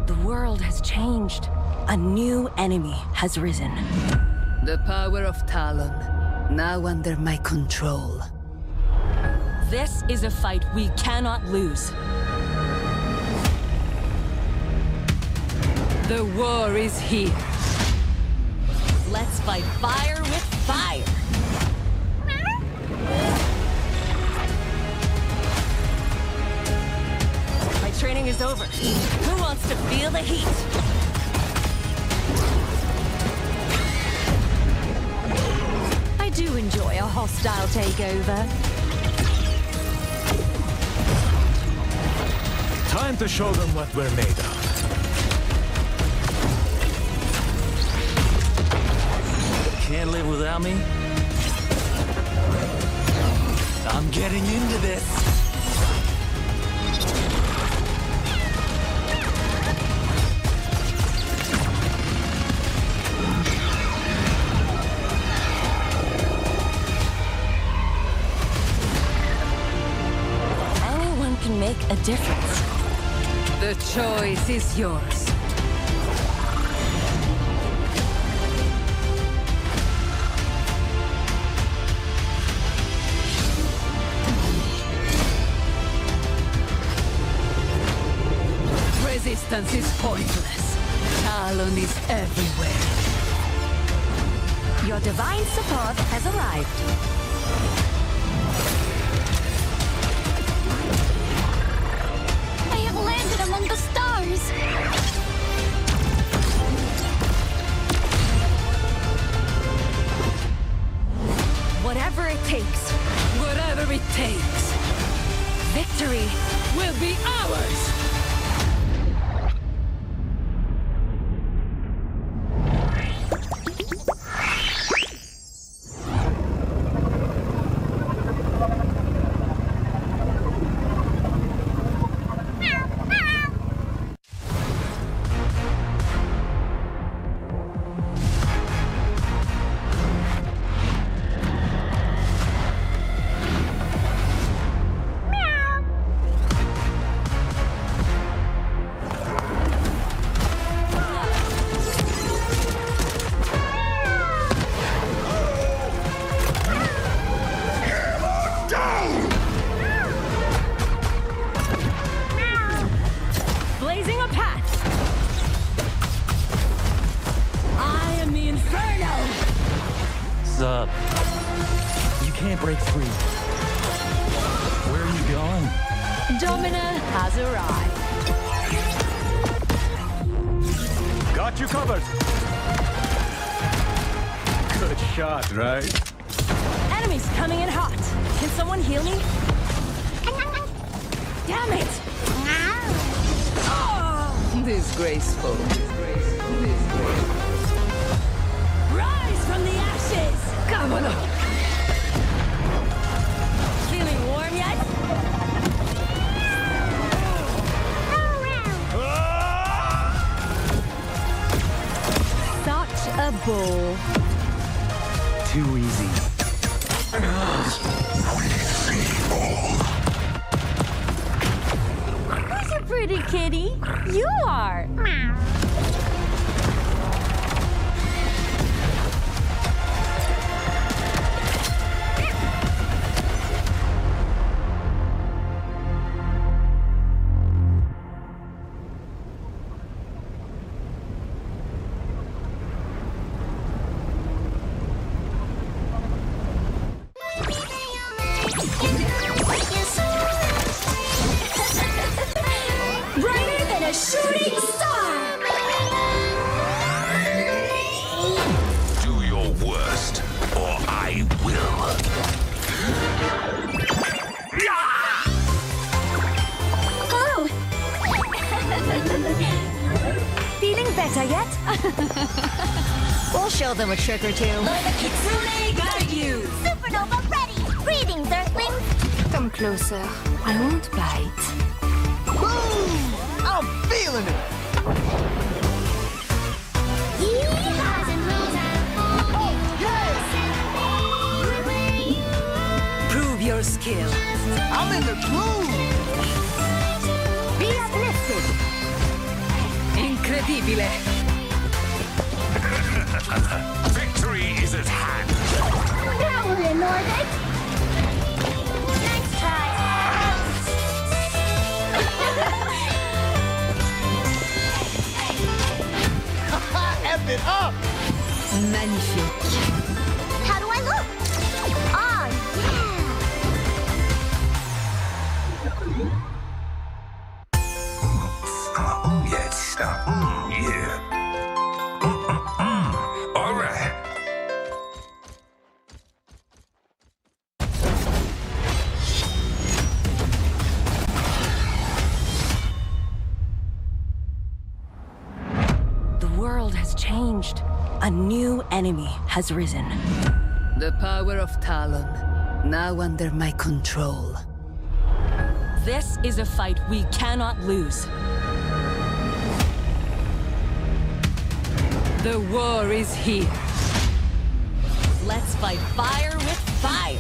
The world has changed. A new enemy has risen. The power of Talon, now under my control. This is a fight we cannot lose. The war is here. Let's fight fire with fire. My training is over. Who wants to feel the heat? I do enjoy a hostile takeover. Time to show them what we're made of. Can't live without me? I'm getting into this. Anyone can make a difference. The choice is yours. Resistance is pointless. Talon is everywhere. Your divine support has arrived. I have landed among the stars! Whatever it takes, Whatever it takes, victory will be ours. break free. Where are you going? Domina has arrived. Got you covered. Good shot, right? Enemies coming in hot. Can someone heal me? Damn it! Disgraceful. Rise from the ashes! Come on. Feeling warm yet? Such a bull. Too easy. Who's a pretty kitty? You are. Brighter than a shooting star! Do your worst, or I will. Oh! Feeling better yet? We'll show them a trick or two. Let the Kitsune guide you! Supernova ready! Greetings, Earthlings! Come closer. I won't bite. Boom! I'm feeling it. Prove your skill. I'm in the groove. Be uplifted. Incredibile. Victory is at hand. Power in orbit! Nice try! F it up. Magnifique. How do I look? Oh, Oh, yes. Yeah. All right. The world has changed. A new enemy has risen. The power of Talon, now under my control. This is a fight we cannot lose. The war is here. Let's fight fire with fire.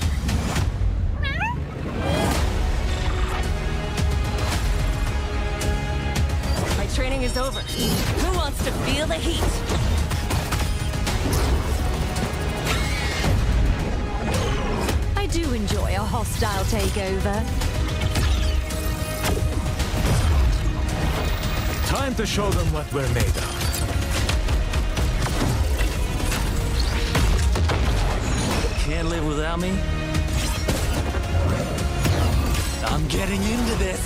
My training is over. Who wants to feel the heat? I do enjoy a hostile takeover. Time to show them what we're made of. Can't live without me? I'm getting into this.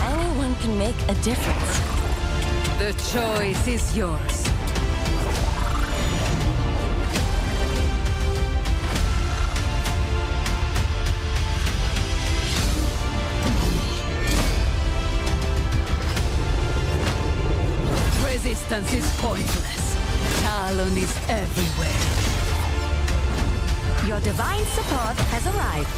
Anyone can make a difference. The choice is yours. Resistance is pointless. Talon is everywhere. Your divine support has arrived.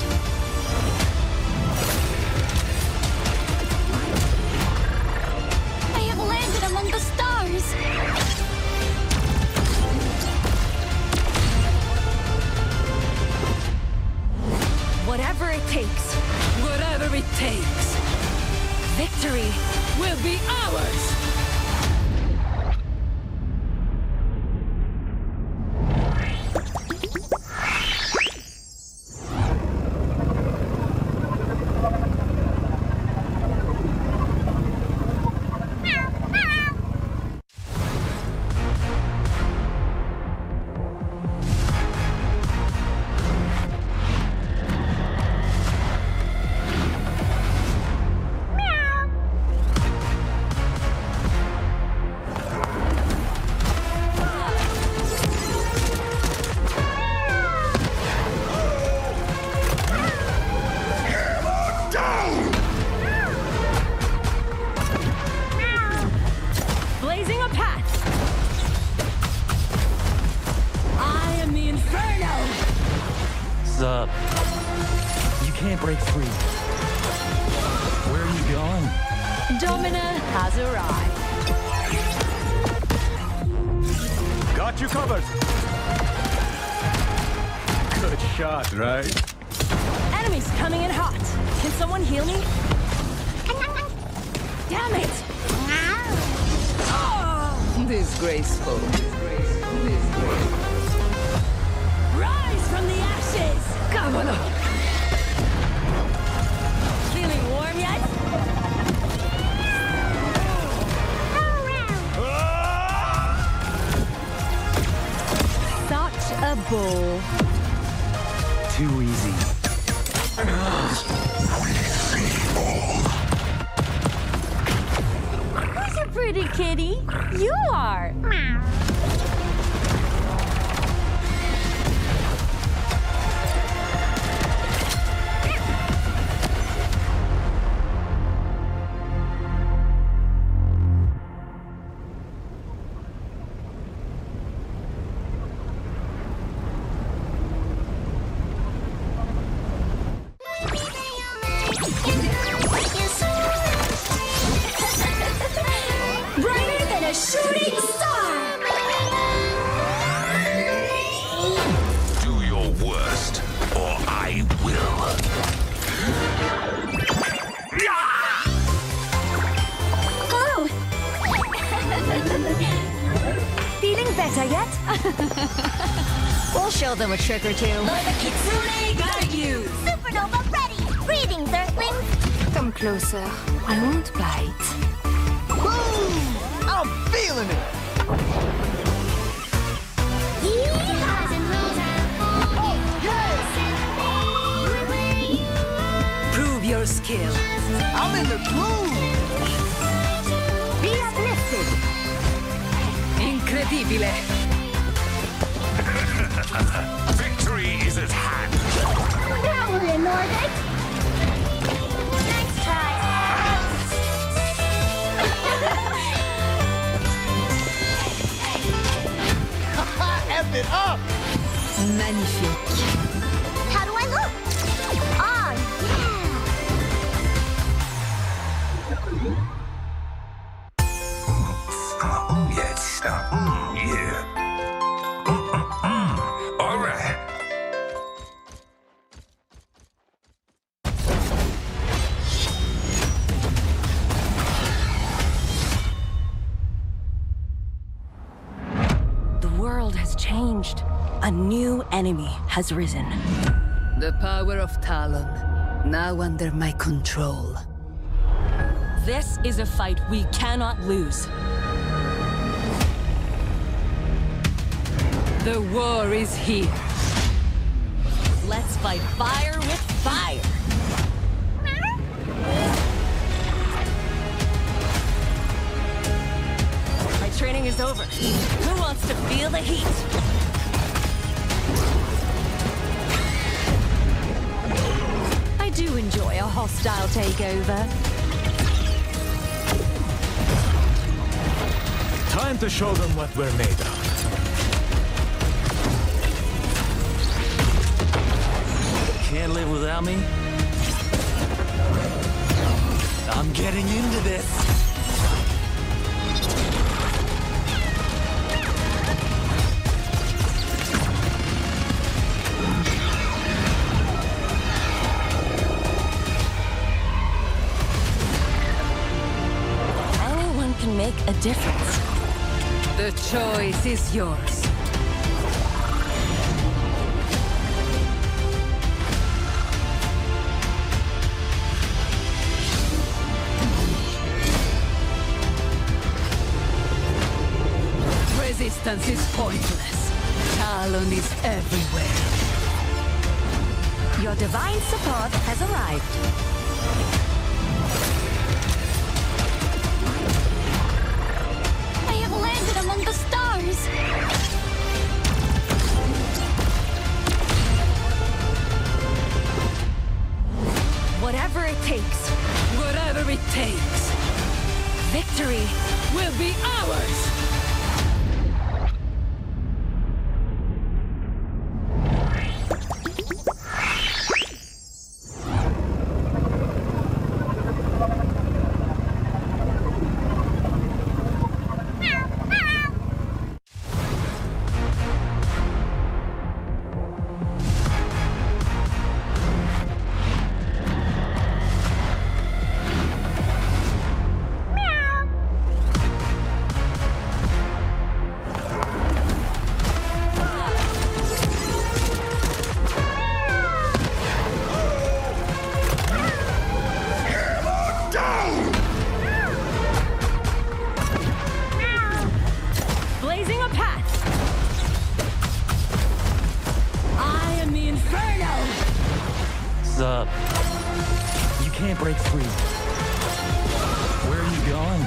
I have landed among the stars! Whatever it takes. Whatever it takes. Victory Will be ours. path. I am the Inferno. Sup? You can't break free. Where are you going? Domina has arrived. Got you covered. Good shot, right? Enemies coming in hot. Can someone heal me? Damn it! Disgraceful. Rise from the ashes! Cavolo! Feeling warm yet? Such a bull. Too easy. Who's a pretty kitty? You are. Brighter than a shooting star! Do your worst, or I will. Hello! Feeling better yet? We'll show them a trick or two. Kitsune got you! Supernova ready! Greetings, Earthlings! Come closer. I won't bite. Boom! I'm feeling it. Prove your skill. I'm in the groove. Be uplifted. Incredibile. Victory is at hand. Now we're in orbit! Nice try! F it up. Magnifique. How do I look? Oh, Oh, yes. Yeah. All right. The world has changed. A new enemy has risen. The power of Talon, now under my control. This is a fight we cannot lose. The war is here. Let's fight fire with fire. My training is over. Who wants to feel the heat? I do enjoy a hostile takeover. Time to show them what we're made of. Can't live without me? I'm getting into this. Anyone can make a difference. The choice is yours. Resistance is pointless. Talon is everywhere. Your divine support has arrived. I have landed among the stars! Whatever it takes. Whatever it takes. Victory will be ours. Blazing a path. I am the Inferno. Sup? You can't break free. Where are you going?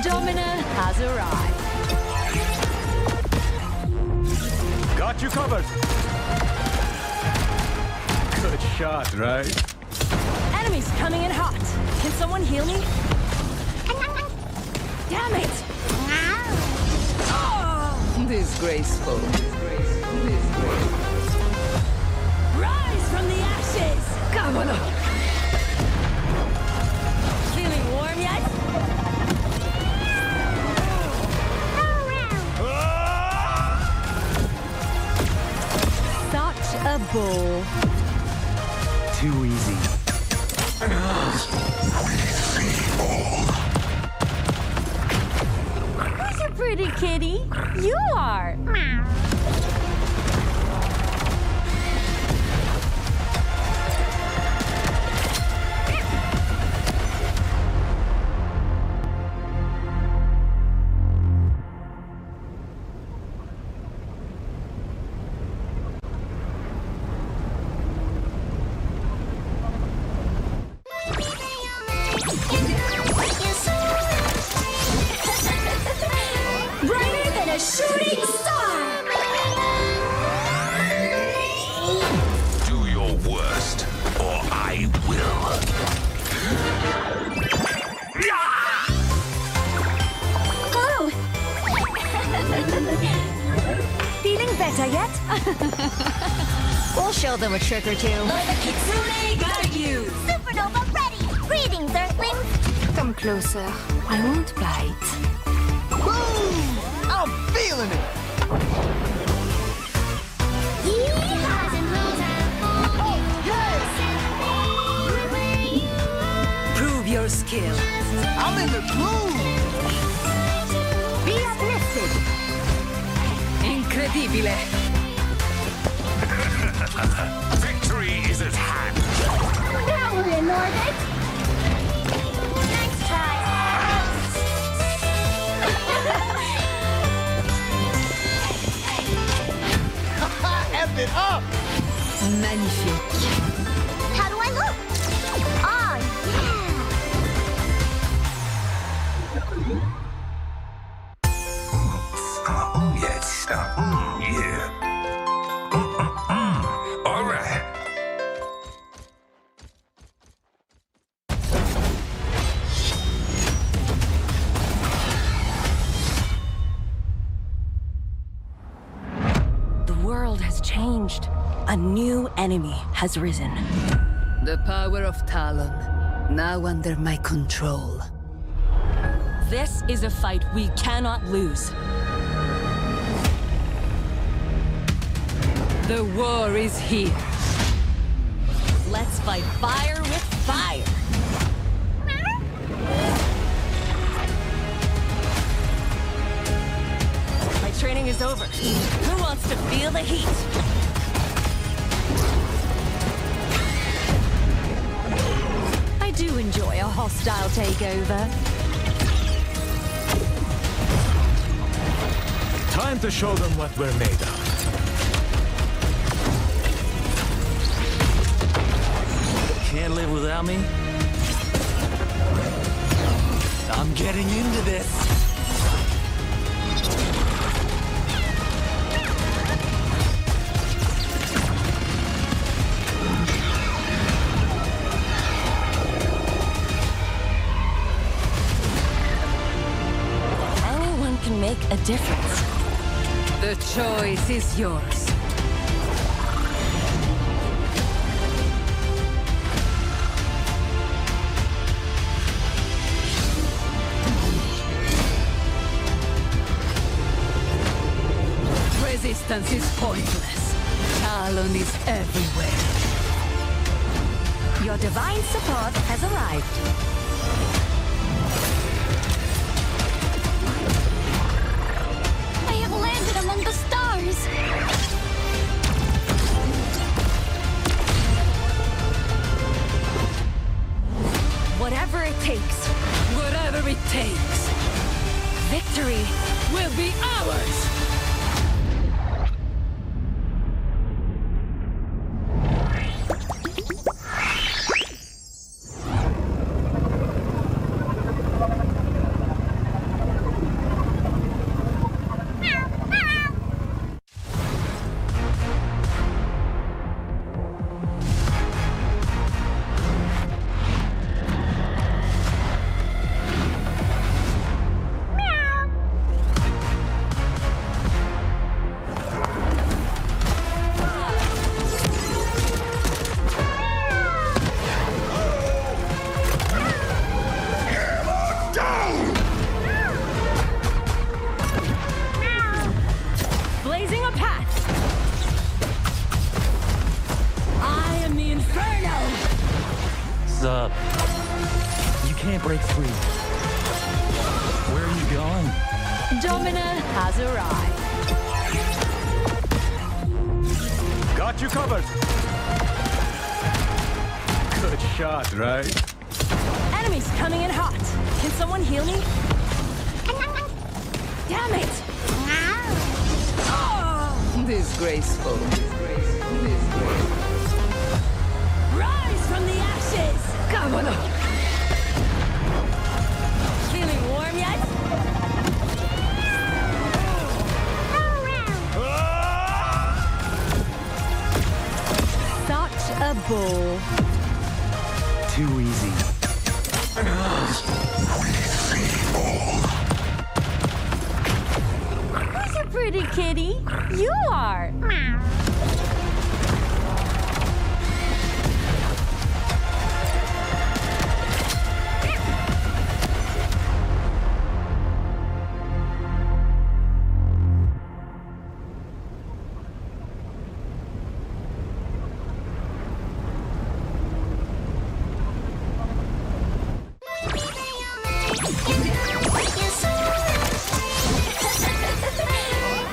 Domina has arrived. Got you covered. Good shot, right? Enemies coming in hot. Can someone heal me? Damn it! Disgraceful. Rise from the ashes! Come on. Feeling warm yet? Such a ball. Too easy. Who's a pretty kitty? You are. Brighter than a shooting star! Do your worst, or I will. Oh! Feeling better yet? We'll show them a trick or two. Let the Kitsune guide you! Supernova ready! Greetings, Earthlings! Come closer. I won't bite. Boom! I'm feeling it. Oh, yes! Prove your skill. I'm in the groove. Be uplifted. Incredibile. Victory is at hand. Now we're in orbit! Next try! F it up. Magnifique. How do I look? Oh, Oh, yes. Yeah. All right. The world has changed. A new enemy has risen. The power of Talon, now under my control. This is a fight we cannot lose. The war is here. Let's fight fire with fire. My training is over. Who wants to feel the heat? I do enjoy a hostile takeover. Time to show them what we're made of. Can't live without me? I'm getting into this. Anyone can make a difference. The choice is yours. Resistance is pointless. Talon is everywhere. Your divine support has arrived. I have landed among the stars! Whatever it takes. Whatever it takes, Victory will be ours! can't break free. Where are you going? Domina has arrived. Got you covered. Good shot, right? Enemies coming in hot. Can someone heal me? Damn it! Disgraceful. Rise from the ashes! Come on. Feeling warm yet? Such a bull. Too easy. Who's a pretty kitty? You are.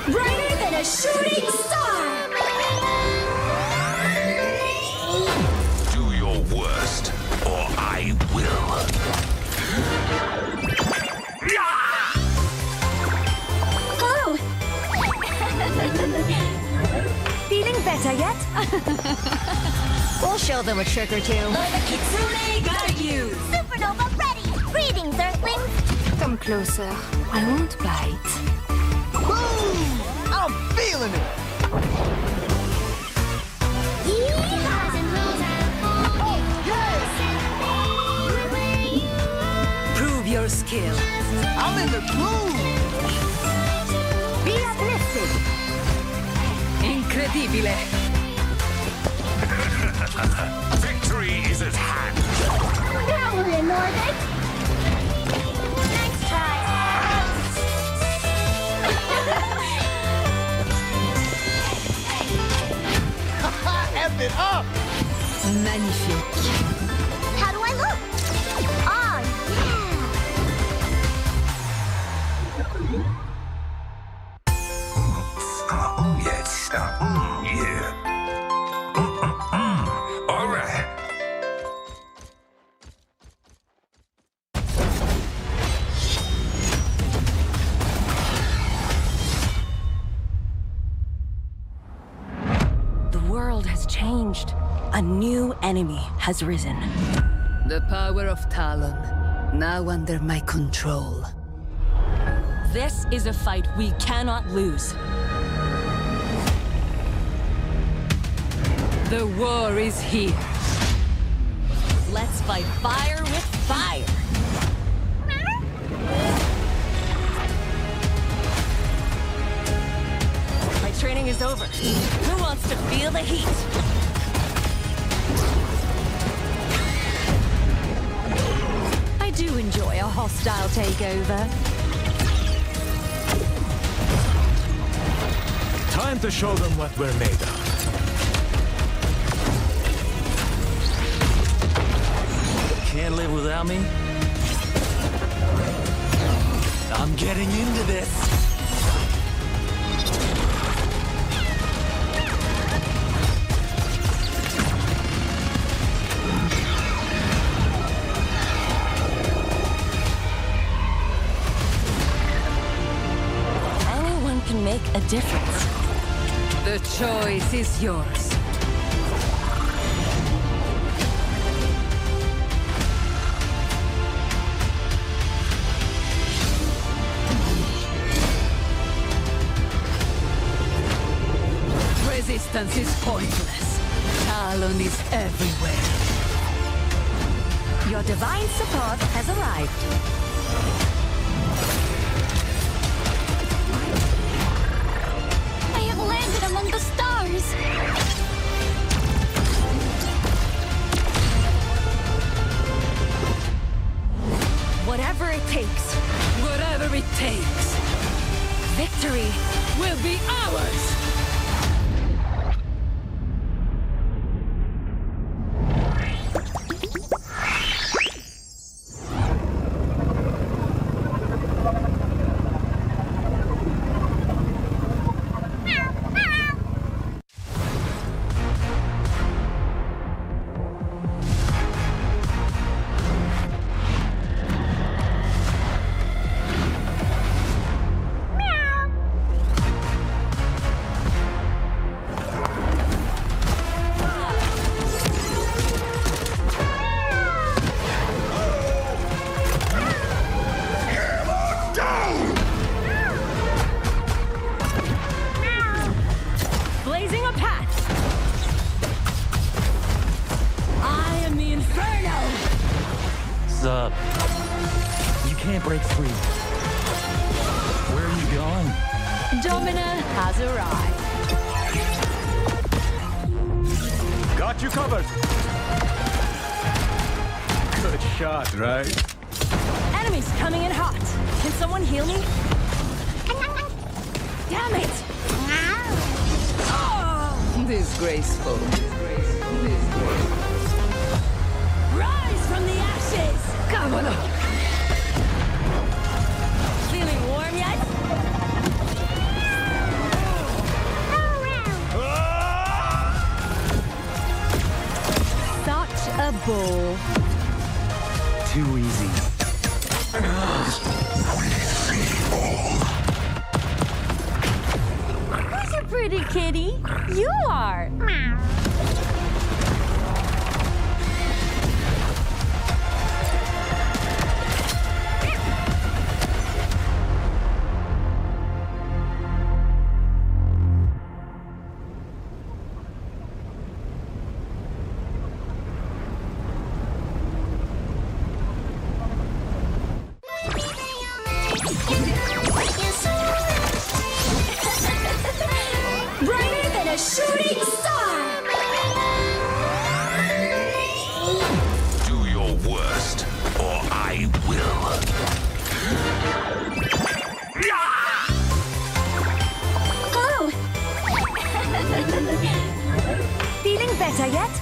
Brighter than a shooting star! Do your worst, or I will. Oh! Feeling better yet? We'll show them a trick or two. Kitsune got you! Supernova ready! Greetings, Earthlings! Come closer. I won't bite. Boom! I'm feeling it. Oh, yes! Prove your skill. I'm in the groove. Be uplifted. Incredibile. Victory is at hand. Now we're in orbit! Nice try! F it up. Magnifique. How do I look? Oh, Oh, yes. Yeah. All right. The world has changed. A new enemy has risen. The power of Talon, now under my control. This is a fight we cannot lose. The war is here. Let's fight fire with fire. My training is over. Who wants to feel the heat? I do enjoy a hostile takeover. Time to show them what we're made of. Can't live without me? I'm getting into this. Anyone can make a difference. The choice is yours. Resistance is pointless. Talon is everywhere. Your divine support has arrived. I have landed among the stars! Whatever it takes, Whatever it takes, victory will be ours! break free. Where are you going? Domina has arrived. Got you covered. Good shot, right? Enemies coming in hot. Can someone heal me? Damn it! Disgraceful. Rise from the ashes! Cavolo! Feeling warm yet? Such a bull. Too easy. Who's a pretty kitty? You are. Brighter than a shooting star! Do your worst, or I will. Oh! Feeling better yet?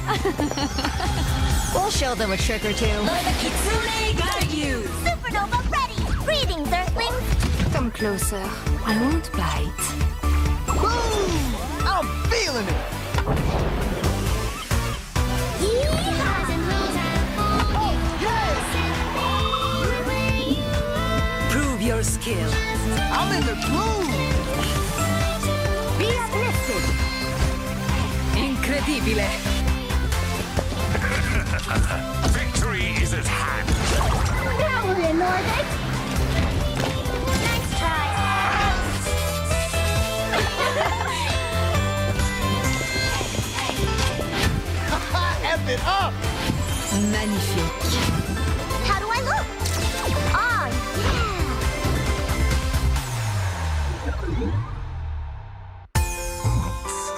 We'll show them a trick or two. Kitsune got you! Supernova ready! Greetings, Earthlings! Come closer. I won't bite. Boom! I'm feeling it! Oh, yes! Prove your skill. I'm in the groove! Be uplifted. Incredibile. Victory is at hand. Now we're in orbit! Nice try! F it up! Magnifique. How do I look? Oh,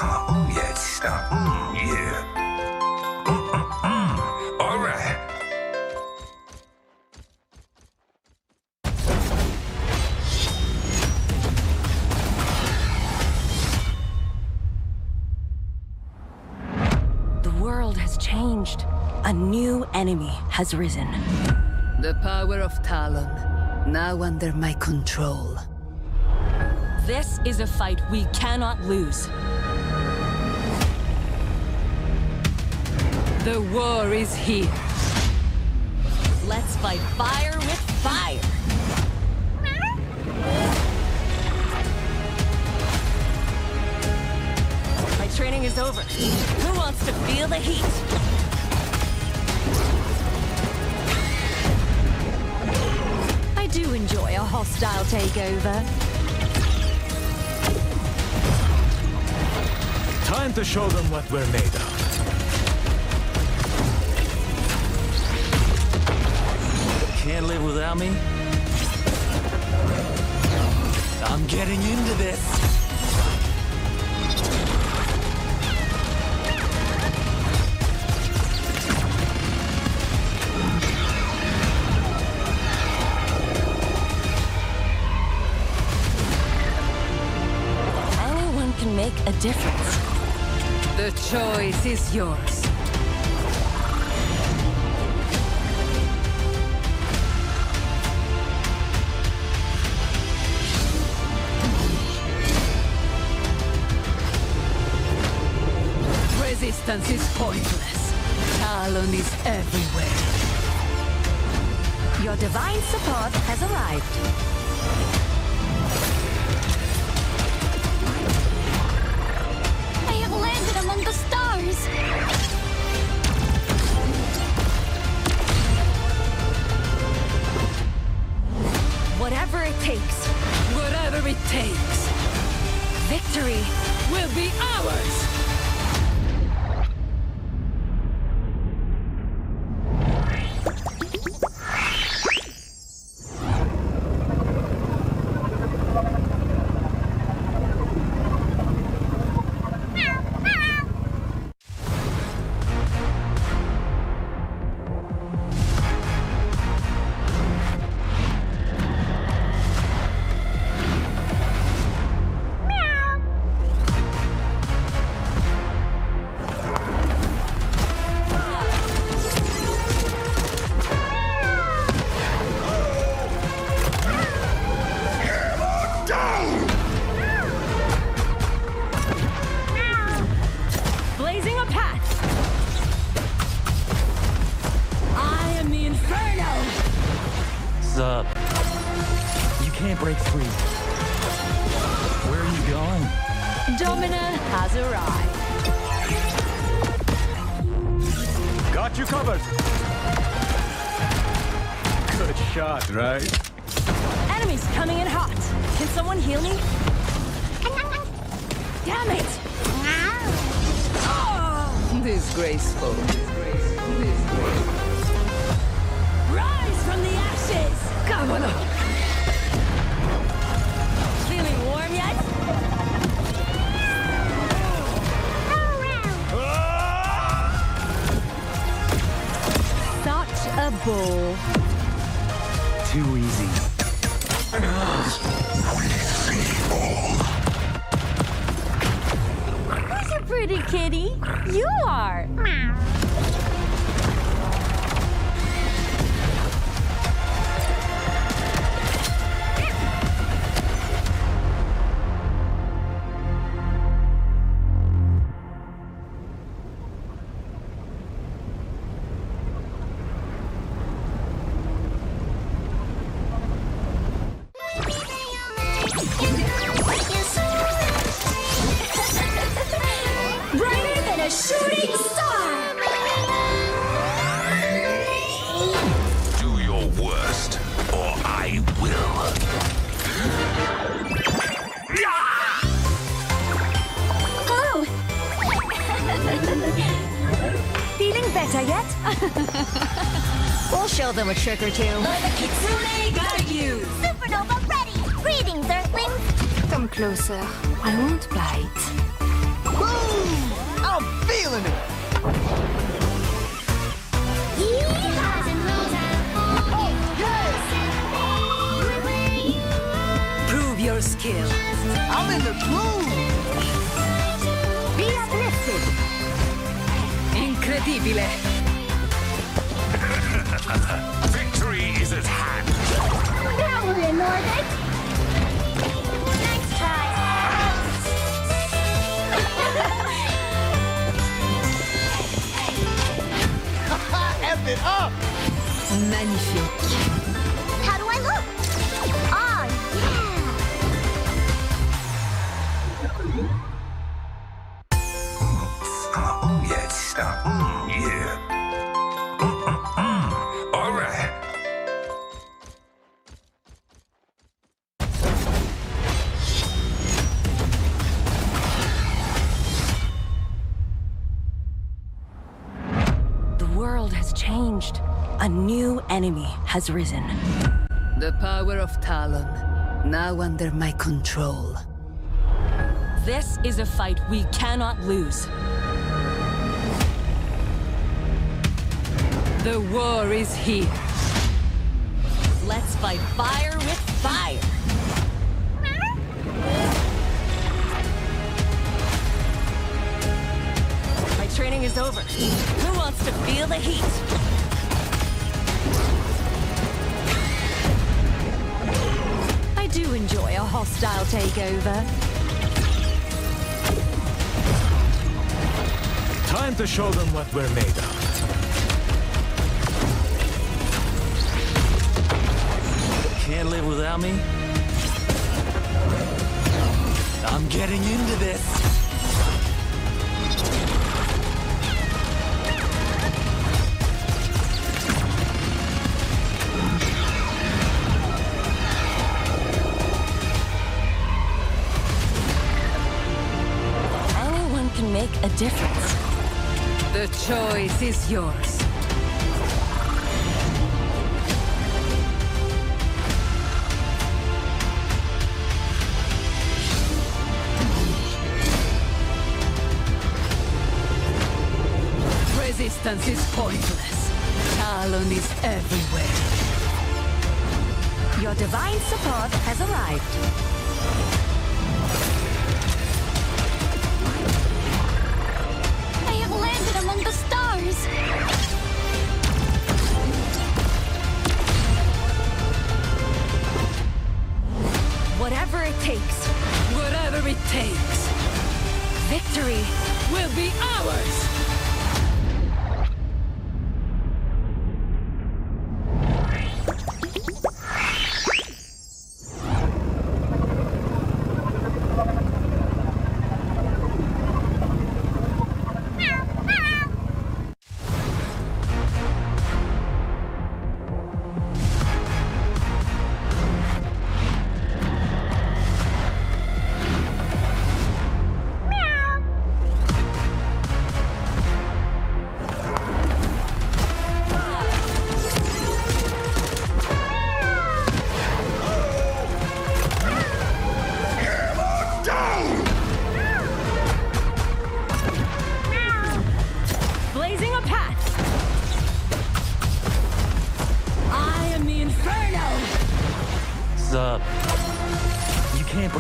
Oh, yes. Yeah. All right. The world has changed. A new enemy has risen. The power of Talon, now under my control. This is a fight we cannot lose. The war is here. Let's fight fire with fire. My training is over. Who wants to feel the heat? I do enjoy a hostile takeover. Time to show them what we're made of. Can't live without me? I'm getting into this. Anyone can make a difference. The choice is yours. Resistance is pointless. Talon is everywhere. Your divine support has arrived. I have landed among the stars! Whatever it takes, Whatever it takes, victory will be ours. Domina has arrived. Got you covered. Good shot, right? Enemies coming in hot. Can someone heal me? Damn it! Disgraceful. Rise from the ashes! Cavolo! Feeling warm yet? Such a bull. Too easy. Who's your pretty kitty? You are. Brighter than a shooting star! Do your worst, or I will. Oh! Feeling better yet? We'll show them a trick or two. Kitsune got you! Supernova ready! Greetings, Earthlings! Come closer. I won't bite. Boom! I'm feeling it. Yeehaws and Oh, yes! Prove your skill. I'm in the groove. Be uplifted. Incredibile. Victory is at hand. Now we're in orbit! Nice try! F it up. Magnifique. How do I look? Oh, Oh, yes. Yeah. All right. The world has changed. A new enemy has risen. The power of Talon, now under my control. This is a fight we cannot lose. The war is here. Let's fight fire with fire. My training is over. Who wants to feel the heat? I do enjoy a hostile takeover. Time to show them what we're made of. Can't live without me? I'm getting into this. Anyone can make a difference. The choice is yours. Resistance is pointless. Talon is everywhere. Your divine support has arrived. I have landed among the stars! Whatever it takes. Whatever it takes. Victory Will be ours.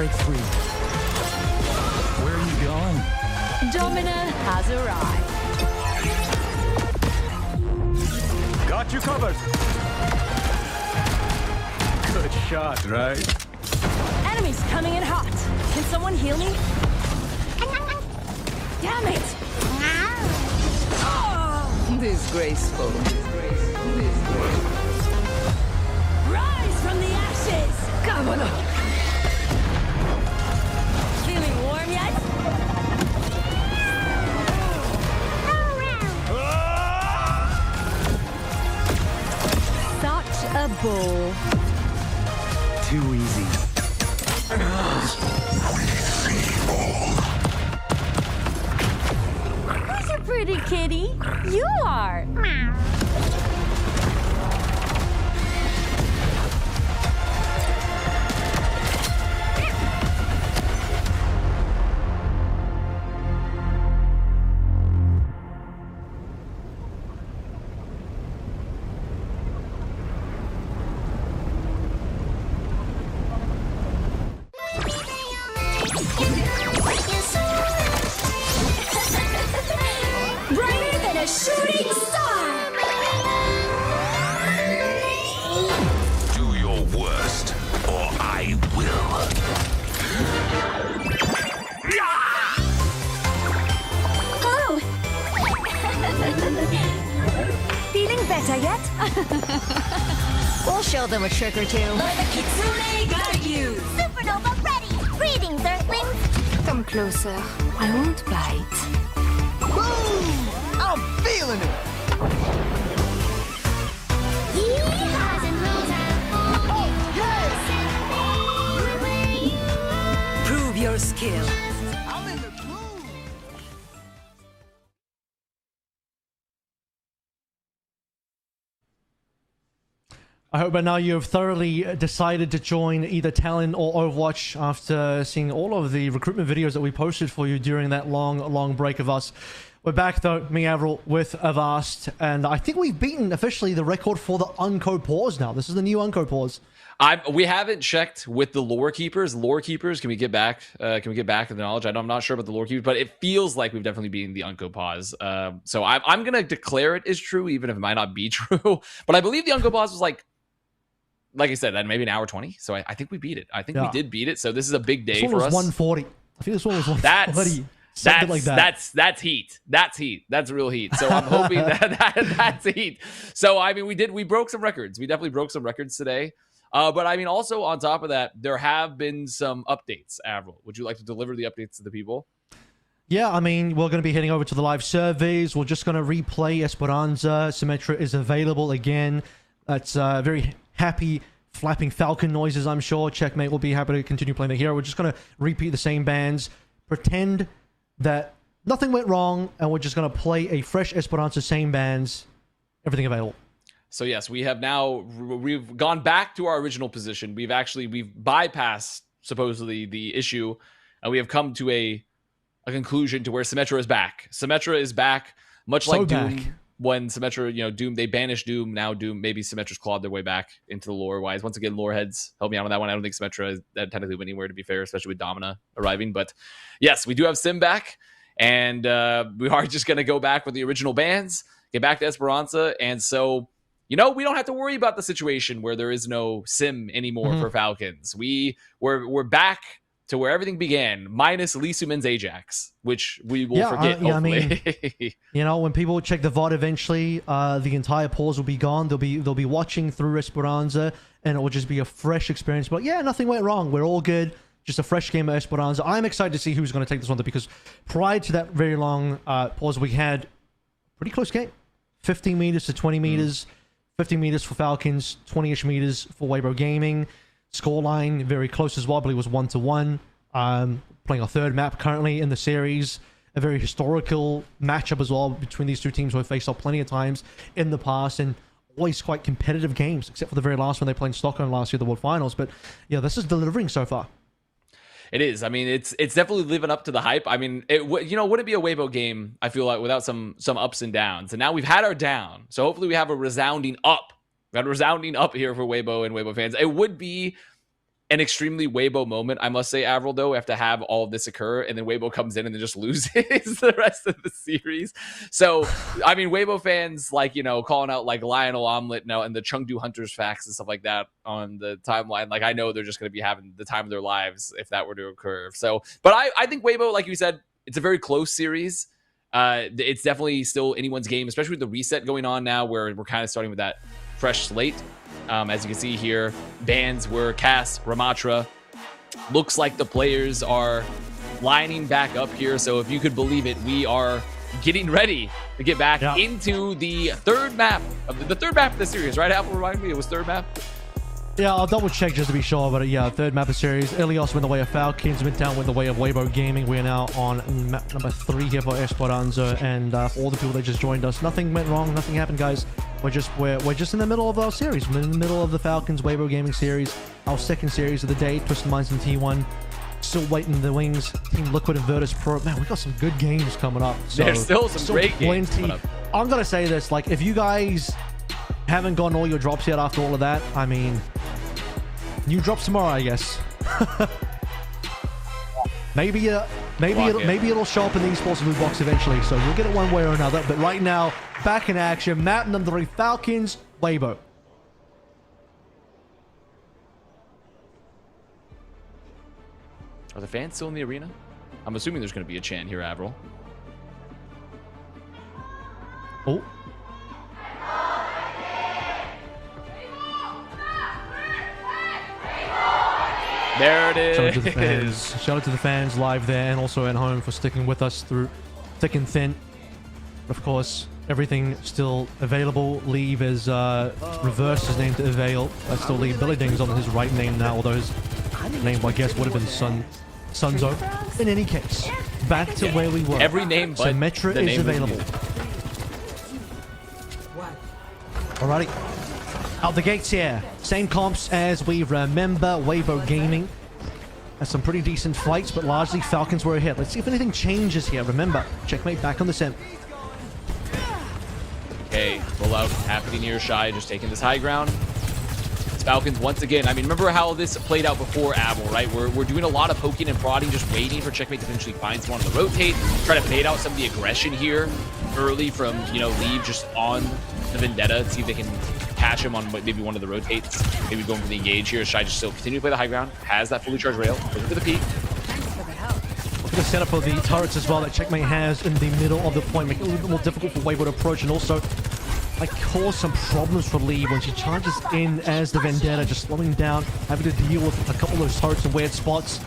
break free. Where are you going? Domina has arrived. Got you covered. Good shot, right? Enemies coming in hot. Can someone heal me? Damn it! Disgraceful. Rise from the ashes! Come on. Feeling warm yet? Such a ball. Too easy. Who's a pretty kitty? You are. Brighter than a shooting star! Do your worst, or I will. Oh! Feeling better yet? We'll show them a trick or two. The Kitsune got you! Supernova ready! Greetings, Earthlings! Come closer. I won't bite. Boom! I'm feeling it. Oh, yes! Prove your skill. I'm in the groove. I hope by now you have thoroughly decided to join either Talon or Overwatch after seeing all of the recruitment videos that we posted for you during that long break of us. We're back though, me Avril with Avast, and I think we've beaten officially the record for the Unco pause now. This is the new Unco pause. We haven't checked with the lore keepers. Lore keepers, can we get back? Can we get back to the knowledge? I'm not sure about the lore keepers, but it feels like we've definitely beaten the Unco pause. So I'm gonna declare it is true, even if it might not be true. But I believe the Unco pause was like I said, maybe an hour 20. So I think we beat it. I think we did beat it. So this is a big day This one for was us. 140. I think this one was 140. That's like that. That's heat. That's heat. That's real heat. So I'm hoping that's heat. So I mean, we broke some records. We definitely broke some records today. But I mean, also on top of that, there have been some updates. Avril, would you like to deliver the updates to the people? Yeah, I mean, we're going to be heading over to the live surveys. We're just going to replay Esperanza. Symmetra is available again. That's very happy flapping Falcon noises, I'm sure. Checkmate will be happy to continue playing the hero. We're just going to repeat the same bands, pretend that nothing went wrong, and we're just going to play a fresh Esperanza, same bands, everything available. So yes, we've gone back to our original position. We've bypassed supposedly the issue, and we have come to a conclusion to where Symmetra is back. Symmetra is back, much like Doom. When Symmetra, Doom, they banished Doom. Now Doom, maybe Symmetra's clawed their way back into the lore wise. Once again, lore heads, help me out on that one. I don't think Symmetra is technically anywhere, to be fair, especially with Domina arriving. But yes, we do have Sim back, and we are just going to go back with the original bands, get back to Esperanza, and so we don't have to worry about the situation where there is no Sim anymore for Falcons. We're back to where everything began, minus Lee Sumin's Ajax, which we will forget, hopefully. I mean, when people check the VOD eventually, the entire pause will be gone. They'll be watching through Esperanza, and it will just be a fresh experience. But yeah, nothing went wrong. We're all good. Just a fresh game of Esperanza. I'm excited to see who's going to take this one, because prior to that very long pause, we had a pretty close game. 15 meters to 20 meters. 50 meters for Falcons, 20-ish meters for Weibo Gaming. Scoreline very close as well. I believe it was 1-1. Playing our third map currently in the series. A very historical matchup as well between these two teams who have faced off plenty of times in the past, and always quite competitive games, except for the very last one they played in Stockholm last year, the World Finals. But yeah, this is delivering so far. It is. I mean, it's definitely living up to the hype. I mean, wouldn't be a Weibo game, I feel like, without some ups and downs. And now we've had our down. So hopefully we have a resounding up. We got a resounding up here for Weibo and Weibo fans. It would be an extremely Weibo moment, I must say, Avril, though, have to have all of this occur, and then Weibo comes in and then just loses the rest of the series. So, I mean, Weibo fans, like, you know, calling out, like, Lionel Omelette now and the Chengdu Hunters facts and stuff like that on the timeline, like, I know they're just going to be having the time of their lives if that were to occur. So, but I think Weibo, like you said, it's a very close series. It's definitely still anyone's game, especially with the reset going on now, where we're kind of starting with that fresh slate. As you can see here, bans were cast. Ramatra. Looks like the players are lining back up here. So if you could believe it, we are getting ready to get back into the third map of the third map of the series, right? Apple, remind me, it was third map. Yeah, I'll double check just to be sure, but yeah, third map of series. Ilios went the way of Falcons, Midtown went the way of Weibo Gaming. We're now on map number 3 here for Esperanza, and for all the people that just joined us, nothing went wrong, nothing happened, guys. We're just in the middle of our series. We're in the middle of the Falcons Weibo Gaming series, our second series of the day. Twisted Minds and T1 still waiting in the wings. Team Liquid and Virtus Pro. Man, we got some good games coming up. So, there's still some great games coming up. I'm gonna say this, like, if you guys haven't gotten all your drops yet after all of that, I mean, new drops tomorrow, I guess. maybe it'll show up in the Esports loot box eventually, so you'll get it one way or another. But right now, back in action, map number 3, Falcons, Weibo. Are the fans still in the arena? I'm assuming there's going to be a chant here, Avril. Oh. There it is. Shout out to the fans. Shout out to the fans live there and also at home for sticking with us through thick and thin. Of course, everything still available. Leave is reversed his name to Avail. That's still Leave. Billy Ding's on his right name now, although his name, I guess, would have been Sunzo. In any case, back to where we were. Every name but Symmetra is available. Alrighty. Out the gates here. Same comps as we remember. Weibo Gaming has some pretty decent fights, but largely Falcons were ahead. Let's see if anything changes here. Remember, checkmate back on the sim. Okay, rollout happening here. Shy just taking this high ground. It's Falcons once again. I mean, remember how this played out before, Abel, right? We're doing a lot of poking and prodding, just waiting for checkmate to eventually find someone on the rotate. Try to bait out some of the aggression here early from, you know, Leave just on the Vendetta. See if they can catch him on maybe one of the rotates. Maybe going for the engage here. Shy just still continue to play the high ground. Has that fully charged rail. Looking for the peak. Look at the setup for the turrets as well that checkmate has in the middle of the point, making it a little bit more difficult for Weibo to approach, and also like cause some problems for Leave when she charges in as the Vendetta, just slowing down, having to deal with a couple of those turrets in weird spots.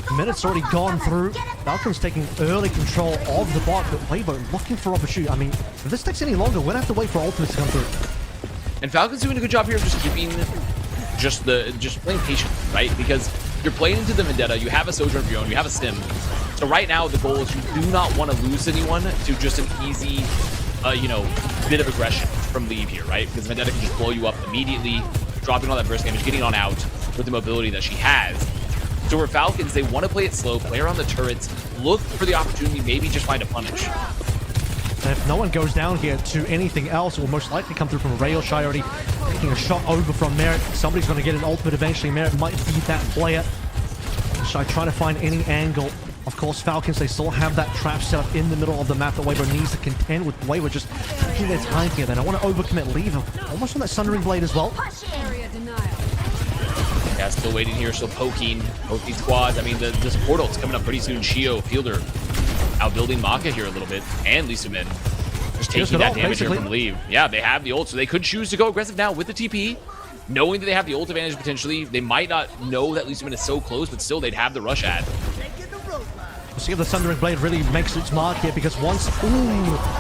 The minute's already gone through. Falcon's taking early control of the bot, but Weibo looking for opportunity. I mean, if this takes any longer, we're gonna have to wait for ultimates to come through. And Falcon's doing a good job here of just keeping just playing patient, right? Because you're playing into the Vendetta, you have a Sojourn of your own, you have a Sim. So right now the goal is you do not want to lose anyone to just an easy, you know, bit of aggression from Leave here, right? Because Vendetta can just blow you up immediately, dropping all that burst damage, getting on out with the mobility that she has. So for Falcons, they want to play it slow, play around the turrets, look for the opportunity, maybe just find a punish. And if no one goes down here to anything else, it will most likely come through from Rail. Shy already taking a shot over from Merit. Somebody's going to get an ultimate eventually. Merit might be that player. Shy trying to find any angle. Of course, Falcons, they still have that trap set up in the middle of the map that Weibo needs to contend with. Weibo just taking their time here. They don't want to overcommit. Leave him almost on that Sundering Blade as well. Yeah, still waiting here, still poking squads. I mean, this portal's coming up pretty soon. Shio, Fielder, outbuilding Maka here a little bit, and Lisa Min just taking that damage here from Leave. Yeah, they have the ult, so they could choose to go aggressive now with the TP, knowing that they have the ult advantage potentially. They might not know that Lisa Min is so close, but still they'd have the rush ad. We'll see if the Sundering Blade really makes its mark here, because once,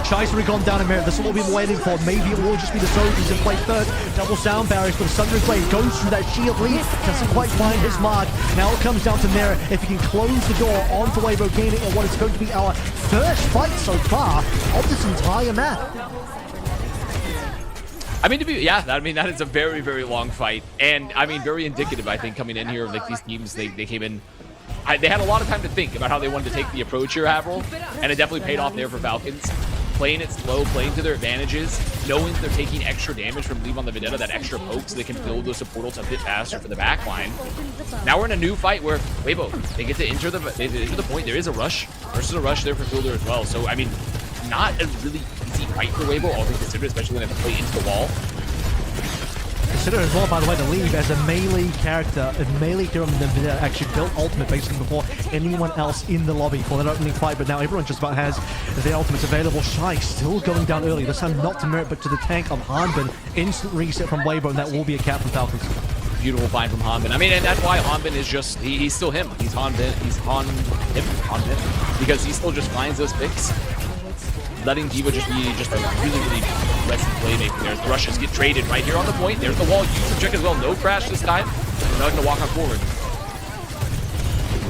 Shy's already gone down in Merit. This is what we've been waiting for. Maybe it will just be the Soldiers in play third. Double sound barriers, but the Sundering Blade goes through that shield lead. Doesn't quite find his mark. Now it comes down to Merit. If he can close the door onto Weibo Gaming in what is going to be our first fight so far of this entire map. I mean, that is a very, very long fight. And, I mean, very indicative, I think, coming in here. Like, these teams, they came in... They had a lot of time to think about how they wanted to take the approach here, Avril, and it definitely paid off there for Falcons. playing it slow, playing to their advantages, knowing that they're taking extra damage from Leave on the Vendetta, that extra poke, so they can build those supportals a bit faster for the back line. Now we're in a new fight where Weibo, they get to enter the point. There is a rush versus a rush there for Fielder as well. So I mean, not a really easy fight for Weibo, all things considered, especially when they play into the wall. Consider as well, by the way, to leave as a melee character, a melee hero that actually built ultimate basically before anyone else in the lobby for that opening fight, but now everyone just about has their ultimates available. Shy still going down early, this time not to Merit, but to the tank of Hanbin. Instant reset from Weibo, and that will be a cap from Falcons. Beautiful find from Hanbin. I mean, and that's why Hanbin is just, he's still him. He's Hanbin, because he still just finds those picks. Letting D.Va just be just a really aggressive playmaker there. The rushes get traded right here on the point. There's the wall. Use the check as well. No crash this time. Not going to walk on forward.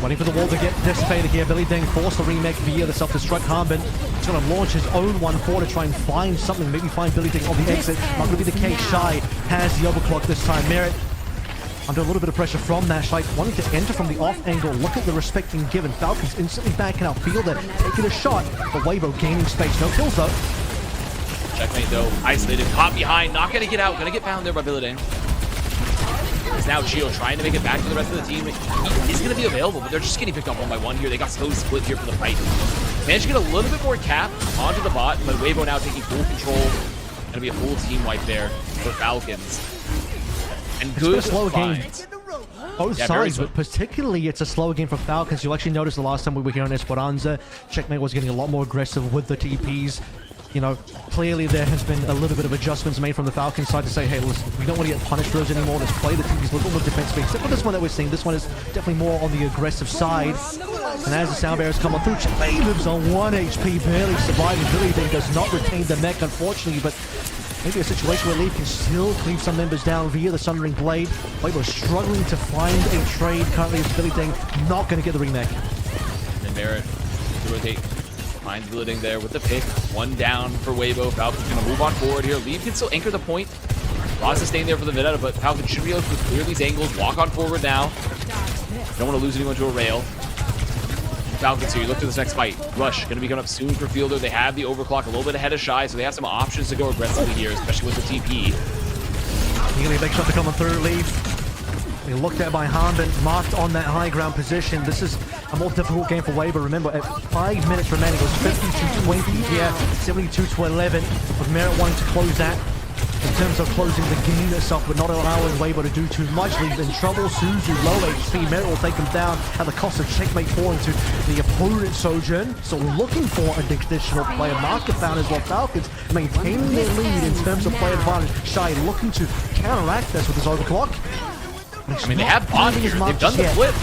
Waiting for the wall to get dissipated here. Billy Ding forced the remake via the self-destruct. Hanbin is going to launch his own 1-4 to try and find something. Maybe find Billy Ding on the exit. Not going to be the case. Shy has the overclock this time. Merit under a little bit of pressure from that. Shy wanting to enter from the off angle. Look at the respect being given. Falcons instantly backing out. Fielder taking a shot, but Weibo gaining space. No kills though. Checkmate though. Isolated. Caught behind. Not going to get out. Going to get found there by Billy Ding. It's now Gio trying to make it back to the rest of the team. He's going to be available, but they're just getting picked up one by one here. They got so split here for the fight. Managed to get a little bit more cap onto the bot, but Weibo now taking full control. Going to be a full team wipe there for Falcons. And good it's a slow game. Both sides, slow. but particularly it's a slower game for Falcons. You'll actually notice the last time we were here on Esperanza, Checkmate was getting a lot more aggressive with the TPs. You know, clearly there has been a little bit of adjustments made from the Falcons side to say, hey, listen, we don't want to get punished for those anymore. Let's play the TPs a little more defensively. Except for this one that we're seeing. This one is definitely more on the aggressive side. And as the sound barriers come on through, Checkmate lives on 1 HP, barely surviving. Billy Ding does not retain the mech, unfortunately, but maybe a situation where Leaf can still cleave some members down via the Sundering Blade. Weibo struggling to find a trade. Currently, it's Billy Ding not going to get the remake. And Barrett to rotate. Finds Billy Ding there with the pick. One down for Weibo. Falcons going to move on forward here. Leaf can still anchor the point. Lots of staying there for the Vendetta, but Falcons should be able to clear these angles. Walk on forward now. Don't want to lose anyone to a rail. Falcons here, you look to this next fight. Rush, going to be coming up soon for Fielder. They have the overclock a little bit ahead of Shy, so they have some options to go aggressively here, especially with the TP. You're going to be a big shot to come on through, Leaf. They looked at by Hanbin, marked on that high ground position. This is a more difficult game for Weibo. Remember, at 5 minutes remaining, it was 52-20 here, 72-11, with Merit wanting to close that. In terms of closing the game itself, but not allowing Weibo to do too much. Leaves in trouble. Suzu, low HP. Merit will take him down at the cost of Checkmate falling to the opponent's Sojourn. So looking for an additional player. Market found as well. Falcons maintaining their lead in terms of player advantage. Shy looking to counteract this with his overclock. I mean, they have bot here. They've done the flip.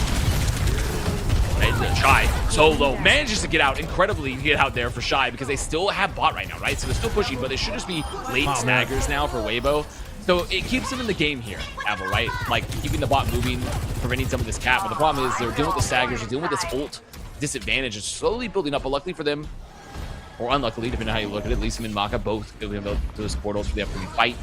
And Shy, solo, manages to get out, incredibly get out there for Shy because they still have bot right now, right? So they're still pushing, but they should just be late snaggers now for Weibo. So it keeps them in the game here, Avel, right? Like, keeping the bot moving, preventing some of this cap. But the problem is they're dealing with the staggers, they're dealing with this ult disadvantage. It's slowly building up, but luckily for them, or unluckily, depending on how you look at it, Lee and Maka both going to go to the portals for the upcoming fight.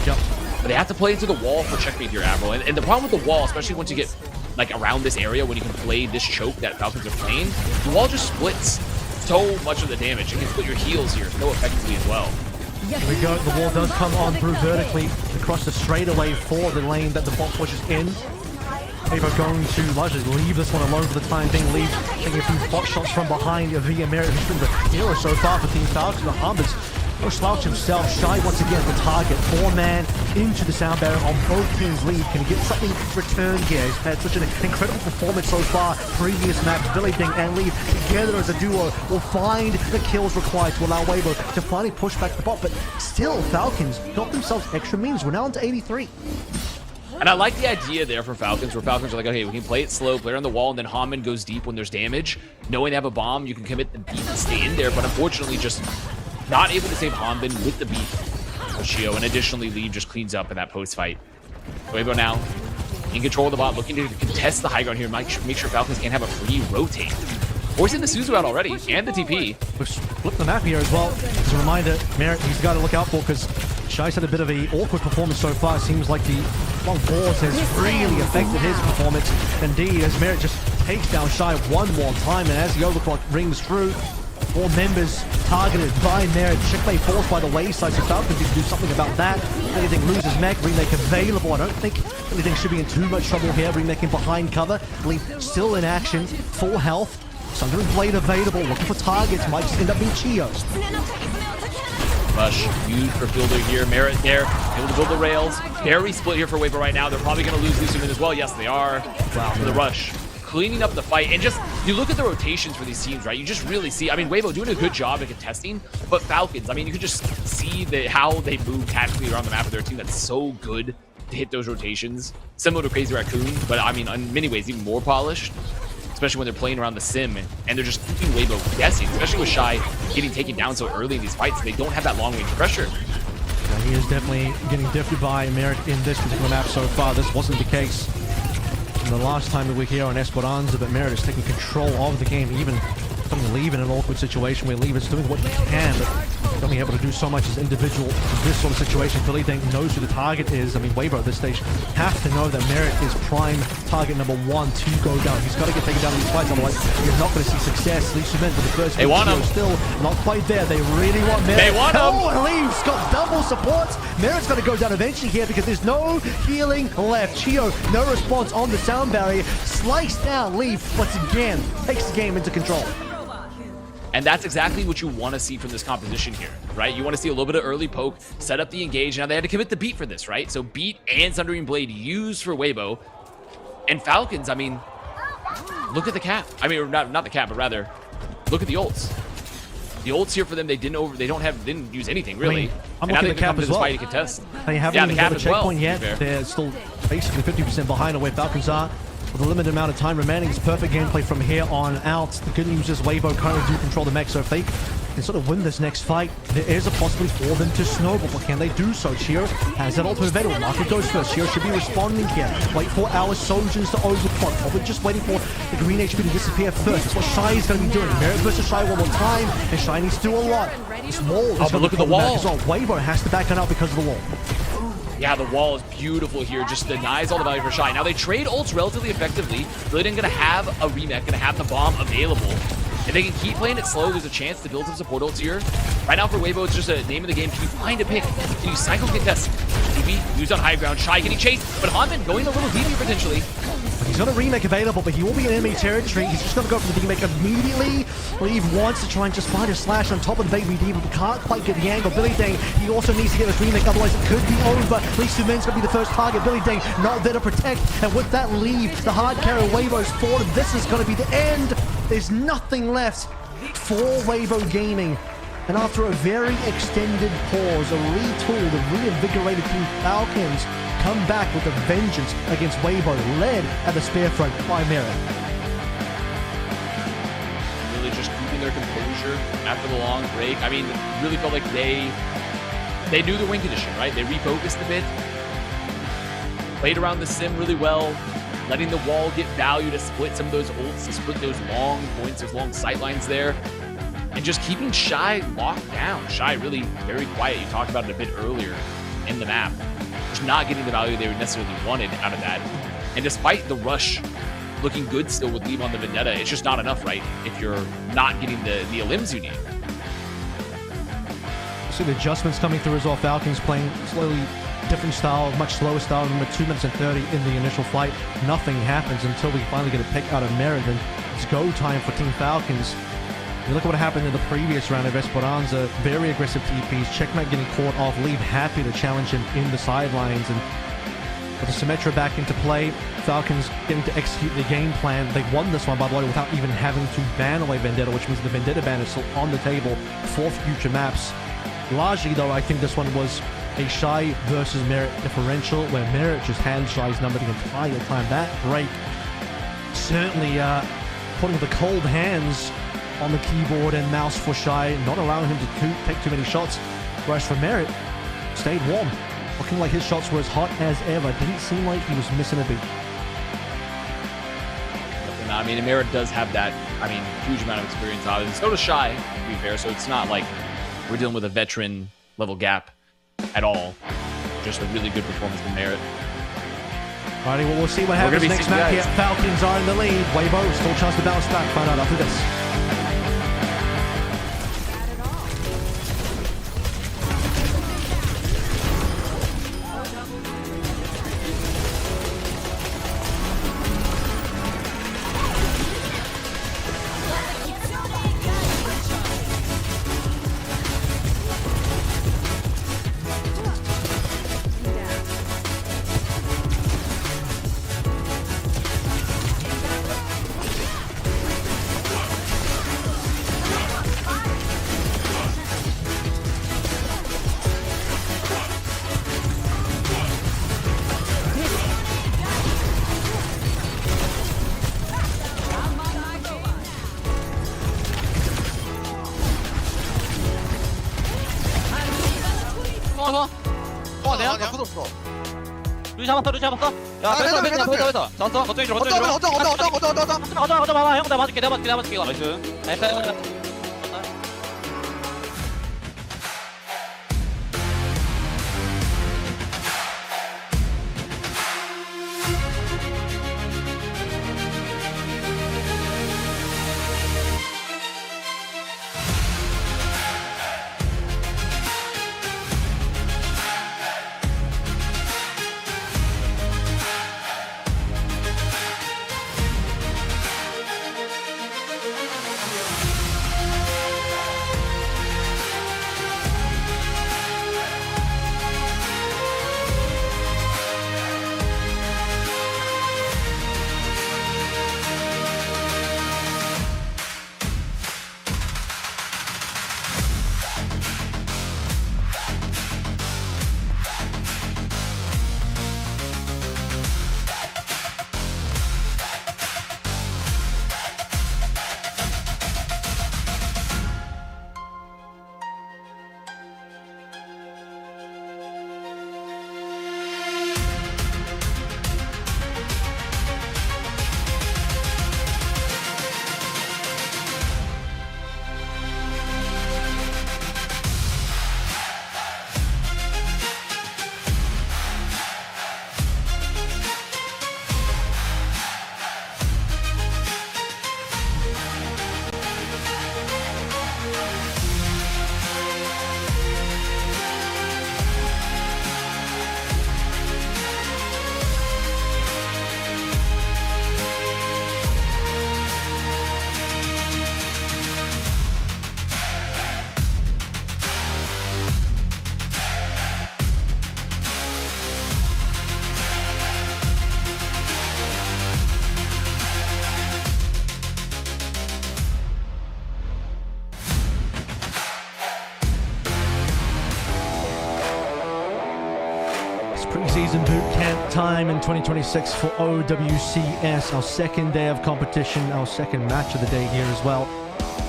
Yep. But they have to play into the wall for Checkmate here, Avril. And the problem with the wall, especially once you get like around this area, when you can play this choke that Falcons are playing, the wall just splits so much of the damage. You can split your heals here so effectively as well. Here we go. The wall does come on through vertically across the straightaway for the lane that the bot pushes in. Weibo going to largely leave this one alone for the time being. Leave taking a few bot shots from behind via Merit, who's been the hero so far for Team Falcons. The Humbers, no slouch himself. Shy once again the target. 4-man into the sound barrier on both teams' lead. Can he get something returned here? He's had such an incredible performance so far. Previous match, Billy Ding and Leave together as a duo will find the kills required to allow Weibo to finally push back the bot. But still, Falcons got themselves extra means. We're now into 83. And I like the idea there for Falcons, where Falcons are like, okay, we can play it slow, play it on the wall, and then Hanbin goes deep when there's damage. Knowing they have a bomb, you can commit the beat and stay in there, but unfortunately just not able to save Hanbin with the beat for Shio, and additionally, Lee just cleans up in that post-fight. Weibo now in control of the bot, looking to contest the high ground here, make sure Falcons can't have a free rotate. Forcing the Suzu out already, and the TP. We've flipped the map here as well. As a reminder, Merit, he's got to look out for, because Shy's had a bit of an awkward performance so far. It seems like the long pause has really affected his performance. Indeed, as Merit just takes down Shy one more time, and as the overclock rings through, 4 members targeted by Merit. Checkmate forced by the wayside, so Falcons need to do something about that. Anything loses mech, remake available. I don't think anything should be in too much trouble here. Remaking behind cover, Leaf still in action, full health. Sundering Blade available, looking for targets, might just end up being Chio. Rush used for Fielder here. Merit there, able to build the rails. Very split here for Weibo right now. They're probably going to lose Lucian as well. Yes, they are. Wow, for the Rush. Cleaning up the fight, and just, you look at the rotations for these teams, right? You just really see, I mean, Weibo doing a good job at contesting, but Falcons, I mean, you can just see how they move tactically around the map of their team that's so good to hit those rotations. Similar to Crazy Raccoon, but I mean, in many ways, even more polished. Especially when they're playing around the sim, and they're just keeping Weibo guessing, especially with Shy getting taken down so early in these fights. They don't have that long-range pressure. Yeah, he is definitely getting defeated by Merit in this particular map so far. This wasn't the case the last time that we're here on Esperanza, but Merit is taking control of the game, even putting Leave in an awkward situation where Leave is doing what he can, but not being able to do so much as individual in this sort of situation. Billy Dink knows who the target is. I mean, Weibo at this stage have to know that Merit is prime target number 1 to go down. He's got to get taken down in these fights, otherwise you're not going to see success. Leave Cement for the first. They want him. Still not quite there. They really want Merit. They want him. Oh, and Leave's got double supports. Merit's going to go down eventually here because there's no healing left. Chio, no response on the sound barrier. Sliced down. Leave once again takes the game into control. And that's exactly what you want to see from this composition here, right? You want to see a little bit of early poke, set up the engage. Now they had to commit the beat for this, right? So beat and Sundering Blade used for Weibo. And Falcons, I mean, look at the cap. I mean, or not the cap, but rather, look at the ults. The ults here for them, they didn't use anything really. I mean, I'm and now looking they at the cap come to as this well. fight to contest. They haven't even got a checkpoint yet. Fair. They're still basically 50% behind on where Falcons are. With a limited amount of time remaining, it's perfect gameplay from here on out. The good news is Weibo currently do control the mech, so if they can sort of win this next fight, there is a possibility for them to snowball, but can they do so? Chio has that ultimate available. Market goes first. Chio should be responding here. Wait for our Sojins to overclock. Probably just waiting for the green HP to disappear first. That's what Shy is going to be doing. Merit versus Shy one more time, and Shy needs to do a lot. This wall is going to look at the wall. as well. Weibo has to back it out because of the wall. Yeah, the wall is beautiful here. Just denies all the value for Shy. Now they trade ults relatively effectively. Really didn't gonna have a remech, gonna have the bomb available. If they can keep playing it slow, there's a chance to build some support ults here. Right now for Weibo, it's just a name of the game. Can you find a pick? Can you cycle contest? DB used on high ground. Shy getting chased, but Hanman going a little deeper potentially. He's got a remake available, but he will be in enemy territory. He's just going to go for the remake immediately. Leave wants to try and just find a slash on top of the baby D, but can't quite get the angle. Billy Dang, he also needs to get this remake, otherwise it could be over. Lee Sumin's going to be the first target. Billy Dang not there to protect, and with that leave, the hard carry Weibo's forward. This is going to be the end. There's nothing left for Weibo Gaming. And after a very extended pause, a retooled, a reinvigorated Team Falcons come back with a vengeance against Weibo, led at the spear front by Merit. Really just keeping their composure after the long break. I mean, really felt like they knew the win condition, right? They refocused a bit, played around the sim really well, letting the wall get value to split some of those ults, to split those long points, those long sight lines there, and just keeping Shy locked down. Shy really very quiet. You talked about it a bit earlier in the map. Just not getting the value they necessarily wanted out of that. And despite the rush looking good still with Leave on the Vendetta, it's just not enough, right? If you're not getting the elims you need. See the adjustments coming through as well. Falcons playing slowly different style, much slower style. Remember, 2 minutes and 30 in the initial fight. Nothing happens until we finally get a pick out of Merit. And it's go time for Team Falcons. You look at what happened in the previous round of Esperanza. Very aggressive TPs. Checkmate getting caught off. Leave happy to challenge him in the sidelines. And with the Symmetra back into play, Falcons getting to execute the game plan. They won this one, by the way, without even having to ban away Vendetta, which means the Vendetta ban is still on the table for future maps. Largely, though, I think this one was a Shy versus Merit differential, where Merit just had Shy's number the entire time. That break certainly putting the cold hands on the keyboard and mouse for Shy, not allowing him to take too many shots. Whereas for Merit, stayed warm. Looking like his shots were as hot as ever. Didn't seem like he was missing a beat. I mean, Merit does have that, I mean, huge amount of experience. So does Shy, to be fair. So it's not like we're dealing with a veteran level gap at all. Just a really good performance from Merit. Alrighty, well, we'll see what happens next map here. Falcons are in the lead. Weibo still chance to bounce back. Find out after this. 통화 돼요? 야, 없어. 루시 잡았어. 야, 뺐어. 잡았어. 거점 위로. 어쩌. 가자, 봐봐. 형, 내가 봐줄게. 나이스. Preseason boot camp time in 2026 for OWCS, our second day of competition, our second match of the day here as well.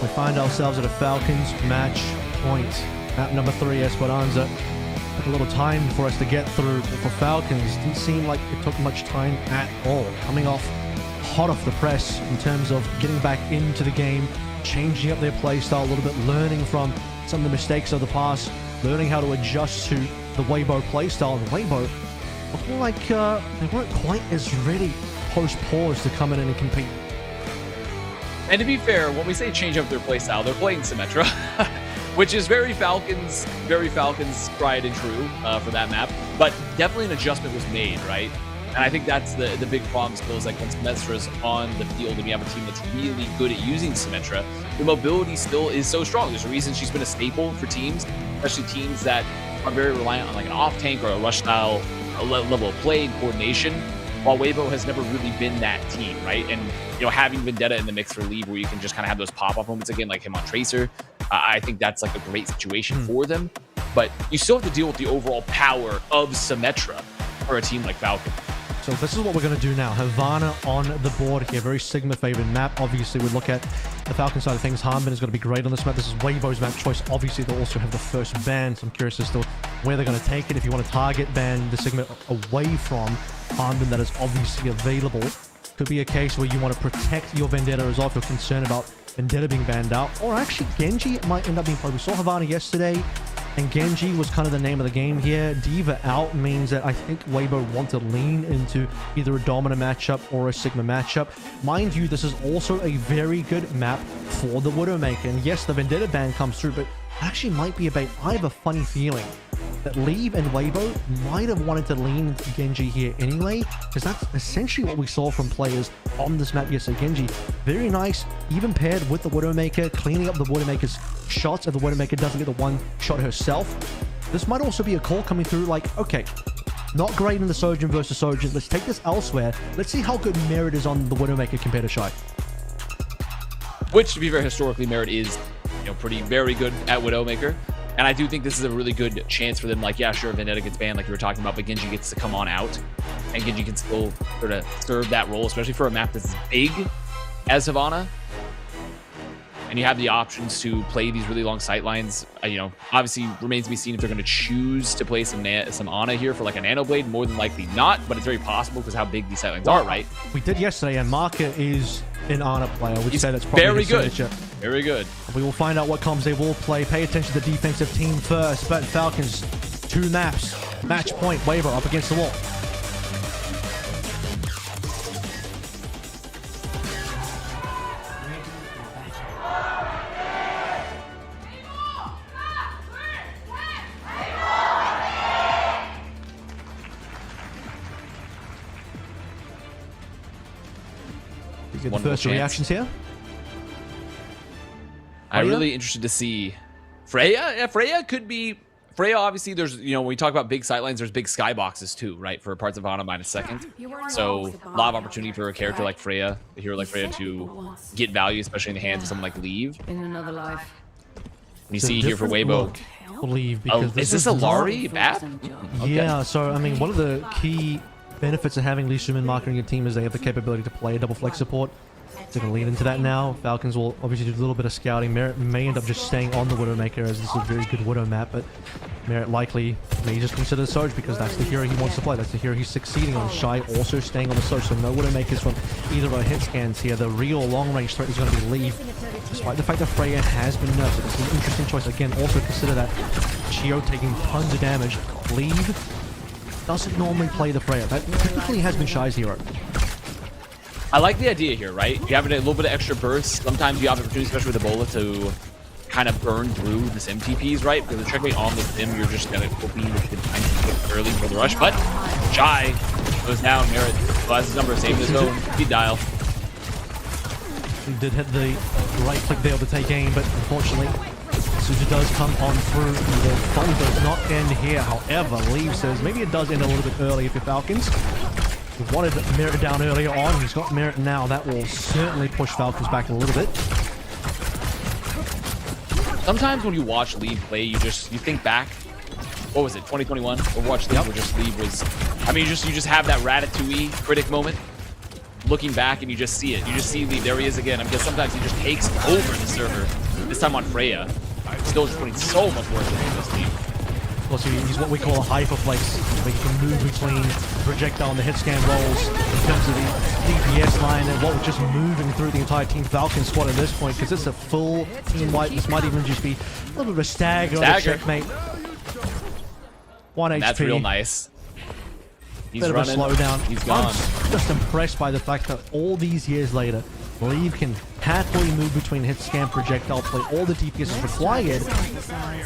We find ourselves at a Falcons match point. Map number 3, Esperanza. Took a little time for us to get through, but for Falcons, didn't seem like it took much time at all. Coming off hot off the press in terms of getting back into the game, changing up their playstyle a little bit, learning from some of the mistakes of the past, learning how to adjust to the Weibo playstyle. And Weibo looking like they weren't quite as ready post-pause to come in and compete. And to be fair, when we say change up their playstyle, they're playing Symmetra, which is very Falcons tried and true for that map. But definitely an adjustment was made, right? And I think that's the big problem still is like when Symmetra's on the field and we have a team that's really good at using Symmetra, the mobility still is so strong. There's a reason she's been a staple for teams, especially teams that are very reliant on like an off tank or a rush style level of play and coordination, while Weibo has never really been that team, right? And you know, having Vendetta in the mix for Leave where you can just kind of have those pop-up moments again, like him on Tracer, I think that's like a great situation for them. But you still have to deal with the overall power of Symmetra for a team like Falcon. So this is what we're going to do now. Havana on the board here. Very Sigma favored map. Obviously, we look at the Falcon side of things. Harmbin is going to be great on this map. This is Weibo's map choice. Obviously, they'll also have the first ban. So I'm curious as to where they're going to take it. If you want to target ban the Sigma away from Harmbin, that is obviously available. Could be a case where you want to protect your Vendetta as well if you're concerned about Vendetta being banned out. Or actually, Genji might end up being played. We saw Havana yesterday, and Genji was kind of the name of the game here. Diva out means that I think Weibo want to lean into either a Dominant matchup or a Sigma matchup. Mind you, this is also a very good map for the Widowmaker. And yes, the Vendetta ban comes through, but actually might be a bait. I have a funny feeling that Leave and Weibo might have wanted to lean into Genji here anyway, because that's essentially what we saw from players on this map yesterday. Genji, very nice, even paired with the Widowmaker, cleaning up the Widowmaker's shots if the Widowmaker doesn't get the one shot herself. This might also be a call coming through like, okay, not great in the Sojourn versus Sojourn, let's take this elsewhere. Let's see how good Merit is on the Widowmaker compared to Shy. Which, to be fair, historically, Merit is, you know, very good at Widowmaker. And I do think this is a really good chance for them. Like, yeah, sure, Vendetta gets banned like you were talking about, but Genji gets to come on out. And Genji can still sort of serve that role, especially for a map that's as big as Havana. and you have the options to play these really long sight lines, you know, obviously remains to be seen if they're going to choose to play some Ana here for like a Nano Blade. More than likely not, but it's very possible because how big these sight lines are, right? We did yesterday, and Market is an Ana player. We'd say that's probably very his good. Signature. Very good. We will find out what comms they will play. Pay attention to the defensive team first. But Falcons, 2 maps. Match point, Weibo up against the wall. You get the first reactions here. I'm really interested to see Freya. Yeah, Freya could be. Freya, obviously, there's, you know, when we talk about big sightlines, there's big skyboxes too, right? For parts of Ana -2nd. So a lot of opportunity for a character like Freya, a hero like Freya, to get value, especially in the hands of someone like Leave. In another life. You see here for Weibo. Leave, because is this a Lari Bap? Yeah, so I mean, one of the key benefits of having Lee Sumin marketing your team is they have the capability to play double flex support. They're going to lean into that now. Falcons will obviously do a little bit of scouting. Merit may end up just staying on the Widowmaker, as this is a very good Widow map, but Merit likely may just consider Soj because that's the hero he wants to play. That's the hero he's succeeding on. Shy also staying on the Soj, so no Widowmakers from either of our hit scans here. The real long-range threat is going to be Leave, despite the fact that Freya has been nerfed. It's an interesting choice. Again, also consider that Chio taking tons of damage. Leave doesn't normally play the Freya. That typically has been Shy's hero. I like the idea here, right? You have a little bit of extra burst. Sometimes you have opportunities, especially with Ebola, to kind of burn through the sim TPs, right? Because the checkmate on the sim, you're just going to hoping you can find it early for the rush. But Shy goes down. Merit has his number, saving his own speed dial. He did hit the right click there to take aim, but unfortunately, Suja does come on through. The fun does not end here. However, Leave says maybe it does end a little bit early if you're Falcons. He wanted Merit down earlier on. He's got Merit now. That will certainly push Falcons back a little bit. Sometimes when you watch Leave play, you think back. What was it? 2021 Overwatch League, where just Leave was. I mean, you just have that Ratatouille critic moment. Looking back, and you just see it. You just see Leave. There he is again. I mean, because sometimes he just takes over the server. This time on Freya, still just putting so much work into this Leave. Also, he's what we call a hyperflex, where you can move between projectile and the hit scan rolls in terms of the DPS line and what was just moving through the entire Team Falcon squad at this point, because it's a full team wipe. This might even just be a little bit of a stagger on the checkmate. 1 HP. That's real nice. He's bit running. Of a slowdown. He's gone. I'm just impressed by the fact that all these years later, Leave can happily move between hit scan, projectile, play all the DPS is required,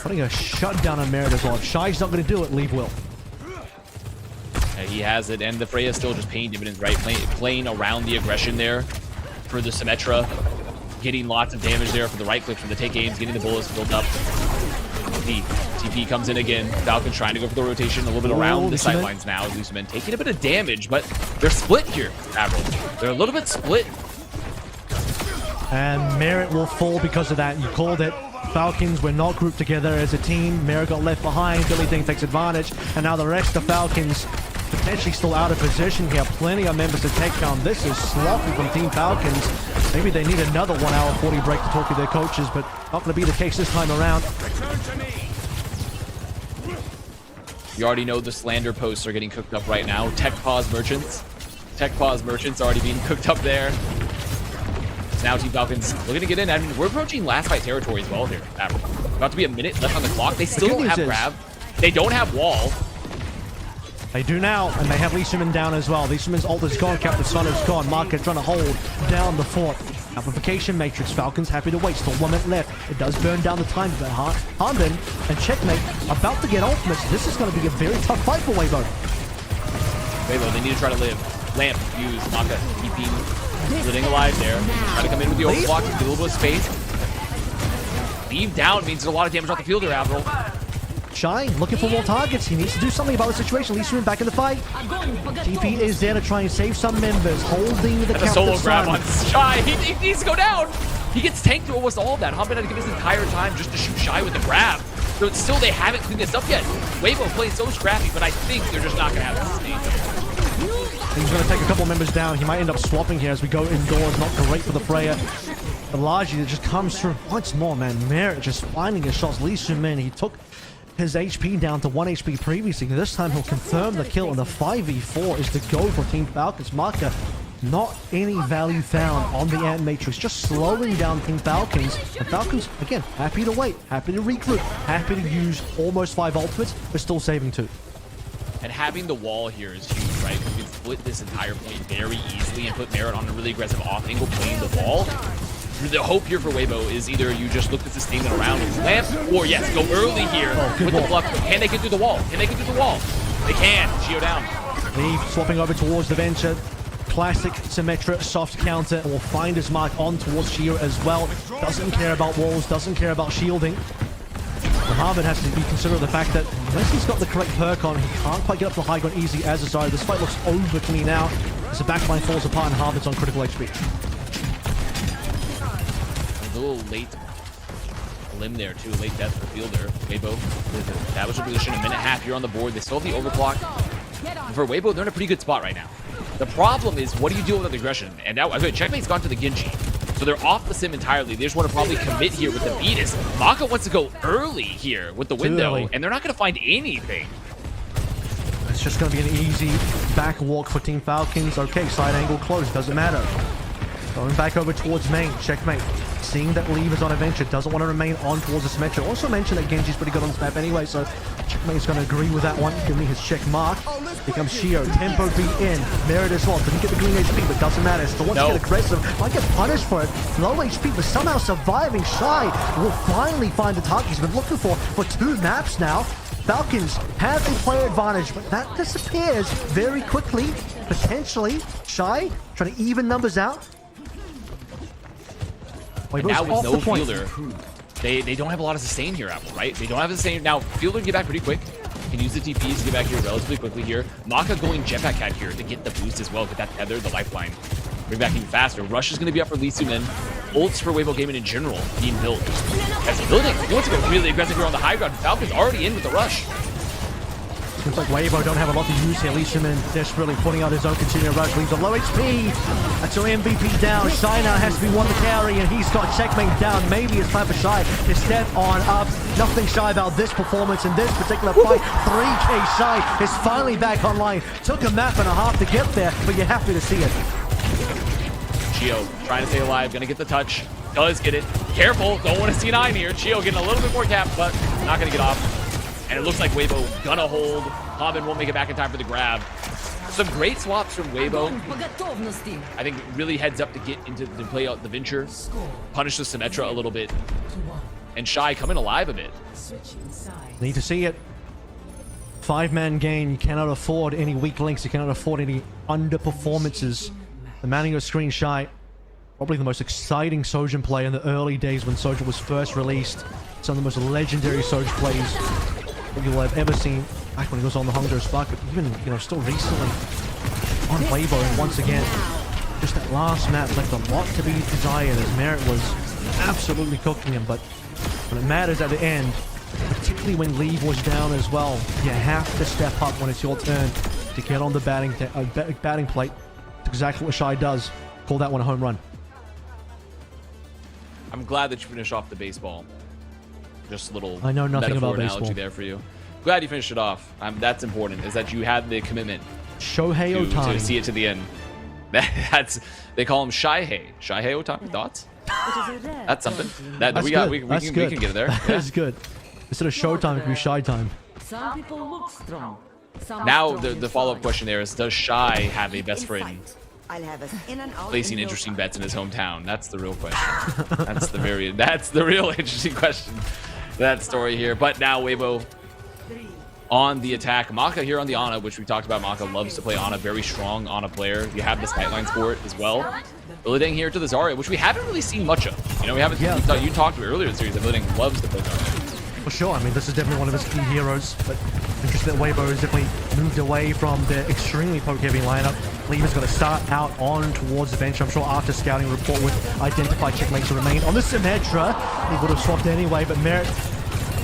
putting a shutdown on Merit as well. If Shy's not going to do it, Leave will. He has it, and the Freya still just paying dividends, right? Playing around the aggression there for the Symmetra, getting lots of damage there for the right click, for the take aims, getting the bullets built up. The TP comes in again. Falcons trying to go for the rotation, a little bit around the sidelines now. Looseman taking a bit of damage, but they're split here, Avril. They're a little bit split. And Merit will fall because of that. You called it. Falcons were not grouped together as a team. Merit got left behind. Billy Ding takes advantage. And now the rest of Falcons potentially still out of position here. Plenty of members to take down. This is sloppy from Team Falcons. Maybe they need another 1 hour 40 break to talk to their coaches, but not going to be the case this time around. You already know the slander posts are getting cooked up right now. Tech Pause Merchants. Tech Pause Merchants already being cooked up there. Now Team Falcons looking to get in. I mean, we're approaching last fight territory as well here. About to be a minute left on the clock. They still don't have grab. They don't have wall. They do now, and they have Lee Sumin down as well. Lee Sumin's ult is gone, Captain Son is gone. Market trying to hold down the fort. Amplification Matrix, Falcons happy to wait. Still 1 minute left. It does burn down the time for Hanbin, and Checkmate about to get ultimates. This is going to be a very tough fight for Weibo. Weibo, they need to try to live. Lamp, use, Maka, keeping living alive there. Try to come in with the overclock, get a little bit of space. Leave down means there's a lot of damage off the field here, Avril. Shy, looking for more targets. He needs to do something about the situation. Lee Sumin back in the fight. TP is there to try and save some members, holding the That's a solo grab on Shy. He needs to go down. He gets tanked through almost all of that. Hanbin had to give his entire time just to shoot Shy with the grab. So it's still, they haven't cleaned this up yet. Weibo plays so scrappy, but I think they're just not going to have this stage. He's going to take a couple members down. He might end up swapping here as we go indoors. Not great for the Freya. But largely it just comes through once more, man. Merit just finding his shots. Lee Soo-min, he took his HP down to 1 HP previously. This time he'll confirm the kill, and the 5v4 is the go for Team Falcons. Marker, not any value found on the Ant Matrix, just slowing down Team Falcons. And Falcons, again, happy to wait, happy to regroup, happy to use almost 5 ultimates, but still saving 2. And having the wall here is huge, right? You can split this entire point very easily and put Merit on a really aggressive off angle playing the wall. The hope here for Weibo is either you just look to sustain it around and lamp, or yes, go early here with the bluff. Can they get through the wall? Can they get through the wall? They can. Geo down. Leave swapping over towards the Venture. Classic Symmetra soft counter, and will find his mark on towards Shio as well. Doesn't care about walls, doesn't care about shielding. But Harvard has to be considerate of the fact that unless he's got the correct perk on, he can't quite get up to high ground easy as desired. This fight looks over to me now as the backline falls apart and Harvard's on critical HP. A little late limb there too, late death for Fielder. Weibo, that was a position, a minute and a half here on the board. They still have the overclock. For Weibo, they're in a pretty good spot right now. The problem is, what do you do with the aggression? And now, okay, Checkmate's gone to the Genji. So they're off the sim entirely. They just want to probably commit here with the Beatus. Maka wants to go early here with the window, and they're not going to find anything. It's just going to be an easy back walk for Team Falcons. Okay, side angle closed, doesn't matter. Going back over towards main, Checkmate. Seeing that Lever's on Adventure, doesn't want to remain on towards the Symmetra. Also mentioned that Genji's pretty good on this map anyway, so Checkmate's going to agree with that one. Give me his check mark. Becomes Shio. Tempo beat in. Merit as well. Didn't get the green HP, but doesn't matter. Still wants to get aggressive. Might get punished for it. Low HP, but somehow surviving. Shy will finally find the target he's been looking for 2 maps now. Falcons have a player advantage, but that disappears very quickly. Potentially, Shy trying to even numbers out. And now with no Fielder, they don't have a lot of sustain here, Apple, right? They don't have the sustain. Now, Fielder can get back pretty quick. Can use the TPs to get back here relatively quickly here. Maka going Jetpack Cat here to get the boost as well. Get that tether, the lifeline. Bring back even faster. Rush is going to be up for Lee Soo-min. Ults for Weibo Gaming in general being built. As he's building, he wants to go really aggressive here on the high ground. Falcon's already in with the rush. Seems like Weibo don't have a lot to use here. Lee Soo-min desperately putting out his own continuing rush. Leaves a low HP. That's your MVP down. Shy now has to be one to carry, and he's got Checkmate down. Maybe it's time for Shy to step on up. Nothing shy about this performance in this particular fight. 3K Shy is finally back online. Took a map and a half to get there, but you're happy to see it. Gio trying to stay alive. Gonna get the touch. Does get it. Careful. Don't want to see 9 here. Gio getting a little bit more cap, but not gonna get off. And it looks like Weibo gonna hold. Hobbin won't make it back in time for the grab. Some great swaps from Weibo. I think really heads up to get into the play out the Venture. Punish the Symmetra a little bit. And Shy coming alive a bit. Need to see it. 5-man game. You cannot afford any weak links. You cannot afford any underperformances. The man on your screen, Shy. Probably the most exciting Sojin play in the early days when Sojin was first released. Some of the most legendary Soj plays you'll have ever seen back when he was on the Hangzhou Spark, but even, you know, still recently on Weibo. And once again, just that last map left a lot to be desired as Merit was absolutely cooking him. But when it matters at the end, particularly when Leave was down as well, you have to step up when it's your turn to get on the batting plate. That's exactly what Shy does. Call that one a home run. I'm glad that you finished off the baseball. Just a little I know nothing about analogy baseball there for you. Glad you finished it off. That's important, is that you had the commitment Shohei Ohtani. to see it to the end. That's they call him Shy-Hei. Shy-Hei Ohtani. Thoughts? That's something. That we can get it there. That's good. Instead of showtime, it could be Shy time. Some people look strong. Now the follow-up question there is, does Shy have a best friend placing interesting bets in his hometown? That's the real question. That's the real interesting question. That story here. But now Weibo on the attack. Maka here on the Ana, which we talked about. Maka loves to play Ana, very strong Ana player. You have the sightlines for it as well. Building here to the Zarya, which we haven't really seen much of. You know, we haven't. Yeah. You talked about earlier in the series that Building loves to play Zarya. For sure. I mean, this is definitely one of his key heroes. But interesting that Weibo has definitely moved away from the extremely poke-heavy lineup. Lever's going to start out on towards the bench. I'm sure after scouting report would identify checkmates to remain on the Symmetra. He would have swapped anyway, but Merit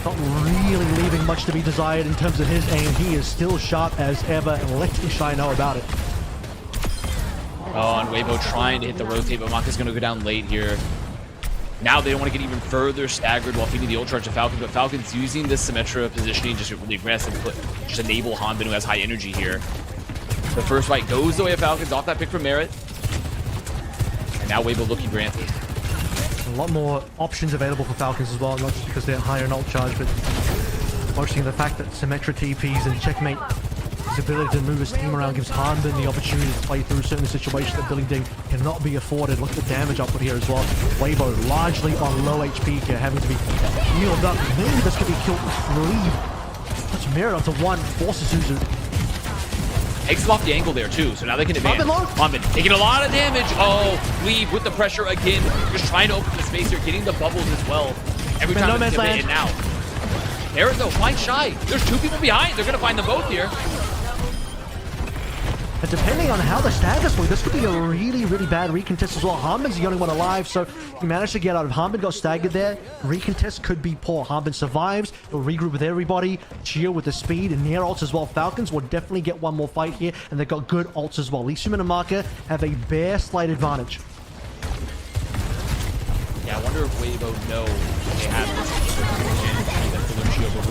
not really leaving much to be desired in terms of his aim. He is still sharp as ever, and letting Shy know about it. Oh, and Weibo trying to hit the rotate, but Maka's going to go down late here. Now they don't want to get even further staggered while feeding the ult charge to Falcons, but Falcons using this Symmetra positioning just really aggressive, just enable Hanbin, who has high energy here. The first fight goes the way of Falcons off that pick from Merit. And now Weibo looking for Anthony. A lot more options available for Falcons as well, not just because they're higher in ult charge, but focusing on the fact that Symmetra TPs and Checkmate, his ability to move his team around gives Hanbin the opportunity to play through certain situations that Billingding cannot be afforded. Look at the damage output here as well. Weibo largely on low HP here, having to be healed up. Maybe this could be killed. Leave. Puts Merit onto one, forces Suzu. Takes him off the angle there too, so now they can advance. Hanbin taking a lot of damage. Oh, Leave with the pressure again. Just trying to open the space here, getting the bubbles as well. Every time they get in now. Merit though, find Shy. There's two people behind. They're gonna find them both here. And depending on how the staggers play, this could be a really, really bad recontest as well. Hanbin's the only one alive, so he managed to get out of Hanbin, got staggered there. Recontest could be poor. Hanbin survives, he'll regroup with everybody. Chio with the speed and near ults as well. Falcons will definitely get one more fight here, and they've got good ults as well. Lee Sumin and Marker have a bare slight advantage. Yeah, I wonder if Weibo know they have this.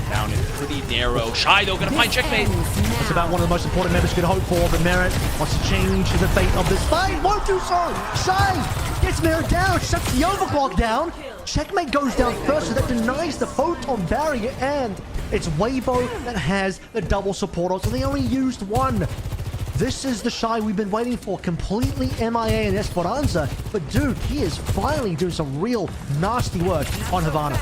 Down is pretty narrow. Shy though gonna find Checkmate. That's about one of the most important members could hope for, but Merit wants to change the fate of this fight. Won't do so. Shy gets Merit down, shuts the overclock down. Checkmate goes down first, so that denies the photon barrier, and it's Weibo that has the double support ult, so they only used one. This is the Shy we've been waiting for, completely MIA in Esperanza, but dude, he is finally doing some real nasty work on Havana.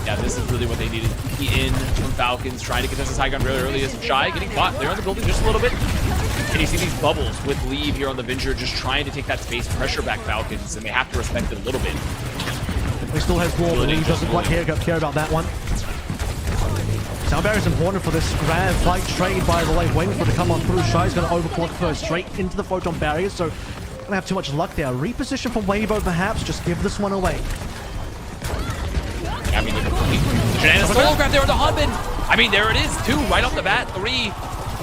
Yeah, this is really what they needed. He in from Falcons, trying to contest this high ground really early. As Shy getting caught. They're on the building just a little bit. And you see these bubbles with Leave here on the Venger, just trying to take that space, pressure back Falcons, and they have to respect it a little bit. He still has wall, but Leave doesn't quite care about that one. Sound barrier is important for this grand fight trade, by the way. Waiting for it to come on through. Shy's going to overclock first, straight into the photon barrier, so don't have too much luck there. Reposition from Weibo, perhaps. Just give this one away. I mean, Shenanigans solo grab there with the Hanbin. I mean, there it is, 2 right off the bat, 3.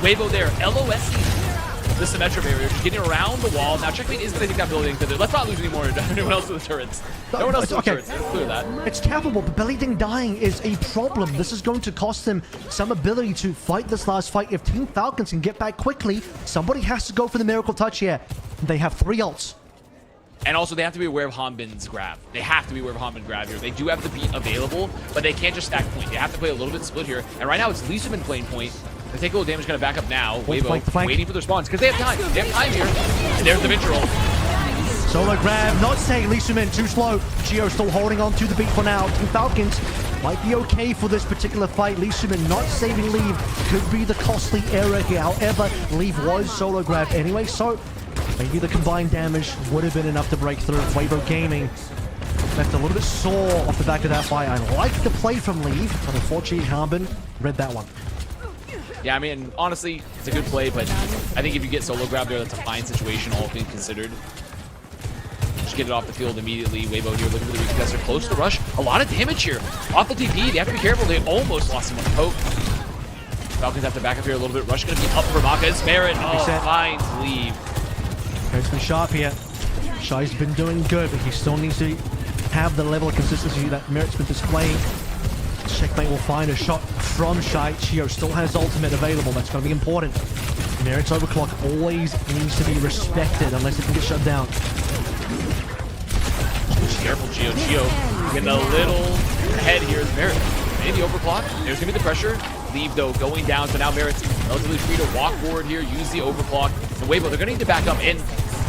Weibo there, LOSC. The Symmetra barrier, just getting around the wall. Now, Checkmate is going to take that building, because let's not lose any more. Anyone else with the turrets. No one else with the turrets. Let's clear that. It's capable, but Billingding dying is a problem. This is going to cost them some ability to fight this last fight. If Team Falcons can get back quickly, somebody has to go for the miracle touch here. They have 3 ults. And also, they have to be aware of Hanbin's grab. They have to be aware of Hanbin's grab here. They do have the beat available, but they can't just stack point. They have to play a little bit split here. And right now, it's Lee Sumin playing point. They take a little damage, going to back up now. Weibo waiting for the response, because they have time. They have time here. And there's the Vigil. Solo grab, not staying. Lee Sumin too slow. Chio still holding on to the beat for now. Team Falcons might be okay for this particular fight. Lee Sumin not saving Leave could be the costly error here. However, Leave was solo grab anyway, so maybe the combined damage would have been enough to break through. Weibo Gaming left a little bit sore off the back of that fight. I like the play from Leave, but unfortunately Hanbin read that one. Yeah, I mean, honestly, it's a good play, but I think if you get solo grab there, that's a fine situation, all things considered. Just get it off the field immediately. Weibo here looking for the recontest. They're close to rush. A lot of damage here. Off the TP, they have to be careful. They almost lost him on the poke. Falcons have to back up here a little bit. Rush going to be up for Maka. It's Merit. Oh, finds Leave. It's been sharp here. Shy's been doing good, but he still needs to have the level of consistency that Merit's been displaying. Checkmate will find a shot from Shy. Chio still has ultimate available. That's going to be important. Merit's overclock always needs to be respected unless it can get shut down. Careful, Chio. Chio getting a little ahead here. Merit maybe overclock. There's going to be the pressure. Leave, though, going down. So now Merit's relatively free to walk forward here, use the overclock. And Weibo, they're going to need to back up. And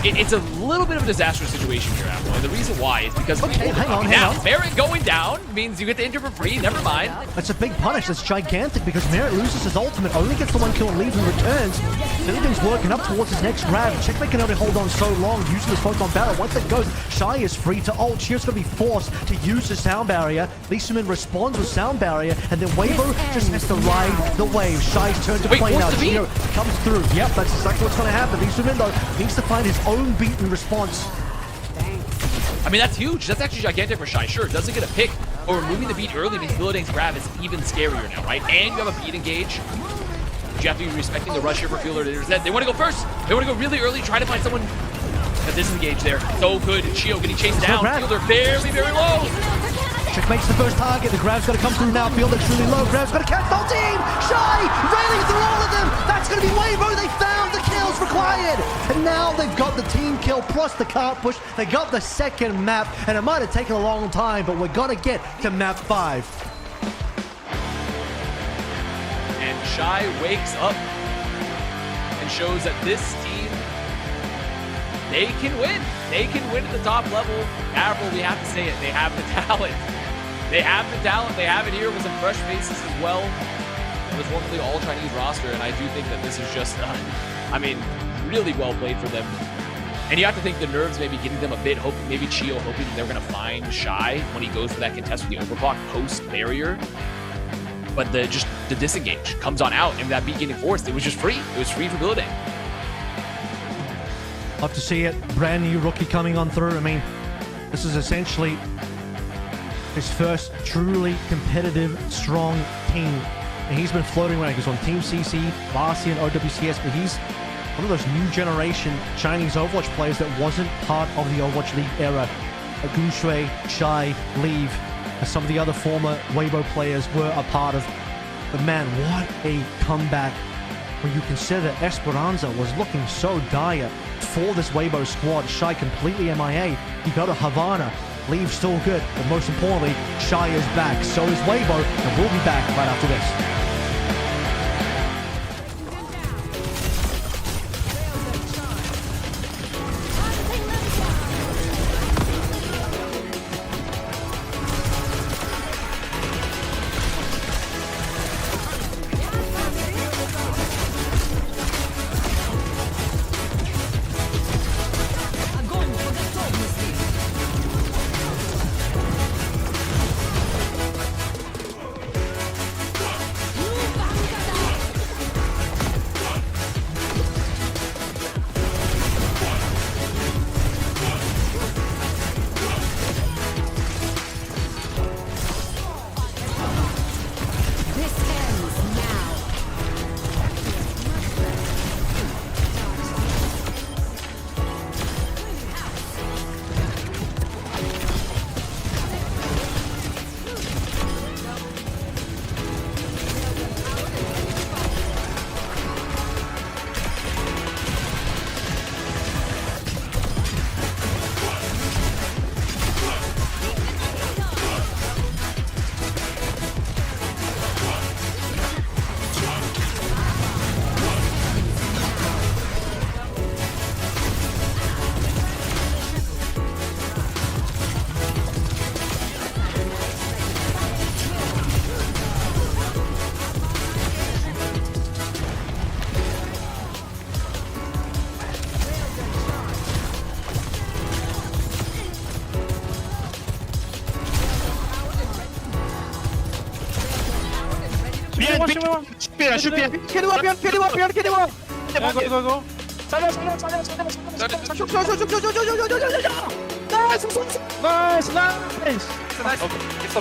it's a little bit of a disastrous situation here, Apple. And the reason why is because hang on. Merit going down means you get the injure for free. Never mind. That's a big punish. That's gigantic because Merit loses his ultimate, only gets the 1 kill and leaves and returns. Everything's working up towards his next grab. Checkmate can only hold on so long using his photon barrier. Once it goes, Shy is free to ult. Chio's going to be forced to use the sound barrier. Lee Sumin responds with sound barrier, and then Weibo just has to ride the wave. Shy's turn to play now. Chio comes through. Yep, that's exactly what's going to happen. Lee Sumin, though, needs to find his own beat in response. I mean, that's huge. That's actually gigantic for Shy. Sure, doesn't get a pick, but removing the beat early means Billingding's grab is even scarier now, right? And you have a beat engage. But you have to be respecting the rush here for Fielder. They want to go first. They want to go really early, try to find someone that's disengage there. So good. Chio getting chased down. Fielder very, very low. Trick makes the first target. The grab's going to come through now. Fielder's really low. Grab's going to catch the whole team. Shy railing through all of them. That's going to be Weibo. They found the kills required. And now they've got the team kill plus the cart push. They got the second map. And it might have taken a long time, but we're going to get to map 5. And Shy wakes up and shows that this team, they can win. They can win at the top level. Avril, we have to say it. They have the talent. They have the talent. They have it here with some fresh faces as well. It was formerly all Chinese roster, and I do think that this is just, I mean, really well played for them. And you have to think the nerves maybe getting them a bit, maybe Chio hoping they're going to find Shy when he goes for that contest with the overclock post-barrier. But the disengage comes on out, and that beat getting forced, it was just free. It was free for building. Love to see it. Brand new rookie coming on through. I mean, this is essentially his first truly competitive, strong team. And he's been floating around. He was on Team CC, last year in OWCS, but he's one of those new generation Chinese Overwatch players that wasn't part of the Overwatch League era. Gunshui, Shy, Leave, and some of the other former Weibo players were a part of. But man, what a comeback when you consider Esperanza was looking so dire for this Weibo squad. Shy completely MIA. You go to Havana, Leave still good, but most importantly, Shy is back. So is Weibo, and we'll be back right after this.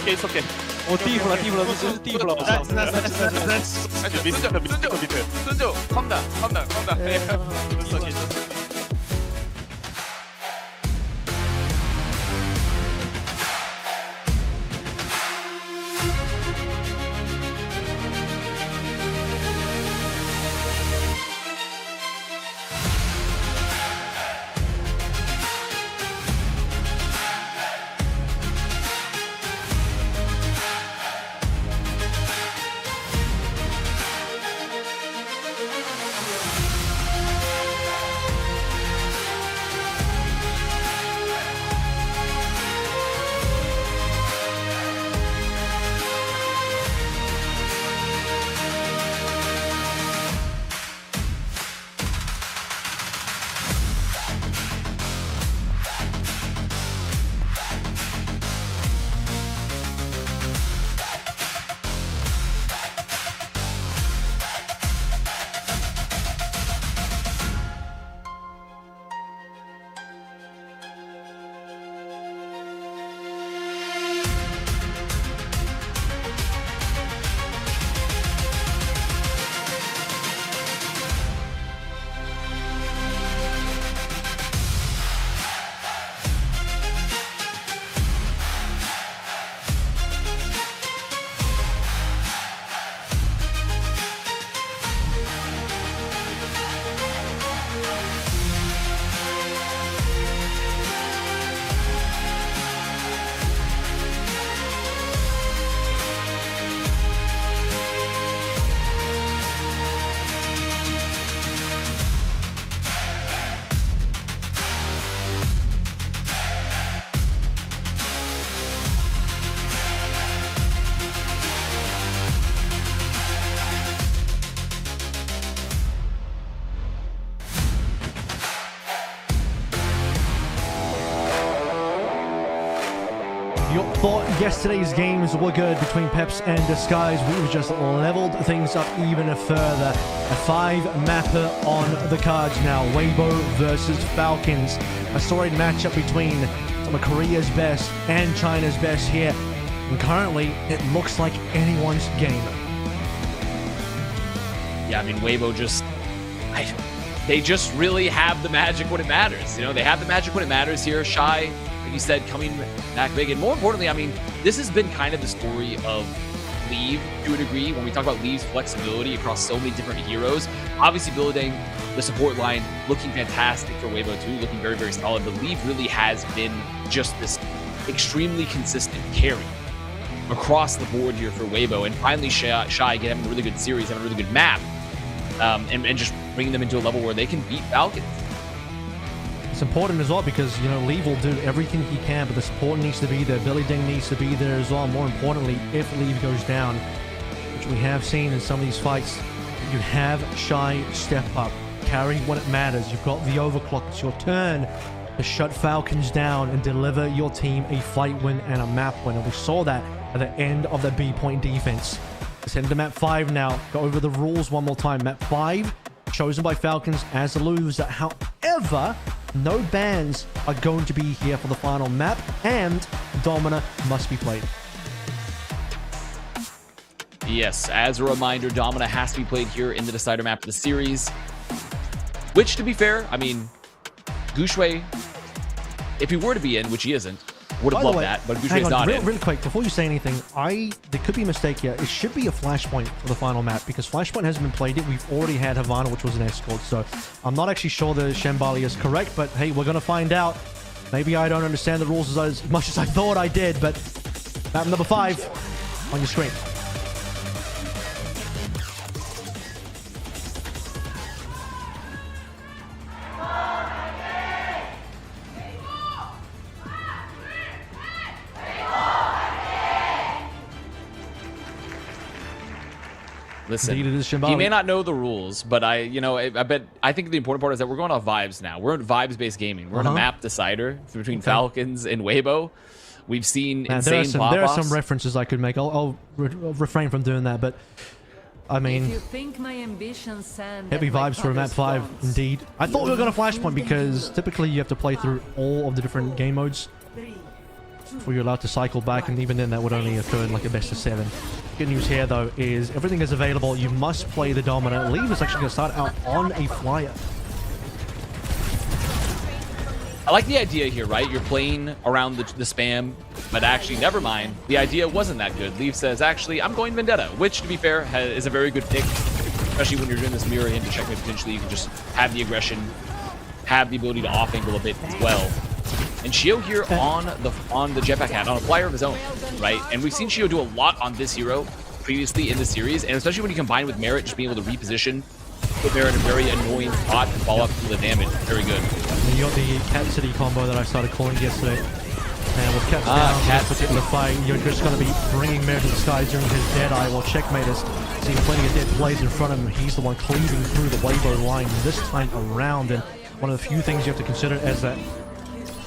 It's okay. Oh, T-Fla, this is T-Fla. Sunjo, calm down. It's okay. thought yesterday's games were good between Peps and Disguise. We've just leveled things up even further. A 5-mapper on the cards now. Weibo versus Falcons. A storied matchup between some of Korea's best and China's best here. And currently, it looks like anyone's game. Yeah, I mean, Weibo just... they just really have the magic when it matters. You know, they have the magic when it matters here. Shy, like you said, coming back big. And more importantly, I mean, this has been kind of the story of Leave to a degree. When we talk about Leave's flexibility across so many different heroes, obviously building the support line, looking fantastic for Weibo too, looking very, very solid. But Leave really has been just this extremely consistent carry across the board here for Weibo. And finally, Shy having a really good series, having a really good map, and just bringing them into a level where they can beat Falcons. It's important as well because, you know, Leave will do everything he can, but the support needs to be there. Billy Ding needs to be there as well. More importantly, if Leave goes down, which we have seen in some of these fights, you have Shy step up, carry when it matters. You've got the overclock. It's your turn to shut Falcons down and deliver your team a fight win and a map win. And we saw that at the end of the B point defense. Let's head into map 5 now. Go over the rules one more time. Map 5, chosen by Falcons as the loser. However, no bans are going to be here for the final map, and Domina must be played. Yes, as a reminder, Domina has to be played here in the decider map of the series. Which, to be fair, I mean, Gushue, if he were to be in, which he isn't, would have loved that, but Gushue is not in. Really quick, before you say anything, there could be a mistake here. It should be a flashpoint for the final map because flashpoint hasn't been played yet. We've already had Havana, which was an escort, so I'm not actually sure the Shambali is correct, but hey, we're gonna find out. Maybe I don't understand the rules as much as I thought I did, but map number 5 on your screen. Listen, he may not know the rules, but I think the important part is that we're going off vibes now. We're in vibes-based gaming. We're in a map decider between Falcons and Weibo. We've seen insane pop-offs. There are some references I could make. I'll refrain from doing that, but I mean, heavy vibes for map 5, indeed. I thought we were going to flashpoint because typically you have to play through all of the different game modes before you're allowed to cycle back, and even then that would only occur in like a best of 7. Good news here though is everything is available. You must play the Domina. Leave is actually going to start out on a flyer. I like the idea here, right? You're playing around the spam, but actually, never mind. The idea wasn't that good. Leave says, actually, I'm going Vendetta, which, to be fair, is a very good pick, especially when you're doing this mirror into checkmate. Potentially, you can just have the aggression, have the ability to off-angle a bit as well. And Shio here on the jetpack hat, on a flyer of his own, right? And we've seen Shio do a lot on this hero previously in the series, and especially when you combine with Merit, just being able to reposition, put Merit in a very annoying spot and follow up to the damage. Very good. And you got the Cat City combo that I started calling yesterday. And with Cat's down in this particular fight, you're just going to be bringing Merit to the sky during his Deadeye, while Checkmate is seeing plenty of dead plays in front of him. He's the one cleaving through the Weibo line this time around, and one of the few things you have to consider is that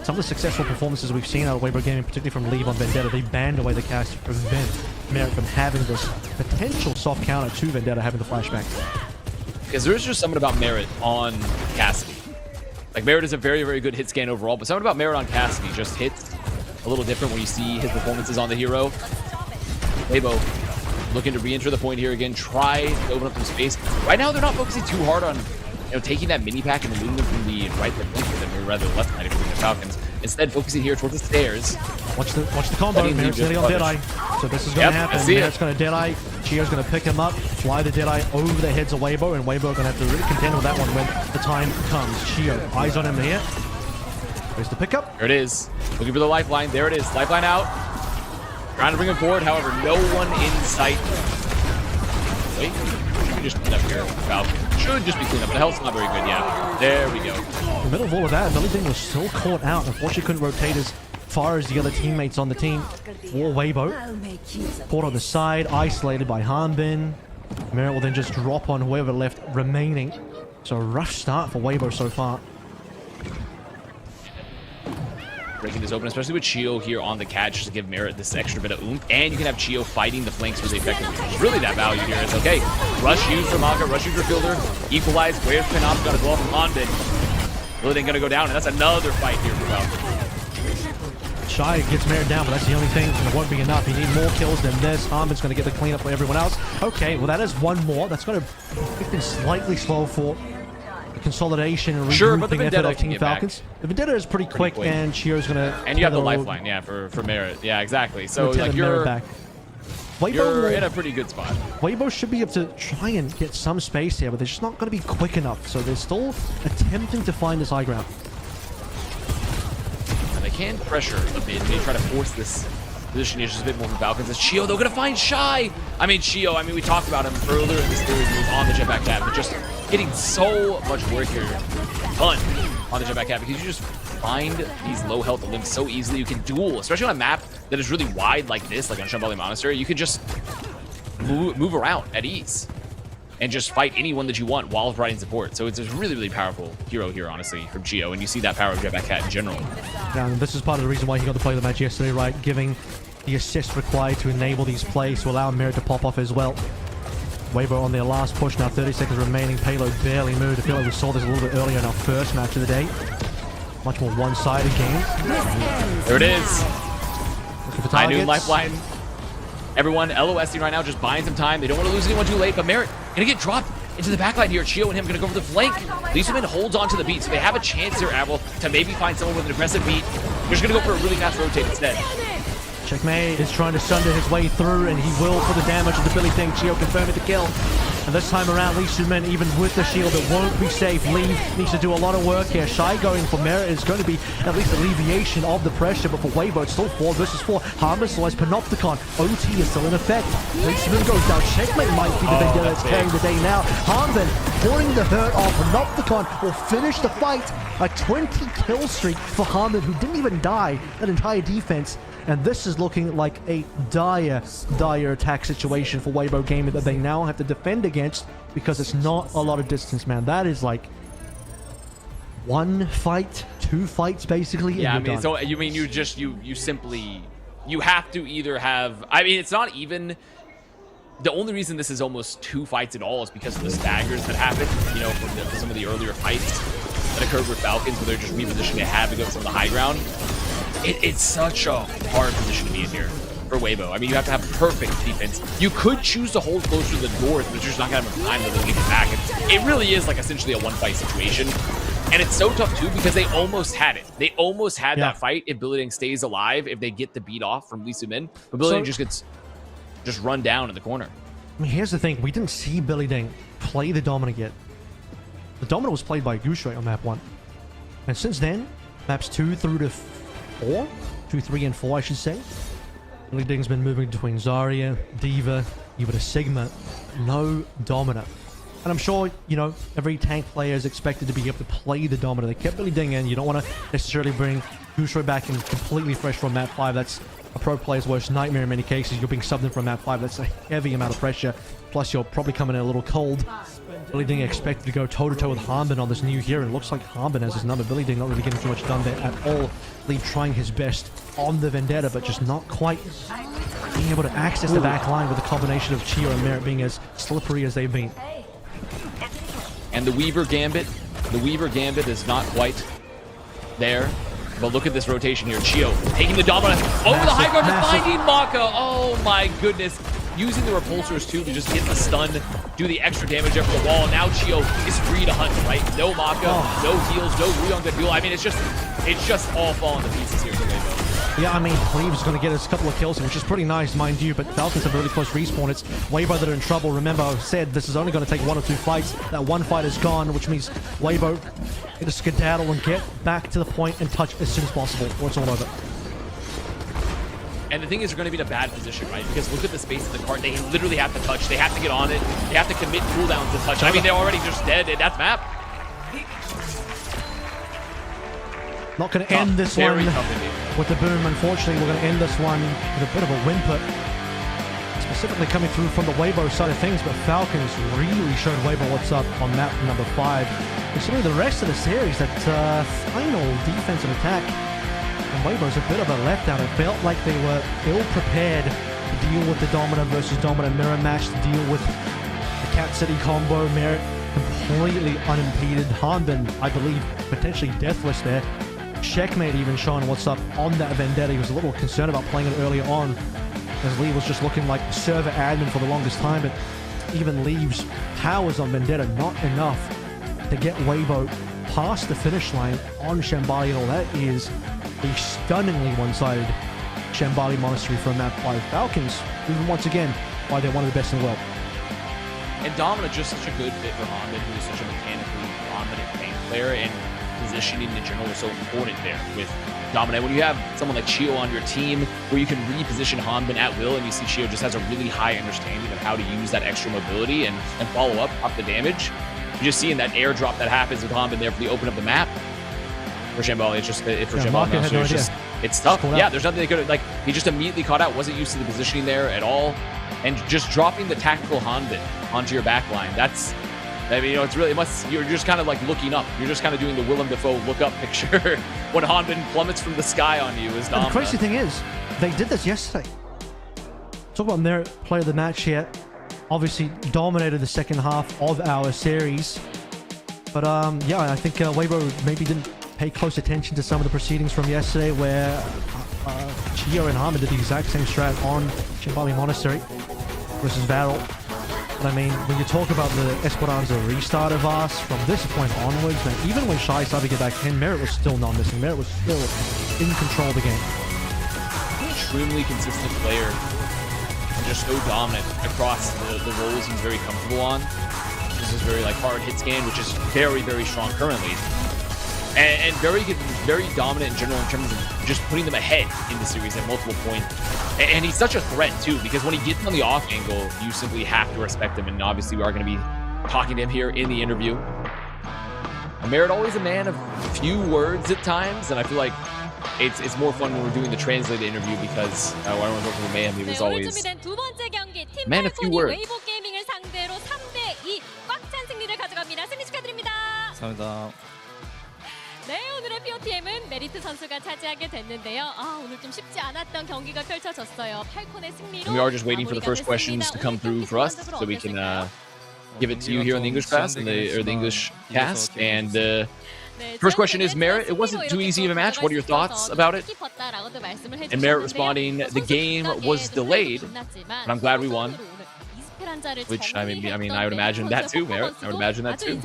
some of the successful performances we've seen out of Weibo Gaming, particularly from Leave on Vendetta, they banned away the cast to prevent Merit from having this potential soft counter to Vendetta having the flashback. Because there's just something about Merit on Cassidy. Like, Merit is a very, very good hit scan overall, but something about Merit on Cassidy just hits a little different when you see his performances on the hero. Weibo looking to re-enter the point here again, try to open up some space. Right now, they're not focusing too hard on taking that mini pack and moving from the right to the left, or rather left side if you're the Falcons. Instead, focusing here towards the stairs. Watch the combo. Merit's nearly on Deadeye. So this is going to happen. Merit's going to Deadeye. Chio's going to pick him up, fly the Deadeye over the heads of Weibo, and Weibo are going to have to really contend with that one when the time comes. Chio, eyes on him here. There's the pickup. There it is. Looking for the lifeline. There it is. Lifeline out. Trying to bring him forward. However, no one in sight. Wait. Should we just clean up here? Falcon. Should just be cleaned up. The health's not very good. Yeah. There we go. In the middle of all of that, Billy Ding was still caught out. Unfortunately, couldn't rotate as far as the other teammates on the team for Weibo. Caught on the side, isolated by Hanbin. Merit will then just drop on whoever left remaining. So a rough start for Weibo so far. breaking this open, especially with Chio here on the catch, just to give Merit this extra bit of oomph. And you can have Chio fighting the flanks really effectively. It's really that value here. It's okay. Rush used for Maka, rush used for Fielder, equalize. Where's Pinop? Got to go off from Hanbin. Really going to go down, and that's another fight here for Falcons. Shy gets Merit down, but that's the only thing. It won't be enough. You need more kills than this. Hanbin's going to get the cleanup for everyone else. Okay, well, that is one more. That's going to make things slightly slow for the consolidation and regrouping effort of Team Falcons. The Vendetta is pretty quick, and Chio's going to... And you have the lifeline, yeah, for Merit. Yeah, exactly. So, like, you're in a pretty good spot. Weibo should be able to try and get some space here, but they're just not going to be quick enough. So they're still attempting to find this high ground. And they can pressure a bit. They try to force this position just a bit more for Falcons. As Chio, they're going to find Shy. I mean, Chio, we talked about him earlier in the series. He was on the jetpack tab, but just getting so much work here done on the jetpack tab because you just find these low health limbs so easily. You can duel, especially on a map that is really wide like this, like on Shambali Monastery. You can just move around at ease and just fight anyone that you want while providing support. So it's a really, really powerful hero here, honestly, from Chio, and you see that power of Jetpack Cat in general. Yeah, and this is part of the reason why he got to play the match yesterday, right? Giving the assist required to enable these plays to allow Merit to pop off as well. Weibo on their last push now, 30 seconds remaining. Payload barely moved. I feel like we saw this a little bit earlier in our first match of the day. Much more one-sided game. There it is. High noon lifeline. Everyone LOSing right now, just buying some time. They don't want to lose anyone too late, but Merit gonna get dropped into the backline here. Chio and him gonna go for the flank. Leesuman holds on to the beat, so they have a chance here, Avril, to maybe find someone with an aggressive beat. They're just gonna go for a really fast rotate instead. Checkmate is trying to sunder his way through, and he will for the damage of the Billy Thing. Chio confirming the kill. And this time around, Leesuman, even with the shield, it won't be safe. Lee needs to do a lot of work here. Shy going for Merit is going to be at least alleviation of the pressure, but for Weibo, it's still 4 versus 4. Harmless still has Panopticon. OT is still in effect. Leesuman goes down. Checkmate might be the Vendetta that's carrying the day now. Harmon, pouring the hurt off. Panopticon will finish the fight. A 20 kill streak for Harmon, who didn't even die that entire defense. And this is looking like a dire attack situation for Weibo Gaming that they now have to defend against because it's not a lot of distance, man. That is like 1 fight, 2 fights basically. Yeah, I mean, so you mean you simply have to either have. I mean, it's not even. The only reason this is almost 2 fights at all is because of the staggers that happened, you know, from some of the earlier fights that occurred with Falcons, where they're just repositioning to have to go to some of the high ground. It's such a hard position to be in here for Weibo. I mean, you have to have perfect defense. You could choose to hold closer to the north, but you're just not going to have time to really get back. It really is like essentially a 1-fight situation. And it's so tough, too, because they almost had it. They almost had that fight if Billy Ding stays alive, if they get the beat off from Lee Soo-min. But Billy Ding just gets run down in the corner. I mean, here's the thing. We didn't see Billy Ding play the Dominant yet. The Dominant was played by Gushui on map 1. And since then, maps 2 through to 4? 2, 3, and 4, I should say. Billy Ding's been moving between Zarya, D.Va, even a Sigma. No Dominant. And I'm sure, you know, every tank player is expected to be able to play the Dominant. They kept Billy Ding in. You don't want to necessarily bring Gushui back in completely fresh from map 5. That's a pro player's worst nightmare in many cases. You're being subbed in from map 5. That's a heavy amount of pressure. Plus, you're probably coming in a little cold. Billy Ding expected to go toe-to-toe with Hanbin on this new hero, and it looks like Hanbin has his number. Billy Ding not really getting too much done there at all. Lee trying his best on the Vendetta, but just not quite being able to access the back line with a combination of Chio and Merit being as slippery as they've been. And the Weaver Gambit is not quite there. But look at this rotation here. Chio taking the Dominant over the high ground and finding Maka. Oh my goodness. Using the repulsors too to just get the stun, do the extra damage there for the wall. Now Chio is free to hunt, right? No Maka, no heals, no Ruyong to duel. I mean, it's just all falling to pieces here for Weibo. Yeah, I mean, Cleave's going to get us a couple of kills, which is pretty nice, mind you, but Falcons have a really close respawn. It's Weibo that are in trouble. Remember, I said this is only going to take 1 or 2 fights. That 1 fight is gone, which means Weibo get a skedaddle and get back to the point and touch as soon as possible, or it's all over. And the thing is, they're going to be in a bad position, right? Because look at the space of the card. They literally have to touch. They have to get on it. They have to commit cooldowns to touch. I mean, they're already just dead, and that's map. Not going to end this one with the boom. Unfortunately, we're going to end this one with a bit of a whimper. Specifically coming through from the Weibo side of things, but Falcons really showed Weibo what's up on map number 5. Considering the rest of the series, that final defensive attack Weibo's a bit of a letdown. It felt like they were ill-prepared to deal with the Dominant versus Dominant mirror match, to deal with the Cat City combo. Merit completely unimpeded. Hanbin, I believe, potentially deathless there. Checkmate even showing what's up on that Vendetta. He was a little concerned about playing it earlier on, as Lee was just looking like server admin for the longest time, but even Lee's powers on Vendetta not enough to get Weibo past the finish line on Shambali, and all that is a stunningly one-sided Shambali Monastery from map by Falcons, even once again why they're one of the best in the world. And Domina just such a good fit for Hanbin, who is such a mechanically dominant tank player, and positioning in general is so important there with Domina. When you have someone like Chio on your team where you can reposition Hanbin at will, and you see Chio just has a really high understanding of how to use that extra mobility and follow up the damage. You're just seeing that airdrop that happens with Hanbin there for the open of the map. For Shambali, it's just it's tough. Yeah, there's nothing they could like. He just immediately caught out, wasn't used to the positioning there at all, and just dropping the tactical Hanbin onto your back line. That's, I mean, you know, it's really, you're just kind of like looking up. You're just kind of doing the Willem Dafoe look up picture when Hanbin plummets from the sky on you. Is the crazy thing is, they did this yesterday. Talk about Merit player of the match here. Obviously dominated the second half of our series, but yeah, I think Weibo maybe didn't pay close attention to some of the proceedings from yesterday, where Chio and Hanbin did the exact same strat on Shambali Monastery versus Varel. But I mean, when you talk about the Esperanza restart of us from this point onwards, man, even when Shy started to get back in, Merit was still not missing. Merit was still in control of the game. Extremely consistent player, and just so dominant across the roles he's very comfortable on. This is very like hard hit scan, which is very, very strong currently. And very good, very dominant in general in terms of just putting them ahead in the series at multiple points. And he's such a threat too, because when he gets on the off angle, you simply have to respect him. And obviously we are going to be talking to him here in the interview. Merit always a man of few words at times, and I feel like it's more fun when we're doing the translated interview, because I don't know if man, he was always man of few words. 네, 오늘의 POTM은 메리트 선수가 차지하게 됐는데요. 오늘 좀 쉽지 않았던 경기가 펼쳐졌어요. 팔콘의 승리로. We are just waiting for the first questions to come through for us, so we can give it to you here on the English class and the English cast. And first question is, Merit, it wasn't too easy of a match. What are your thoughts about it? And Merit responding, the game was delayed, but I'm glad we won. Which I mean, I would imagine that too, Merit. I would imagine that too.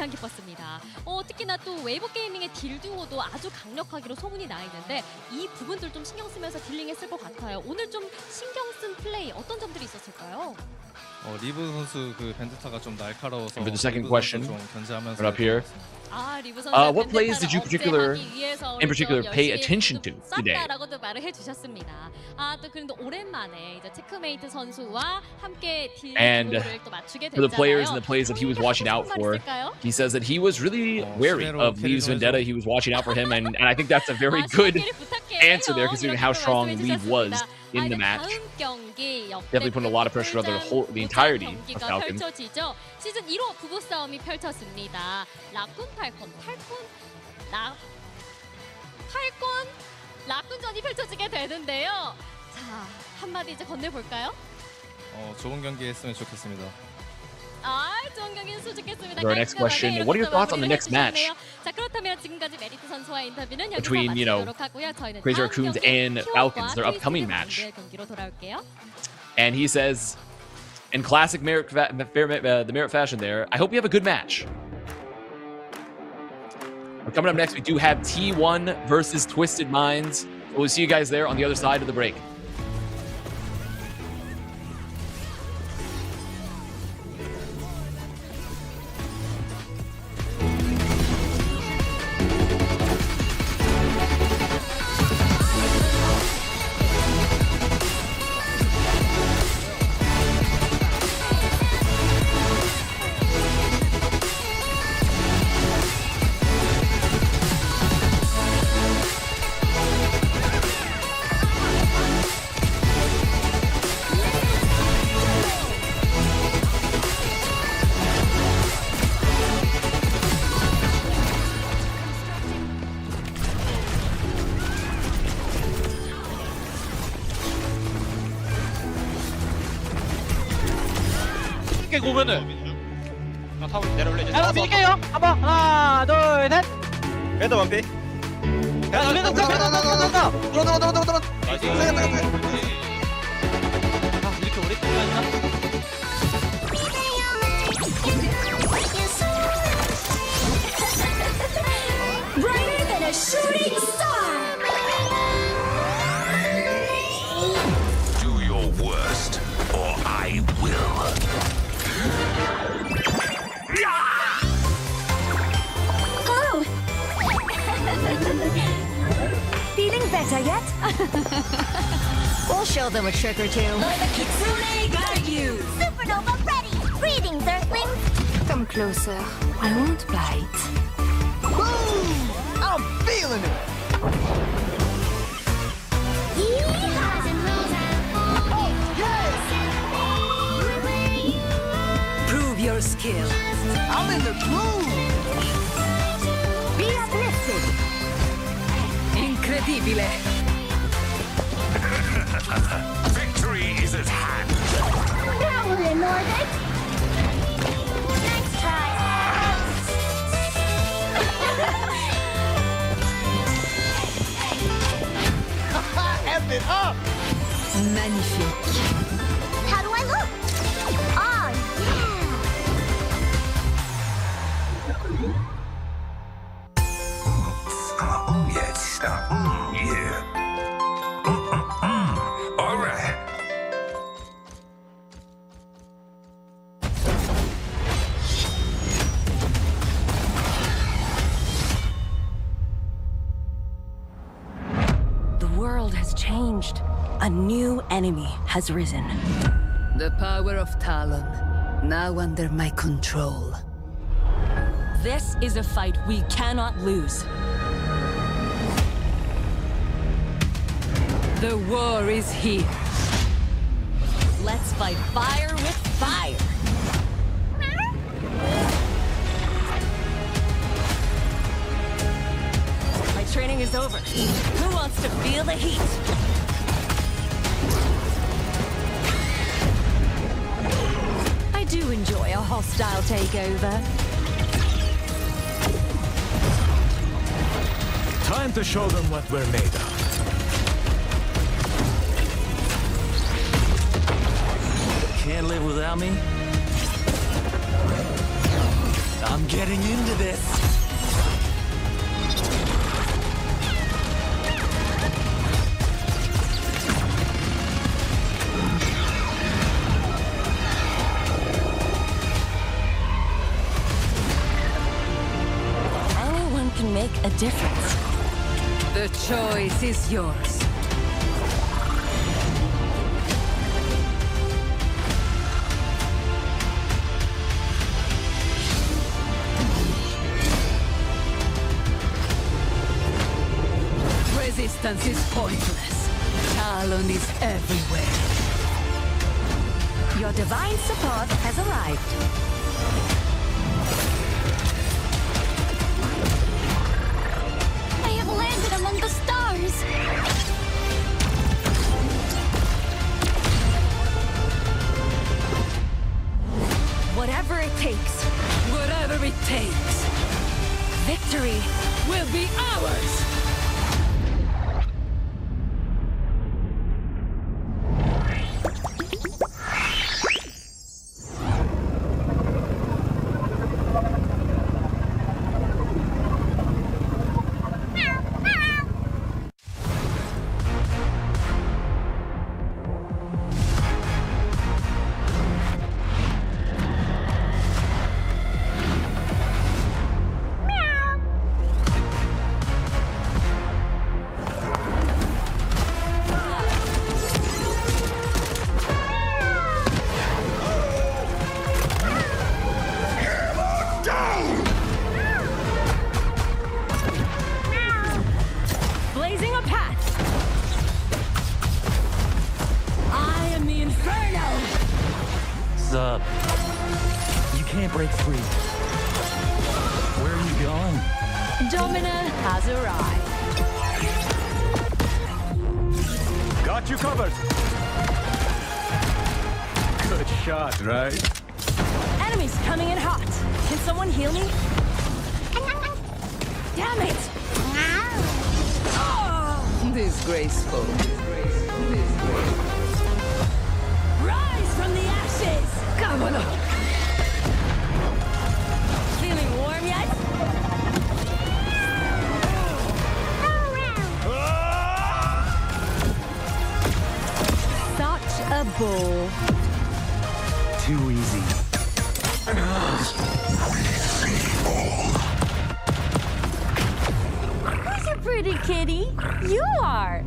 특히나 또 웨이보 게이밍의 딜듀오도 아주 강력하기로 소문이 나 있는데 이 부분들 좀 신경 쓰면서 딜링했을 것 같아요. 오늘 좀 신경 쓴 플레이 어떤 점들이 있었을까요? 리브 선수 그 벤드타가 좀 날카로워서. For the second question, right up here. What plays did you in particular pay attention to today? And for the players and the plays that he was watching out for, he says that he was really wary of Lee's Vendetta. He was watching out for him, and I think that's a very good answer there, considering how strong Lee was in the match. Definitely putting a lot of pressure on the entirety of Falcons. 시즌 1호 부부 싸움이 펼쳐집니다. 라쿤 라쿤전이 펼쳐지게 되는데요. 자, 한마디 이제 건네볼까요? 좋은 경기 했으면 좋겠습니다. 좋은 경기 했으면 좋겠습니다. Our next question, what are your thoughts on the next match 자, 그렇다면 지금까지 메리트 선수와 인터뷰는 between, Crazy Raccoons and Falcons, their upcoming match? And he says, in classic Merit fashion there, I hope you have a good match. Coming up next, we do have T1 versus Twisted Minds. We'll see you guys there on the other side of the break. 깨 오면은. 나 타고 내려올래 이제. 야, 밀게요. 한번 하나, 둘, 셋. 배드 완비. 야, 밀어. 들어. 나이스. 이렇게 오래 끌려있나? Brighter than a shooting star. Do your worst, or I will. Oh! Feeling better yet? We'll show them a trick or two. Kitsune got you. Supernova ready. Greetings, Earthlings. Come closer. I won't bite. Boom! I'm feeling it. Prove your skill. I'm in the groove. Be uplifted. Incredibile. Victory is at hand. Now we're in orbit. Nice try. F it up. Magnifique. How do I look? Oh, Oh, yes. Yeah. All right. The world has changed. A new enemy has risen. The power of Talon, now under my control. This is a fight we cannot lose. The war is here. Let's fight fire with fire. My training is over. Who wants to feel the heat? I do enjoy a hostile takeover. Time to show them what we're made of. Can't live without me? I'm getting into this. Anyone can make a difference. The choice is yours. Resistance is pointless. Talon is everywhere. Your divine support has arrived. I have landed among the stars. Whatever it takes. Whatever it takes. Victory Will be ours. blazing a path. I am the Inferno. Sup? You can't break free. Where are you going? Domina has arrived. Got you covered. Good shot, right? Enemies coming in hot. Can someone heal me? Damn it! Disgraceful. Rise from the ashes! Cavolo! Feeling warm yet? Such a bull. Too easy. Who's a pretty kitty? You are.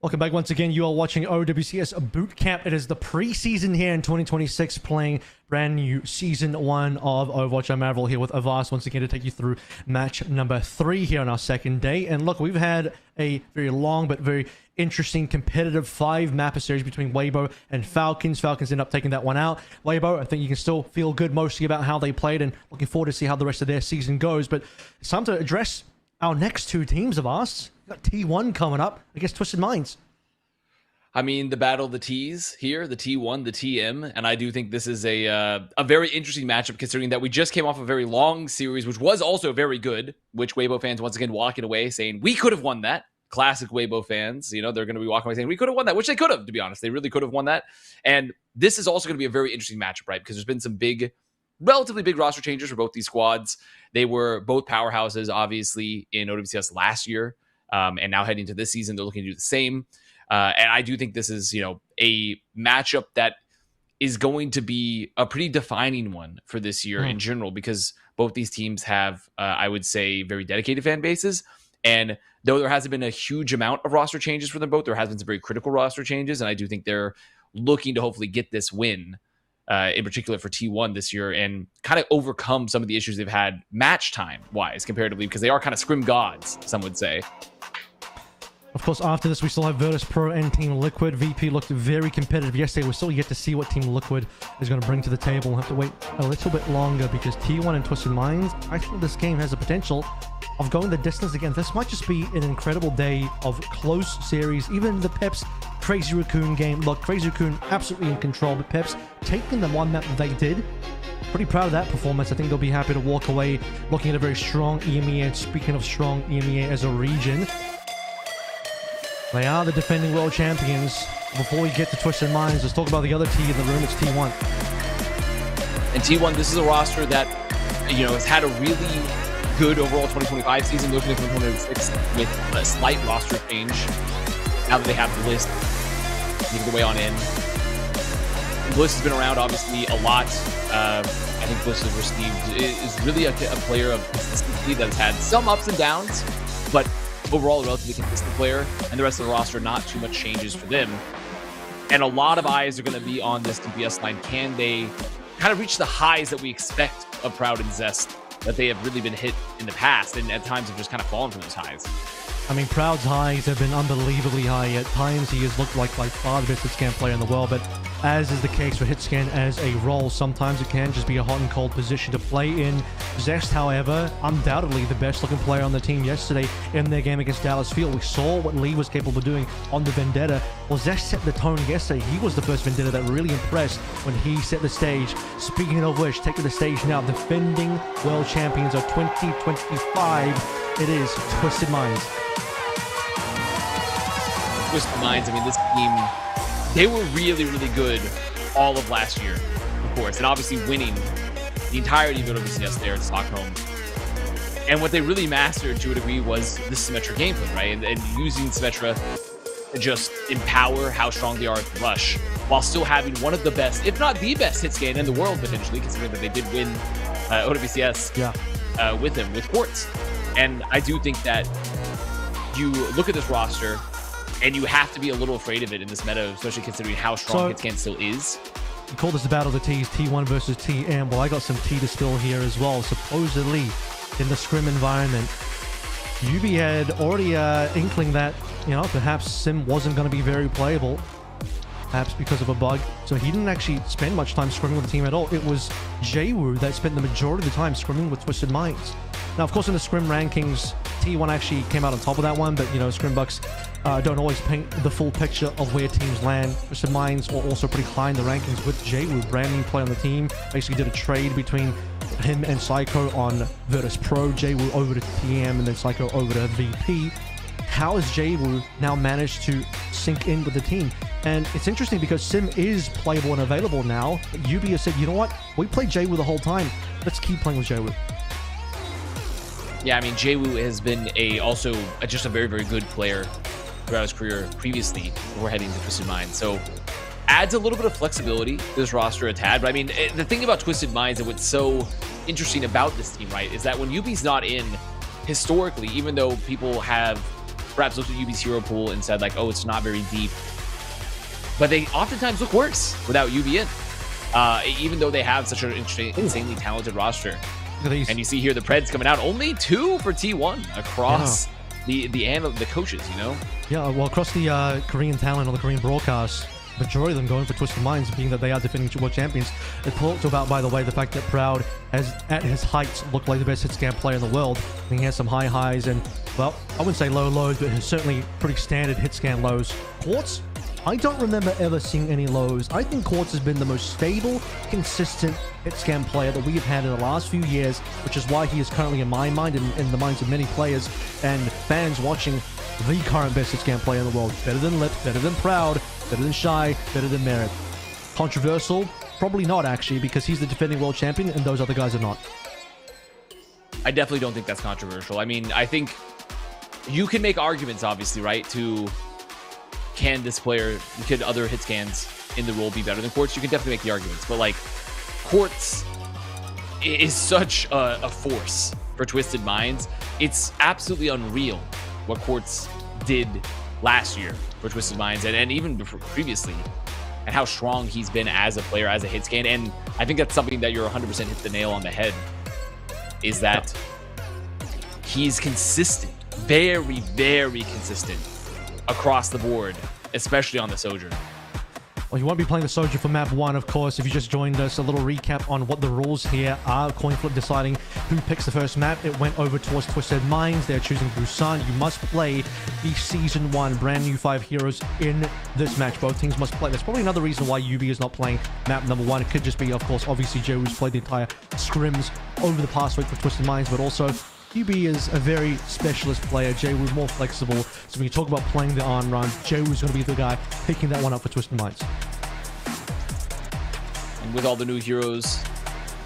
Welcome back once again. You are watching OWCS Bootcamp. It is the preseason here in 2026, playing brand new Season 1 of Overwatch. I'm Marvel here with Avast once again to take you through match number 3 here on our second day. And look, we've had a very long but very interesting competitive 5-mapper series between Weibo and Falcons. Falcons end up taking that one out. Weibo, I think you can still feel good mostly about how they played and looking forward to see how the rest of their season goes. But it's time to address our next 2 teams of ours. Got T1 coming up against Twisted Minds. I mean, the battle of the T's here, the T1, the TM, and I do think this is a very interesting matchup considering that we just came off a very long series, which was also very good, which Weibo fans once again walking away saying, we could have won that. Classic Weibo fans, you know, they're going to be walking away saying, we could have won that, which they could have, to be honest. They really could have won that. And this is also going to be a very interesting matchup, right? Because there's been some relatively big roster changes for both these squads. They were both powerhouses, obviously, in OWCS last year. And now heading to this season, they're looking to do the same. And I do think this is, you know, a matchup that is going to be a pretty defining one for this year in general, because both these teams have, I would say, very dedicated fan bases. And though there hasn't been a huge amount of roster changes for them both, there has been some very critical roster changes. And I do think they're looking to hopefully get this win, in particular for T1 this year, and kind of overcome some of the issues they've had match time wise comparatively, because they are kind of scrim gods, some would say. Of course, after this, we still have Virtus Pro and Team Liquid. VP looked very competitive yesterday. We're still yet to see what Team Liquid is going to bring to the table. We'll have to wait a little bit longer because T1 and Twisted Minds, I think this game has the potential of going the distance again. This might just be an incredible day of close series. Even the Peps Crazy Raccoon game. Look, Crazy Raccoon absolutely in control, but Peps taking the one map that they did. Pretty proud of that performance. I think they'll be happy to walk away looking at a very strong EMEA. And speaking of strong EMEA as a region, they are the defending world champions. Before we get to Twisted Minds, let's talk about the other T in the room. It's T1. And T1, this is a roster that, you know, has had a really good overall 2025 season, looking at 2026 with a slight roster change. Now that they have Bliss making their way on in. And Bliss has been around, obviously, a lot. I think Bliss is really a player of consistency that has had some ups and downs, but overall a relatively consistent player, and the rest of the roster, not too much changes for them. And a lot of eyes are going to be on this DPS line. Can they kind of reach the highs that we expect of Proud and Zest, that they have really been hit in the past, and at times have just kind of fallen from those highs? I mean, Proud's highs have been unbelievably high. At times, he has looked like by far the best hitscan player in the world, but as is the case for hitscan as a role, sometimes it can just be a hot and cold position to play in. Zest, however, undoubtedly the best-looking player on the team yesterday in their game against Dallas Field. We saw what Lee was capable of doing on the Vendetta. Well, Zest set the tone yesterday. He was the first Vendetta that really impressed when he set the stage. Speaking of which, taking the stage now, defending world champions of 2025. It is Twisted Minds. Twisted Minds, I mean, this team, they were really, really good all of last year, of course, and obviously winning the entirety of OWCS there in Stockholm. And what they really mastered to a degree was the Symmetra gameplay, right? And using Symmetra to just empower how strong they are at the rush, while still having one of the best, if not the best, hit scan in the world, potentially, considering that they did win OWCS with him, with Quartz. And I do think that you look at this roster, and you have to be a little afraid of it in this meta, especially considering how strong hitscan still is. You call this the battle of the T's, T1 versus TM. Well, I got some T to spill here as well. Supposedly, in the scrim environment, UB had already inkling that, you know, perhaps Sim wasn't going to be very playable, perhaps because of a bug. So he didn't actually spend much time scrimming with the team at all. It was Jaywu that spent the majority of the time scrimming with Twisted Minds. Now, of course, in the scrim rankings, T1 actually came out on top of that one, but, you know, scrim bucks don't always paint the full picture of where teams land. Twisted Minds were also pretty high in the rankings with Jaywu, brand new play on the team. Basically did a trade between him and Psycho on Virtus Pro, Jaywu over to TM, and then Psycho over to VP. How has Jaywu now managed to sink in with the team? And it's interesting because Sim is playable and available now, but UB has said, you know what, we played Jaywu the whole time. Let's keep playing with Jaywu. Yeah, I mean, Jaywu has been also just a very, very good player throughout his career previously before heading to Twisted Minds. So adds a little bit of flexibility to this roster a tad. But I mean, the thing about Twisted Minds and what's so interesting about this team, right, is that when UB's not in, historically, even though people have perhaps looked at UB's hero pool and said like, oh, it's not very deep. But they oftentimes look worse without UB in, even though they have such an insanely talented roster. And you see here the Preds coming out, only 2 for T1 across the coaches, you know? Yeah, well, across the Korean talent on the Korean broadcast, majority of them going for Twisted Minds, being that they are defending world champions. They talked about, by the way, the fact that Proud has, at his heights, looked like the best hit scan player in the world. And he has some high highs and, well, I wouldn't say low lows, but certainly pretty standard hit scan lows. Quartz, I don't remember ever seeing any lows. I think Quartz has been the most stable, consistent hit scan player that we have had in the last few years, which is why he is currently in my mind and in the minds of many players and fans watching the current best hit scan player in the world. Better than Lip, better than Proud, better than Shy, better than Merit. Controversial? Probably not, actually, because he's the defending world champion and those other guys are not. I definitely don't think that's controversial. I mean, I think you can make arguments, obviously, right, to can this player, could other hit scans in the role be better than Quartz? You can definitely make the arguments, but like Quartz is such a force for Twisted Minds. It's absolutely unreal what Quartz did last year for Twisted Minds and even previously, and how strong he's been as a player, as a hit scan. And I think that's something that you're 100% hit the nail on the head, is that he's consistent, very, very consistent across the board, especially on the Sojourn. Well, you won't be playing the Sojourn for map 1, of course. If you just joined us, a little recap on what the rules here are. Coin flip deciding who picks the first map. It went over towards Twisted Minds. They're choosing Busan. You must play the Season 1 brand new 5 heroes in this match. Both teams must play. That's probably another reason why UB is not playing map number 1. It could just be, of course, obviously Joe, who's played the entire scrims over the past week for Twisted Minds, but also UB is a very specialist player. Jay was more flexible. So when you talk about playing the on run, Jay was going to be the guy picking that one up for Twisted Minds. And with all the new heroes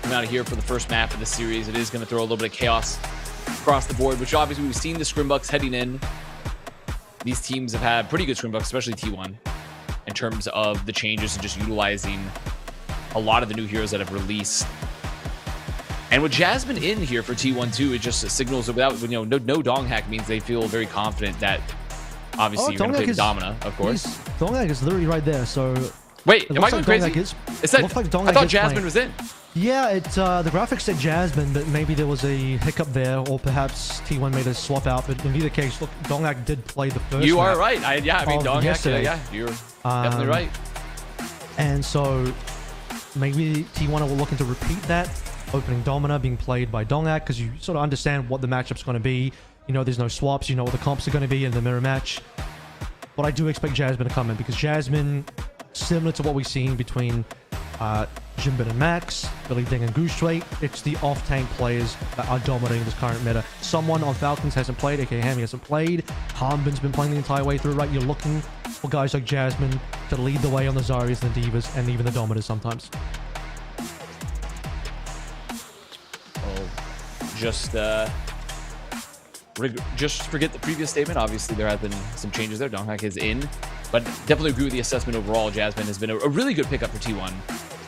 coming out of here for the first map of the series, it is going to throw a little bit of chaos across the board, which obviously we've seen the Scrimbucks heading in. These teams have had pretty good Scrimbucks, especially T1, in terms of the changes and just utilizing a lot of the new heroes that have released. And with Jasmine in here for T1 too, it just signals that without, no dong hack means they feel very confident that obviously you're going to play the Domina, of course. Dong hack is literally right there, so... Wait, am I going crazy? It said, like I thought Jasmine was in. Yeah, the graphics said Jasmine, but maybe there was a hiccup there, or perhaps T1 made a swap out. But in either case, look, Donghack did play the first. You are right. I mean, Donghack, yeah, you're definitely right. And so maybe T1 will looking to repeat that opening Domina being played by Donghack, because you sort of understand what the matchup's going to be. You know, there's no swaps. You know what the comps are going to be in the mirror match. But I do expect Jasmine to come in, because Jasmine, similar to what we've seen between Jimbin and Max, Billy Ding and Goose Strait, it's the off-tank players that are dominating this current meta. Someone on Falcons hasn't played, aka Hammy hasn't played. Harbin's been playing the entire way through, right? You're looking for guys like Jasmine to lead the way on the Zaryas and the Divas, and even the Dominators sometimes. Just forget the previous statement. Obviously, there have been some changes there. Donghack is in, but definitely agree with the assessment overall. Jasmine has been a really good pickup for T1.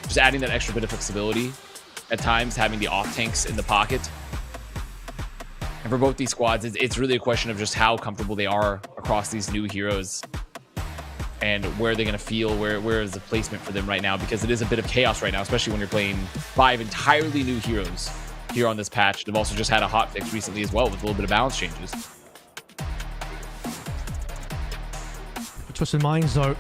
Just adding that extra bit of flexibility at times, having the off tanks in the pocket. And for both these squads, it's really a question of just how comfortable they are across these new heroes and where they're going to feel, where is the placement for them right now, because it is a bit of chaos right now, especially when you're playing 5 entirely new heroes here on this patch. They've also just had a hot fix recently as well with a little bit of balance changes. For Twisted Minds, though,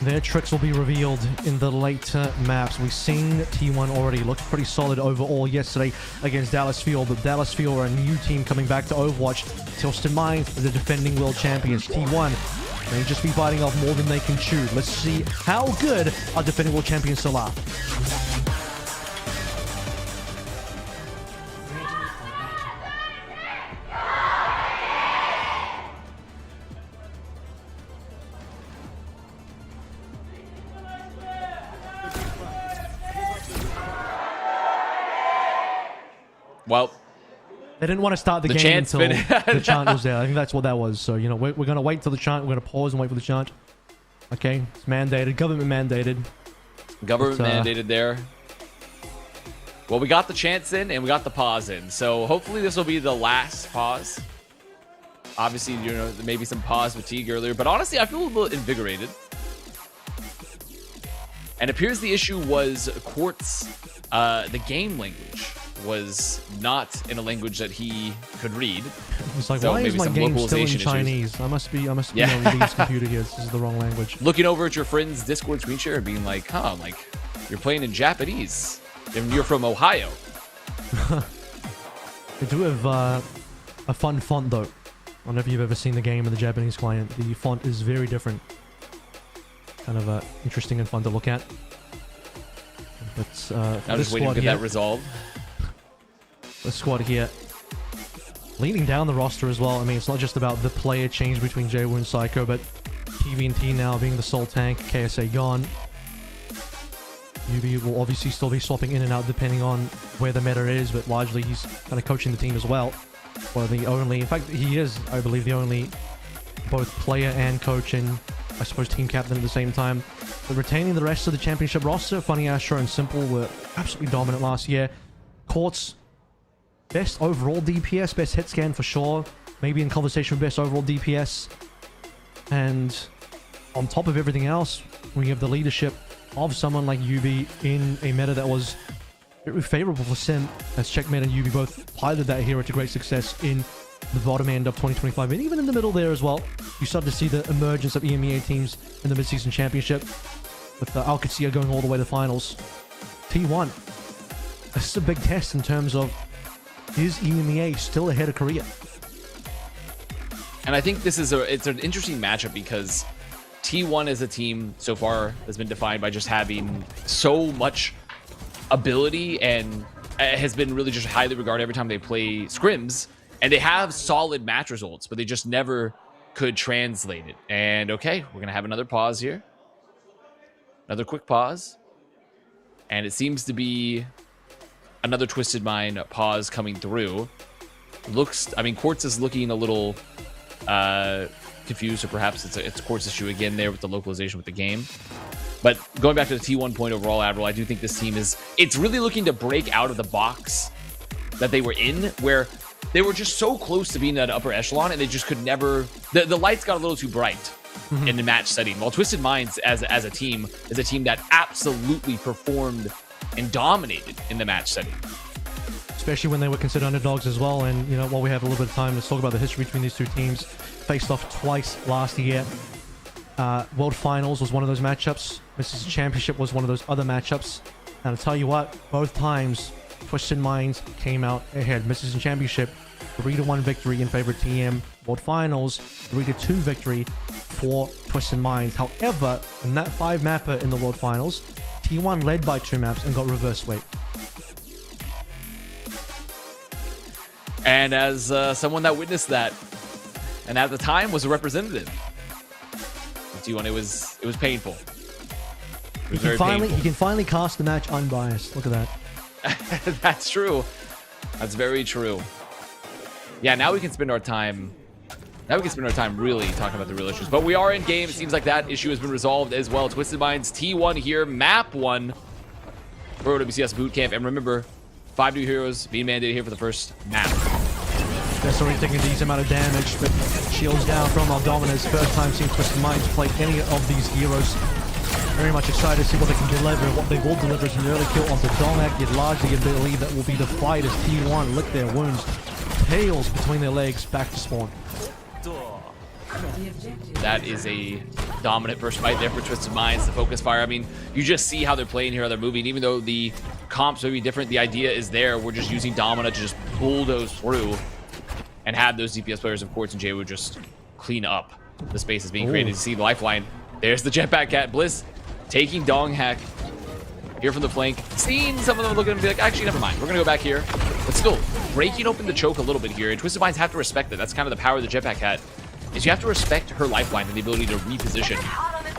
their tricks will be revealed in the later maps. We've seen T1 already look pretty solid overall yesterday against Dallas Fuel, but Dallas Fuel are a new team coming back to Overwatch. Twisted Minds, the defending world champions. T1 may just be biting off more than they can chew. Let's see how good our defending world champions still are. Well, they didn't want to start the game until the chant was there. I think that's what that was. So, you know, we're going to wait till the chant. We're going to pause and wait for the chant. Okay, it's mandated. Government mandated. Government mandated there. Well, we got the chants in and we got the pause in. So hopefully this will be the last pause Obviously, you know, maybe some pause fatigue earlier, but honestly, I feel a little invigorated. And it appears the issue was Quartz, the game language was not in a language that he could read. It's like, so why is my game still in Chinese? I must be on Lee's computer here. This is the wrong language. Looking over at your friend's Discord screen share and being like, huh, like, you're playing in Japanese. And you're from Ohio. They do have a fun font, though. I don't know if you've ever seen the game in the Japanese client. The font is very different. Kind of interesting and fun to look at. But I'm just waiting to get that resolved. The squad here leading down the roster as well. I mean, it's not just about the player change between Jaewoo and Psycho, but TV&T now being the sole tank, KSA gone. UB will obviously still be swapping in and out depending on where the meta is, but largely he's kind of coaching the team as well. Or the only, in fact, he is, I believe, the only both player and coach and I suppose team captain at the same time. But retaining the rest of the championship roster, Funny Astro and Simple were absolutely dominant last year. Quartz, best overall DPS, best hit scan for sure. Maybe in conversation with best overall DPS. And on top of everything else, we have the leadership of someone like UB in a meta that was very favorable for Sim, as Checkmate and UB both piloted that hero to great success in the bottom end of 2025, and even in the middle there as well. You started to see the emergence of EMEA teams in the mid-season championship, with OWCS going all the way to finals. T1, this is a big test in terms of, is EMEA still ahead of Korea? And I think this is it's an interesting matchup because T1 as a team so far has been defined by just having so much ability and has been really just highly regarded every time they play scrims, and they have solid match results, but they just never could translate it. And okay, we're gonna have another pause here, another quick pause, and it seems to be another Twisted Mind pause coming through. Looks, I mean, Quartz is looking a little confused, or perhaps it's Quartz issue again there with the localization with the game. But going back to the T1 point overall, Admiral, I do think this team it's really looking to break out of the box that they were in, where they were just so close to being that upper echelon, and they just could never, the lights got a little too bright in the match setting. While Twisted Minds as a team is a team that absolutely performed and dominated in the match setting. Especially when they were considered underdogs as well. And, you know, while we have a little bit of time, let's talk about the history between these two teams. Faced off twice last year. World Finals was one of those matchups. Mrs. Championship was one of those other matchups. And I'll tell you what, both times, Twisted Minds came out ahead. Mrs. Championship, 3-1 victory in favor of TM. World Finals, 3-2 victory for Twisted Minds. However, in that 5-mapper in the World Finals, T1 led by 2 maps and got reverse sweep. And as someone that witnessed that, and at the time was a representative, T1, it was painful. It was very painful. He can finally cast the match unbiased. Look at that. That's true. That's very true. Yeah, now we can spend our time. Now we can spend our time really talking about the real issues. But we are in game. It seems like that issue has been resolved as well. Twisted Minds T1 here, map 1 for OWCS Bootcamp. And remember, 5 new heroes being mandated here for the first map. That's already taking a decent amount of damage, but shields down from Aldominus. First time seeing Twisted Minds play any of these heroes. Very much excited to see what they can deliver. What they will deliver is an early kill onto Domek. Yet largely you believe that will be the fight as T1 lick their wounds. Tails between their legs back to spawn. That is a dominant first fight there for Twisted Minds. The focus fire, I mean, you just see how they're playing here, how they're moving. Even though the comps may be different, the idea is there. We're just using Domina to just bulldoze through and have those DPS players, of course, and Jaewoo just clean up the spaces being created. You see the lifeline. There's the jetpack cat. Bliss taking Dong Hack here from the flank. Seeing some of them look at him and be like, actually, never mind. We're going to go back here. But still, breaking open the choke a little bit here. And Twisted Minds have to respect that. That's kind of the power of the jetpack cat, is you have to respect her lifeline and the ability to reposition.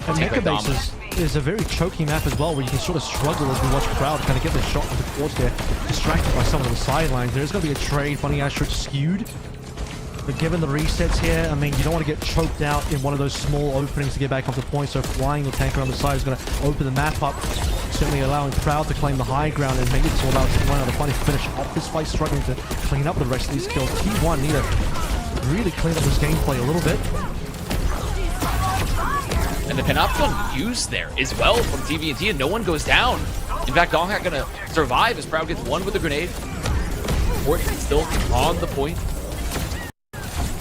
And Mecha Base is a very choky map as well, where you can sort of struggle as we watch Crowd kind of get the shot into Quartz there, distracted by some of the sidelines. There's going to be a trade. Funny Astro skewed. But given the resets here, I mean, you don't want to get choked out in one of those small openings to get back off the point, so flying your tank around the side is going to open the map up, certainly allowing Proud to claim the high ground and make it to allow T1 to finally finish off this fight, struggling to clean up the rest of these kills. T1 need a really cleaned up his gameplay a little bit. And the Panopticon used there as well from TVNT, and no one goes down. In fact, Donghack gonna survive as Proud gets one with a grenade. Fort still on the point.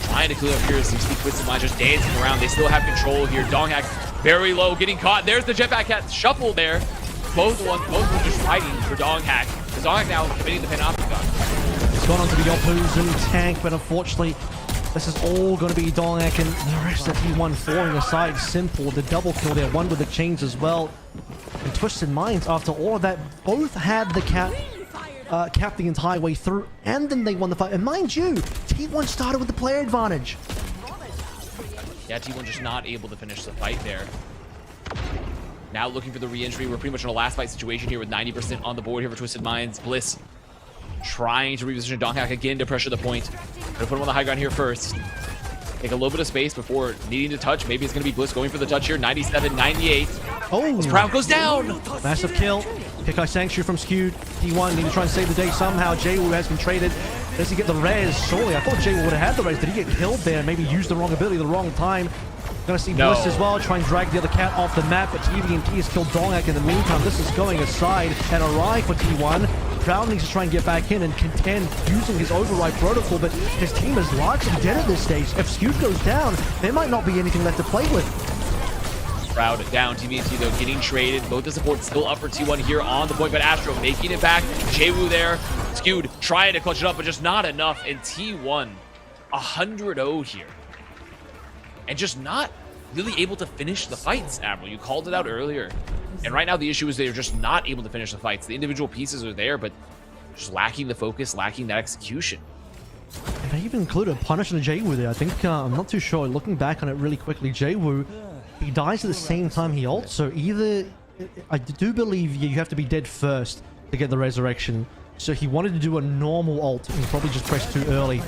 Trying to clear up here as you see Twisted Mind just dancing around. They still have control here. Donghack very low, getting caught. There's the Jetpack Cat shuffle there. Both just fighting for Donghack. Donghack now committing the Panopticon. It's gone onto the opposing tank, but unfortunately, this is all going to be Donghack and the rest of T1 falling aside. Simple, the double kill there, one with the chains as well. And Twisted Minds, after all of that, both had the cap the entire way through, and then they won the fight. And mind you, T1 started with the player advantage. Yeah, T1 just not able to finish the fight there. Now looking for the re-entry. We're pretty much in a last fight situation here with 90% on the board here for Twisted Minds. Bliss trying to reposition Donghack again to pressure the point. Gonna put him on the high ground here first. Take a little bit of space before needing to touch. Maybe it's gonna be Bliss going for the touch here. 97, 98. Oh, as Proud goes down. Massive kill. Pikai Sanctuary from Skewed. T1 need to try and save the day somehow. Jwoo has been traded. Does he get the res? Surely, I thought Jwoo would have had the res. Did he get killed there? Maybe used the wrong ability the wrong time. Gonna see Bliss as well, try and drag the other cat off the map, but TVNT has killed Donghack in the meantime. This is going aside and a ride for T1. Proud needs to try and get back in and contend using his override protocol, but his team is largely dead at this stage. If Skewed goes down, there might not be anything left to play with. Proud down. TVNT though getting traded. Both the supports still up for T1 here on the point, but Astro making it back. Jwoo there. Skewed trying to clutch it up, but just not enough. And T1 100-0 here. And just not really able to finish the fights, Admiral. You called it out earlier. And right now the issue is they're just not able to finish the fights. The individual pieces are there, but just lacking the focus, lacking that execution. And they even included a punish on Jwoo there. I think, I'm not too sure. Looking back on it really quickly, Jwoo, he dies at the same time he ults. So either, I do believe you have to be dead first to get the resurrection. So he wanted to do a normal ult and he probably just pressed too early.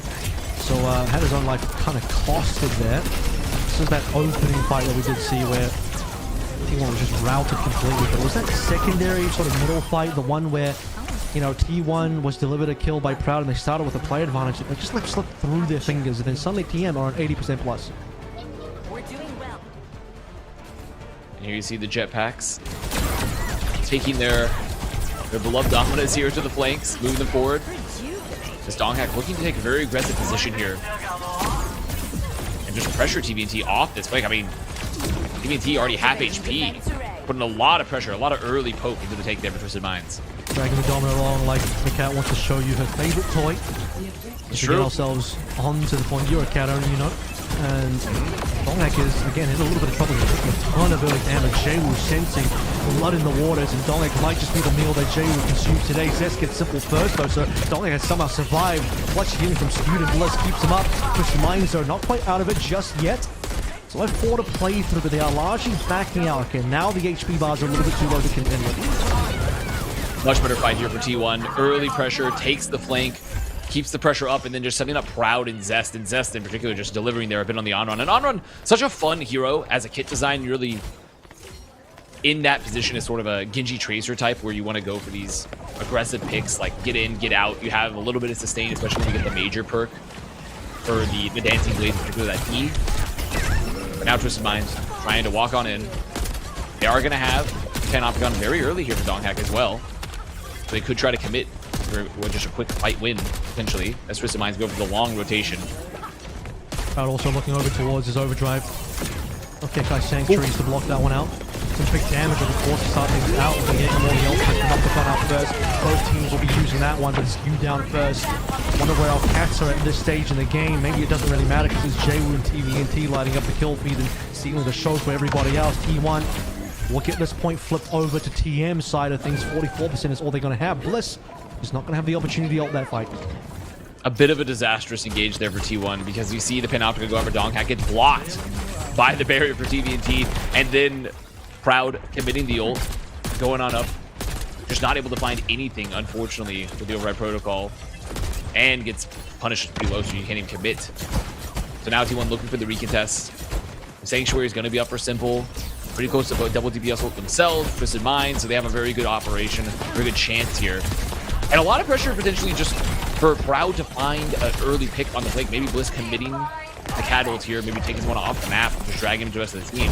So had his own life kind of costed there. This is that opening fight that we did see where T1 was just routed completely. But was that secondary sort of middle fight, the one where, you know, T1 was delivered a kill by Proud and they started with a player advantage. They just like slipped through their fingers and then suddenly TM are on 80% plus. We're doing well. And here you see the Jetpacks taking their beloved Dominas here to the flanks, moving them forward. As Donghack looking to take a very aggressive position here. And just pressure TVNT off this flank. I mean, TVNT already half HP. Putting a lot of pressure, a lot of early poke into the take there for Twisted Minds. Dragging the Domino along like the cat wants to show you her favorite toy. It's to true. get ourselves onto the point. You're a cat owner, you know. And Donghack is, again, in a little bit of trouble. He's taking a ton of early damage. Jwoo sensing blood in the waters, and Donghack might just be the meal that Jwoo consumed today. Zest gets simple first, though, so Donghack has somehow survived. Clutch healing from Skewed and Bliss keeps him up. Twisted Minds are not quite out of it just yet. So I've 4 to play through, but they are largely backing out. Okay, now the HP bars are a little bit too low to contend with. Much better fight here for T1. Early pressure, takes the flank, keeps the pressure up, and then just setting up Proud and Zest in particular, just delivering there a bit on the on-run. And on-run, such a fun hero as a kit design. You're really in that position as sort of a Genji Tracer type where you want to go for these aggressive picks, like get in, get out. You have a little bit of sustain, especially when you get the major perk for the Dancing Blades, particularly that E. But now Twisted Minds trying to walk on in. They are going to have Panopticon very early here for Donghack as well. So they could try to commit for just a quick fight win, potentially, as Twisted Minds go for the long rotation. Proud also looking over towards his overdrive. Okay, Kai Sanctuaries to block that one out. Some big damage, of course, to start things out. We're getting more the ultimate Panopticon out first. Both teams will be using that one, but Skewed down first. Wonder where our cats are at this stage in the game. Maybe it doesn't really matter because it's Jwoo and TVNT lighting up the kill feed and stealing the show for everybody else. T1 will get this point flipped over to TM side of things. 44% is all they're going to have. Bliss is not going to have the opportunity to ult that fight. A bit of a disastrous engage there for T1 because you see the Panopticon go over Donghack, get blocked by the barrier for TVNT, and then Proud committing the ult, going on up, just not able to find anything, unfortunately, with the override protocol, and gets punished pretty low, so you can't even commit. So now T1 looking for the recontest. The Sanctuary is going to be up for Simple, pretty close to double DPS ult themselves, Twisted Minds, so they have a very good operation, very good chance here. And a lot of pressure potentially just for Proud to find an early pick on the flank. Maybe Bliss committing the Cat ult here, maybe taking someone off the map, just dragging him to the rest of the team.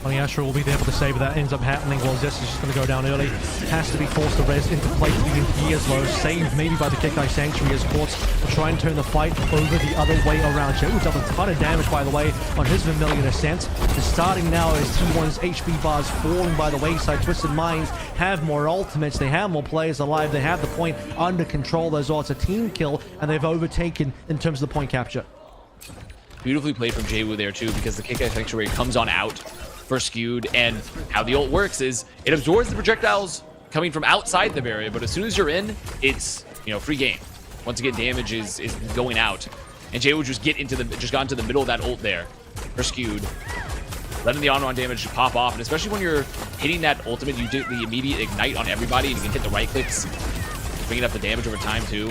Funny Astro will be there for the save, but that ends up happening. Well, Zest is just going to go down early. Has to be forced to res into play even as low. Saved maybe by the Kekdai Sanctuary as Quartz will try and turn the fight over the other way around. Joe's done a ton of damage, by the way, on his Vermilion Ascent. And starting now as T1's HP bars falling by the wayside. Twisted Minds have more ultimates. They have more players alive. They have the point under control as well. It's a team kill, and they've overtaken in terms of the point capture. Beautifully played from Jaywu there too, because the Kekdai Sanctuary comes on out for Skewed, and how the ult works is it absorbs the projectiles coming from outside the barrier, but as soon as you're in, it's, you know, free game. Once again, damage is going out, and Jaywu just got into the middle of that ult there for Skewed, letting the on-run damage pop off. And especially when you're hitting that ultimate, you do the immediate ignite on everybody, and you can hit the right clicks, bringing up the damage over time too.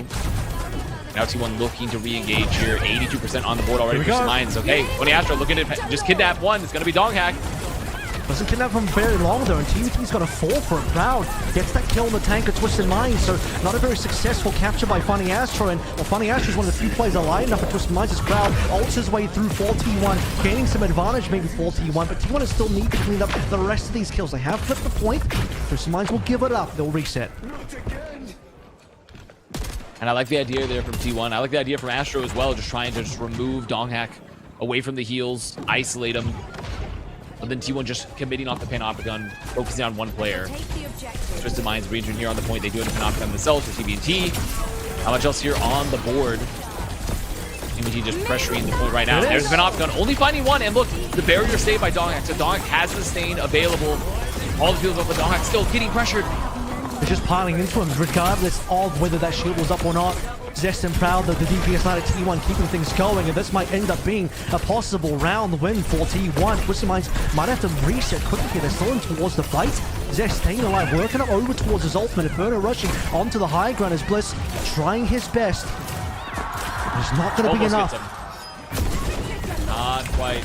Now T1 looking to re-engage here. 82% on the board already for Minds. Okay, Funny Astro looking to just kidnap one. It's going to be Dong Hack. Doesn't kidnap from very long though, and TVT's got to fall for it. Proud gets that kill on the tank of Twisted Minds, so not a very successful capture by Funny Astro. And well, Funny Astro is one of the few players alive enough for Twisted Minds as Proud ults his way through for T1, gaining some advantage maybe for T1, but T1 is still need to clean up the rest of these kills. They have flipped the point. Twisted Minds will give it up. They'll reset. And I like the idea there from T1. I like the idea from Astro as well, just trying to remove Donghack away from the heals, isolate him. But then T1 just committing off the Panopticon, focusing on one player. Twisted Minds re-entering here on the point. They do have the Panopticon themselves for TBNT. How much else here on the board? TBNT just pressuring the point right now. There's the Panopticon, only finding one, and look, the barrier saved by Donghack. So Donghack has the stain available. All the fields up, but Donghack still getting pressured. They're just piling into him, regardless of whether that shield was up or not. Zest and Proud, the DPS side of T1 keeping things going, and this might end up being a possible round win for T1. Twisted Minds might have to reset quickly here. They're still in towards the fight. Zest staying alive, working up over towards his ultimate. Inferno rushing onto the high ground as Bliss trying his best. There's not going to be enough. Not quite.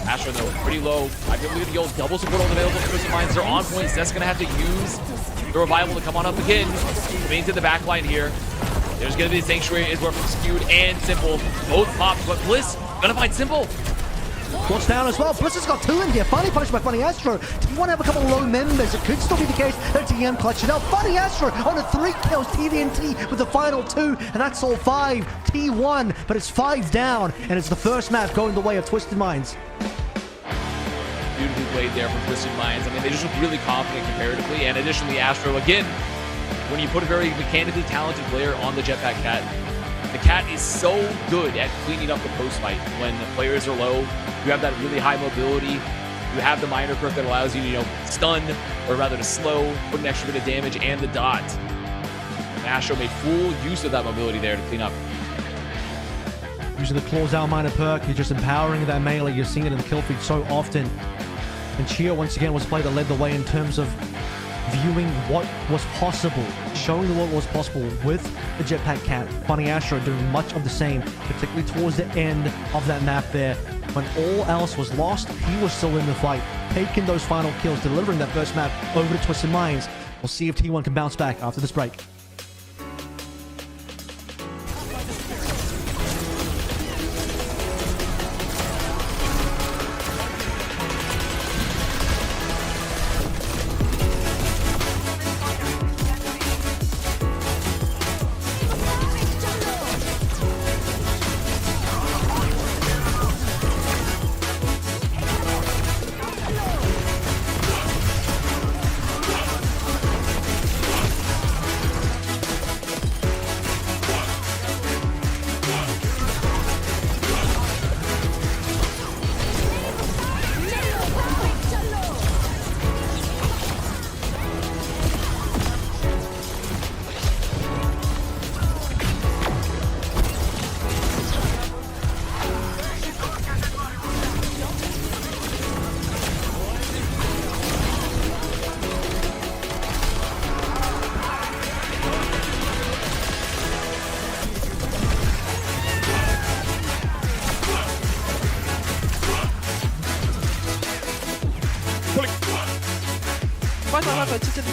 Astro though, pretty low. I believe the old double support ult available for Twisted Minds. They're on point. Zest's going to have to use the revival to come on up again. Coming to the back line here. There's going to be the Sanctuary as well from Skewed and Simple. Both popped, but Bliss going to find Simple. What's down as well? Bliss has got two in here. Finally punished by Funny Astro. T1 have a couple of low members. It could still be the case that TM clutch it out. Funny Astro on a 3 kills. TVNT with the final 2, and that's all 5. T1, but it's 5 down, and it's the first map going the way of Twisted Minds. Beautifully played there from Twisted Minds. I mean, they just look really confident comparatively, and additionally, Astro, again, when you put a very mechanically talented player on the Jetpack Cat, the Cat is so good at cleaning up the post fight. When the players are low, you have that really high mobility. You have the minor perk that allows you to, stun, or rather to slow, put an extra bit of damage, and the dot. And Astro made full use of that mobility there to clean up. Using the Claws Out minor perk, you're just empowering that melee. You're seeing it in the kill feed so often. And Chia, once again, was the player that led the way in terms of viewing what was possible, showing the world what was possible with the Jetpack Cat. Funny Astro doing much of the same, particularly towards the end of that map there. When all else was lost, he was still in the fight, taking those final kills, delivering that first map over to Twisted Minds. We'll see if T1 can bounce back after this break.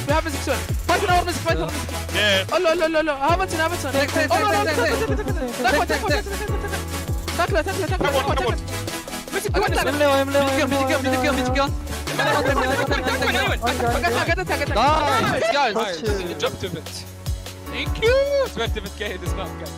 We have a 6-1. Fight on our fight on. Yeah. Oh, no. Have it. Nice, guys. Jump to it. Thank you. Sweat to it, get this map, guys.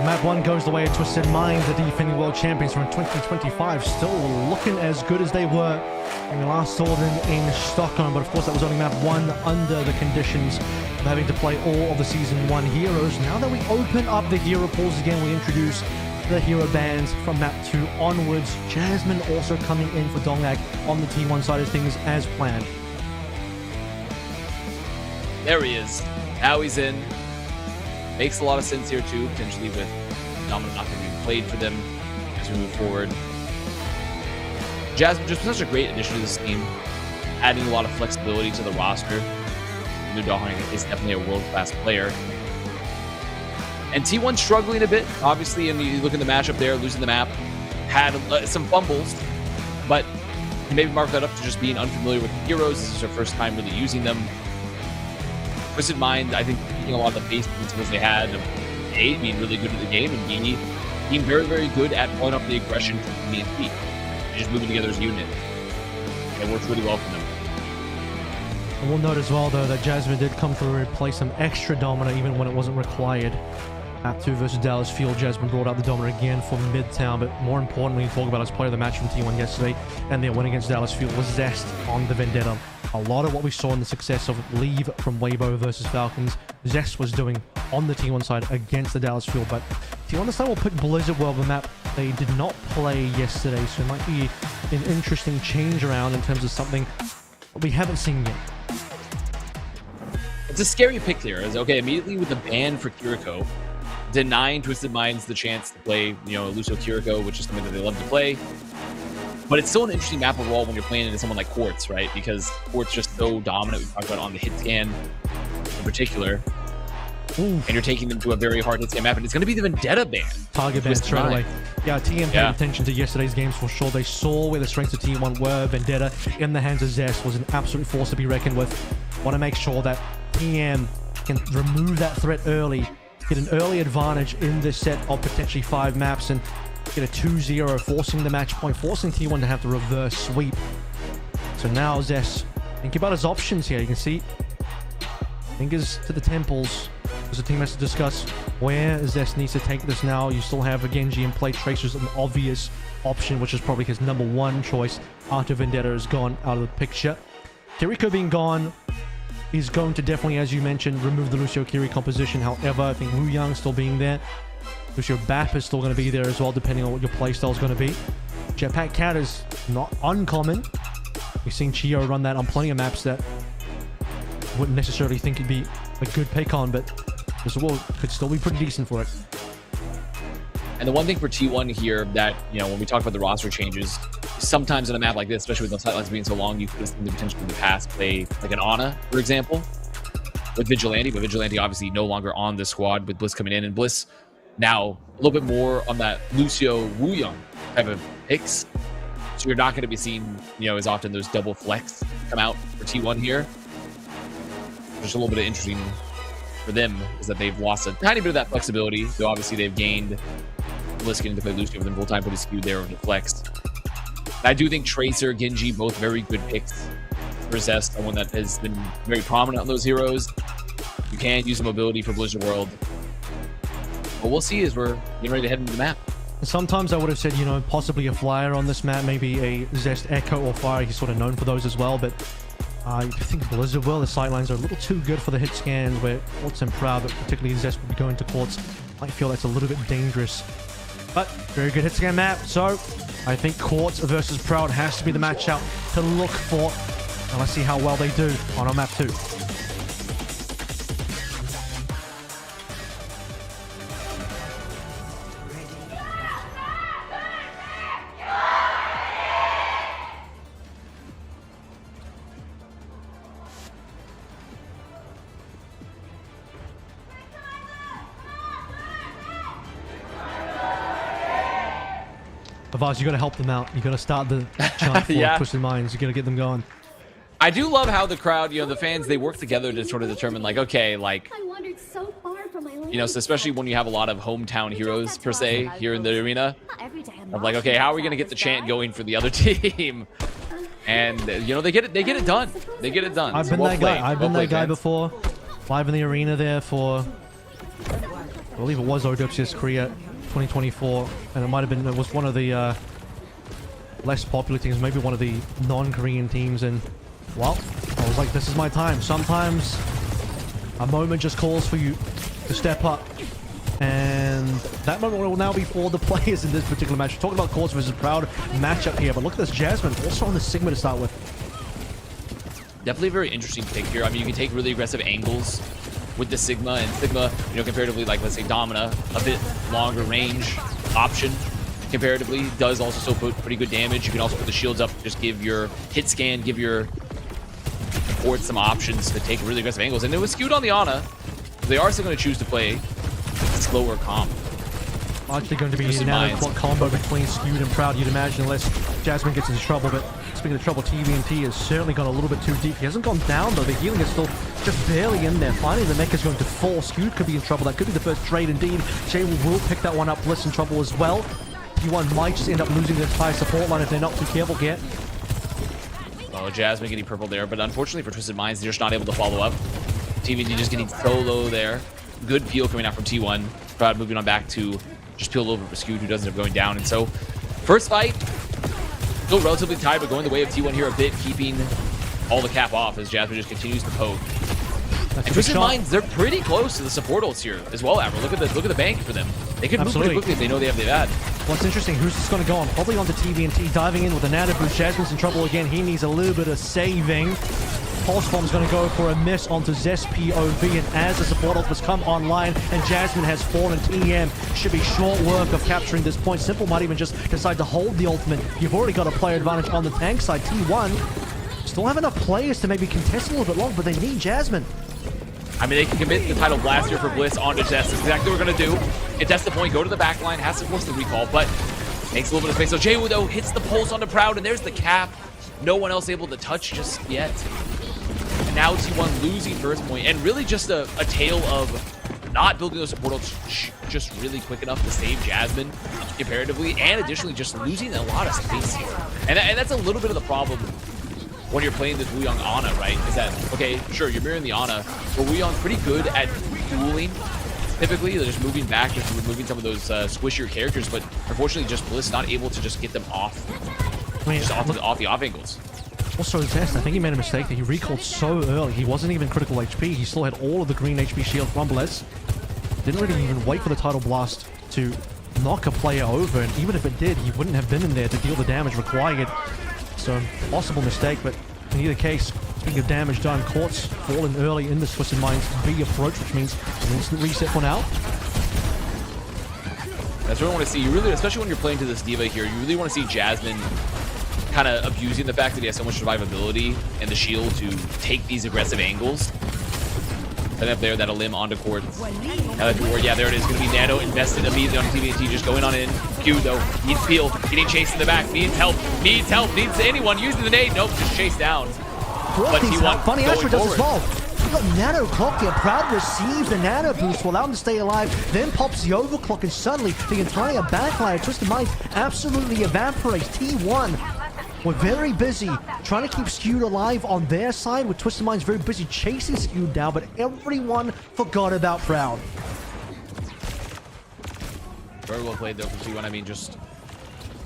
Map 1 goes the way of Twisted Mind, the defending world champions from 2025, still looking as good as they were when we last saw them in Stockholm, but of course that was only map 1 under the conditions of having to play all of the Season 1 heroes. Now that we open up the hero pools again, we introduce the hero bans from map 2 onwards. Jasmine also coming in for Dongak on the T1 side of things as planned. There he is. Now he's in. Makes a lot of sense here too, potentially with Dominant not going to be played for them as we move forward. Jasmine just such a great addition to this team, adding a lot of flexibility to the roster. Nudahong is definitely a world-class player. And T1 struggling a bit, obviously, and you look at the matchup there, losing the map, had some fumbles, but maybe mark that up to just being unfamiliar with the heroes. This is their first time really using them. Twisted Mind, I think, taking a lot of the base principles they had of A, being really good at the game, and B, being very, very good at pulling up the aggression from B and P. They're just moving together as a unit. And it works really well for them. And we'll note as well, though, that Jasmine did come through and play some extra Domina even when it wasn't required. Map 2 versus Dallas Field, Jasmine brought out the Domina again for Midtown, but more importantly, you talk about his player of the match from T1 yesterday, and their win against Dallas Field was Zest on the Vendetta. A lot of what we saw in the success of Leave from Weibo versus Falcons, Zest was doing on the T1 side against the Dallas Field, but T1 this time will pick Blizzard World, the map they did not play yesterday, so it might be an interesting change around in terms of something we haven't seen yet. It's a scary pick here. Okay, immediately with the ban for Kiriko, denying Twisted Minds the chance to play, Lucio Kiriko, which is something that they love to play. But it's still an interesting map overall when you're playing into someone like Quartz, right? Because Quartz just so dominant. We talked about on the hit scan in particular. Ooh. And you're taking them to a very hard hit scan map, and it's going to be the Vendetta ban. Target ban straight away. Yeah, TM paid attention to yesterday's games for sure. They saw where the strengths of T1 were. Vendetta in the hands of Zest was an absolute force to be reckoned with. Want to make sure that TM can remove that threat early, get an early advantage in this set of potentially 5 maps, and get a 2-0, forcing the match point, forcing T1 to have to reverse sweep. So now Zest, think about his options here. You can see fingers to the temples as the team has to discuss where Zest needs to take this now. You still have a Genji in play. Tracer's an obvious option, which is probably his #1 choice after Vendetta has gone out of the picture. Kiriko being gone is going to definitely, as you mentioned, remove the Lucio Kiri composition. However, I think Wu Yang still being there. Lucio Bap is still going to be there as well, depending on what your playstyle is going to be. Jetpack Cat is not uncommon. We've seen Chio run that on plenty of maps that wouldn't necessarily think it'd be a good pick on, but this world could still be pretty decent for it. And the one thing for T1 here that, you know, when we talk about the roster changes, sometimes in a map like this, especially with the sightlines being so long, you could have seen the potential in the past play like an Ana, for example, with Vigilante, but Vigilante obviously no longer on the squad with Bliss coming in, and Bliss now a little bit more on that Lucio Wuyang type of picks. So you're not going to be seeing, you know, as often those double flex come out for T1 here. Just a little bit of interesting for them is that they've lost a tiny bit of that flexibility, though obviously they've gained Bliss getting to play Lucio with them full time, pretty skewed there over the flex. I do think Tracer, Genji, both very good picks for Zest, someone that has been very prominent on those heroes. You can use the mobility for Blizzard World. But we'll see as we're getting ready to head into the map. Sometimes I would have said, you know, possibly a Flyer on this map, maybe a Zest Echo or Fire. He's sort of known for those as well, but I think Blizzard World, the sightlines are a little too good for the hit scans, where Quartz and Proud, but particularly Zest will be going to Quartz. I feel that's a little bit dangerous. But very good hit scan map, so I think Quartz versus Proud has to be the matchup to look for. And let's see how well they do on our map 2. Vaz, you got to help them out. You got to start the chant for Twisted Minds. You got to get them going. I do love how the crowd, you know, the fans, they work together to sort of determine, like, okay, like, you know, so especially when you have a lot of hometown heroes per se here in the arena. I'm like, okay, how are we gonna get the chant going for the other team? And you know, they get it done. They get it done. I've been that guy. I've been that guy before. Live in the arena there for, I believe it was OWCS Korea 2024, and it might have been, it was one of the less popular teams, maybe one of the non-Korean teams, and well, I was like, this is my time. Sometimes a moment just calls for you to step up, and that moment will now be for the players in this particular match. We're talking about Quartz versus Proud matchup here, but look at this Jasmine also on the Sigma to start with. Definitely a very interesting pick here. I mean, you can take really aggressive angles with the Sigma, and Sigma, you know, comparatively, like, let's say Domina, a bit longer range option comparatively, does also still put pretty good damage. You can also put the shields up, just give your hit scan, give your Quartz some options to take really aggressive angles. And it was skewed on the Ana. They are still going to choose to play slower comp. Actually going to be a combo between skewed and Proud, you'd imagine, unless Jasmine gets into trouble. But speaking of trouble, TVNT has certainly gone a little bit too deep. He hasn't gone down, though. The healing is still just barely in there. Finally, the mech is going to fall. Skewed could be in trouble. That could be the first trade indeed. Jay will pick that one up. Bliss in trouble as well. T1 might just end up losing the entire support line if they're not too careful here. Well, Jasmine getting purple there, but unfortunately for Twisted Minds, they're just not able to follow up. TVNT just getting so low there. Good peel coming out from T1. Proud moving on back to just peel over for Skewed, who doesn't end up going down. And so, first fight, still relatively tied, but going the way of T1 here a bit, keeping all the cap off as Jasmine just continues to poke. And Twisted Minds, they're pretty close to the support ults here as well, Admiral. Look at the bank for them. They can move pretty quickly if they know they have the ad. What's interesting, who's just going to go on? Probably onto TVNT, diving in with a native boost. Jasmine's in trouble again. He needs a little bit of saving. Pulse Bomb's going to go for a miss onto Zest POV, and as the support ultimates come online and Jasmine has fallen, TM should be short work of capturing this point. Simple might even just decide to hold the ultimate. You've already got a player advantage on the tank side. T1 still have enough players to maybe contest a little bit longer, but they need Jasmine. I mean, they can commit the title blast here for Bliss onto Zest. That's exactly what we're going to do. If that's the point, go to the back line, has to force the recall, but takes a little bit of space. So Jay though hits the pulse onto Proud, and there's the cap. No one else able to touch just yet. And now T1 losing first point, and really just a tale of not building those support ults just really quick enough to save Jasmine comparatively, and additionally just losing a lot of space here. And that's a little bit of the problem when you're playing this Wuyang Ana, right? Is that, okay, sure, you're mirroring the Ana, but Wuyang's pretty good at dueling typically. They're just moving back, just removing some of those squishier characters, but unfortunately just Bliss not able to just get them off, just off the off angles. Also, Zest, I think he made a mistake that he recalled so early. He wasn't even critical HP. He still had all of the green HP shield from Bliss. Didn't really even wait for the Tidal Blast to knock a player over, and even if it did, he wouldn't have been in there to deal the damage required. So, possible mistake, but in either case, speaking of damage done, Court's fallen early in this Twisted Minds B approach, which means an instant reset for now. That's what I want to see. You really, especially when you're playing to this diva here, you really want to see Jasmine kind of abusing the fact that he has so much survivability and the shield to take these aggressive angles. And up there, that'll limb onto Court. Yeah, there it is. Going to be Nano invested immediately on TVNT, just going on in. Q, though, needs peel, getting chased in the back, needs help, needs anyone using the nade. Nope, just chased down. But T1 funny Astro does as well. You got Nano Clock here. Proud receives the Nano boost to allow him to stay alive, then pops the Overclock, and suddenly the entire backline of Twisted Minds absolutely evaporates. T1 were very busy trying to keep Skewed alive on their side, with Twisted Minds very busy chasing Skewed down, but everyone forgot about Proud. Very well played though from T1. I mean, just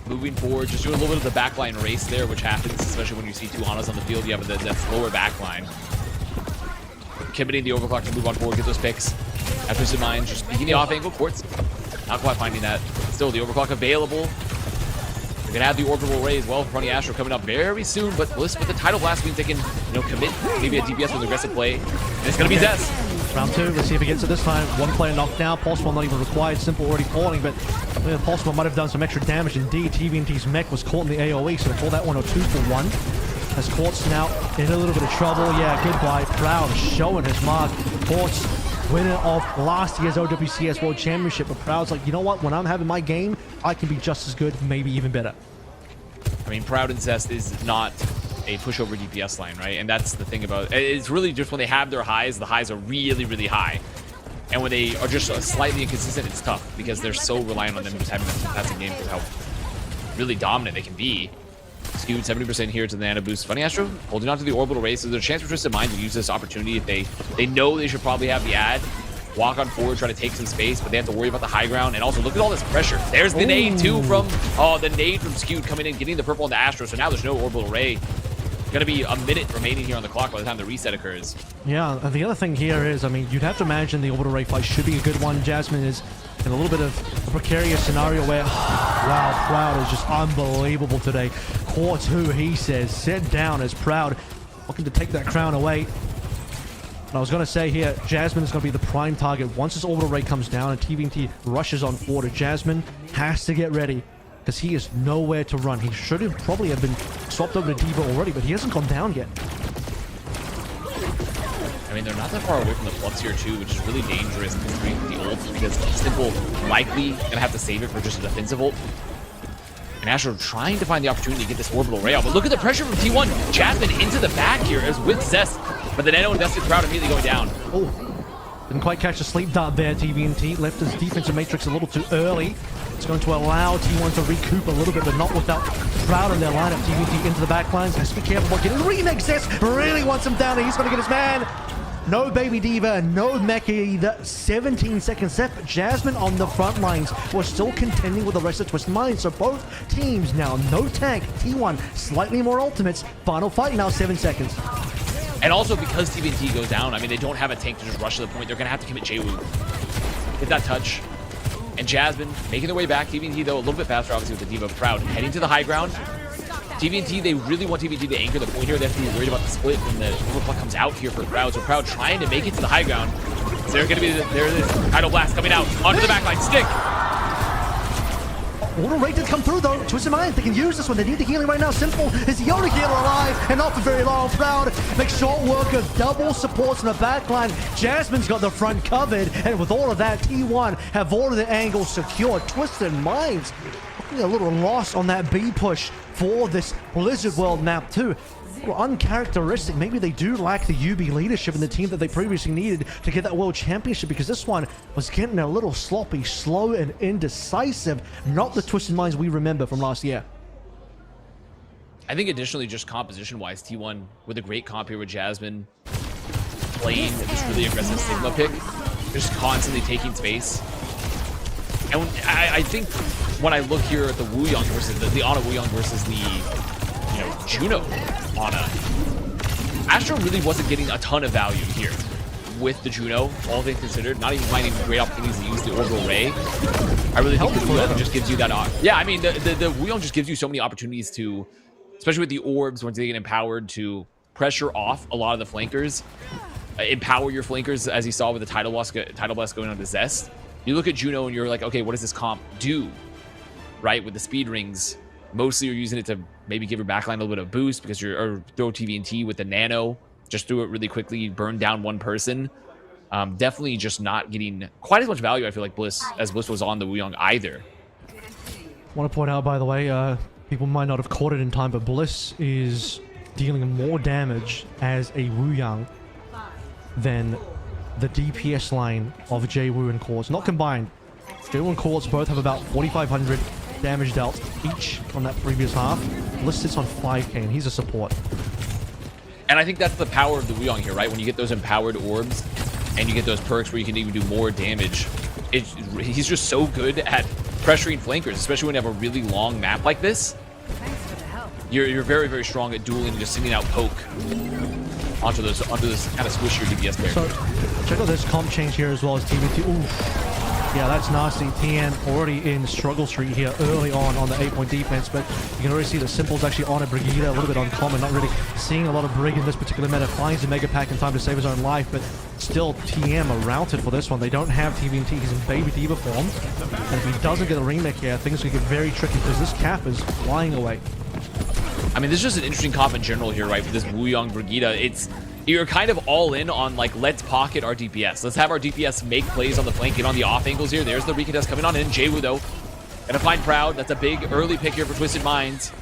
moving forward, just doing a little bit of the backline race there, which happens, especially when you see two Anas on the field. You have that slower backline. Committing the overclock to move on forward, get those picks. At Twisted Minds, just beating the off angle. Quartz not quite finding that. Still, the overclock available. They're gonna have the orbital ray as well from Fronty Astro coming up very soon, but Bliss with the Tidal Blast means they can, commit maybe a DPS with aggressive play. And it's gonna be Zest. Round 2, let's see if he gets it this time. One player knocked down, Possible not even required, Simple already falling, but Possible might have done some extra damage indeed. TVNT's mech was caught in the AoE, so they call that one a 2-for-1. As Quartz now in a little bit of trouble. Yeah, goodbye. Proud showing his mark. Quartz, winner of last year's OWCS World Championship, but Proud's like, you know what, when I'm having my game, I can be just as good, maybe even better. I mean, Proud and Zest is not a pushover DPS line, right? And that's the thing about it. It's really just when they have their highs, the highs are really, really high. And when they are just slightly inconsistent, it's tough because they're so reliant on them just having that passing game for how really dominant they can be. Skewed 70% here to the Nano boost. Funny Astro holding on to the orbital race. So there's a chance for Twisted Minds to use this opportunity if they know they should probably have the ad. Walk on forward, try to take some space, but they have to worry about the high ground. And also, look at all this pressure. There's the nade, too, from... Oh, the nade from Skewed coming in, getting the purple on the Astro. So now there's no orbital ray. Going to be a minute remaining here on the clock by the time the reset occurs. Yeah, and the other thing here is, I mean, you'd have to imagine the orbital ray fight should be a good one. Jasmine is in a little bit of a precarious scenario where, wow, Proud is just unbelievable today. Quartz, who he says, set down as Proud, looking to take that crown away. And I was going to say here, Jasmine is going to be the prime target. Once this orbital ray comes down and TVNT rushes on forward, Jasmine has to get ready because he is nowhere to run. He should have probably have been swapped over to Diva already, but he hasn't gone down yet. I mean, they're not that far away from the flux here, too, which is really dangerous considering the ult, because Simple likely going to have to save it for just a defensive ult. And Astro trying to find the opportunity to get this orbital ray out. But look at the pressure from T1. Jasmine into the back here as with Zest. But the Nano invested Proud immediately going down. Oh, didn't quite catch the sleep dart there. TVNT left his defensive matrix a little too early. It's going to allow T1 to recoup a little bit, but not without Proud in their lineup. TVNT into the back lines. Has to be careful about getting remix. Zest really wants him down, and he's going to get his man. No Baby Diva, no Mecha either. 17 seconds left. Jasmine on the front lines was still contending with the rest of Twisted Minds. So both teams now no tank. T1 slightly more ultimates. Final fight now 7 seconds. And also because TVNT goes down, I mean, they don't have a tank to just rush to the point. They're going to have to commit Jwoo. Get that touch. And Jasmine making their way back. TVNT, though, a little bit faster, obviously, with the Diva. Proud heading to the high ground. TVNT, they really want TVNT to anchor the point here. They have to be worried about the split when the overclock comes out here for Proud. So Proud trying to make it to the high ground. So they're going to be, there it is, Tidal Blast coming out onto the backline. Stick. Orbital ray did come through though. Twisted Minds, they can use this one. They need the healing right now. Simple is the only healer alive, and not for very long. Proud makes short work of double supports in the backline. Jasmine's got the front covered, and with all of that, T1 have all of the angles secured. Twisted Minds looking a little lost on that B push for this Blizzard World map too. Uncharacteristic. Maybe they do lack the UB leadership in the team that they previously needed to get that World Championship, because this one was getting a little sloppy, slow, and indecisive. Not the Twisted Minds we remember from last year. I think additionally, just composition-wise, T1 with a great comp here with Jasmine playing this really aggressive Sigma pick. just constantly taking space. And I think when I look here at the Wuyong versus the Ana Wuyong versus the, you know, Juno Ana, Astro really wasn't getting a ton of value here with the Juno, all things considered. Not even finding great opportunities to use the Orbital Ray. I really think the Wuyong just gives you that. Yeah, I mean, the Wuyong just gives you so many opportunities to, especially with the orbs, once they get empowered, to pressure off a lot of the flankers, empower your flankers, as you saw with the Tidal Blast going on to Zest. You look at Juno and you're like, okay, what does this comp do? Right, with the speed rings, mostly you're using it to maybe give your backline a little bit of boost because or throw TVNT with the Nano, just threw it really quickly, burn down one person. Definitely just not getting quite as much value, I feel like, Bliss was on the Wuyong either. Want to point out, by the way, people might not have caught it in time, but Bliss is dealing more damage as a Wuyong than the DPS line of JWoo and Quartz. Not combined. JWoo and Quartz both have about 4,500 damage dealt each on that previous half. Bliss sits on 5k and he's a support. And I think that's the power of the Wuyong here, right? When you get those empowered orbs and you get those perks where you can even do more damage, he's just so good at pressuring flankers, especially when you have a really long map like this. You're very, very strong at dueling and just sending out poke onto this kind of squishier DPS player. So check out this comp change here as well as TVT. Ooh. Yeah, that's nasty. TN already in struggle street here early on the 8-point defense, but you can already see the Simple's actually on a Brigida, a little bit uncommon, not really seeing a lot of Brig in this particular meta. Finds the Mega Pack in time to save his own life, but still TM are routed for this one. They don't have TVNT, he's in Baby Diva form, and if he doesn't get a remake here, things could get very tricky because this cap is flying away. I mean, this is just an interesting comp in general here, right? For this Wuyong Brigida, you're kind of all in on, like, let's pocket our DPS. Let's have our DPS make plays on the flank, get on the off angles here. There's the recontest coming on in. JWoo, though, gonna find Proud. That's a big early pick here for Twisted Minds.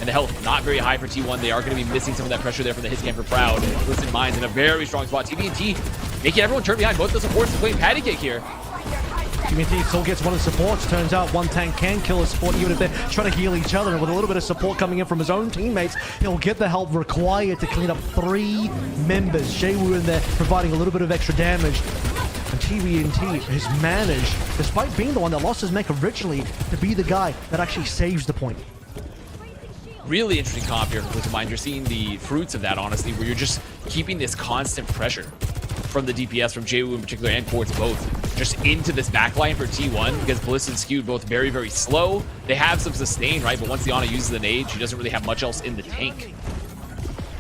And the health not very high for T1. They are going to be missing some of that pressure there from the hit scan for Proud. Twisted Minds in a very strong spot. TVNT making everyone turn behind. Both the supports playing patty cake here. TVNT still gets one of the supports. Turns out one tank can kill a support even if they're trying to heal each other. And with a little bit of support coming in from his own teammates, he'll get the help required to clean up 3 members. JWoo in there providing a little bit of extra damage. And TVNT has managed, despite being the one that lost his mech originally, to be the guy that actually saves the point. Really interesting comp here for Twisted Minds. You're seeing the fruits of that, honestly, where you're just keeping this constant pressure from the DPS, from JWoo in particular, and Quartz both, just into this backline for T1, because Bliss and Skewed both very, very slow. They have some sustain, right? But once the Ana uses the nade, she doesn't really have much else in the tank.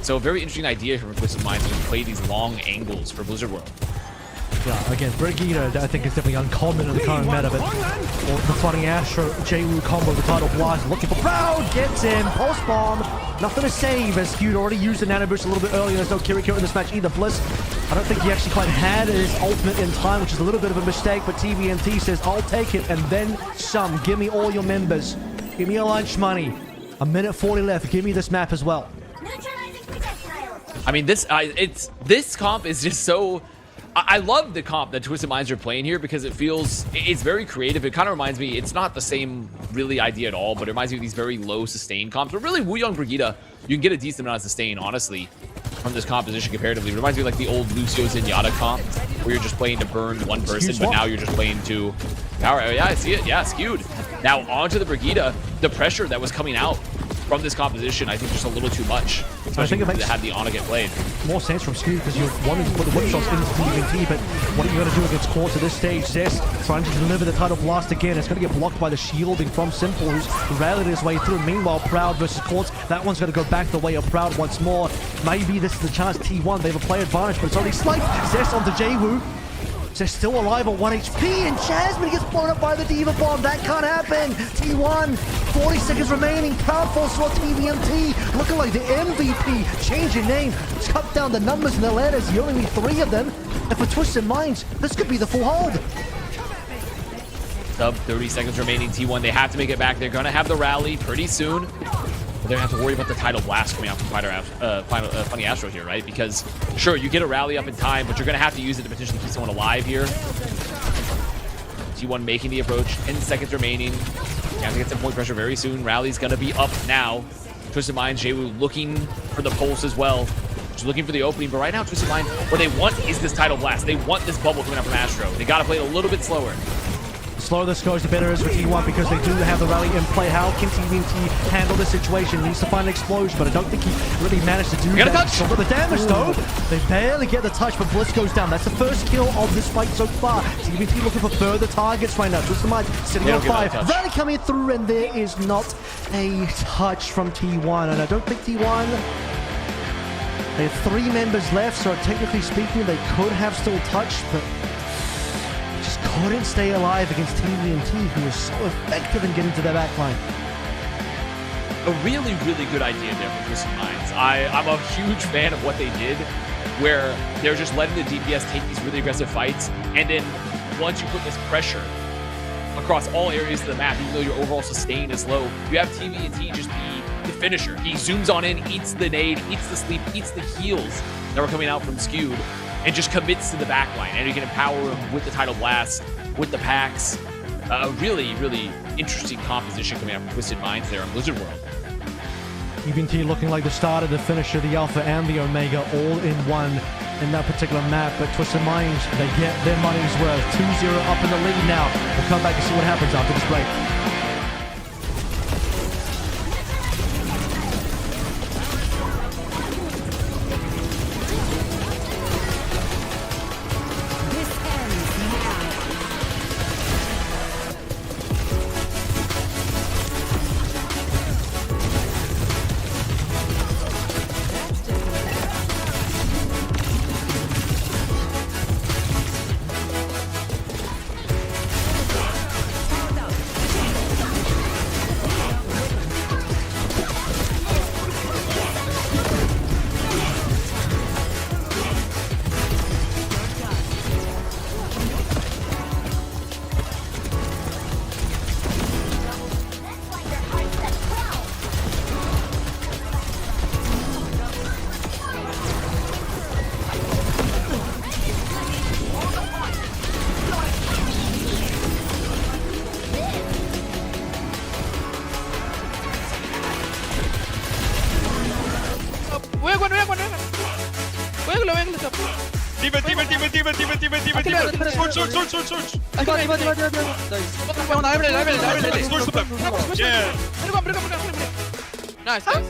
So a very interesting idea here from Twisted Minds to play these long angles for Blizzard World. Yeah, again, Brigida, I think is definitely uncommon in the current meta, but the funny Astro JWoo combo, the Tidal Blast, looking for Proud, gets in, Pulse Bomb, nothing to save, as Skewed already used the Nano Boost a little bit earlier. There's no Kiriko in this match either. Bliss, I don't think he actually quite had his ultimate in time, which is a little bit of a mistake, but TVNT says, I'll take it, and then some. Give me all your members. Give me your lunch money. A minute 40 left. Give me this map as well. I mean, this comp is just so... I love the comp that Twisted Minds are playing here because it's very creative. It kind of reminds me, it's not the same really idea at all, but it reminds me of these very low sustain comps. But really, Wuyong Brigida, you can get a decent amount of sustain, honestly, from this composition comparatively. It reminds me of like the old Lucio Zenyatta comp, where you're just playing to burn one person, but now you're just playing to power. Yeah, I see it. Yeah, Skewed. Now onto the Brigida, the pressure that was coming out from this composition, I think just a little too much. Especially if it had the Ana get played. More sense from Skewed because you're wanting to put the whip shots into TVNT, but what are you going to do against Quartz at this stage? Zest trying to deliver the Tidal Blast again. It's going to get blocked by the shielding from Simple, who's rallied his way through. Meanwhile, Proud versus Quartz, that one's going to go back the way of Proud once more. Maybe this is the chance. T1, they have a play advantage, but it's only slight. Zest onto JWoo. They're still alive at 1 HP, and Jasmine gets blown up by the Diva Bomb. That can't happen. T1, 40 seconds remaining. Proud force slot TVNT, looking like the MVP. Change your name. Cut down the numbers and the letters. You only need 3 of them. And for Twisted Minds, this could be the full hold. Sub 30 seconds remaining. T1, they have to make it back. They're going to have the rally pretty soon. They're going to have to worry about the Tidal Blast coming out from Funny Astro here, right? Because, sure, you get a rally up in time, but you're going to have to use it to potentially keep someone alive here. T1 making the approach. 10 seconds remaining. You have to get some point pressure very soon. Rally's going to be up now. Twisted Minds, JWoo looking for the pulse as well. Just looking for the opening, but right now, Twisted Mind, where they want is this title blast. They want this bubble coming up from Astro. They got to play it a little bit slower. The slower this goes, the better it is for T1 because they do have the rally in play. How can TVT handle this situation? He needs to find an explosion, but I don't think he really managed to do that. Touch. So for the damage though, they barely get the touch, but Blitz goes down. That's the first kill of this fight so far. TVT looking for further targets right now. Twisted Minds sitting on 5. Rally coming through, and there is not a touch from T1. And I don't think T1... They have 3 members left, so technically speaking, they could have still touched, but just couldn't stay alive against TVT, who is so effective in getting to their backline. A really, really good idea there from Twisted Minds. I'm a huge fan of what they did, where they're just letting the DPS take these really aggressive fights, and then once you put this pressure across all areas of the map, even though your overall sustain is low, you have TVT just be the finisher. He zooms on in, eats the nade, eats the sleep, eats the heals that were coming out from Skewed, and just commits to the backline. And you can empower him with the Tidal Blast, with the packs. A really, really interesting composition coming out from Twisted Minds there in Blizzard World. TVT looking like the starter, the finisher, the alpha, and the omega all in one in that particular map. But Twisted Minds, they get their money's worth. 2-0 up in the lead now. We'll come back and see what happens after this break. Nice, nice.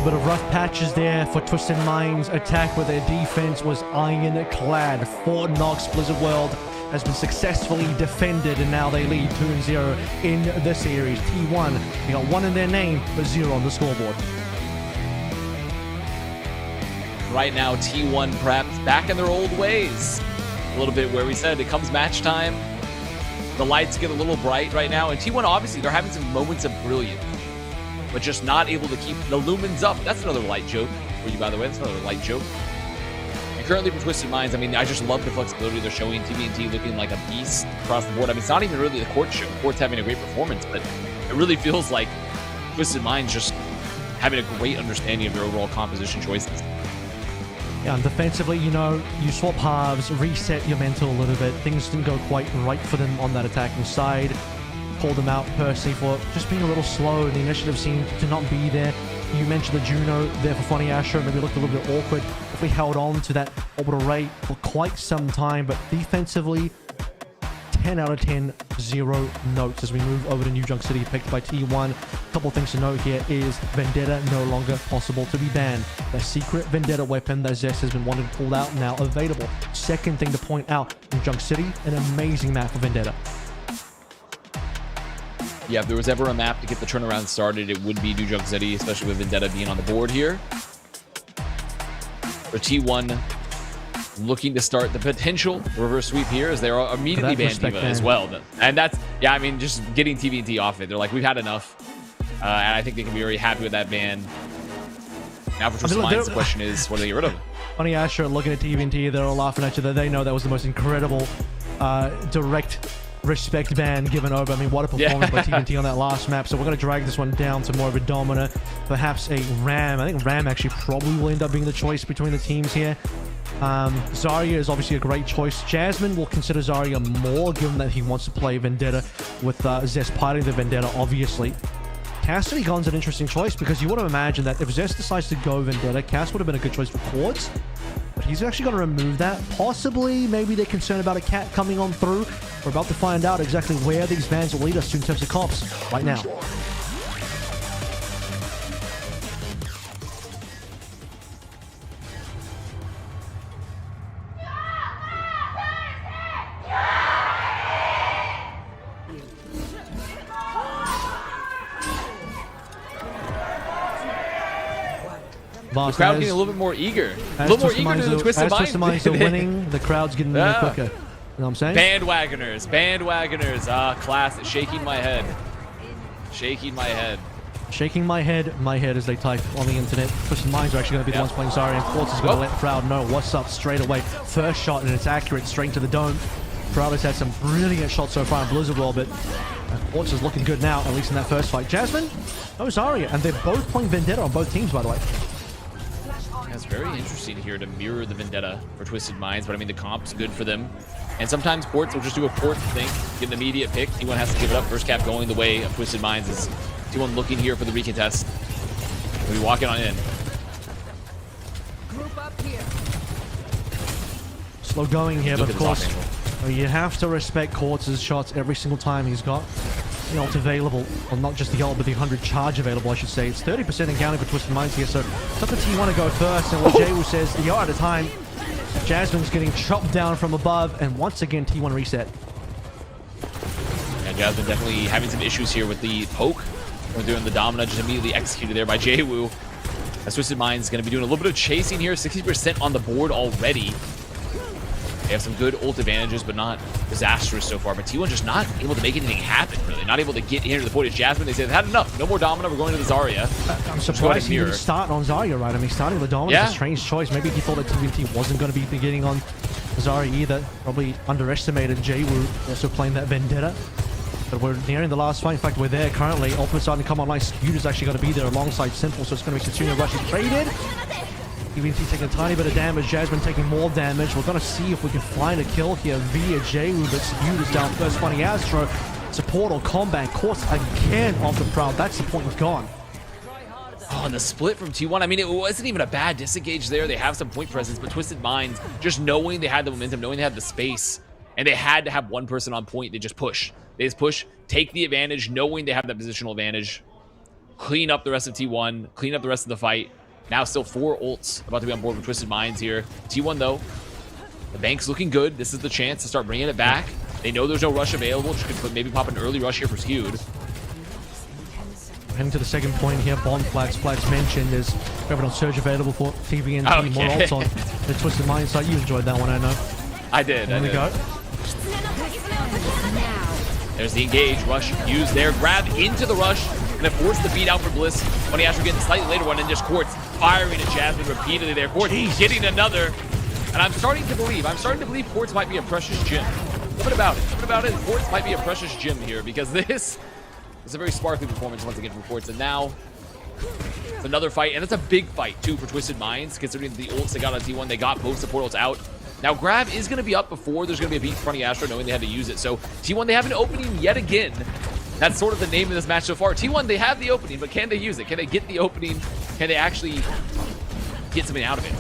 Bit of rough patches there for Twisted Minds attack, where their defense was ironclad. Fort Knox, Blizzard World, has been successfully defended, and now they lead 2-0 in the series. T1, they got 1 in their name, but 0 on the scoreboard. Right now, T1 perhaps back in their old ways. A little bit where we said it comes match time. The lights get a little bright right now, and T1 obviously they're having some moments of brilliance, but just not able to keep the lumens up. That's another light joke for you, by the way. That's another light joke. And currently for Twisted Minds, I mean, I just love the flexibility they're showing. TVNT looking like a beast across the board. I mean, it's not even really the Court show. Court's having a great performance, but it really feels like Twisted Minds just having a great understanding of their overall composition choices. Yeah, and defensively, you know, you swap halves, reset your mental a little bit. Things didn't go quite right for them on that attacking side. Called them out personally for just being a little slow. The initiative seemed to not be there. You mentioned the Juno there for Funny Astro. Maybe looked a little bit awkward if we held on to that orbital rate for quite some time. But defensively, 10 out of 10, 0 notes as we move over to New Junk City, picked by T1. A couple things to note here is Vendetta no longer possible to be banned. The secret Vendetta weapon that Zest has been wanted pulled out, now available. Second thing to point out, New Junk City, an amazing map for Vendetta. Yeah, if there was ever a map to get the turnaround started, it would be New Junk City, especially with Vendetta being on the board here. For T1, looking to start the potential reverse sweep here as they're immediately banned D.Va as well. And that's, yeah, I mean, just getting TVNT off it. They're like, we've had enough. And I think they can be very happy with that ban. Now for Twisted Minds, the question is, what do they get rid of? Funny Asher looking at TVNT, they're all laughing at you. They know that was the most incredible direct respect ban given over. I mean, what a performance by TVNT on that last map. So we're going to drag this one down to more of a Domina, perhaps a Ram. I think Ram actually probably will end up being the choice between the teams here. Zarya is obviously a great choice. Jasmine will consider Zarya more, given that he wants to play Vendetta with Zest piloting the Vendetta, obviously. Cassidy Gon's an interesting choice because you would have imagined that if Zest decides to go Vendetta, Cass would have been a good choice for Quartz. But he's actually going to remove that. Possibly, maybe they're concerned about a cat coming on through. We're about to find out exactly where these bans will lead us to in terms of comps right now. The crowd getting a little bit more eager. A little more eager to the Twisted Minds. Are winning, the crowd's getting there quicker. You know what I'm saying? Bandwagoners. Bandwagoners. Class. Shaking my head. Shaking my head. Shaking my head as they type on the internet. Twisted Minds are actually going to be the ones playing Zarya, and Quartz is going to let the crowd know what's up straight away. First shot, and it's accurate straight to the dome. Crowd has had some brilliant shots so far in Blizzard World, but Quartz is looking good now, at least in that first fight. Jasmine, no Zarya, and they're both playing Vendetta on both teams, by the way. It's very interesting here to mirror the Vendetta for Twisted Minds, but I mean, the comp's good for them. And sometimes Quartz will just do a Quartz thing, get an immediate pick. T1 has to give it up. First cap going the way of Twisted Minds is T1 looking here for the recontest. We'll be walking on in. Group up here. Slow going here, but of course, you have to respect Quartz's shots every single time he's got the ult available. Well, not just the ult, but the 100 charge available, I should say. It's 30% encounter for Twisted Minds here, so it's up to T1 to go first. And what Jaywu says, you're out of time. Jasmine's getting chopped down from above, and once again, T1 reset. Yeah, Jasmine definitely having some issues here with the poke. We're doing the Domina, just immediately executed there by Jaywu. As Twisted Minds is going to be doing a little bit of chasing here, 60% on the board already. They have some good ult advantages, but not disastrous so far. But T1 just not able to make anything happen, really. Not able to get into the point. It's Jasmine. They said, had enough. No more Domina. We're going to the Zarya. I'm surprised he didn't start on Zarya, right? I mean, starting with the Domina is a strange choice. Maybe he thought that TVNT wasn't going to be beginning on Zarya either. Probably underestimated Jaywu also playing that Vendetta. But we're nearing the last fight. In fact, we're there currently. Ultimate starting to come online. Scooter's actually going to be there alongside Simple, so it's going to be continuing rushing traded. TVNT taking a tiny bit of damage, Jasmine taking more damage. We're going to see if we can find a kill here via Jaywu, but Scooter's down first. Funny Astro, support or combat, Quartz again off the prowl. That's the point, it's gone. Oh, and the split from T1, I mean, it wasn't even a bad disengage there. They have some point presence, but Twisted Minds, just knowing they had the momentum, knowing they had the space, and they had to have one person on point, they just push. They just push, take the advantage, knowing they have that positional advantage, clean up the rest of T1, clean up the rest of the fight. Now still 4 ults about to be on board with Twisted Minds here. T1, though, The bank's looking good. This is the chance to start bringing it back. They know there's no rush available. Just could maybe pop an early rush here for Skewed. Heading to the second point here, bomb flags mentioned. There's Overwatch Surge available for TVNT. More ults on the Twisted Mind side. You enjoyed that one, I know. I did. There we go. There's the engage. Rush used there. Grab into the rush. Gonna force the beat out for Bliss. Funny Astro getting a slightly later one, and just Quartz firing at Jasmine repeatedly there. Quartz getting another. And I'm starting to believe Quartz might be a precious gem. What about it? Quartz might be a precious gem here, because this is a very sparkly performance once again from Quartz. And now it's another fight, and it's a big fight too for Twisted Minds, considering the ults they got on T1. They got both support ults out. Now Grab is going to be up before there's going to be a beat in front of Astro, knowing they had to use it. So T1, they have an opening yet again. That's sort of the name of this match so far. T1, they have the opening, but can they use it? Can they get the opening? Can they actually get something out of it?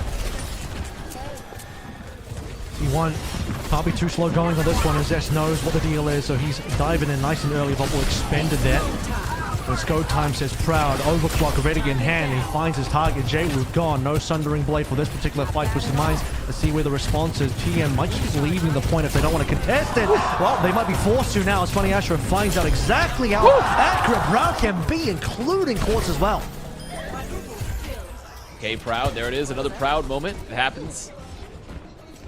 T1 can't be too slow going on this one, as Zest knows what the deal is, so he's diving in nice and early. Bubble expended there. Let's go time, says Proud. Overclock ready in hand. He finds his target. J-Root gone. No Sundering Blade for this particular fight. Twisted Minds. Let's see where the response is. TM might just be leaving the point if they don't want to contest it. Well, they might be forced to now, as Funny Astro finds out exactly how accurate Proud can be, including Quartz as well. Okay, Proud. There it is. Another Proud moment. It happens.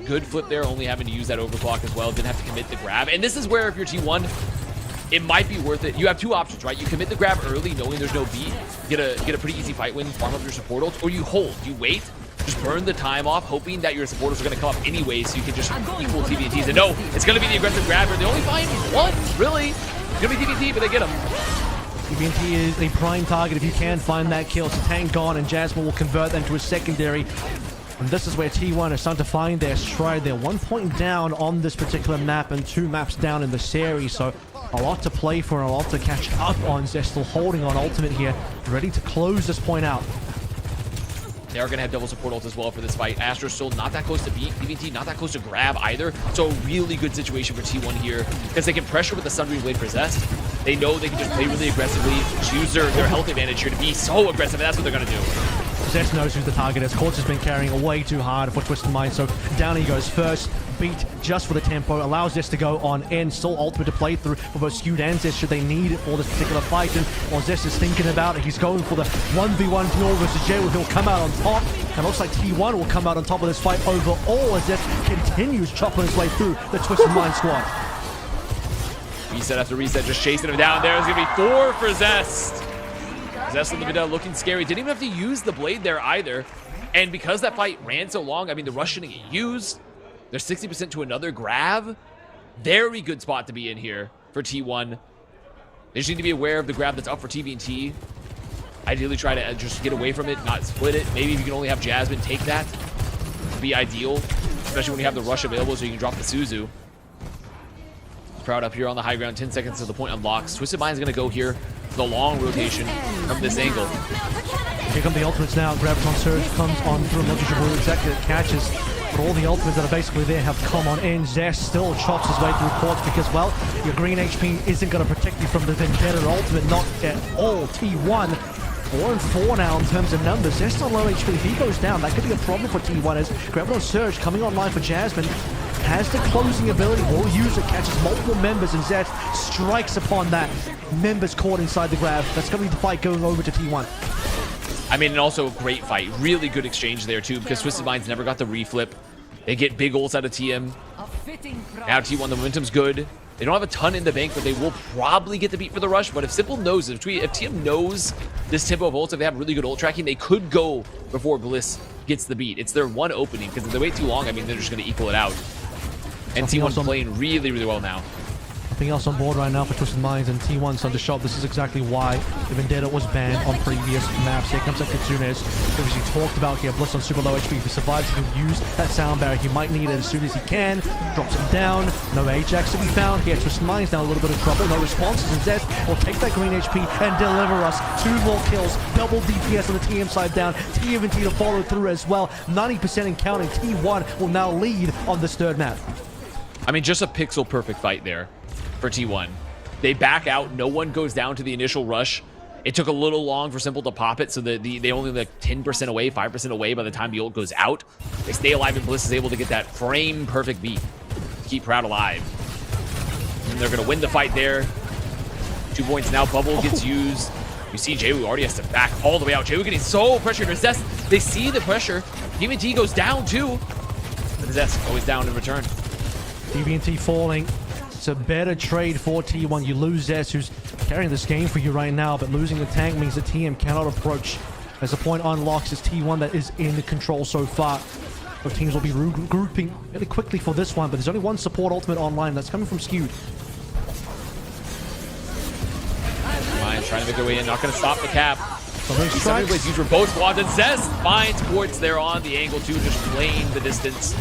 Good flip there, only having to use that overclock as well. Didn't have to commit the grab. And this is where, if you're T1, it might be worth it. You have two options, right? You commit the grab early, knowing there's no beat, get a pretty easy fight win, farm up your support ults, or you hold, you wait, just burn the time off, hoping that your supporters are going to come up anyway, so you can just equal TVNTs. And no, it's going to be the aggressive grabber. They only find one, really. It's going to be TVNT, but they get him. TVNT is a prime target if you can find that kill. So Tank gone, and Jasmine will convert that into a secondary. And this is where T1 is starting to find their stride. They're 1 point down on this particular map and 2 maps down in the series. So a lot to play for and a lot to catch up on. They're still holding on ultimate here, ready to close this point out. They are going to have double support ult as well for this fight. Astro's still not that close to beat. TVNT not that close to grab either. So a really good situation for T1 here, because they can pressure with the Sundering Blade for Zest. They know they can just play really aggressively, use their health advantage here to be so aggressive, and that's what they're going to do. Zest knows who the target is. Quartz has been carrying way too hard for Twisted Mind, so down he goes first. Beat just for the tempo, allows Zest to go on in. Still ultimate to play through for both Skewed and Zest should they need it for this particular fight. And while Zest is thinking about it, he's going for the 1v1 duel versus Jay, where he'll come out on top. And looks like T1 will come out on top of this fight overall, as Zest continues chopping his way through the Twisted Mind squad. Reset after reset, just chasing him down there. It's going to be 4 for Zest. Zest in the middle looking scary. Didn't even have to use the blade there either. And because that fight ran so long, I mean, the rush didn't get used. There's 60% to another grab. Very good spot to be in here for T1. They just need to be aware of the grab that's up for TVNT. Ideally try to just get away from it, not split it. Maybe if you can only have Jasmine take that, would be ideal. Especially when you have the rush available so you can drop the Suzu. Proud up here on the high ground. 10 seconds to the point unlocks. Twisted Mind's going to go here for the long rotation from this angle. Here come the ultimates now. Graviton Surge comes on through. I'm not sure who exactly it catches, but all the ultimates that are basically there have come on in. Zest still chops his way through Quartz because, well, your green HP isn't going to protect you from the Vendetta ultimate. Not at all. T1 4-4 now in terms of numbers. Zest on low HP. If he goes down, that could be a problem for T1 as Graviton Surge coming online for Jasmine. Has the closing ability, will use it, catches multiple members, and Zest strikes upon that. Members caught inside the grab. That's going to be the fight going over to T1. I mean, and also a great fight. Really good exchange there, too, because Twisted Minds never got the reflip. They get big ults out of TM. Now T1, the momentum's good. They don't have a ton in the bank, but they will probably get the beat for the rush. But if Simple knows, if TM knows this tempo of ults, if they have really good ult tracking, they could go before Bliss gets the beat. It's their one opening, because if they wait too long, I mean, they're just going to equal it out. And T1's playing really, really well now. Nothing else on board right now for Twisted Minds, and T1's on the shop. This is exactly why the Vendetta was banned on previous maps. Here comes that Kitsune's, as you talked about here. Bliss on super low HP. If he survives, he can use that sound barrier. He might need it as soon as he can. Drops him down. No Ajax to be found here. Twisted Minds now a little bit of trouble. No responses, and Zest will take that green HP and deliver us 2 more kills. Double DPS on the TM side down. TMNT to follow through as well. 90% and counting. T1 will now lead on this third map. I mean, just a pixel perfect fight there for T1. They back out. No one goes down to the initial rush. It took a little long for Simple to pop it, so they only like 10% away, 5% away by the time the ult goes out. They stay alive, and Bliss is able to get that frame-perfect beat to keep Proud alive. And they're going to win the fight there. 2 points now. Bubble gets used. You see Jaewoo already has to back all the way out. Jaewoo getting so pressured. Zest, they see the pressure. TVNT goes down too. But Zest always down in return. TVNT falling. It's a better trade for T1. You lose Zest, who's carrying this game for you right now, but losing the tank means that TM cannot approach. As the point unlocks, it's T1 that is in control so far. Both teams will be regrouping really quickly for this one, but there's only one support ultimate online that's coming from Skewed. Lions trying to make their way in, not going to stop the cap. Strikes. These were both squads, and Zest finds ports there on the angle too, just playing the distance.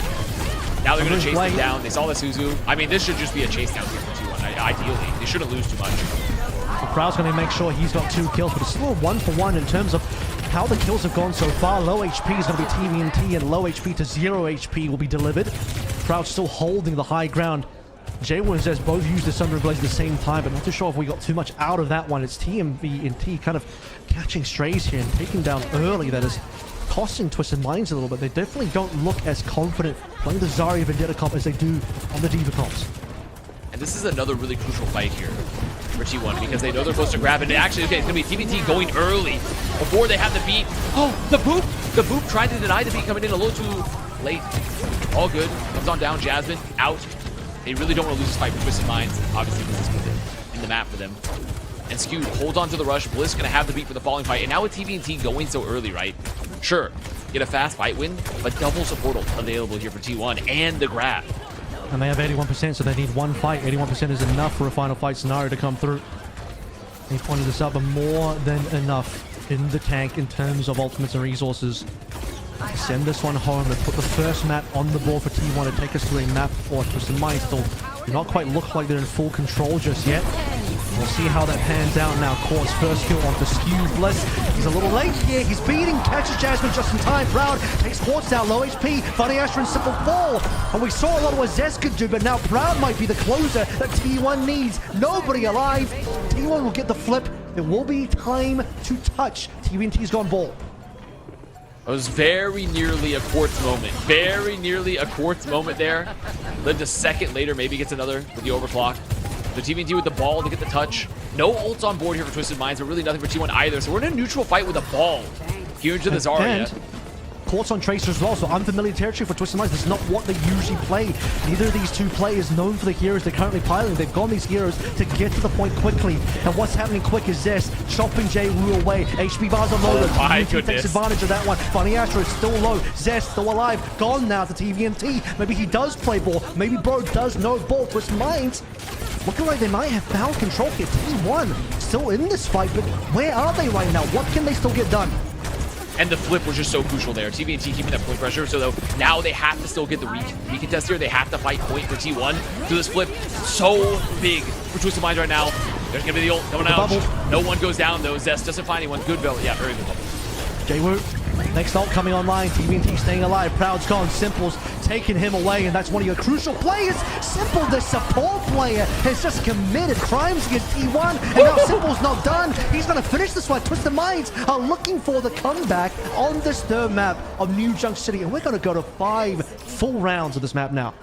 Now they're going to chase them down. They saw the Suzu. I mean, this should just be a chase down here for T1. Ideally, they shouldn't lose too much. The Proud's going to make sure he's got 2 kills, but it's still a 1-for-1 in terms of how the kills have gone so far. Low HP is going to be TVNT, and low HP to 0 HP will be delivered. Proud still holding the high ground. Jaewoo and Zest both used the Sundering Blaze at the same time, but not too sure if we got too much out of that one. It's TMVNT kind of catching strays here and taking down early. That is costing Twisted Minds a little bit. They definitely don't look as confident playing the Zarya Vendetta comp as they do on the D.Va comps. And this is another really crucial fight here for T1 because they know they're supposed to grab it. And actually, okay, it's going to be TVNT going early before they have the beat. Oh, the boop! The boop tried to deny the beat, coming in a little too late. All good. Comes on down. Jasmine out. They really don't want to lose this fight for Twisted Minds. Obviously, this is in the map for them. And Skewed holds on to the rush. Bliss going to have the beat for the following fight. And now with TVNT going so early, right? Sure, get a fast fight win, but double support available here for T1 and the grab. And they have 81%, so they need 1 fight. 81% is enough for a final fight scenario to come through. He pointed this out, but more than enough in the tank in terms of ultimates and resources. Send this one home and put the first map on the board for T1 to take us to a map for Twisted Minds. Still do not quite look like they're in full control just yet. We'll see how that pans out now. Court's first kill onto Skewed. Bliss, he's a little late here. He's beating, catches Jasmine just in time. Proud takes Quartz down, low HP. Funny Asher and Simple fall. And we saw a lot of what Zest could do, but now Proud might be the closer that T1 needs. Nobody alive. T1 will get the flip. It will be time to touch. TVNT's gone ball. It was very nearly a Quartz moment. Very nearly a Quartz moment there. Lived a second later, maybe gets another with the overclock. The TVNT with the ball to get the touch. No ults on board here for Twisted Minds, but really nothing for T1 either. So we're in a neutral fight with a ball. Here into the Zarya. Quartz on Tracer as well, so unfamiliar territory for Twisted Minds. This is not what they usually play. Neither of these two players known for the heroes they're currently piloting. They've gone these heroes to get to the point quickly. And what's happening quick is Zest chopping Jaewoo away. HP bars are low. Oh my goodness. Takes advantage of that one. Funny Astro is still low. Zest still alive. Gone now to TVNT. Maybe he does play ball. Maybe Bro does know ball. Twisted Minds looking like they might have found control here. T1 still in this fight, but where are they right now? What can they still get done? And the flip was just so crucial there. TVNT keeping that point pressure. So though now they have to still get the recontest here. They have to fight point for T1. So this flip so big for Twisted Minds right now. There's gonna be the ult coming out. No one goes down though. Zest doesn't find anyone. Good belt. Yeah, very good bubble. Jaewoo, next ult coming online. TVNT staying alive. Proud's gone. Simple's taking him away, and that's one of your crucial players. Simple, the support player, has just committed crimes against T1, and now Simple's not done. He's going to finish this one. Twisted Minds are looking for the comeback on this third map of New Junk City, and we're going to go to 5 full rounds of this map now.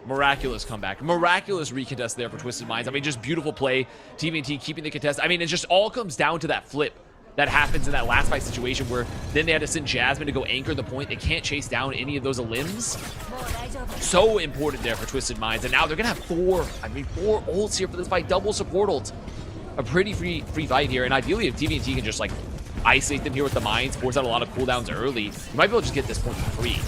Miraculous comeback. Miraculous recontest there for Twisted Minds. I mean, just beautiful play. TVNT keeping the contest. I mean, it just all comes down to that flip that happens in that last fight situation where then they had to send Jasmine to go anchor the point. They can't chase down any of those limbs. So important there for Twisted Minds. And now they're going to have 4 ults here for this fight. Double support ults. A pretty free fight here. And ideally, if TVNT can just like isolate them here with the mines, force out a lot of cooldowns early, you might be able to just get this point for free.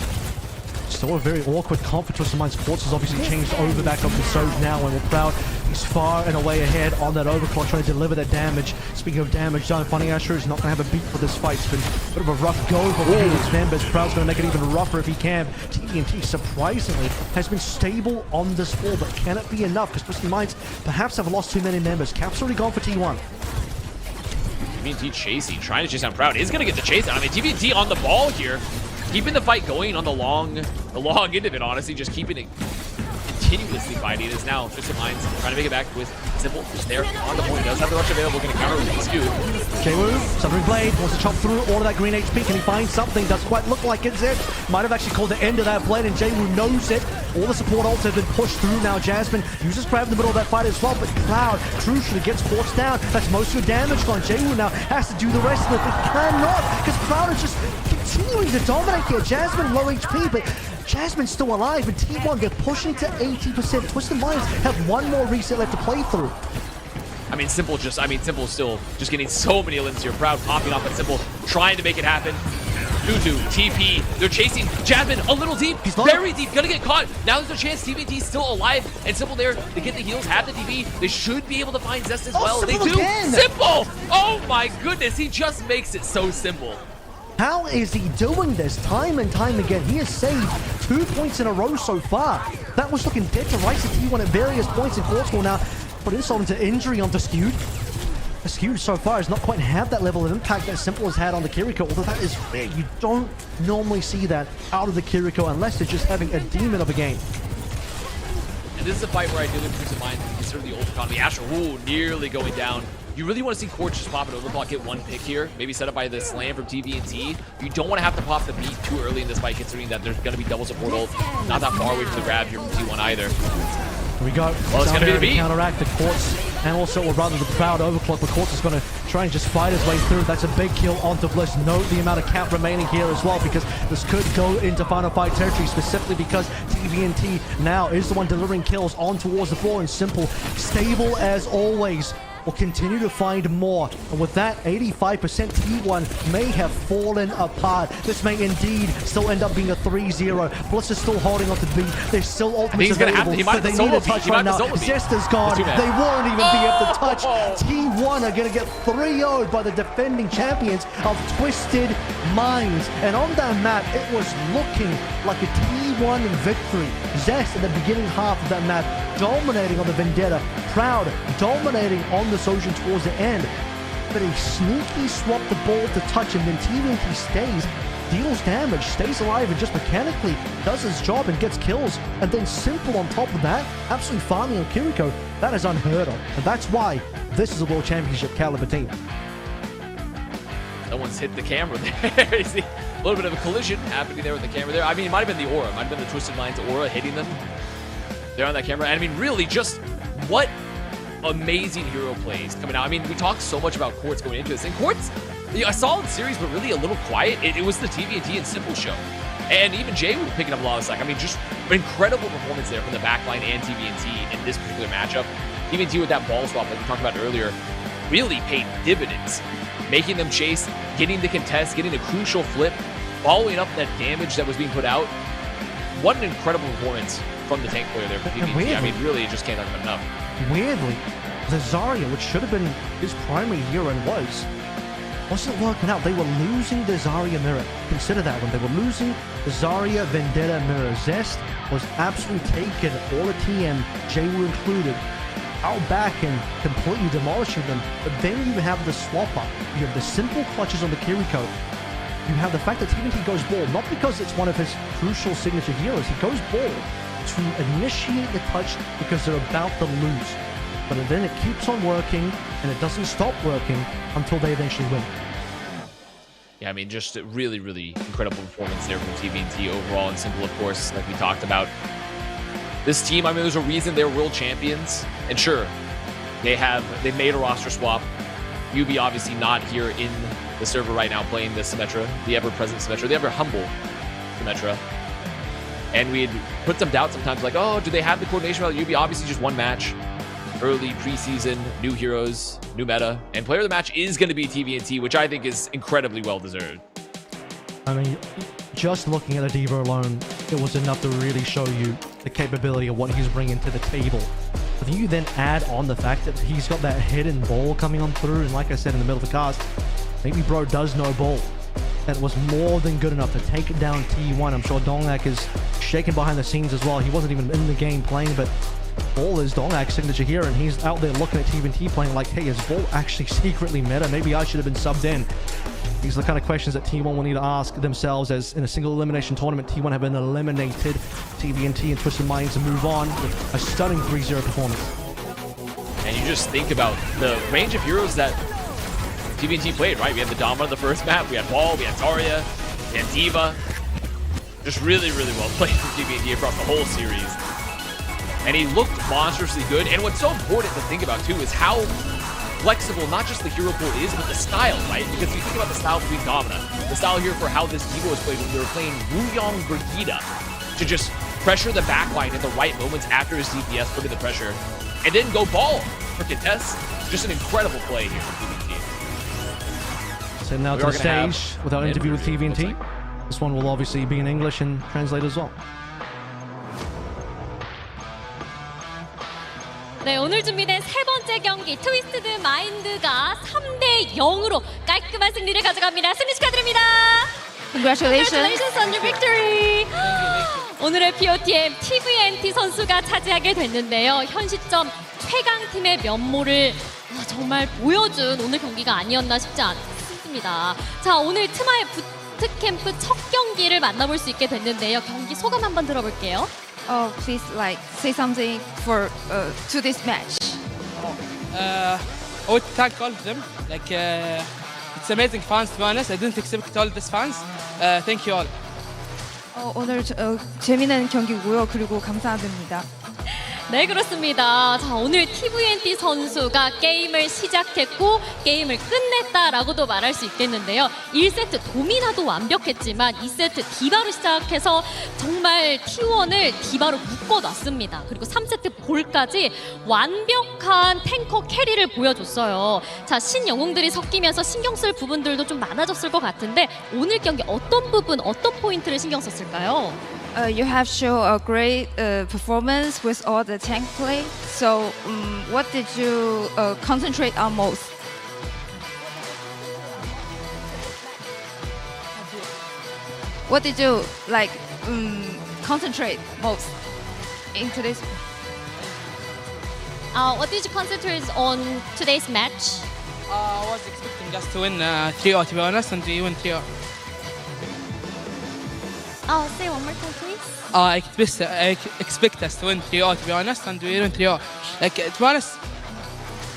Still a very awkward comp for Twisted Minds. Quartz has obviously changed over back up to Surge now, and we're Proud. He's far and away ahead on that overclock, trying to deliver that damage. Speaking of damage done, Funny Asher is not going to have a beat for this fight. It's been a bit of a rough go for his members. Proud's going to make it even rougher if he can. TVNT, surprisingly, has been stable on this ball, but can it be enough? Because Twisted Minds perhaps have lost too many members. Cap's already gone for T1. TVNT chasing, trying to chase down Proud. Is going to get the chase down. I mean, TVNT on the ball here. Keeping the fight going on the long end of it, honestly, just keeping it. continuously fighting. It is now Twisted Minds trying to make it back with Simple. Just there on the point. Does have the rush available. Going to counter with the scoot. Jwoo, Severing Blade, wants to chop through all of that green HP. Can he find something? Doesn't quite look like it's it. Might have actually called the end of that blade, and Jwoo knows it. All the support ults have been pushed through now. Jasmine uses Crab in the middle of that fight as well, but Cloud crucially gets forced down. That's most of your damage gone. Jwoo now has to do the rest of it, but cannot, because Cloud is just continuing to dominate here. Jasmine low HP, but Jasmine's still alive, and T1, they're pushing to 80%. Twisted Minds have one more reset left to play through. I mean, Simple still just getting so many elims here. Proud popping off at Simple, trying to make it happen. Tutu, TP, they're chasing Jasmine a little deep, very deep, gonna get caught. Now there's a chance TVT still alive, and Simple there to get the heals, have the DB. They should be able to find Zest as well. They do. Again. Simple! Oh my goodness, he just makes it so simple. How is he doing this time and time again? He has saved 2 points in a row so far. That was looking dead to rights at T1 at various points in court score now, but insult into injury onto Skewed. Skewed so far has not quite had that level of impact that Simple has had on the Kiriko, although that is rare. You don't normally see that out of the Kiriko unless they're just having a demon of a game. And this is a fight where I do lose in mind, consider the ult economy. Asher, ooh, nearly going down. You really want to see Court just pop an overclock, get one pick here, maybe set up by the slam from TVNT. You don't want to have to pop the beat too early in this fight, considering that there's going to be double support ult. Not that far away from the grab here from T1 either. Here we go. Well, it's going to be the beat. Counteract the Quartz, and also, or rather the Proud overclock, but Quartz is going to try and just fight his way through. That's a big kill onto Bliss. Note the amount of cap remaining here as well, because this could go into final fight territory, specifically because TVNT now is the one delivering kills on towards the floor, and Simple, stable as always, will continue to find more. And with that, 85% T1 may have fallen apart. This may indeed still end up being a 3-0. Bliss is still holding on to the beat. There's still ultimates available, but they need a touch right now. Zest is gone. They won't even be able to touch. T1 are going to get 3-0'd by the defending champions of Twisted Minds. And on that map, it was looking like a T1 victory. Zest in the beginning half of that map, dominating on the Vendetta. Proud, dominating on the Social towards the end. But he sneaky swapped the ball to touch him, then TVNT stays, deals damage, stays alive, and just mechanically does his job and gets kills. And then Simple on top of that, absolutely farming on Kiriko. That is unheard of. And that's why this is a World Championship caliber team. Someone's hit the camera there. You see a little bit of a collision happening there with the camera there. I mean, it might have been the aura. It might have been the Twisted Minds aura hitting them there on that camera. And I mean, really, just what amazing hero plays coming out. I mean, we talked so much about Quartz going into this, and Quartz, a solid series, but really a little quiet. It was the TVNT and Simple show. And even Jay was picking up a lot of slack. I mean, just incredible performance there from the backline and TVNT in this particular matchup. TVNT with that ball swap, like we talked about earlier, really paid dividends. Making them chase, getting the contest, getting a crucial flip, following up that damage that was being put out. What an incredible performance from the tank player there for TVNT. I mean, really, just can't talk about enough. Weirdly, the Zarya, which should have been his primary hero and wasn't working out. They were losing the Zarya mirror. Consider that one. They were losing the Zarya Vendetta mirror. Zest was absolutely taken, all the TM, Jwoo included, out back and completely demolishing them. But then you have the swap up. You have the Simple clutches on the Kiriko. You have the fact that TVNT goes ball, not because it's one of his crucial signature heroes. He goes ball to initiate the touch because they're about to lose. But then it keeps on working, and it doesn't stop working until they eventually win. Yeah, I mean, just a really, really incredible performance there from TVNT overall, and Simple, of course, like we talked about. This team, I mean, there's a reason they're world champions, and sure, they made a roster swap. UB obviously not here in the server right now playing the Symmetra, the ever-present Symmetra, the ever-humble Symmetra. And we'd put some doubt sometimes, like, oh, do they have the coordination about UB? Obviously just one match, early preseason, new heroes, new meta, and player of the match is going to be TVNT, which I think is incredibly well-deserved. I mean, just looking at the Devo alone, it was enough to really show you the capability of what he's bringing to the table. But you then add on the fact that he's got that hidden ball coming on through, and like I said in the middle of the cast, maybe bro does know ball. That was more than good enough to take down T1. I'm sure Dongak is shaking behind the scenes as well. He wasn't even in the game playing, but Ball is Dongak's signature here, and he's out there looking at TVNT playing like, hey, is Ball actually secretly meta? Maybe I should have been subbed in. These are the kind of questions that T1 will need to ask themselves, as in a single elimination tournament, T1 have been eliminated. TVNT and Twisted Minds to move on with a stunning 3-0 performance. And you just think about the range of heroes that TVNT played, right? We had the Dama the first map, we had Wall, we had Zarya, we had Diva. Just really, really well played from TVNT across the whole series. And he looked monstrously good. And what's so important to think about too is how flexible not just the hero pool is, but the style, right? Because if you think about the style between Domina, the style here for how this Evo was played when we were playing Wuyong Brigida to just pressure the backline at the right moments after his DPS put in the pressure, and then go ball for Contest. Just an incredible play here from TVNT. So now to the stage with our interview with TVNT. This one will obviously be in English and translate as well. 네, 오늘 준비된 세 번째 경기 트위스티드 마인드가 3대 0으로 깔끔한 승리를 가져갑니다. 승리 축하드립니다. Congratulations on your victory. 오늘의 POTM TVNT 선수가 차지하게 됐는데요. 현 시점 최강팀의 면모를 정말 보여준 오늘 경기가 아니었나 싶습니다. 자, 오늘 트마의 부트캠프 첫 경기를 만나볼 수 있게 됐는데요. 경기 소감 한번 들어볼게요. Oh, please, say something for to this match. I would thank all of them. It's amazing fans, to be honest. I didn't expect all these fans. Thank you all. 오늘 재미있는 경기고요. 그리고 감사드립니다. 네, 그렇습니다. 자, 오늘 TVNT 선수가 게임을 시작했고 게임을 끝냈다라고도 말할 수 있겠는데요. 1세트 도미나도 완벽했지만 2세트 디바로 시작해서 정말 T1을 디바로 묶어놨습니다. 그리고 3세트 볼까지 완벽한 탱커 캐리를 보여줬어요. 자, 신영웅들이 섞이면서 신경 쓸 부분들도 좀 많아졌을 것 같은데 오늘 경기 어떤 부분, 어떤 포인트를 신경 썼을까요? You have shown a great performance with all the tank play. So, what did you concentrate on most? What did you concentrate most in today's? What did you concentrate on today's match? I was expecting us to win 3-0, to be honest, and we won 3-0. Say one more time, please. I expect us to win 3-0, to be honest, and we win 3-0. To be honest,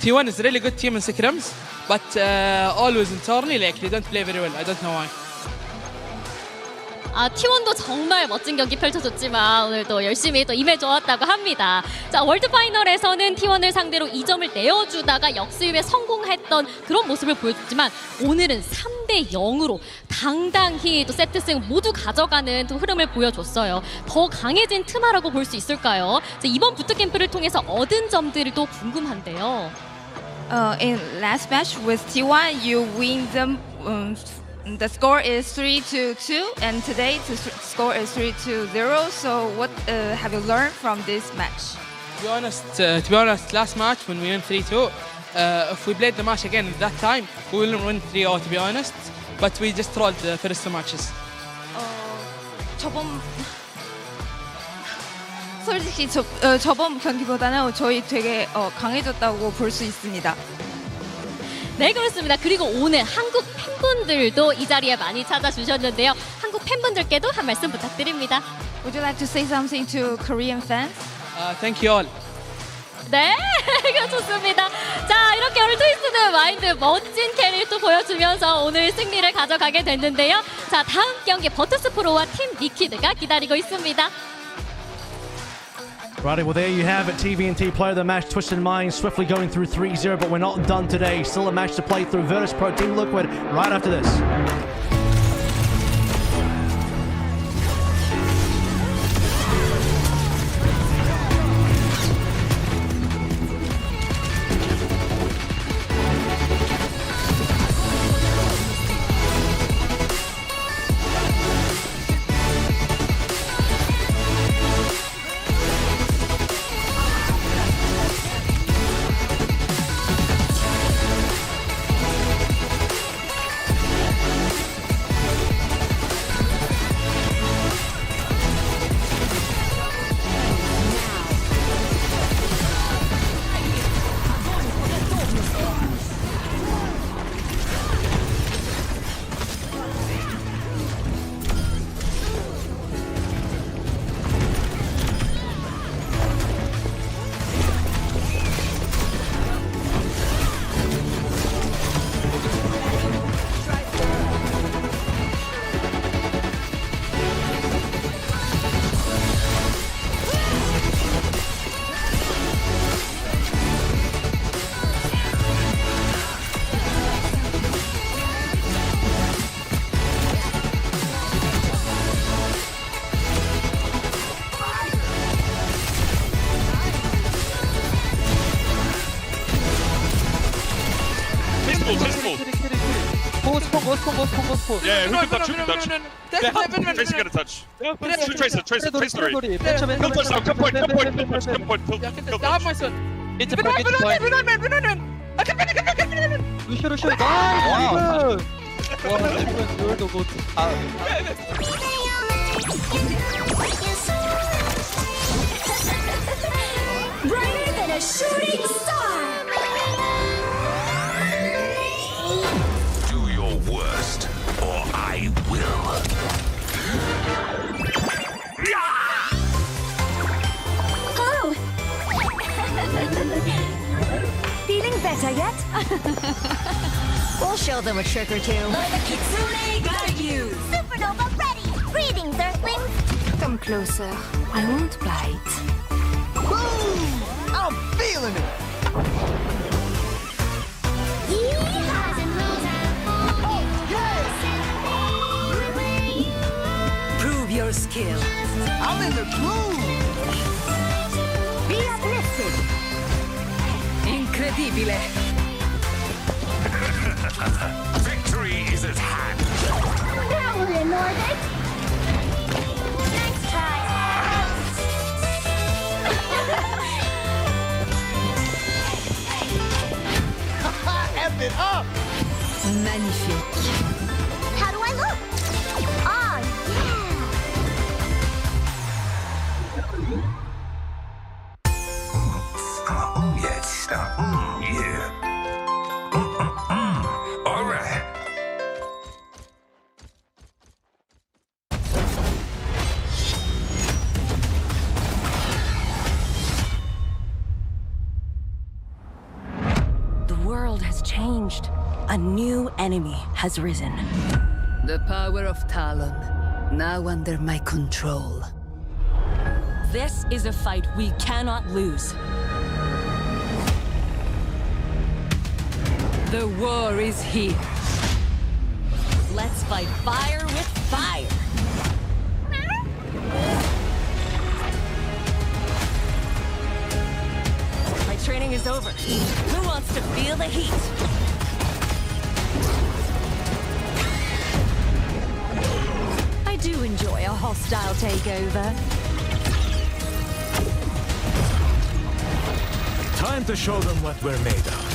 T1 is a really good team in scrims, but always internally, they don't play very well. I don't know why. T1도 정말 멋진 경기 펼쳐줬지만 오늘 또 열심히 또 임해주었다고 합니다. 자, 월드 파이널에서는 T1을 상대로 2점을 내어주다가 역습에 성공했던 그런 모습을 보여줬지만 오늘은 3대 0으로 당당히 또 세트승 모두 가져가는 또 흐름을 보여줬어요. 더 강해진 트마라고 볼 수 있을까요? 자, 이번 부트캠프를 통해서 얻은 점들이 또 궁금한데요. In last match with T1, you win them. The score is 3-2, and today the score is 3-0. So, what have you learned from this match? To be honest, last match when we won 3-2, if we played the match again at that time, we wouldn't win 3-0. To be honest, but we just rolled the first two matches. 솔직히 저번 경기보다는 저희 되게 강해졌다고 볼 수 있습니다. 네, 그렇습니다. 그리고 오늘 한국 팬분들도 이 자리에 많이 찾아주셨는데요. 한국 팬분들께도 한 말씀 부탁드립니다. Would you like to say something to Korean fans? Thank you all. 네, 좋습니다. 자, 이렇게 오늘 트위스티드 마인드 멋진 캐리를 또 보여주면서 오늘 승리를 가져가게 됐는데요. 자, 다음 경기 버투스 프로와 팀 리퀴드가 기다리고 있습니다. Righty, well there you have it. TVNT player of the match, Twisted Minds, swiftly going through 3-0, but we're not done today. Still a match to play through. Virtus Pro Team Liquid right after this. Yeah, who can touch? Who can touch? Tracer got a touch. Tracer the raid. Kill touchdown, kill point. Kill touch. It's a pocket point. 루시오 나이스. 와, 이거 뭐 Brighter than a shooting star. Do your worst, or I will. Oh! Feeling better yet? We'll show them a trick or two. The Kitsune got you. Supernova ready. Greetings, Earthlings. Come closer. I won't bite. Boom! I'm feeling it. Prove your skill. I'm in the groove. Be uplifted. Incredibile. Victory is at hand. That will annoy it. Nice try. F it up. Magnifique. How do I look? Oh, Oh, yes. Yeah. All right. The world has changed. A new enemy has risen. The power of Talon, now under my control. This is a fight we cannot lose. The war is here. Let's fight fire with fire. My training is over. Who wants to feel the heat? I do enjoy a hostile takeover. Time to show them what we're made of.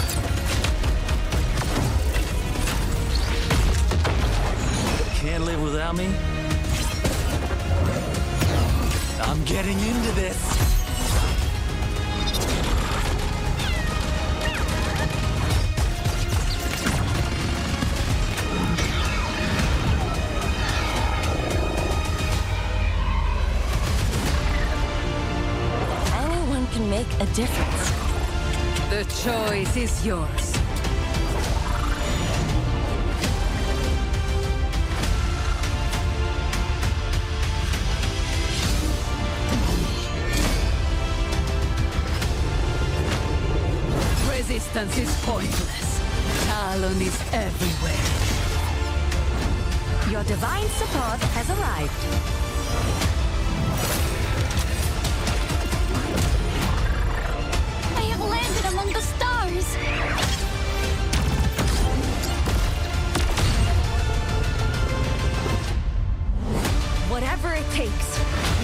Can't live without me? I'm getting into this. Anyone can make a difference. The choice is yours. Resistance is pointless. Talon is everywhere. Your divine support has arrived. I have landed among the stars. Whatever it takes.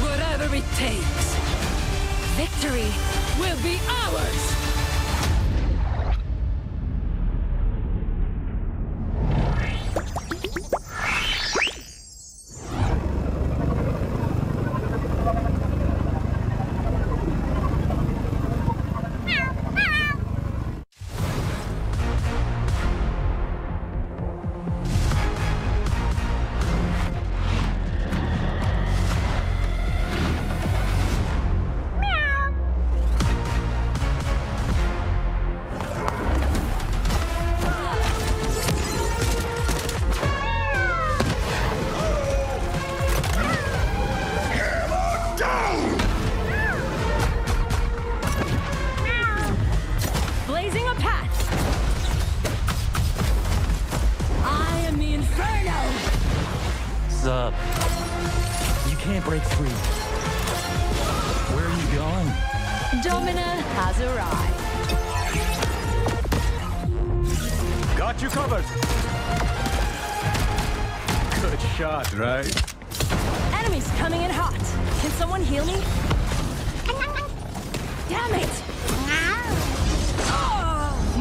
Whatever it takes. Victory Will be ours. blazing a path. I am the Inferno. Sup? You can't break free. Where are you going? Domina has arrived. Got you covered. shot, right? Enemies coming in hot. Can someone heal me? Damn it!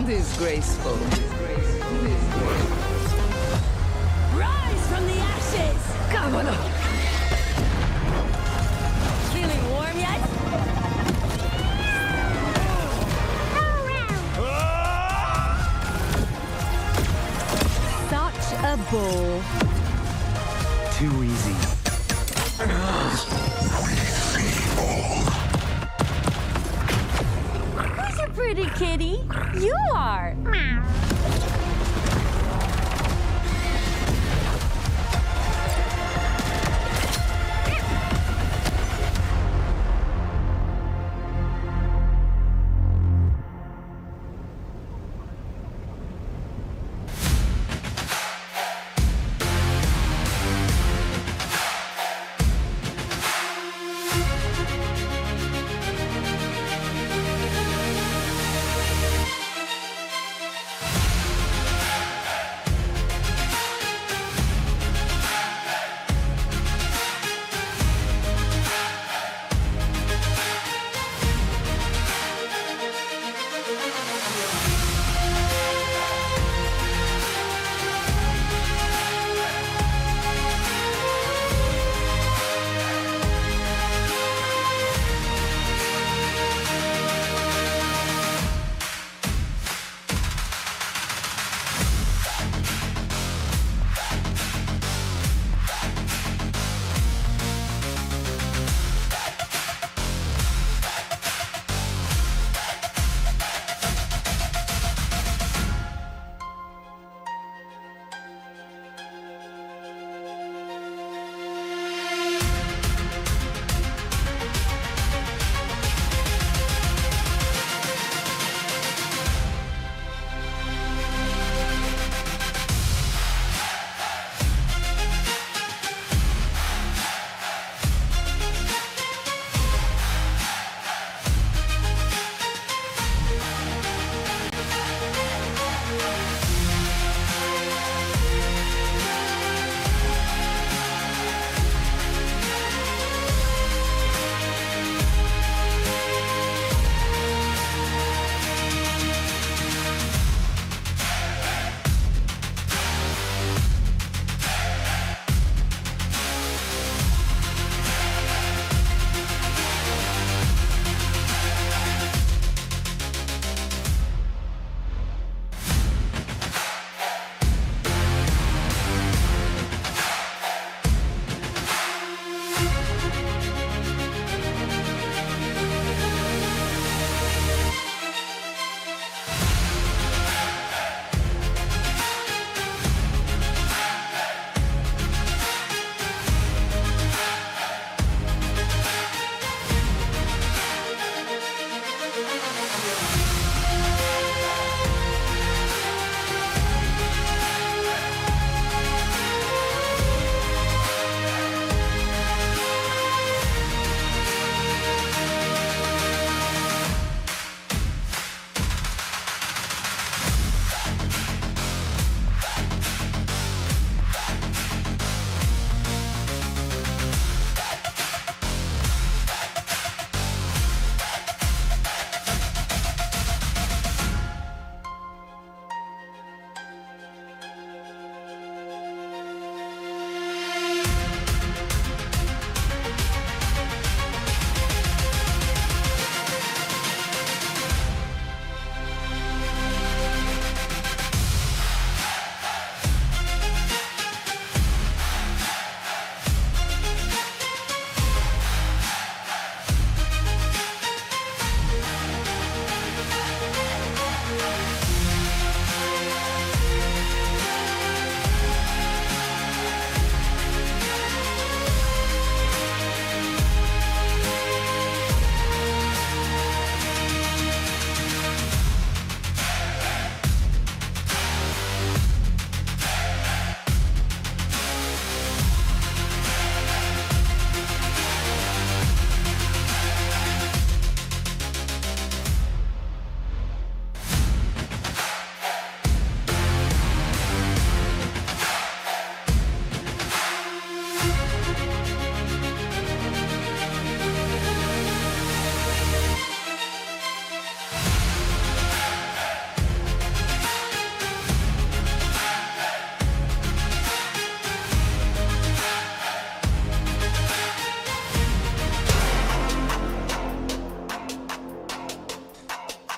Disgraceful. Rise from the ashes! Come on. Feeling warm yet? Such a ball. Too easy. Who's a pretty kitty? You are.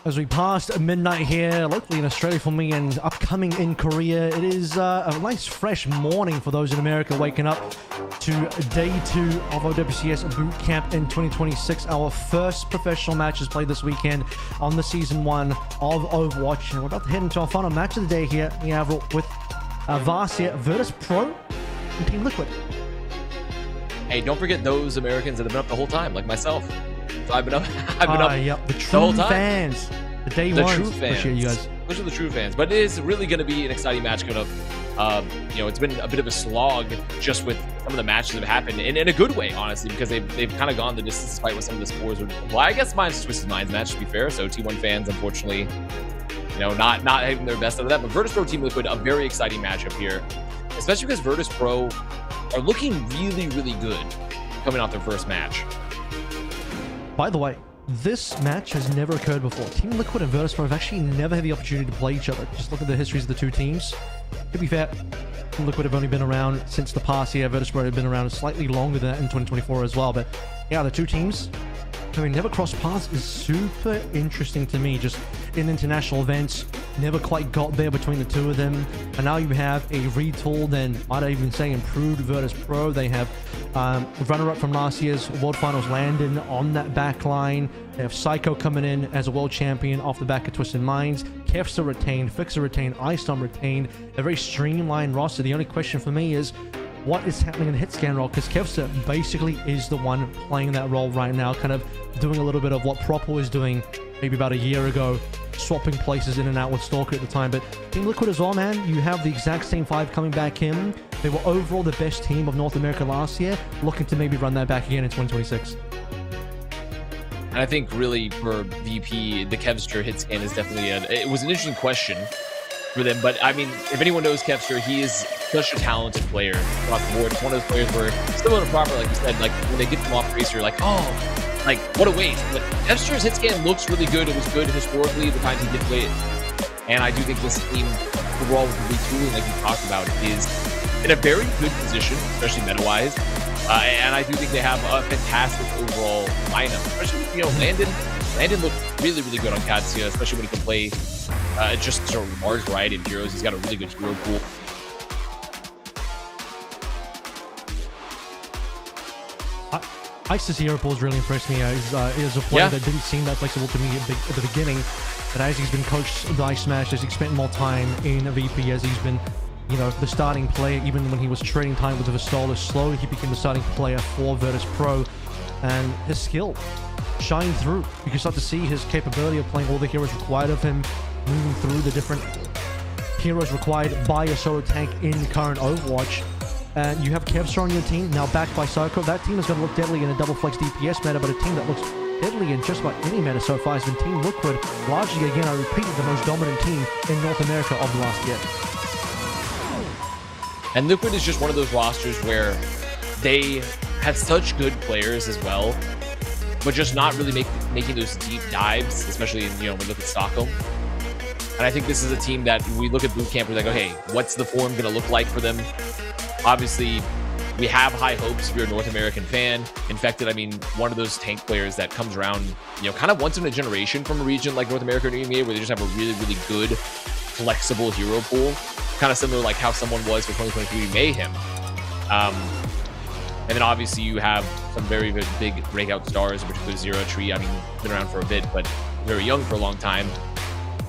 As we passed midnight here, locally in Australia for me and upcoming in Korea, it is a nice fresh morning for those in America waking up to day 2 of OWCS Bootcamp in 2026. Our first professional match is played this weekend on the Season 1 of Overwatch. And we're about to head into our final match of the day here in Avril with Varsia, Virtus.pro, and Team Liquid. Hey, don't forget those Americans that have been up the whole time, like myself. So I've been up. Yep, the whole true time. Fans, the day The ones. true fans. Appreciate you guys. Those are the true fans. But it is really going to be an exciting match coming up. You know, it's been a bit of a slog just with some of the matches that have happened, and in a good way, honestly, because they've kind of gone the distance despite what some of the scores would imply. I guess mine's Twisted Minds match, to be fair. So T1 fans, unfortunately, you know, not having their best out of that. But Virtus.pro Team Liquid, a very exciting matchup here, especially because Virtus.pro are looking really, really good coming off their first match. By the way, this match has never occurred before. Team Liquid and Virtus.pro have actually never had the opportunity to play each other. Just look at the histories of the two teams. To be fair, Team Liquid have only been around since the past year. Virtus.pro have been around slightly longer than that in 2024 as well. But yeah, the two teams having never crossed paths is super interesting to me. Just in international events, never quite got there between the two of them. And now you have a retooled and I'd even say improved Virtus.pro. They have runner-up from last year's World Finals Landon on that back line. They have Psycho coming in as a world champion off the back of Twisted Minds. Kefsa retained, Fixer retained, Icestorm retained. A very streamlined roster. The only question for me is, what is happening in the hit scan role? Because Kefsa basically is the one playing that role right now, kind of doing a little bit of what Propo was doing maybe about a year ago, swapping places in and out with Stalker at the time. But Team Liquid as well, man, you have the exact same 5 coming back in. They were overall the best team of North America last year, looking to maybe run that back again in 2026. And I think really for VP, the Kevster hit scan is definitely it was an interesting question for them. But I mean, if anyone knows Kevster, he is such a talented player across the board. It's one of those players where still in a proper, like you said, like when they get them off race, you're like, oh, like what a waste. But Kevster's hit scan looks really good. It was good historically the times he did play it. And I do think this team overall with the retooling, like you talked about, is in a very good position, especially meta-wise. And I do think they have a fantastic overall lineup, especially, you know, Landon looked really, really good on Katsuya, especially when he can play just sort of a large variety of heroes. He's got a really good hero pool. Ice's hero pool has really impressed me. He's a player that didn't seem that flexible to me at the beginning. But as he's been coached the Ice Smash, as he's spent more time in VP, as he's been, you know, the starting player, even when he was trading time with the Vistola, slowly he became the starting player for Virtus.pro, and his skill shined through. You can start to see his capability of playing all the heroes required of him, moving through the different heroes required by a solo tank in current Overwatch. And you have Kevster on your team, now backed by Psycho. That team is going to look deadly in a double flex DPS meta, but a team that looks deadly in just about any meta so far has been Team Liquid. Largely, again, I repeat, the most dominant team in North America of the last year. And Liquid is just one of those rosters where they have such good players as well, but just not really making those deep dives, especially in, you know, when we look at Stockholm. And I think this is a team that we look at Bootcamp, we're like, okay, what's the form going to look like for them? Obviously, we have high hopes if you're a North American fan. Infected, I mean, one of those tank players that comes around, you know, kind of once in a generation from a region like North America or EMEA, where they just have a really, really good, flexible hero pool. Kind of similar like how someone was for 2023 Mayhem. And then obviously you have some very, very big breakout stars, in particular Zero Tree. I mean, been around for a bit, but very young for a long time.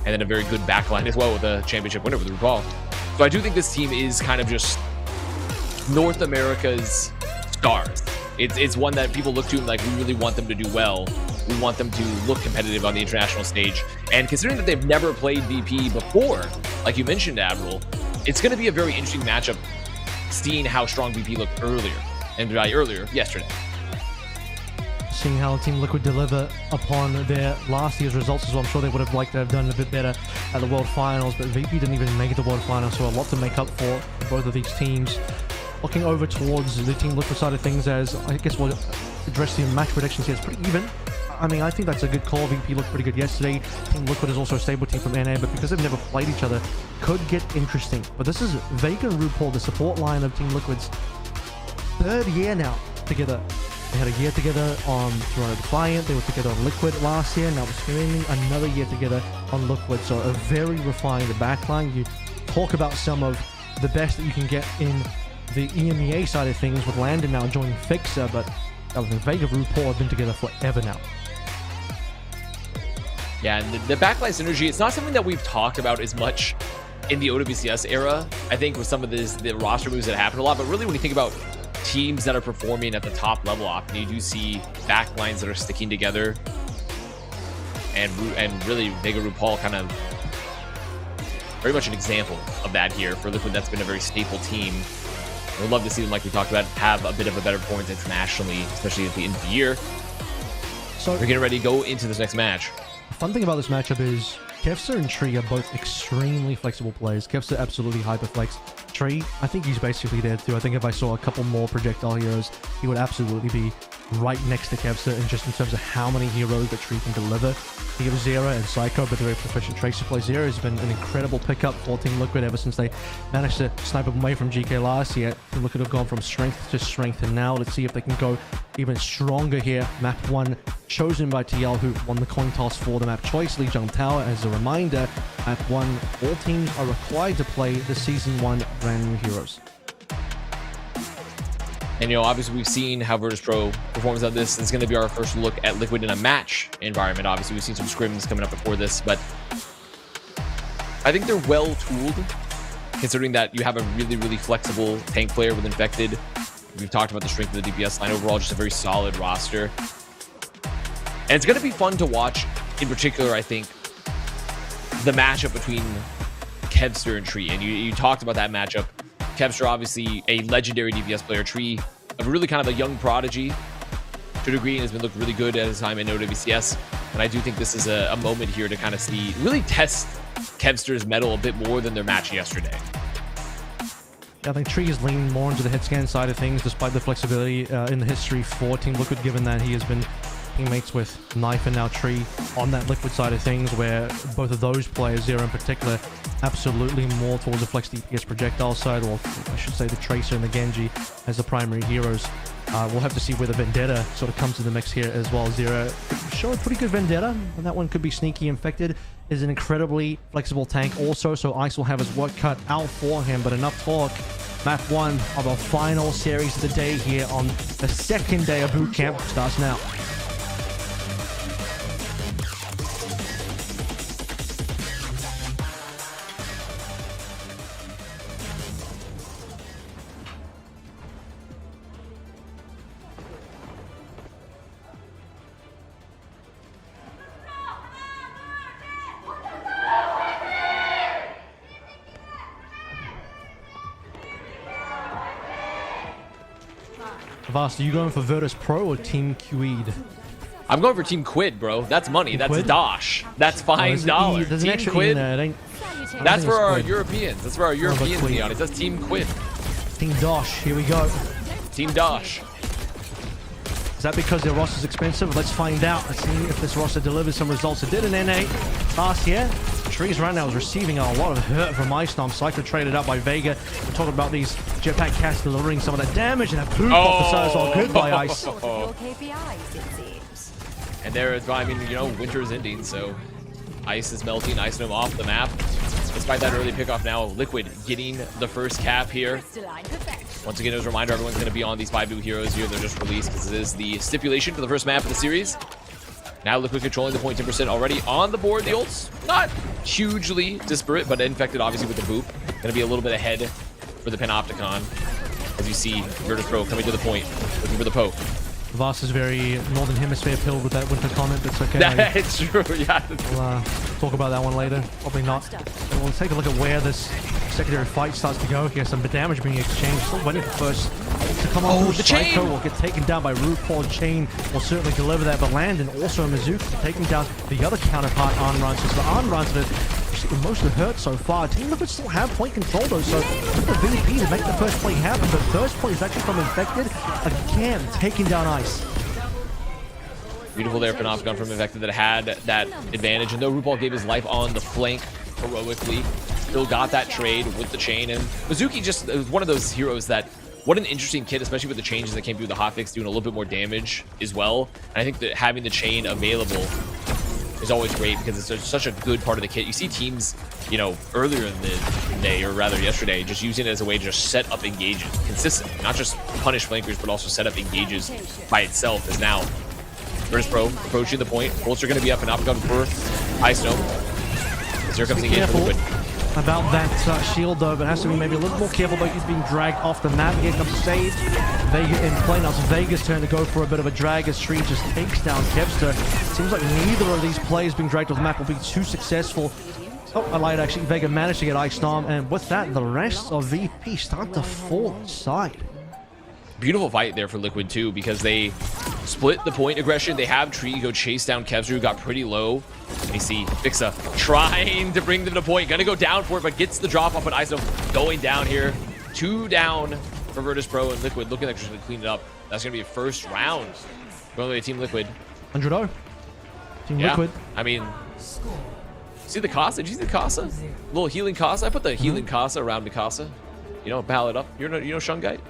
And then a very good backline as well with a championship winner with RuPaul. So I do think this team is kind of just North America's stars. It's one that people look to and like, we really want them to do well. We want them to look competitive on the international stage. And considering that they've never played VP before, like you mentioned, Avril, it's going to be a very interesting matchup, seeing how strong VP looked earlier, and by earlier, yesterday. Seeing how Team Liquid deliver upon their last year's results as well. I'm sure they would have liked to have done a bit better at the World Finals, but VP didn't even make it to the World Finals, so a lot to make up for both of these teams. Looking over towards the Team Liquid side of things, as I guess we'll address the match predictions here, it's pretty even. I mean, I think that's a good call. VP looked pretty good yesterday. Team Liquid is also a stable team from NA, but because they've never played each other, could get interesting. But this is Vega and RuPaul, the support line of Team Liquid's 3rd year now together They had a year together on Toronto Defiant. They were together on Liquid last year. Now we're spending another year together on Liquid. So a very refined backline. You talk about some of the best that you can get in the EMEA side of things with Landon now joining Fixer, but I think Vega RuPaul have been together forever now. Yeah, and the backline synergy, it's not something that we've talked about as much in the OWCS era. I think with some of the roster moves that happen a lot, but really when you think about teams that are performing at the top level often, you do see backlines that are sticking together. And really, Vega RuPaul kind of very much an example of that here for Liquid. That's been a very staple team. We'd love to see them, like we talked about, have a bit of a better performance internationally, especially at the end of the year. So we're getting ready to go into this next match. The fun thing about this matchup is Kevster and Tree are both extremely flexible players. Kevster absolutely hyperflex. Tree, I think he's basically there too. I think if I saw a couple more projectile heroes, he would absolutely be right next to Kevster, and just in terms of how many heroes that Tree can deliver. He has Zera and Psycho, but they're very proficient Tracer play. Zera has been an incredible pickup for Team Liquid ever since they managed to snipe him away from GK last year. Liquid have gone from strength to strength, and now let's see if they can go even stronger here. Map 1 chosen by TL, who won the coin toss for the map choice. Lijiang Tower, as a reminder, map 1, all teams are required to play the Season 1 brand new heroes. And, you know, obviously we've seen how Virtus.pro performs on this. It's going to be our first look at Liquid in a match environment. Obviously, we've seen some scrims coming up before this, but I think they're well-tooled, considering that you have a really, really flexible tank player with Infected. We've talked about the strength of the DPS line. Overall, just a very solid roster. And it's going to be fun to watch, in particular, I think, the matchup between Kevster and Tree. And you talked about that matchup. Kevster, obviously a legendary DPS player. Tree, a really kind of a young prodigy to a degree, and has been looked really good at his time in OWCS. And I do think this is a moment here to kind of see, really test Kevster's mettle a bit more than their match yesterday. I think Tree is leaning more into the hit scan side of things, despite the flexibility in the history for Team Liquid, given that he has been teammates with Knife and now Tree on that Liquid side of things, where both of those players, Zero in particular, absolutely more towards the flex DPS projectile side, or I should say the Tracer and the Genji as the primary heroes. We'll have to see where the Vendetta sort of comes to the mix here as well. Zero show a pretty good Vendetta, and that one could be sneaky. Infected is an incredibly flexible tank also, so Ice will have his work cut out for him. But enough talk. Map 1 of our final series of the day here on the second day of Bootcamp starts now. Vast, are you going for Virtus.pro or Team Quid? I'm going for Team Quid, bro. That's money. That's Dosh. That's $5. Team Quid. That's for our Europeans. That's for our Europeans in the audience. That's Team Quid. Team Dosh. Here we go. Team Dosh. Is that because their roster's expensive? Let's find out. Let's see if this roster delivers some results. It did an NA last year. Trees right now is receiving a lot of hurt from Ice Storm. Psycho traded up by Vega. We're talking about these jetpack casts delivering some of that damage, and that poop off the side is all good by Ice. And there is, I mean, you know, winter is ending, so Ice is melting, Ice Storm off the map. Despite that early pickoff now, Liquid getting the first cap here. Once again, as a reminder, everyone's going to be on these 5 new heroes here. They're just released because it is the stipulation for the first map of the series. Now Liquid controlling the point 10% already on the board. The ults, not hugely disparate, but Infected obviously with the boop. Going to be a little bit ahead for the Panopticon. As you see, Virtus.pro coming to the point, looking for the poke. Vast is very Northern Hemisphere pilled with that winter comment. That's okay. That's true, yeah. We'll talk about that one later. Probably not. And we'll take a look at where this secondary fight starts to go. Here, some damage being exchanged. Still waiting for first to come on. The Chain will get taken down by RuPaul. Chain will certainly deliver that, but Landon also Mizuki taking down the other counterpart, Arnrun. So the Arnrun's most of the hurt so far. Team Liquid still have point control though, so the VP to make the first play happen, but first play is actually from Infected. Again, taking down Ice. Beautiful there, Panopticon from Infected that had that advantage, and though RuPaul gave his life on the flank heroically, still got that trade with the chain, and Mizuki just was one of those heroes that what an interesting kit, especially with the changes that came through the hotfix, doing a little bit more damage as well. And I think that having the chain available is always great because it's such a good part of the kit. You see teams, you know, earlier in the day, or rather yesterday, just using it as a way to just set up engages consistently, not just punish flankers, but also set up engages by itself. As now, Virtus Pro approaching the point. Bolts are going to be up and gun for Ice Dome. As here comes the engage for Liquid. About that shield though, but has to be maybe a little more careful, but he's being dragged off the map. Here comes the save. Vega in play now. It's Vega's turn to go for a bit of a drag as Tree just takes down Kevster. Seems like neither of these players being dragged off the map will be too successful. Oh, I lied actually. Vega managed to get Ice Storm, and with that, the rest of VP start to fall inside. Beautiful fight there for Liquid too, because they split the point aggression. They have Tree go chase down Kevster, who got pretty low. And you see Fixa trying to bring them to point. Gonna go down for it, but gets the drop off on Iso. Going down here. 2 down for Virtus Pro, and Liquid looking like they're just gonna clean it up. That's gonna be a first round. Going away, Team Liquid. 100-0. Team yeah. Liquid. I mean, see the Casa? Did you see the Casa? Little healing Casa. I put the healing Casa around Mikasa. You know, ballad up. You know Shungite?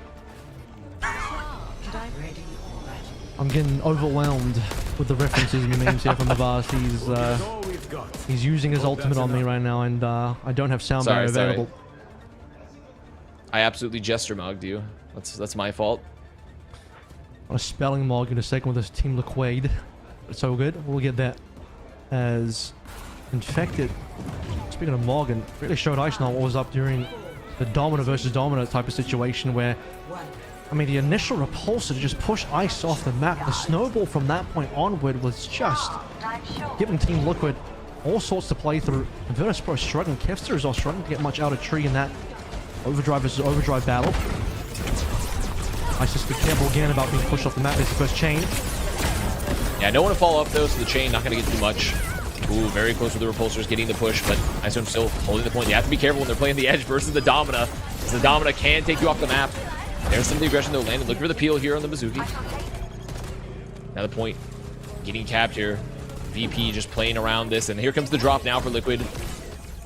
I'm getting overwhelmed with the references and the names here from the Vast. He's using his ultimate on me right now, and I don't have sound barrier available. I absolutely gesture mugged you. That's my fault. On a spelling mog in a second with this Team Liquid. It's so good. We'll get that as Infected. Speaking of Morgan, really showed Ice now what was up during the Domino versus Domino type of situation where, I mean, the initial repulsor to just push Ice off the map, the snowball from that point onward was just giving Team Liquid all sorts to play through. Virtus Pro struggling. Kevster is all struggling to get much out of Tree in that Overdrive versus Overdrive battle. Ice just be careful again about being pushed off the map. There's the first chain. Yeah, I don't want to fall up though, so the chain not going to get too much. Ooh, very close with the repulsors getting the push, but Ice Dome still holding the point. You have to be careful when they're playing the edge versus the Domina, because the Domina can take you off the map. There's some of the aggression though landed. Look for the peel here on the Mizuki. Now the point getting capped here. VP just playing around this, and here comes the drop now for Liquid.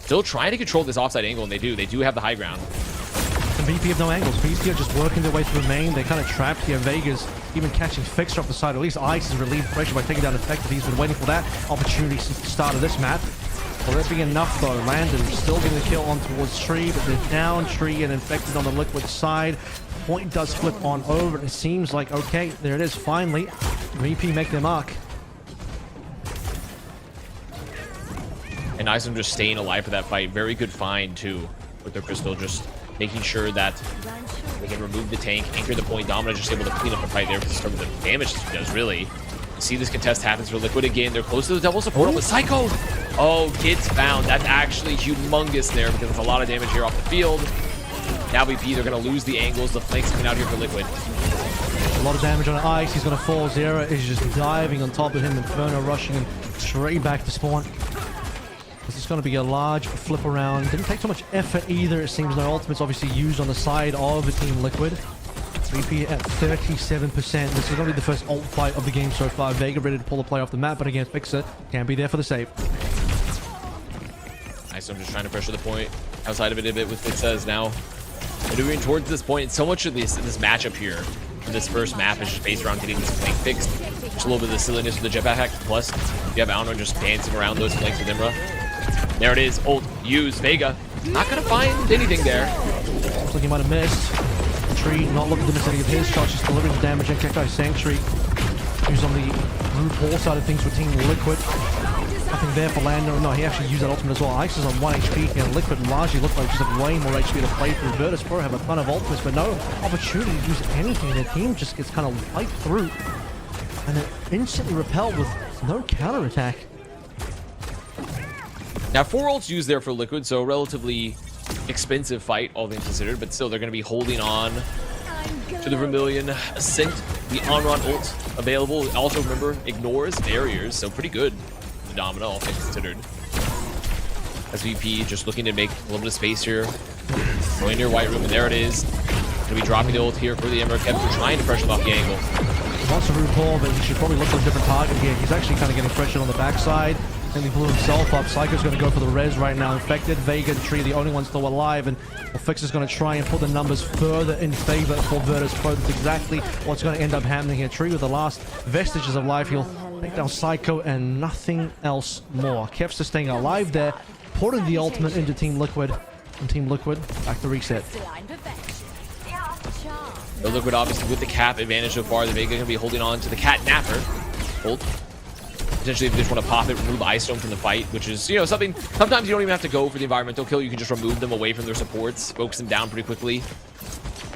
Still trying to control this offside angle, and they do. They do have the high ground. And VP have no angles. VP are just working their way through main. They're kind of trapped here. Vegas even catching Fixer off the side. At least Ice has relieved pressure by taking down Infected. He's been waiting for that opportunity since the start of this map. Will that be enough though? Landon still getting the kill on towards Tree, but they're down. Tree and Infected on the Liquid side. Point does flip on over, and it seems like, okay, there it is, finally. VP make their mark. And Isom just staying alive for that fight. Very good find too with their crystal, just making sure that they can remove the tank, anchor the point. Domino just able to clean up the fight there because of the damage he does, really. You see this contest happens for Liquid again. They're close to the double support with Psycho. Oh, gets found. That's actually humongous there because it's a lot of damage here off the field. Now VP, they're going to lose the angles. The flanks coming out here for Liquid. A lot of damage on Ice. He's going to fall. Zera is just diving on top of him. Inferno rushing him straight back to spawn. This is going to be a large flip around. Didn't take too much effort either. It seems no ultimates obviously used on the side of the Team Liquid. VP at 37%. This is going to be the first ult fight of the game so far. Vega ready to pull the play off the map, but again, Fixer can't be there for the save. Nice, I'm just trying to pressure the point outside of it a bit with Fixer now. Maneuvering towards this point. So much of this matchup here for this first map is just based around getting this flank fixed. Just a little bit of the silliness with the jetpack. Plus, you have Alno just dancing around those flanks with Imra. There it is. Ult. Use. Vega. Not going to find anything there. Looks like he might have missed. Tree not looking to miss any of his shots. Just delivering the damage. And Cacti Sanctuary. Who's on the RuPaul side of things for Team Liquid. Nothing there for Lando. No, he actually used that ultimate as well. Ice is on 1 HP here. Liquid largely look like just have way more HP to play through. Virtus Pro have a ton of ultimates, but no opportunity to use anything. Their team just gets kind of wiped through. And they're instantly repelled with no counterattack. Now, 4 ults used there for Liquid, so relatively expensive fight, all things considered, but still they're going to be holding on to the Vermilion Ascent. The on-run ult available. Also, remember, ignores barriers, so pretty good. The Domino, all things considered. As VP just looking to make a little bit of space here. Going near White Room, and there it is. Going to be dropping the ult here for the Emerald Kevster, trying to pressure him off the angle. He wants to RuPaul, but he should probably look for a different target here. He's actually kind of getting pressured on the backside. Nearly blew himself up. Psycho's going to go for the res right now. Infected, Vega, and Tree, the only ones still alive. And Fix is going to try and put the numbers further in favor for Virtus Pro. That's exactly what's going to end up happening here. Tree with the last vestiges of life. He'll take down Psycho and nothing else more. Kev's just staying alive there. Ported the ultimate into Team Liquid. And Team Liquid back to reset. The Liquid obviously with the cap advantage so far. The Vega going to be holding on to the Cat Napper. Hold. Potentially if you just want to pop it, remove Ice Stone from the fight, which is, you know, something, sometimes you don't even have to go for the environmental kill. You can just remove them away from their supports, focus them down pretty quickly.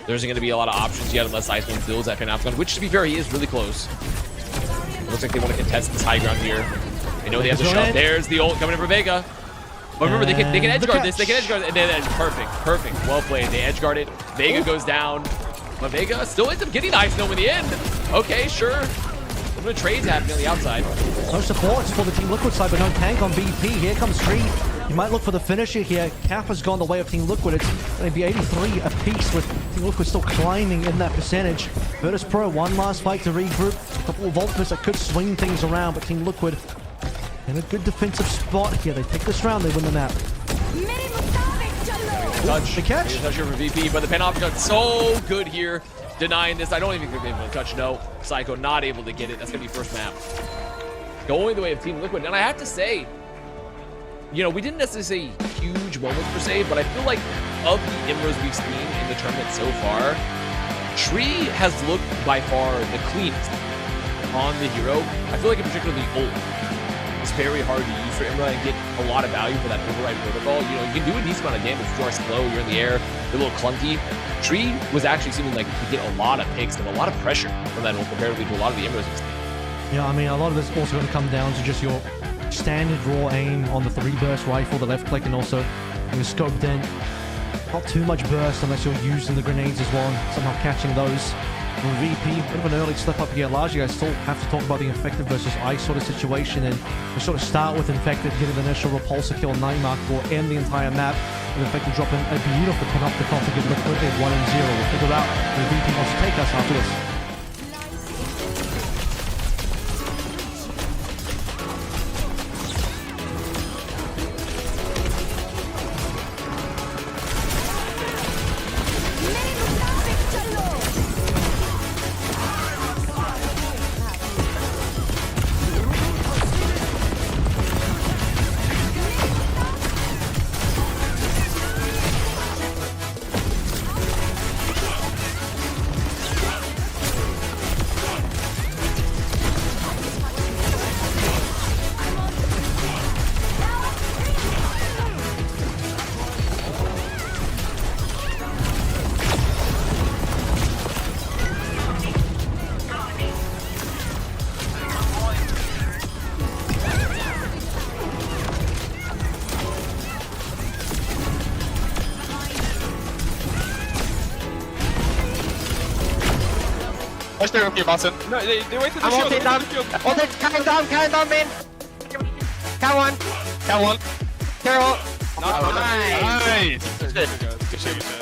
There isn't going to be a lot of options yet unless Ice Stone builds that Panopticon, which to be fair, he is really close. Looks like they want to contest this high ground here. They know they have the shot. There's the ult coming in for Vega. But remember, they can edge guard this. They can edge guard it. And then perfect, perfect. Well played. They edge guard it. Vega goes down. But Vega still ends up getting Ice Stone in the end. Okay, sure. A little bit of trades happening on the outside. No supports for the Team Liquid side, but no tank on BP. Here comes Tree. You might look for the finisher here. Cap has gone the way of Team Liquid. It's going to be 83 apiece with Team Liquid still climbing in that percentage. Virtus Pro, one last fight to regroup. A couple of ultimates that could swing things around, but Team Liquid in a good defensive spot here. They take this round, they win the map. Touch. The catch. Touch here for VP, but the Panopticon so good here. Denying this. I don't even think they're able to touch. No. Psycho not able to get it. That's going to be first map. Going the way of Team Liquid. And I have to say, you know, we didn't necessarily say huge moments per se, but I feel like of the Imros we've seen in the tournament so far, Tree has looked by far the cleanest on the hero. I feel like in particular the ult is very hard to use for Imra and get a lot of value for that override protocol. You know, you can do a decent amount of damage. You are slow, you're in the air, you're a little clunky. Tree was actually seeming like he could get a lot of picks and a lot of pressure from that ult comparatively to a lot of the Imros we've seen. Yeah, I mean, a lot of this is also going to come down to just your standard raw aim on the 3-burst rifle, the left click, and also being scoped in. Not too much burst unless you're using the grenades as well and somehow catching those. From VP, bit of an early slip up here. Largely, I still have to talk about the Infected versus Ice sort of situation, and we sort of start with Infected, getting the initial repulsor kill 9 mark for end the entire map. With Infected dropping a beautiful Panopticon to give Liquid a 1-0. We'll figure out where VP wants to take us after this. Watch their up here, Boston. No, they waited the shield. Down. Count down, man. Count one. Count one. Carol. Nice. Good shit, good shit.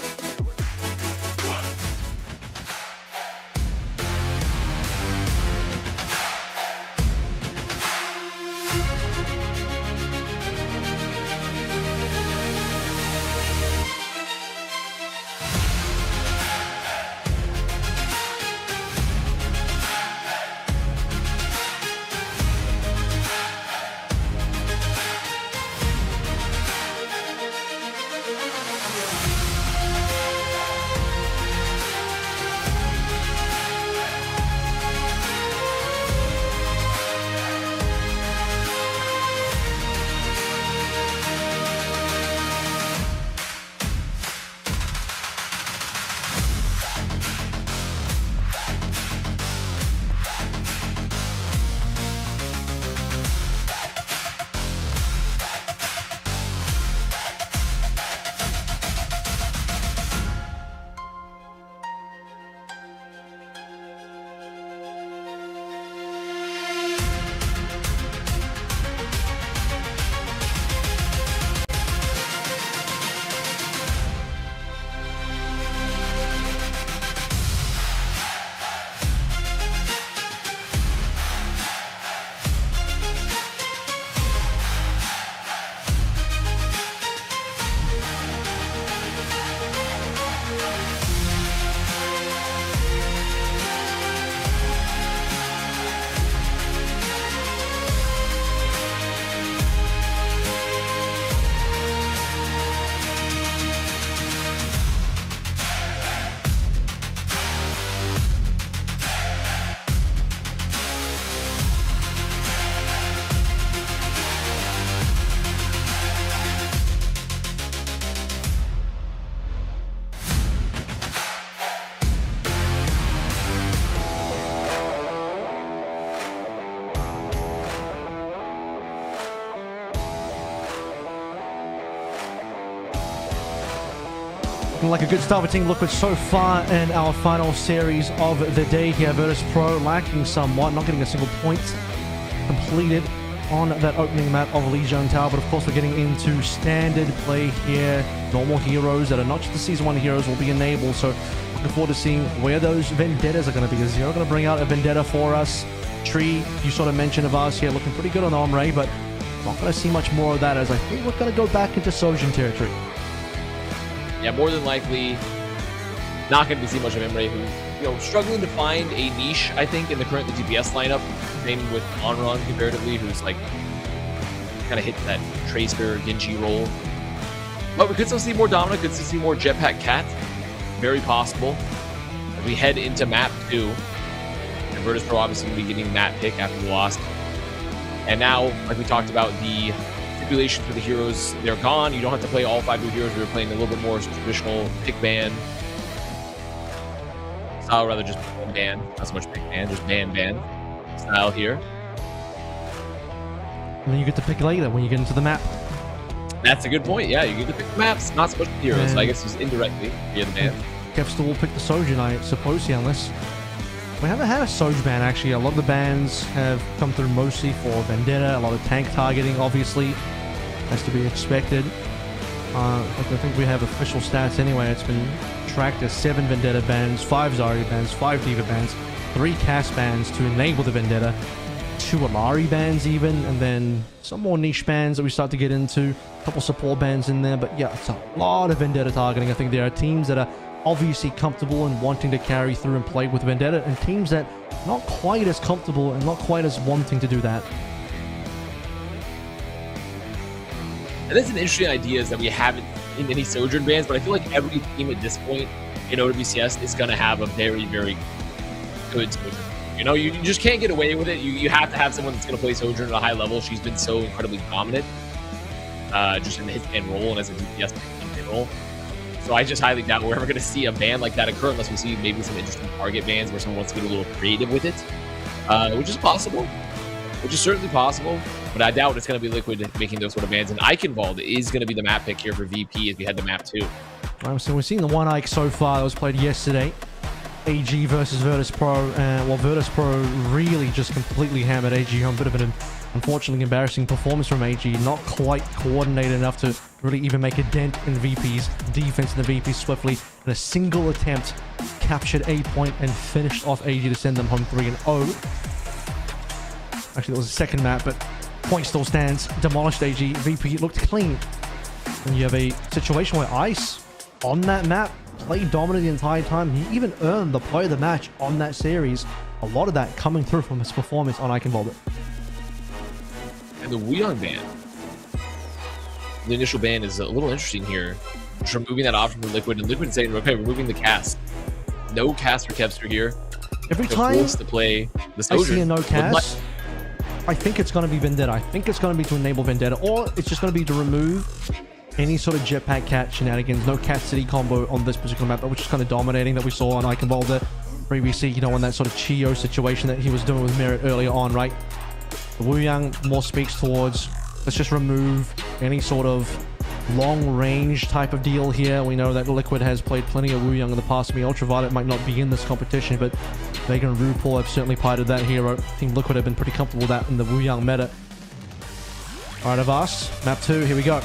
Looking like a good start for Team Liquid so far in our final series of the day here. Virtus Pro lacking somewhat, not getting a single point completed on that opening map of Legion Tower. But of course, we're getting into standard play here. Normal heroes that are not just the Season 1 heroes will be enabled. So looking forward to seeing where those Vendettas are going to be. Is Zero going to bring out a Vendetta for us? Tree, you sort of mentioned of us here, looking pretty good on Omre, but not going to see much more of that, as I think we're going to go back into Sojin territory. Yeah, more than likely, not going to see much of Emre, who, struggling to find a niche, I think, in the current DPS lineup. Same with Onron, comparatively, who's, like, kind of hit that Tracer, Genji role. But we could still see more Domina, could still see more Jetpack Cat. Very possible. As we head into map 2, and Virtus Pro obviously going to be getting that pick after we lost. And now, like we talked about, the stipulations for the heroes, they're gone. You don't have to play all 5 new heroes. We were playing a little bit more traditional pick ban style, rather just ban, not so much pick ban, just ban style here. And then you get to pick later when you get into the map. That's a good point. Yeah, you get to pick the maps, not so much the heroes. So I guess just indirectly via the ban. Kevster will pick the Sojin, I suppose, here, unless we haven't had a Soj ban actually. A lot of the bans have come through mostly for Vendetta. A lot of tank targeting, obviously, has to be expected. I think we have official stats anyway. It's been tracked as 7 Vendetta bans, 5 Zarya bans, 5 D.Va bans, 3 Cass bans to enable the Vendetta, 2 Alari bans even, and then some more niche bans that we start to get into. A couple support bans in there, but yeah, it's a lot of Vendetta targeting. I think there are teams that are obviously comfortable and wanting to carry through and play with Vendetta, and teams that not quite as comfortable and not quite as wanting to do that. And that's an interesting idea, is that we haven't seen any Sojourn bans, but I feel like every team at this point in OWCS is going to have a very, very good Sojourn. You just can't get away with it. You have to have someone that's going to play Sojourn at a high level. She's been so incredibly dominant, just in the hitman role and as a DPS role. So I just highly doubt we're ever going to see a ban like that occur unless we see maybe some interesting target bans where someone wants to get a little creative with it, which is possible. Which is certainly possible, but I doubt it's going to be Liquid making those sort of bans. And Eichenwald is going to be the map pick here for VP if we head to map 2. So we're seeing the one Ike so far that was played yesterday. AG versus Virtus Pro. Well, Virtus Pro really just completely hammered AG on a bit of an unfortunately embarrassing performance from AG. Not quite coordinated enough to really even make a dent in VP's defense, and the VP swiftly, in a single attempt, captured a point and finished off AG to send them home 3-0. Actually, that was the second map, but point still stands. Demolished AG. VP looked clean. And you have a situation where Ice, on that map, played dominant the entire time. He even earned the play of the match on that series. A lot of that coming through from his performance on Eichenwald. And the Wuyang ban. The initial ban is a little interesting here. Just removing that option from Liquid, and Liquid saying, okay, removing the cast. No cast for Kevster here. Every time to play the I see a no cast, I think it's going to be Vendetta. I think it's going to be to enable Vendetta, or it's just going to be to remove any sort of Jetpack Cat shenanigans. No Cat City combo on this particular map, which is kind of dominating, that we saw on Eichenwald previously, in that sort of Chio situation that he was doing with Merit earlier on, right? The Wuyang more speaks towards, let's just remove any sort of long-range type of deal here. We know that Liquid has played plenty of Wuyang in the past. Ultraviolet might not be in this competition, but Vega and RuPaul have certainly piloted that hero. Team Liquid have been pretty comfortable with that in the Wuyang meta. Alright, Avast, map 2, here we go.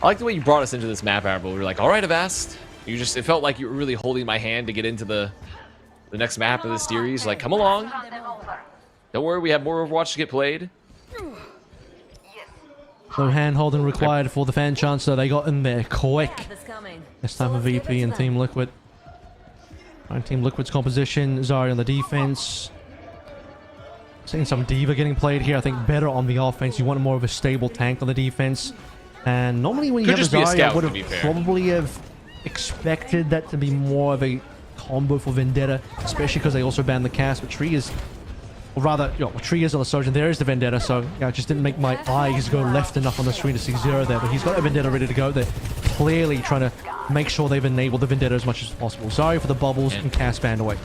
I like the way you brought us into this map, Arable. We were like, all right, Avast. It felt like you were really holding my hand to get into the next map of this series. Like, come along. Don't worry, we have more Overwatch to get played. No hand-holding required for the fan chancellor. They got in there quick. This time for VP and Team Liquid. Right, Team Liquid's composition. Zarya on the defense. Seeing some D.Va getting played here. I think better on the offense. You want more of a stable tank on the defense. And normally when you have a Zarya, I would have probably have expected that to be more of a combo for Vendetta, especially because they also banned the cast. But Tree is or rather, Tree is on the Sojourn. There is the Vendetta, so I just didn't make my eyes go left enough on the screen to see Zero there. But he's got a Vendetta ready to go. They're clearly trying to make sure they've enabled the Vendetta as much as possible. Sorry for the bubbles and cast banned away.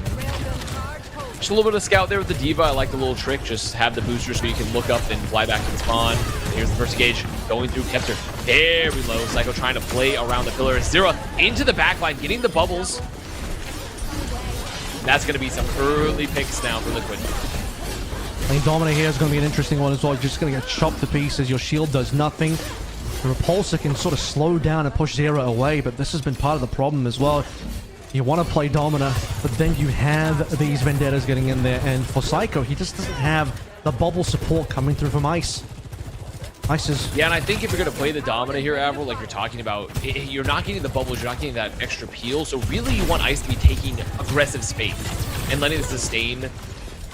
Just a little bit of scout there with the Diva. I like the little trick. Just have the booster so you can look up and fly back to the spawn. Here's the first engage. Going through Kepter. Very low. Psycho trying to play around the pillar. Zero into the backline, getting the bubbles. That's going to be some early picks now for Liquid. I think Dominator here is going to be an interesting one as well. You're just going to get chopped to pieces. Your shield does nothing. The Repulsor can sort of slow down and push Zero away, but this has been part of the problem as well. You want to play Domina, but then you have these Vendettas getting in there, and for Psycho, he just doesn't have the bubble support coming through from Ice. Ice is... Yeah, and I think if you're going to play the Domina here, Avril, like you're talking about, you're not getting the bubbles, you're not getting that extra peel, so really you want Ice to be taking aggressive space and letting the sustain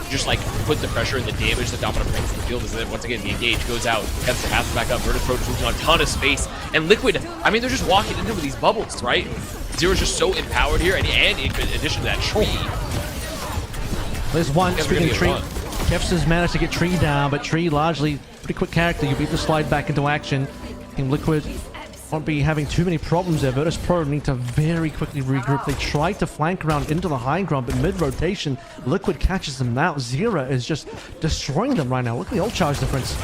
just like put the pressure and the damage that Domina brings to the field. Is that once again the engage goes out, Peps has to back up, Virtus Pro just losing a ton of space, and Liquid, I mean, they're just walking into these bubbles, right? Zero's just so empowered here, and in addition to that Tree. There's one, speaking of Tree, Peps has managed to get Tree down, but Tree largely pretty quick character. You beat the slide back into action. Team Liquid won't be having too many problems there. Virtus Pro need to very quickly regroup. They tried to flank around into the high ground, but mid-rotation, Liquid catches them out. Zera is just destroying them right now. Look at the ult charge difference.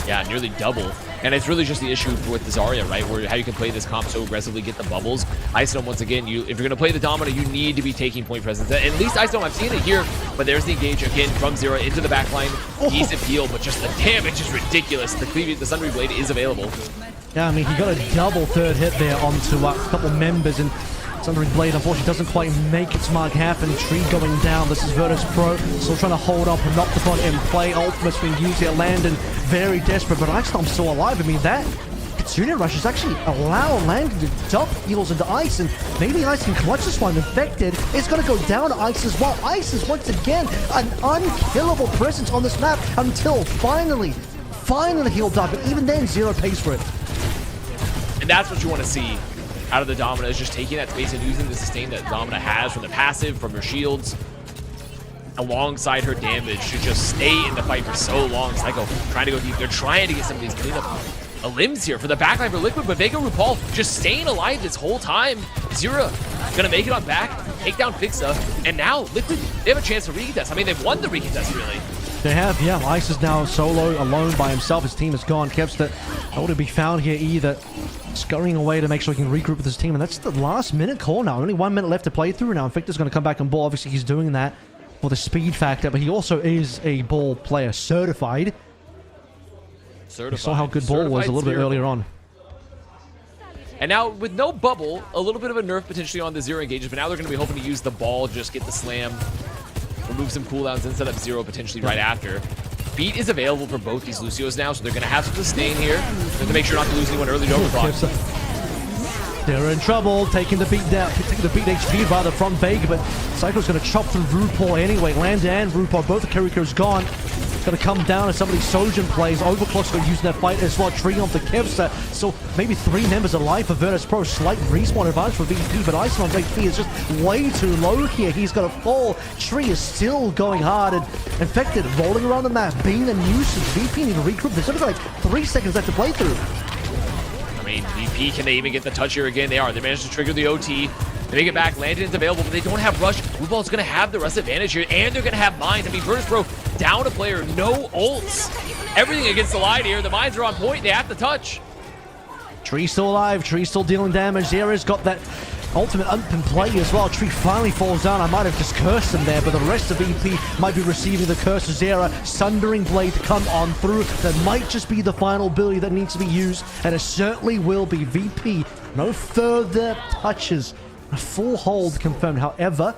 Yeah, nearly double. And it's really just the issue with the Zarya, right? Where how you can play this comp so aggressively, get the bubbles. Icedome, once again, if you're going to play the Domina, you need to be taking point presence. At least Icedome, I've seen it here, but there's the engage again from Zero into the backline. Decent peel, but just the damage is ridiculous. The Sundry Blade is available. Yeah, I mean, he got a double third hit there onto a couple members, and Sundering Blade unfortunately doesn't quite make its mark happen. Tree going down. This is Virtus Pro still trying to hold up and Noctipon in play. Ultimate's being used here. Landon very desperate, but Icestomp's still alive. I mean, that Kitsune Rush is actually allow Landon to dump heals into Ice, and maybe Ice can clutch this one. Infected is going to go down to Ice as well. Ice is once again an unkillable presence on this map until finally healed up, and even then Zero pays for it. And that's what you want to see out of the Domina, is just taking that space and using the sustain that Domina has from the passive, from her shields, alongside her damage to just stay in the fight for so long. Psycho trying to go deep. They're trying to get some of these cleanup limbs here for the backline for Liquid, but Vega RuPaul just staying alive this whole time. Zero gonna make it on back, take down Fixa, and now Liquid, they have a chance to recontest. I mean, they've won the recontest, really. They have, yeah. Ice is now solo, alone by himself. His team is gone. Keps that nowhere to be found here either. Scurrying away to make sure he can regroup with his team, and that's the last minute call now. Only 1 minute left to play through now. Victor's going to come back on ball. Obviously, he's doing that for the speed factor, but he also is a ball player certified. You saw how good ball was a little bit earlier on. And now, with no bubble, a little bit of a nerf potentially on the Zero engages, but now they're going to be hoping to use the ball, just get the slam, remove some cooldowns, and set up Zero potentially right after. Beat is available for both these Lucios now, so they're going to have some sustain here. They have to make sure not to lose anyone early to overclock. They're in trouble, taking the beat down, taking the beat HP rather from Vega, but Psycho's going to chop through RuPaul anyway. Land and RuPaul, both the Kiriko's gone. Going to come down as some of these Sojourn plays. Overclock's going to use that fight as well. Tree on the Kevster. So maybe 3 members alive for Virtus Pro. Slight respawn advantage for VP, but Iceland HP is just way too low here. He's going to fall. Tree is still going hard, and Infected rolling around the map, being a nuisance. VP need to regroup. There's only like 3 seconds left to play through. I mean, VP, can they even get the touch here again? They are. They managed to trigger the OT. They make it back. Landon's available, but they don't have Rush. RuPaul's going to have the rest advantage here, and they're going to have Mines. I mean, Virtus Pro down a player, no ults. Everything against the line here. The Mines are on point. They have to touch. Tree still alive. Tree still dealing damage. Zera's got that ultimate up in play as well. Tree finally falls down. I might have just cursed him there, but the rest of VP might be receiving the curse of Zera. Sundering Blade to come on through. That might just be the final ability that needs to be used, and it certainly will be. VP, no further touches. A full hold confirmed. However,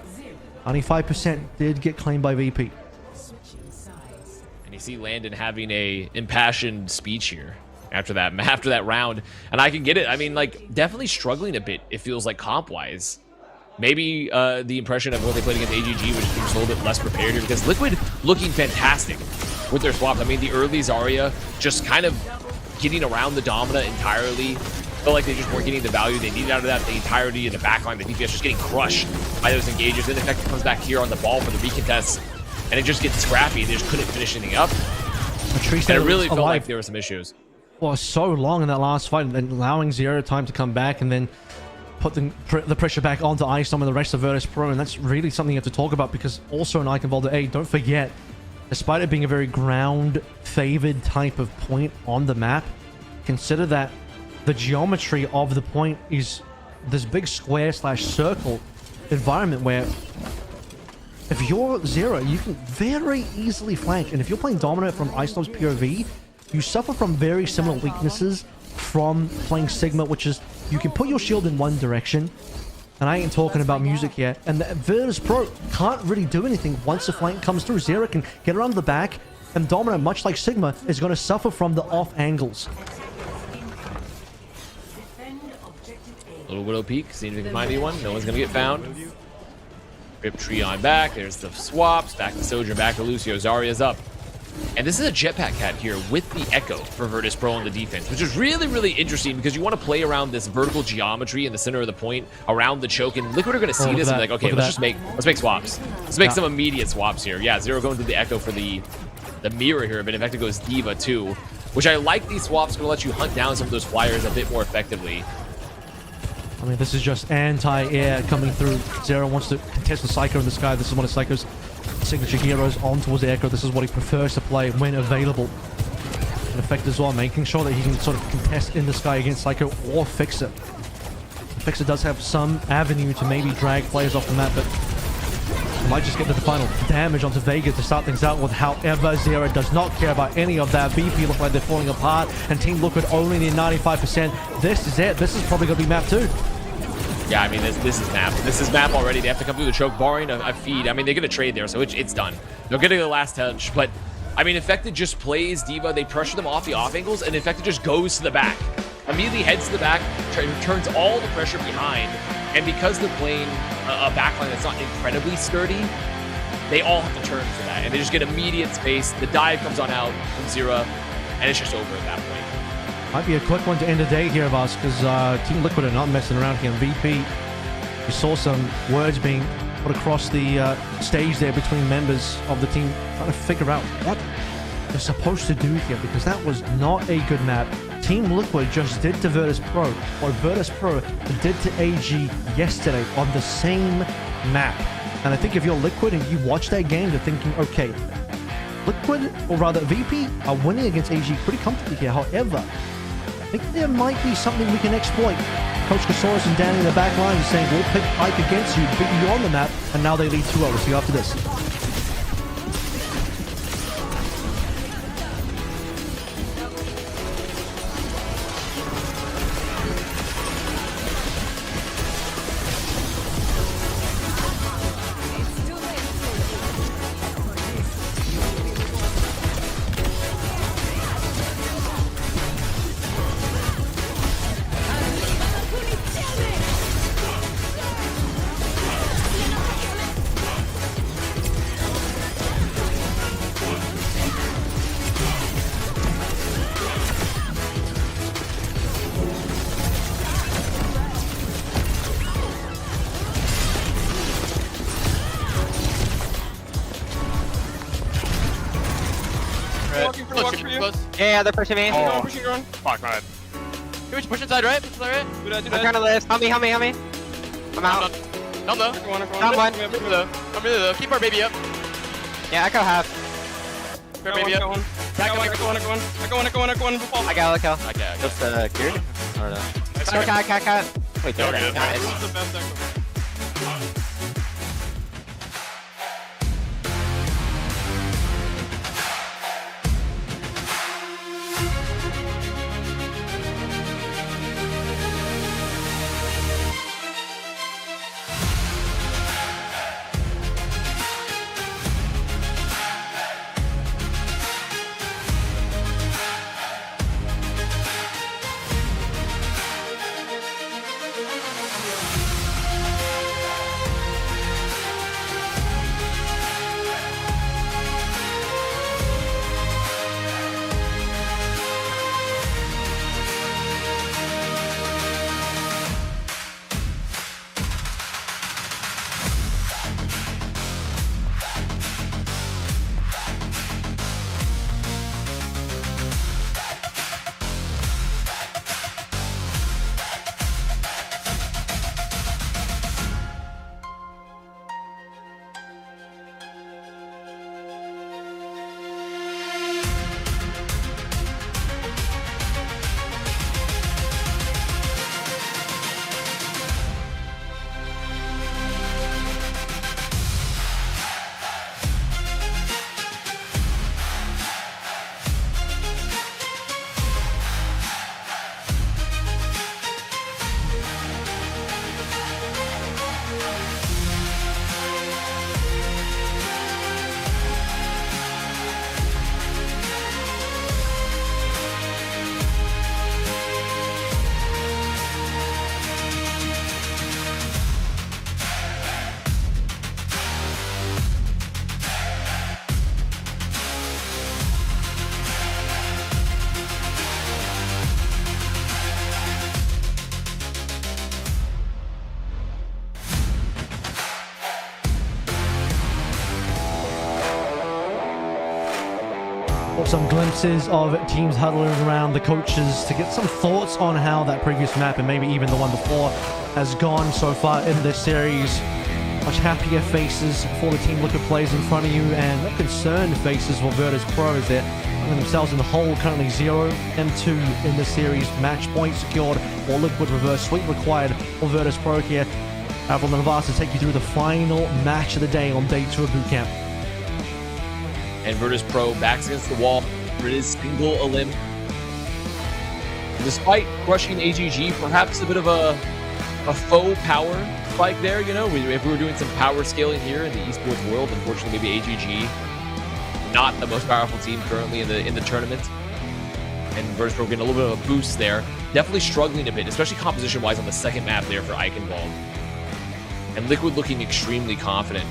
only 5% did get claimed by VP. And you see Landon having a impassioned speech here after that round, and I can get it. I mean, like, definitely struggling a bit, it feels like, comp-wise. Maybe the impression of what they played against AGG was just a little bit less prepared here, because Liquid looking fantastic with their swaps. I mean, the early Zarya just kind of getting around the Domina entirely. Felt like they just weren't getting the value they needed out of that. The entirety of the backline, the DPS just getting crushed by those engages. Then Infected comes back here on the ball for the recontest. and it just gets scrappy. They just couldn't finish anything up. And it really felt like there were some issues. Was so long in that last fight, and then allowing Zero time to come back and then put the pressure back onto IceDom and the rest of Virtus Pro, and that's really something you have to talk about, because also in Eichenwalde A, don't forget, despite it being a very ground-favored type of point on the map, consider that the geometry of the point is this big square/circle environment where if you're Zero, you can very easily flank, and if you're playing Dominant from IceDom's POV, you suffer from very similar weaknesses from playing Sigma, which is you can put your shield in one direction, and I ain't talking about music here, and the Virtus Pro can't really do anything once the flank comes through. Zero can get around the back, and Dominant, much like Sigma, is going to suffer from the off angles. Little Widow peek, seeing if we can find anyone. No one's going to get found. Rip Tree on back. There's the swaps. Back to Sojourn, back to Lucio. Zarya's up. And this is a jetpack cat here with the Echo for Virtus Pro on the defense, which is really, really interesting because you want to play around this vertical geometry in the center of the point around the choke. And Liquid are going to see this and be like, okay, let's make swaps. Let's make some immediate swaps here. Yeah, Zero going to the Echo for the mirror here, but in fact it goes Diva too, which I like. These swaps going to let you hunt down some of those flyers a bit more effectively. I mean, this is just anti-air coming through. Zero wants to contest the Psycho in the sky. This is one of Psycho's signature heroes on towards the Echo. This is what he prefers to play when available. In effect as well, making sure that he can sort of contest in the sky against Psycho or Fixer. Fixer does have some avenue to maybe drag players off the map, but he might just get to the final damage onto Vega to start things out with. However, Zero does not care about any of that. BP look like they're falling apart, and Team Liquid only near 95%. This is it. This is probably going to be map 2. Yeah, I mean, this is map. This is map already. They have to come through the choke, barring a feed. I mean, they're going to trade there, so it's done. They're getting the last touch, but, I mean, Infected just plays Diva. They pressure them off the off angles, and Infected just goes to the back. Immediately heads to the back, turns all the pressure behind, and because they're playing a backline that's not incredibly sturdy, they all have to turn for that, and they just get immediate space. The dive comes on out from Zero, and it's just over at that point. Might be a quick one to end the day here, Voss, because Team Liquid are not messing around here. VP, we saw some words being put across the stage there between members of the team, trying to figure out what they're supposed to do here, because that was not a good map. Team Liquid just did to Virtus Pro, or Virtus Pro did to AG yesterday on the same map. And I think if you're Liquid and you watch that game, you're thinking, okay, Liquid, or rather VP, are winning against AG pretty comfortably here. However, I think there might be something we can exploit. Coach Kasaurus and Danny in the back line is saying, we'll pick Ike against you, beat you on the map, and now they lead 2-0. We'll see you after this. Yeah, they're pushing me. Oh. Pushing your own. Fuck, my bad. Push inside, right? Push inside, right? I'm trying to live. Help me. I'm out. Down low. Down one. I'm really low. Keep our baby up. Yeah, Echo half. Keep our baby up. I got a kill. Okay. Just cured? Or no? Cut. Wait, nice. Got some glimpses of teams huddling around the coaches to get some thoughts on how that previous map and maybe even the one before has gone so far in this series. Much happier faces for the Team Liquid players in front of you, and more concerned faces for Virtus Pro as they're finding themselves in the hole, currently 0 and 2 in the series. Match point secured for Liquid, reverse sweep required for Virtus Pro here. Avril and Navas to take you through the final match of the day on day 2 of Bootcamp. And Virtus Pro backs against the wall for his single elim. Despite crushing AGG, perhaps a bit of a faux power spike there, you know. If we were doing some power scaling here in the esports world, unfortunately maybe AGG not the most powerful team currently in the tournament. And Virtus Pro getting a little bit of a boost there. Definitely struggling a bit, especially composition-wise on the second map there for Eichenwald. And Liquid looking extremely confident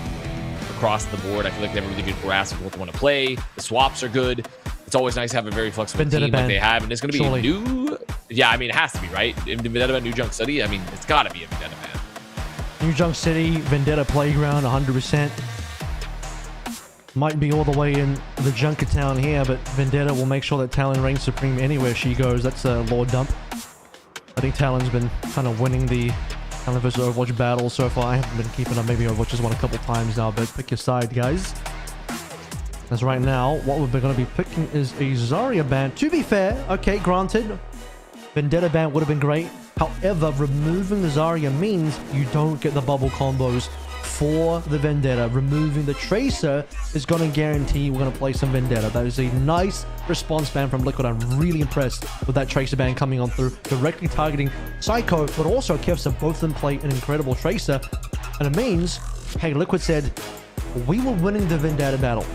across the board. I feel like they have a really good grasp of what they want to play. The swaps are good. It's always nice to have a very flexible team like they have. And it's going to be a new... Yeah, I mean, it has to be, right? Vendetta Band, New Junk City, I mean, it's got to be a Vendetta Band. New Junk City, Vendetta Playground, 100%. Might be all the way in the Junkertown here, but Vendetta will make sure that Talon reigns supreme anywhere she goes. That's a Lord Dump. I think Talon's been kind of winning the Talon versus Overwatch battle so far. I haven't been keeping up. Maybe Overwatch has won a couple times now, but pick your side, guys. As right now, what we're going to be picking is a Zarya ban. To be fair, okay, granted, Vendetta ban would have been great. However, removing the Zarya means you don't get the bubble combos for the Vendetta. Removing the Tracer is going to guarantee we're going to play some Vendetta. That is a nice response ban from Liquid. I'm really impressed with that Tracer ban coming on through, directly targeting Psycho, but also Kevsa. Both of them play an incredible Tracer. And it means, hey, Liquid said, we were winning the Vendetta battle.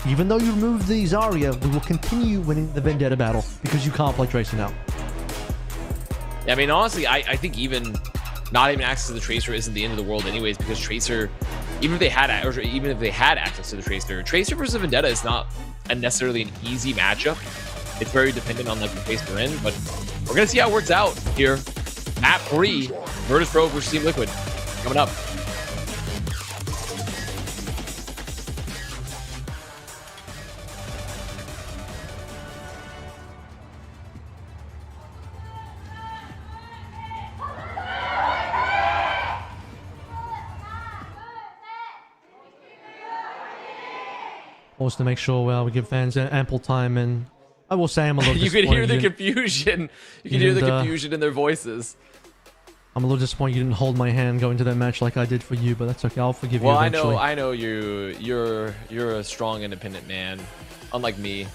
Even though you removed the Zarya, we will continue winning the Vendetta battle because you can't play Tracer now. I mean, honestly, I think even not having access to the Tracer isn't the end of the world anyways, because Tracer, even if they had access to the Tracer versus Vendetta is not necessarily an easy matchup. It's very dependent on like the place we're in, but we're gonna see how it works out here. Map 3, Virtus Pro versus Team Liquid coming up. Also to make sure we give fans ample time, and I will say I'm a little you disappointed. can hear the confusion. You can hear the confusion in their voices. I'm a little disappointed you didn't hold my hand going to that match like I did for you, but that's okay. I'll forgive you Well, eventually. I know you're a strong, independent man, unlike me.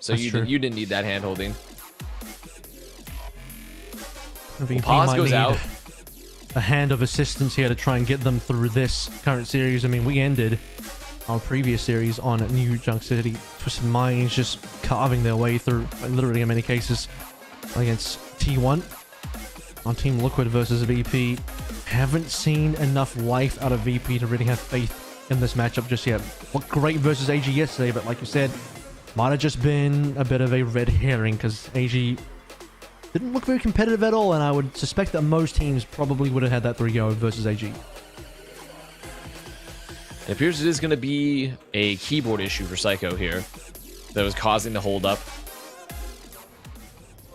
So you didn't need that hand holding. VP Pause might goes need out. a hand of assistance here to try and get them through this current series. I mean, we ended our previous series on New Junk City. Twisted Minds just carving their way through, literally in many cases, against T1. On Team Liquid versus VP, haven't seen enough life out of VP to really have faith in this matchup just yet. Looked great versus AG yesterday, but like you said, might have just been a bit of a red herring because AG didn't look very competitive at all, and I would suspect that most teams probably would have had that 3-0 versus AG. It appears it is going to be a keyboard issue for Psycho here that was causing the hold up.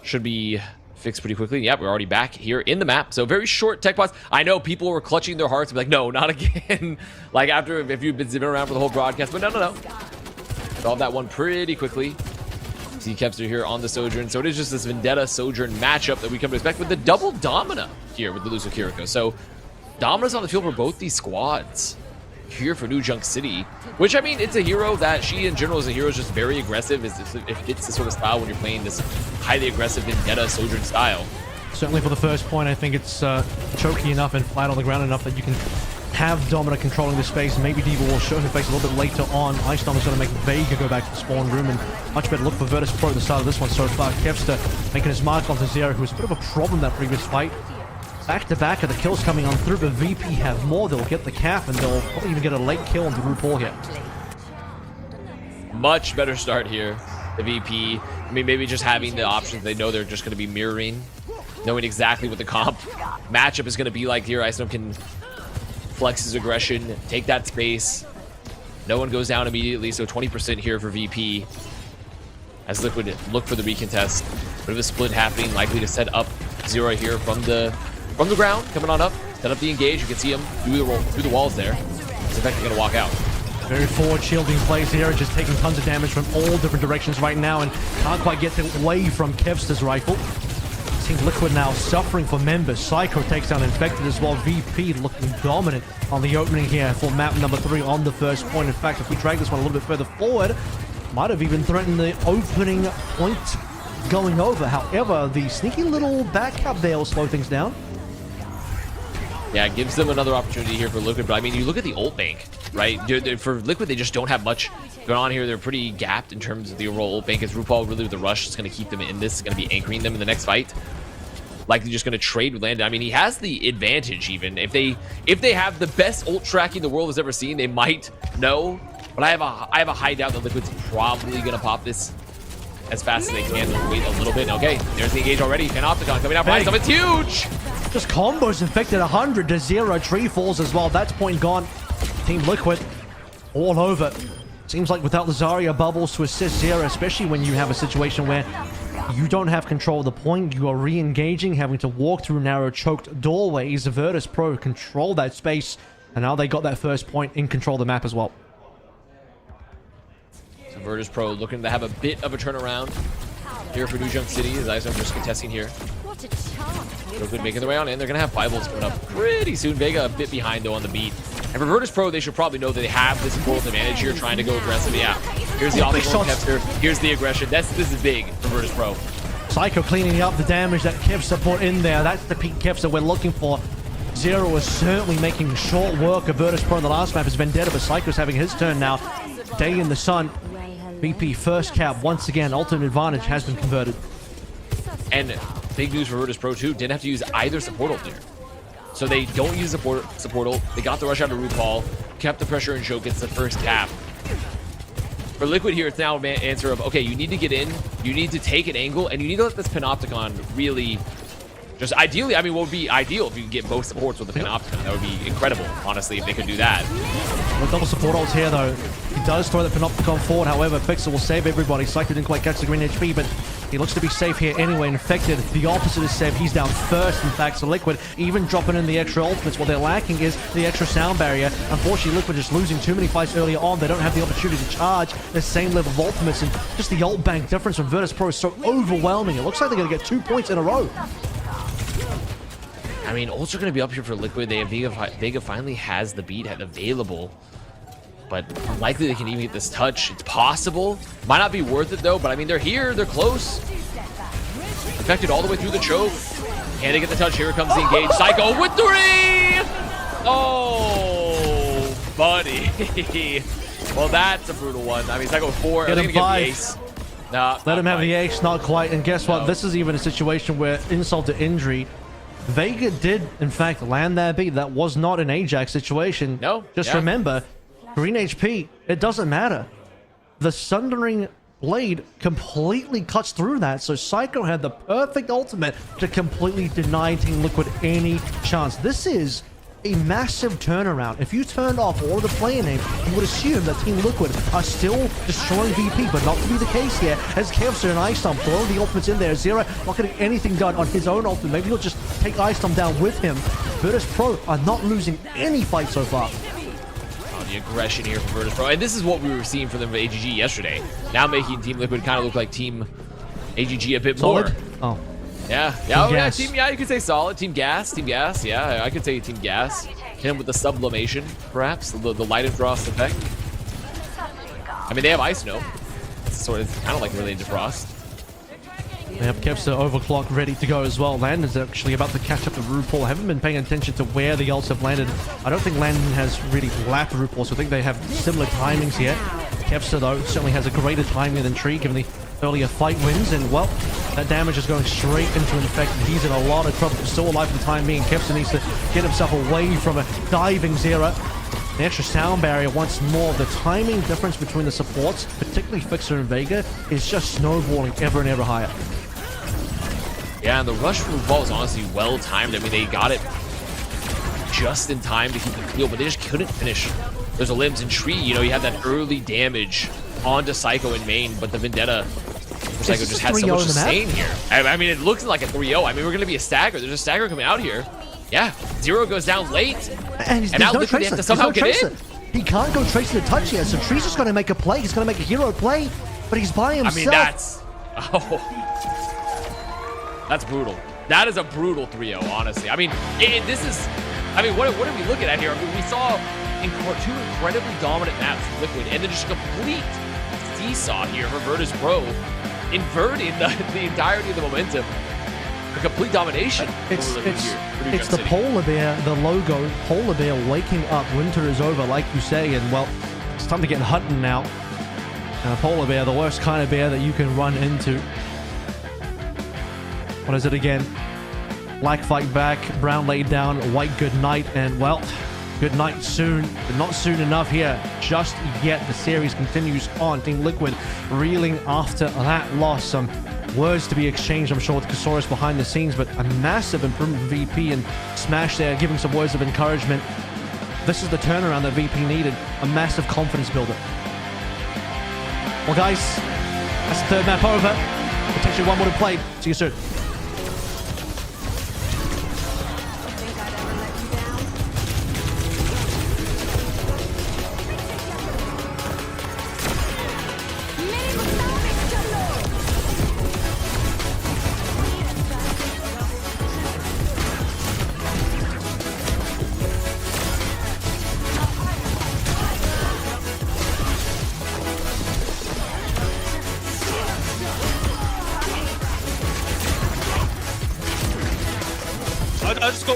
Should be fixed pretty quickly. Yep, we're already back here in the map. So very short tech pause. I know people were clutching their hearts and be like, no, not again. Like after, if you've been zipping around for the whole broadcast, but no. Solved that one pretty quickly. See Kepster here on the Sojourn. So it is just this Vendetta Sojourn matchup that we come to expect with the double Domina here with the Lucio Kiriko. So Domina's on the field for both these squads here for New Junk City, which, I mean, it's a hero that she in general as a hero is just very aggressive. It fits the sort of style when you're playing this highly aggressive Vendetta Sojourn style. Certainly for the first point, I think it's choky enough and flat on the ground enough that you can have Domina controlling the space. Maybe Diva will show her face a little bit later on. Ice Dom is going to make Vega go back to the spawn room, and much better look for Virtus Pro at the start of this one so far. Kevster making his mark onto Zero, who was a bit of a problem that previous fight. Back to back of the kills coming on through, but VP have more. They'll get the cap, and they'll probably even get a late kill on the RuPaul here. Much better start here, the VP. I mean, maybe just having the options they know they're just going to be mirroring, knowing exactly what the comp matchup is going to be like here. Ice Dome can flex his aggression, take that space. No one goes down immediately, so 20% here for VP. as Liquid look for the recontest. Bit of a split happening, likely to set up Zero here from the ground, coming on up, set up the engage. You can see him through the walls there. He's effectively going to walk out. Very forward shielding plays here, just taking tons of damage from all different directions right now and can't quite get away from Kevster's rifle. Team Liquid now suffering for members. Psycho takes down Infected as well. VP looking dominant on the opening here for map number 3 on the first point. In fact, if we drag this one a little bit further forward, might have even threatened the opening point going over. However, the sneaky little back up there will slow things down. Yeah, it gives them another opportunity here for Liquid, but I mean, you look at the ult bank, right? For Liquid, they just don't have much going on here. They're pretty gapped in terms of the overall ult bank. As RuPaul really with the rush is going to keep them in this, going to be anchoring them in the next fight. Likely just going to trade with Landon. I mean, he has the advantage even. If they have the best ult tracking the world has ever seen, they might know. But I have a high doubt that Liquid's probably going to pop this as fast as they can. Wait a little bit. Okay, there's the engage already. Panopticon coming out for Isom. It's huge! Just combos Infected 100 to 0. Tree falls as well. That's point gone. Team Liquid all over. Seems like without Lazaria bubbles to assist Zero, especially when you have a situation where you don't have control of the point, you are re-engaging, having to walk through narrow choked doorways. Virtus Pro control that space, and now they got that first point in control of the map as well. So Virtus Pro looking to have a bit of a turnaround here for New Jump City as Isom just contesting here. Real good making their way on in. They're going to have 5 ults coming up pretty soon. Vega a bit behind though on the beat. And for Virtus Pro, they should probably know that they have this important advantage here, trying to go aggressive. Yeah, here's the optical Kevster. Here's the aggression. This is big for Virtus Pro. Psycho cleaning up the damage that Kevster put in there. That's the peak Kevster we're looking for. Zero is certainly making short work of Virtus Pro in the last map as Vendetta, but Psycho's having his turn now. Day in the sun. VP first cap once again. Ultimate advantage has been converted. And big news for Virtus Pro too. Didn't have to use either support ult there. So they don't use support ult. They got the rush out of RuPaul, kept the pressure and choke, gets the first cap. For Liquid here, it's now an answer of, okay, you need to get in, you need to take an angle, and you need to let this Panopticon really just ideally, I mean, what would be ideal if you could get both supports with the Panopticon? That would be incredible, honestly, if they could do that. With double support ults here, though, he does throw the Panopticon forward. However, Fixer will save everybody. Psycho didn't quite catch the green HP, but he looks to be safe here anyway. Infected, the opposite is safe. He's down first, in fact. So Liquid even dropping in the extra ultimates. What they're lacking is the extra sound barrier. Unfortunately, Liquid just losing too many fights earlier on. They don't have the opportunity to charge the same level of ultimates. And just the ult bank difference from Virtus Pro is so overwhelming. It looks like they're going to get 2 points in a row. I mean, ults are going to be up here for Liquid. They have Vega finally has the beat available. But unlikely they can even get this touch. It's possible. Might not be worth it, though. But, I mean, they're here. They're close. Infected all the way through the choke. Can they get the touch? Here comes the engage. Psycho with 3! Oh, buddy. Well, that's a brutal one. I mean, Psycho with 4. Get him 5. The ace. No, let him have the ace. Not quite. And guess what? This is even a situation where insult to injury. Vega did, in fact, land that beat. That was not an Ajax situation. No. Just remember, green HP, it doesn't matter. The Sundering Blade completely cuts through that, so Psycho had the perfect ultimate to completely deny Team Liquid any chance. This is a massive turnaround. If you turned off all of the player names, you would assume that Team Liquid are still destroying VP, but not to be the case here, as Kevster and Icestorm throwing the ultimates in there. Zero not getting anything done on his own ultimate. Maybe he'll just take Icestorm down with him. Virtus Pro are not losing any fight so far. Oh, the aggression here from Virtus Pro. And this is what we were seeing from them for AGG yesterday. Now making Team Liquid kind of look like Team AGG a bit Solid? more. Oh. Yeah, you could say solid. Team Gas, yeah, I could say Team Gas. Hit him with the sublimation, perhaps, the light and frost effect. I mean, they have Ice Snow. It's sort of kind of like related to Frost. They have Kevster overclock ready to go as well. Landon's actually about to catch up to RuPaul. I haven't been paying attention to where the ults have landed. I don't think Landon has really lapped RuPaul, so I think they have similar timings here. Kevster, though, certainly has a greater timing than Tree, given the earlier fight wins, and well, that damage is going straight into Infected. He's in a lot of trouble. Still alive for the time being. Kevster needs to get himself away from a diving Zero. The extra sound barrier once more. The timing difference between the supports, particularly Fixer and Vega, is just snowballing ever and ever higher. Yeah, and the rush from RuPaul is honestly well timed. I mean, they got it just in time to keep the clear, but they just couldn't finish. There's a limbs and Tree, you know, you had that early damage onto Psycho in main, but the Vendetta Prosecco just had so much sustain here. I mean, it looks like a 3-0. I mean, we're going to be a stagger. There's a stagger coming out here. Yeah, Zero goes down late. And now Liquid have to somehow get in. He can't go Tracer to touch here, so Trees is going to make a play. He's going to make a hero play, but he's by himself. I mean, that's... Oh. That's brutal. That is a brutal 3-0, honestly. I mean, this is... I mean, what are we looking at here? I mean, we saw two incredibly dominant maps from Liquid, and then just a complete seesaw here for Virtus Pro, inverting the entirety of the momentum. A complete domination. It's the polar bear, the logo, polar bear waking up. Winter is over, like you say, and well, it's time to get hunting now. And a polar bear, the worst kind of bear that you can run into. What is it again? Black fight back, brown laid down, white good night, and well, good night soon, but not soon enough here just yet. The series continues on. Team Liquid reeling after that loss. Some words to be exchanged, I'm sure, with Kasaurus behind the scenes, but a massive improvement from VP, and Smash there giving some words of encouragement. This is the turnaround that VP needed, a massive confidence builder. Well, guys, that's the third map over. Potentially one more to play. See you soon.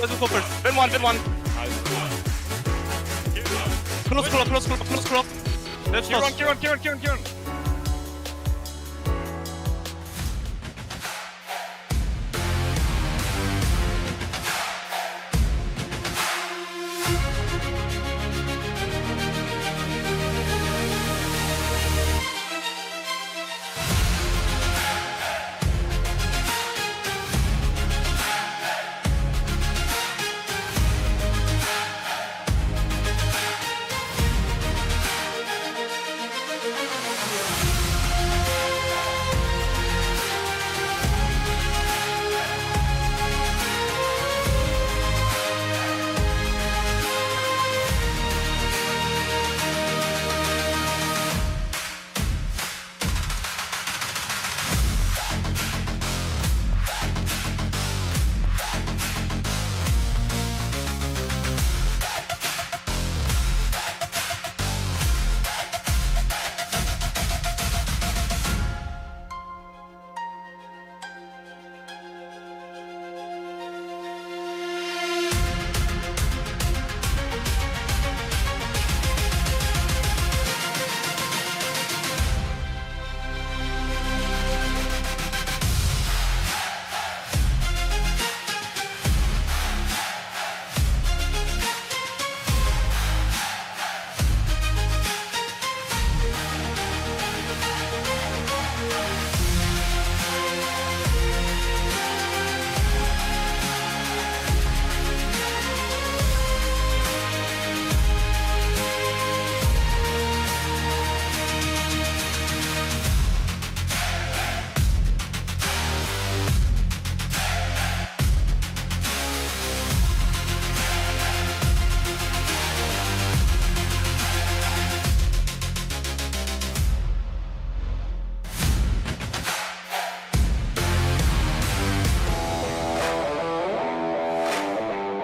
Let's go first. Bin one. Close. Let's Kieran.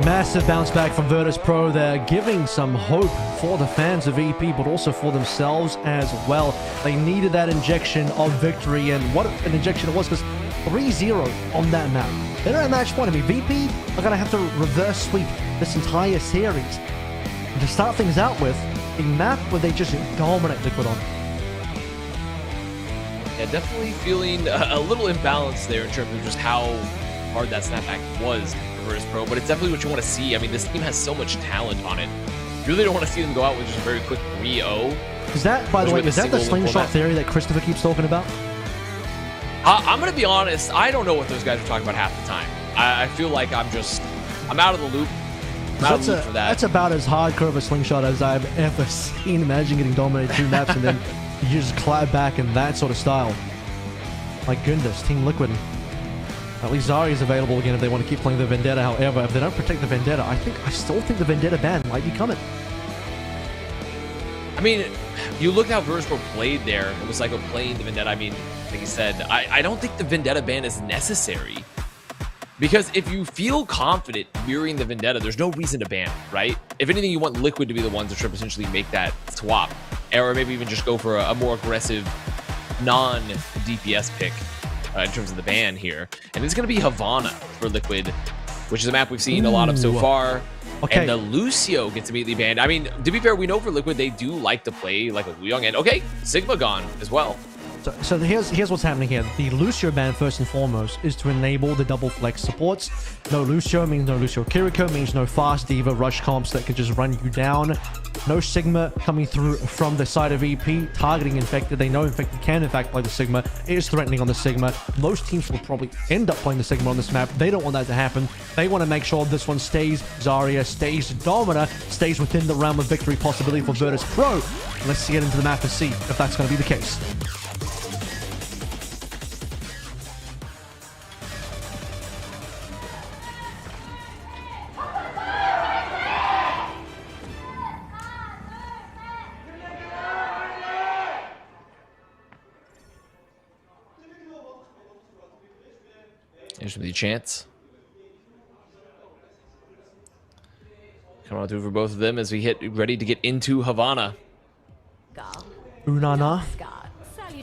Massive bounce back from Virtus Pro. They're giving some hope for the fans of EP, but also for themselves as well. They needed that injection of victory, and what an injection it was, because 3-0 on that map. They're at match point. I mean, VP are going to have to reverse sweep this entire series. And to start things out with, a map where they just dominate Liquid on. Yeah, definitely feeling a little imbalanced there in terms of just how hard that snapback was for Virtus Pro, but it's definitely what you want to see. I mean, this team has so much talent on it. You really don't want to see them go out with just a very quick 3-0. Is that, by the way, is that the slingshot theory that Christopher keeps talking about? I'm going to be honest, I don't know what those guys are talking about half the time. I feel like I'm out of the loop. I'm out of the loop for that. That's about as hardcore of a slingshot as I've ever seen. Imagine getting dominated 2 maps and then you just clap back in that sort of style. My goodness, Team Liquid. At least Zarya is available again if they want to keep playing the Vendetta. However, if they don't protect the Vendetta, I still think the Vendetta ban might be coming. I mean, you look how Virtus.pro played there. It was like playing the Vendetta. I mean, like you said, I don't think the Vendetta ban is necessary. Because if you feel confident mirroring the Vendetta, there's no reason to ban it, right? If anything, you want Liquid to be the ones that should potentially make that swap. Or maybe even just go for a more aggressive non-DPS pick in terms of the ban here. And it's going to be Havana for Liquid, which is a map we've seen a lot of so far. Okay. And the Lucio gets immediately banned. I mean, to be fair, we know for Liquid, they do like to play like a Wuyong. And okay, Sigma gone as well. So here's what's happening here. The Lucio ban, first and foremost, is to enable the double flex supports. No Lucio means no Lucio Kiriko, means no fast diva rush comps that can just run you down. No Sigma coming through from the side of EP, targeting Infected. They know Infected can in fact play the Sigma. It is threatening on the Sigma. Most teams will probably end up playing the Sigma on this map. They don't want that to happen. They want to make sure this one stays Zarya, stays Domina, stays within the realm of victory possibility for Virtus.pro. Let's get into the map and see if that's going to be the case. Here's the chance. Come on through for both of them as we hit ready to get into Havana. Unana.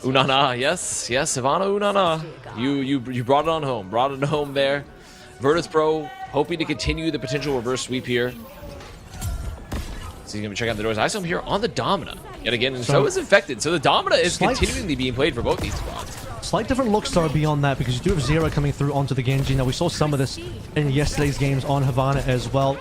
Unana, yes, Havana Unana. You brought it on home. Brought it home there. Virtus.pro hoping to continue the potential reverse sweep here. So he's gonna check out the doors. I saw him here on the Domina yet again, and so is Infected. So the Domina is continually being played for both these squads. Slight different looks though beyond that, because you do have Zero coming through onto the Genji. Now we saw some of this in yesterday's games on Havana as well.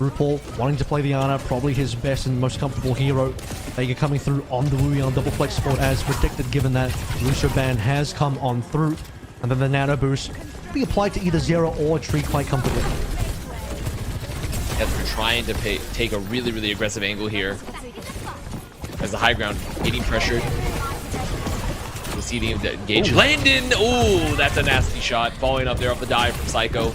RuPaul wanting to play the Ana, probably his best and most comfortable hero. Vega coming through on the Wuyong double flex support as predicted, given that Lucio ban has come on through. And then the Nano boost be applied to either Zero or Tree quite comfortably. As we're trying to take a really aggressive angle here. As the high ground getting pressured. We see the engage. Landon! Ooh, that's a nasty shot. Following up there off the dive from Psycho.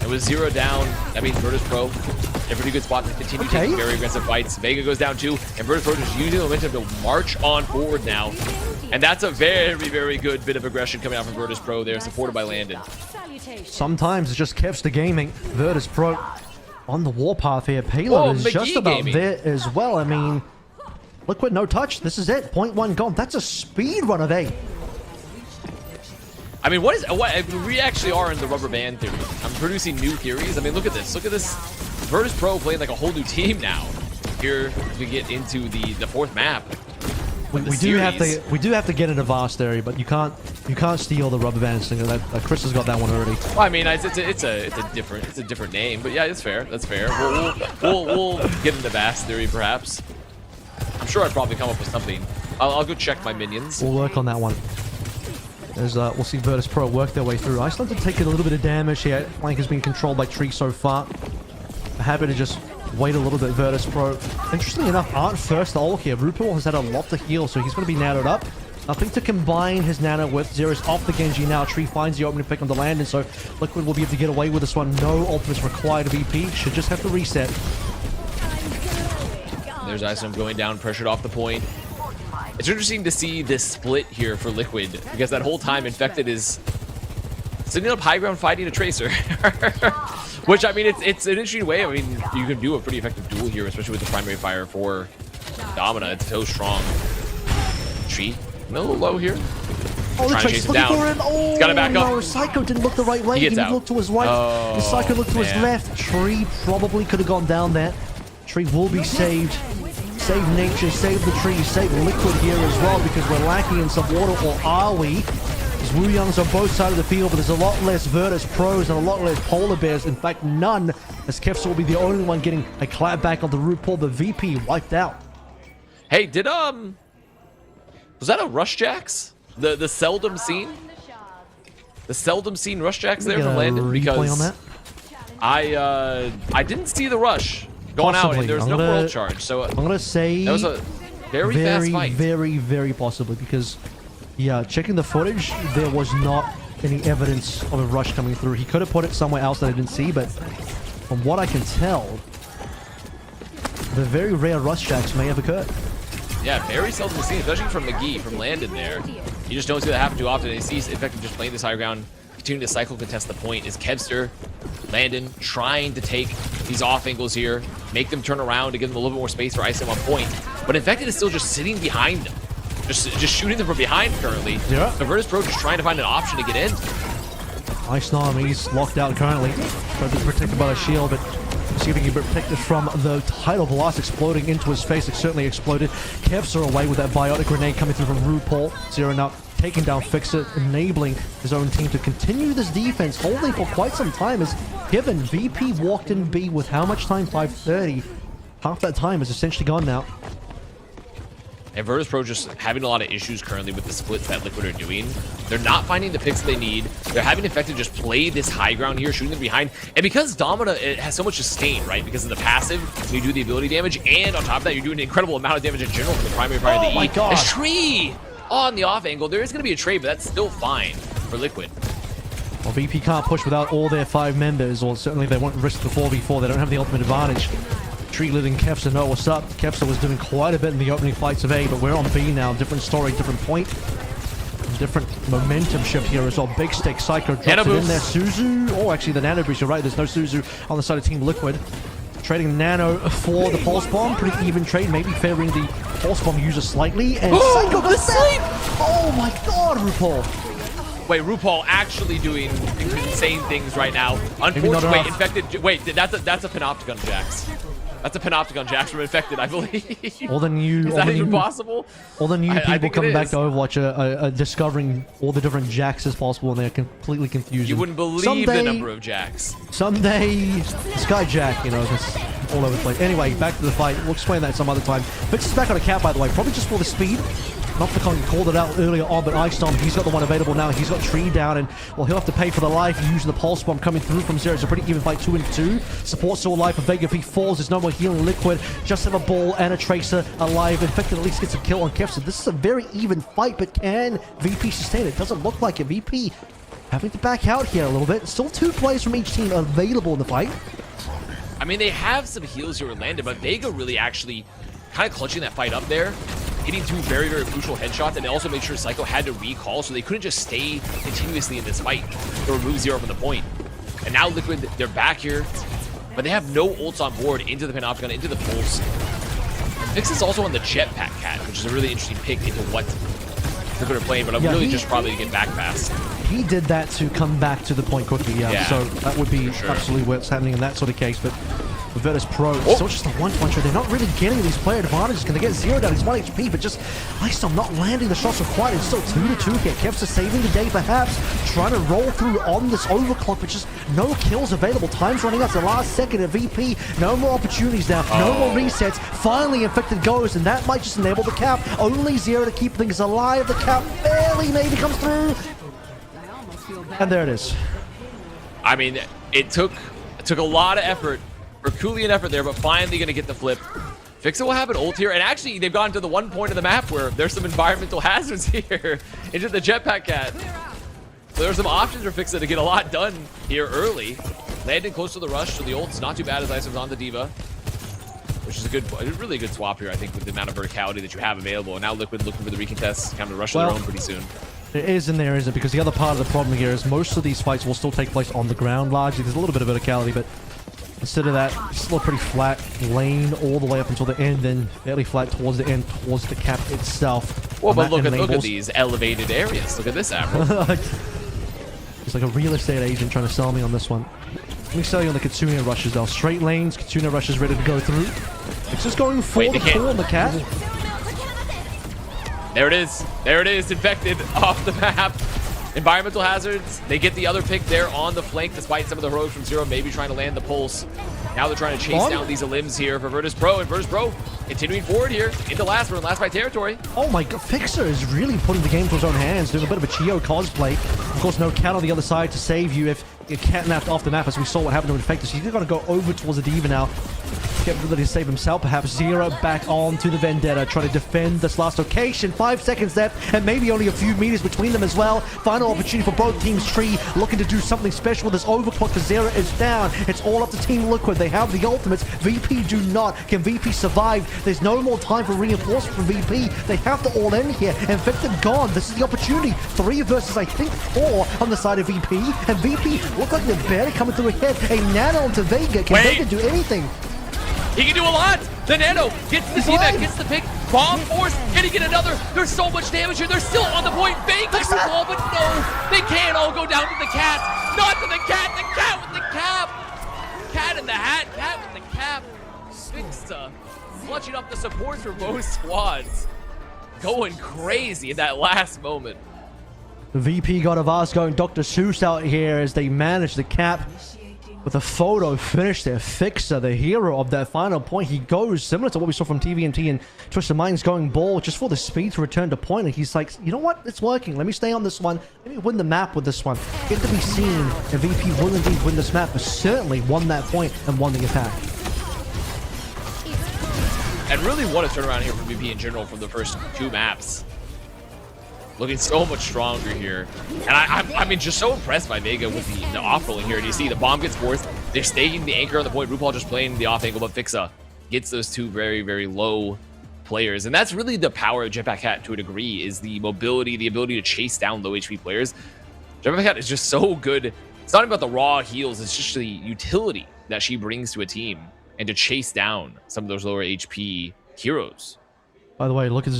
It was 0 down. That means Virtus.pro, a pretty good spot to continue taking very aggressive fights. Vega goes down too, and Virtus.pro just using the momentum to march on forward now. And that's a very good bit of aggression coming out from Virtus.pro there, supported by Landon. Sometimes it's just Kevs the gaming. Virtus.pro on the warpath here. Payload is just about there as well. I mean, Liquid no touch. This is it. 0.1 gone. That's a speed run of A. I mean, what we actually are in the rubber band theory. I'm producing new theories. I mean, look at this. Look at this. Virtus.pro playing like a whole new team now. Here as we get into the fourth map. We do have to get into vast area, but you can't steal the rubber band thing. Chris has got that one already. Well, I mean, it's a different name, but yeah, it's fair. That's fair. We'll get into vast theory perhaps. I'm sure I'd probably come up with something. I'll go check my minions. We'll work on that one. As we'll see Virtus.pro work their way through. Iceland to take a little bit of damage here. Flank has been controlled by Tree so far. Happy to just wait a little bit. Virtus.pro, interestingly enough, aren't first all here. RuPaul has had a lot to heal, so he's going to be nanoed up. Nothing to combine his nano with. Zero's off the Genji now. Tree finds the opening pick on the land, and so Liquid will be able to get away with this one. No ultimates required of EP. Should just have to reset. There's Iceland going down, pressured off the point. It's interesting to see this split here for Liquid, because that whole time Infected is sitting up high ground fighting a Tracer. Which, I mean, it's an interesting way. I mean, you can do a pretty effective duel here, especially with the primary fire for Domina. It's so strong. Tree, a little low here. Oh, the Tracer's looking for him. Oh, he's got to back up. No, Psycho didn't look the right way. He didn't look to his right. Oh, Psycho looked to his left. Tree probably could have gone down there. Tree will be saved. Save nature, save the trees, save Liquid here as well, because we're lacking in some water, or are we? As Wuyong's on both sides of the field, but there's a lot less Virtus.pros and a lot less Polar Bears. In fact, none, as Kefs will be the only one getting a clap back on the RuPaul, but VP wiped out. Hey, was that a Rush Jacks? The seldom seen? The seldom seen Rush Jacks there from Landon? Because I didn't see the Rush going out, and there's no world charge. So I'm gonna say that was a very fast fight. Very possibly, because Yeah, checking the footage, there was not any evidence of a rush coming through. He could have put it somewhere else that I didn't see, but from what I can tell, the very rare rush jacks may have occurred. Yeah, very seldom seen, especially from McGee, from Landon there. You just don't see that happen too often. And you see Effective just playing this high ground, continuing to cycle contest the point. Is Kevster, Landon trying to take these off angles here, make them turn around to give them a little bit more space for Icem on point. But Infected is still just sitting behind them. Just shooting them from behind currently. Yeah. The Virtus Pro just trying to find an option to get in. Icem, he's locked out currently. Trying to be protected by the shield, but see if he can be protected from the tidal blast exploding into his face. It certainly exploded. Kevs are away with that biotic grenade coming through from RuPaul. Zeroing up, taking down Fixer, enabling his own team to continue this defense, holding for quite some time as given VP walked in B with how much time? 5:30. Half that time is essentially gone now. And Virtus Pro just having a lot of issues currently with the splits that Liquid are doing. They're not finding the picks they need. They're having Infected just play this high ground here, shooting them behind. And because Domina it has so much sustain, right? Because of the passive, you do the ability damage, and on top of that, you're doing an incredible amount of damage in general from the primary fire of the E. My God. A tree on the off angle. There is going to be a trade, but that's still fine for Liquid. Well, VP can't push without all their 5 members, or certainly they won't risk the 4v4. They don't have the ultimate advantage. Tree letting Kevster know what's up. Kevster was doing quite a bit in the opening fights of A, but we're on B now. Different story, different point. Different momentum shift here as well. Big Stick, Psycho drops it in there. Suzu. Oh, actually, the Nano Boost, you're right. There's no Suzu on the side of Team Liquid. Trading Nano for the Pulse Bomb. Pretty even trade, maybe favoring the Pulse Bomb user slightly. And Psycho goes sleep! Oh my God, RuPaul. Wait, RuPaul actually doing insane things right now. Unfortunately, wait, Infected. Wait, that's a Panopticon Jax. That's a Panopticon Jax from Infected, I believe. All the new, is that even possible? All the new people coming back to Overwatch are discovering all the different Jax as possible, and they're completely confused. You wouldn't believe the number of Jax. Someday, Skyjack, you know, it's all over the place. Anyway, back to the fight. We'll explain that some other time. Fix is back on a cap, by the way, probably just for the speed. Nocticon called it out earlier on, but Icestorm, he's got the one available now. He's got Tree down, and well, he'll have to pay for the life using the Pulse Bomb coming through from Zero. It's a pretty even fight, 2 and 2. Support still alive for Vega. If he falls, there's no more healing. Liquid just have a ball and a Tracer alive. Infected at least gets a kill on Kev. So this is a very even fight, but can VP sustain it? Doesn't look like it. VP having to back out here a little bit. Still 2 players from each team available in the fight. I mean, they have some heals here with Landon, but Vega really actually kind of clutching that fight up there. Hitting 2 very, very crucial headshots, and they also made sure Psycho had to recall, so they couldn't just stay continuously in this fight to remove Zero from the point. And now Liquid, they're back here, but they have no ults on board into the Panopticon, into the Pulse. Vix is also on the Jetpack Cat, which is a really interesting pick into what Liquid are playing, but I'm really just probably to get back fast. He did that to come back to the point quickly, so that would be absolutely what's happening in that sort of case, but Virtus Pro, still just a 1-puncher. They're not really getting these player advantages. Can they get Zero down? He's 1 HP, but just Icestorm not landing the shots required. It's still 2-2 here. Kevster saving the day, perhaps. Trying to roll through on this overclock, but just no kills available. Time's running out. It's the last second of VP. No more opportunities now. No more resets. Finally, Infected goes, and that might just enable the cap. Only Zero to keep things alive. The cap barely maybe comes through. And there it is. I mean, it took a lot of effort. Herculean effort there, but finally going to get the flip. Fixit will have an ult here, and actually they've gone to the one point of the map where there's some environmental hazards here into the Jetpack Cat. So there's some options for Fixit to get a lot done here early. Landing close to the rush, so the ult's not too bad as Isom's on the Diva, which is a really good swap here, I think, with the amount of verticality that you have available. And now Liquid looking for the recontest, kind of rush their own pretty soon. It is and there isn't, because the other part of the problem here is most of these fights will still take place on the ground largely. There's a little bit of verticality, but instead of that, still a pretty flat lane all the way up until the end, then fairly flat towards the end, towards the cap itself. Well, but look at these elevated areas. Look at this, Avril. It's like a real estate agent trying to sell me on this one. Let me sell you on the Kitsune rushes, though. Straight lanes, Kitsune rushes ready to go through. It's just going for the pull on the cat. There it is. There it is. Infected off the map. Environmental hazards. They get the other pick there on the flank, despite some of the heroics from Zero maybe trying to land the pulse. Now they're trying to chase down these limbs here for Virtus Pro, and Virtus Pro continuing forward here into last fight territory. Oh my God, Fixer is really putting the game to his own hands, doing a bit of a Chio cosplay. Of course, no cat on the other side to save you if catnapped off the map, as we saw what happened to Infectus. He's going to go over towards the Diva now. Get ability to save himself, perhaps. Zero back on to the Vendetta, trying to defend this last location. 5 seconds left, and maybe only a few meters between them as well. Final opportunity for both teams. Tree looking to do something special with this overclock, because Zero is down. It's all up to Team Liquid. They have the ultimates. VP do not. Can VP survive? There's no more time for reinforcement from VP. They have to all end here. Infected gone. This is the opportunity. 3 versus, I think, 4 on the side of VP. And VP look like they're barely coming through ahead. A Nano onto Vega. Can Vega do anything? He can do a lot. The Nano gets the C-Back, gets the pick. Bomb force. Can he get another? There's so much damage here. They're still on the point. Vega's the ball, but no. They can't all go down to the cat. Not to the cat. The cat with the cap. Cat in the hat. Cat with the cap. Fixa clutching up the supports for both squads. Going crazy in that last moment. The VP God of Vasco and Dr. Seuss out here as they manage the cap with a photo finish there. Fixa, the hero of that final point. He goes similar to what we saw from TVNT and Twisted Minds going ball just for the speed to return to point. And he's like, you know what? It's working. Let me stay on this one. Let me win the map with this one. Yet to be seen if VP will indeed win this map, but certainly won that point and won the attack. And really what a turnaround here for VP in general from the first 2 maps. Looking so much stronger here. And I mean, just so impressed by Vega with the off-rolling here. And you see the bomb gets forced. They're staking the anchor on the point. RuPaul just playing the off angle, but Fixa gets those 2 very, very low players. And that's really the power of Jetpack Cat to a degree, is the mobility, the ability to chase down low HP players. Jetpack Cat is just so good. It's not about the raw heals. It's just the utility that she brings to a team and to chase down some of those lower HP heroes. By the way, look at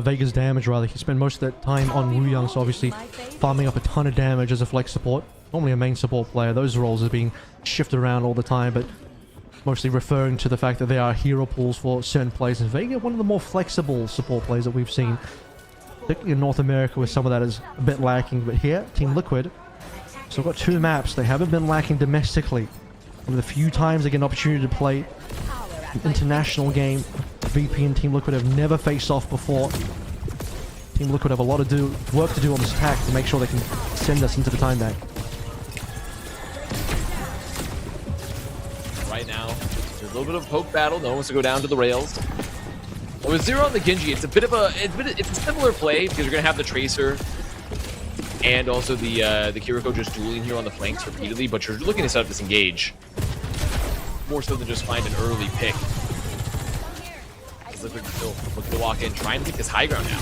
Vega's damage, rather. He spent most of that time on Wuyang, so obviously farming up a ton of damage as a flex support. Normally a main support player. Those roles are being shifted around all the time, but mostly referring to the fact that there are hero pools for certain players. And Vega, one of the more flexible support players that we've seen, particularly in North America, where some of that is a bit lacking. But here, Team Liquid, so got 2 maps. They haven't been lacking domestically. One of the few times they get an opportunity to play an international game, VP and Team Liquid have never faced off before. Team Liquid have a lot of work to do on this attack to make sure they can send us into the time bank. Right now, there's a little bit of a poke battle. No one wants to go down to the rails. Well, with Zero on the Genji, it's a similar play, because you're gonna have the Tracer and also the Kiriko just dueling here on the flanks repeatedly, but you're looking to set up this engage more so than just find an early pick. Liquid still looking to walk in, trying to get this high ground now.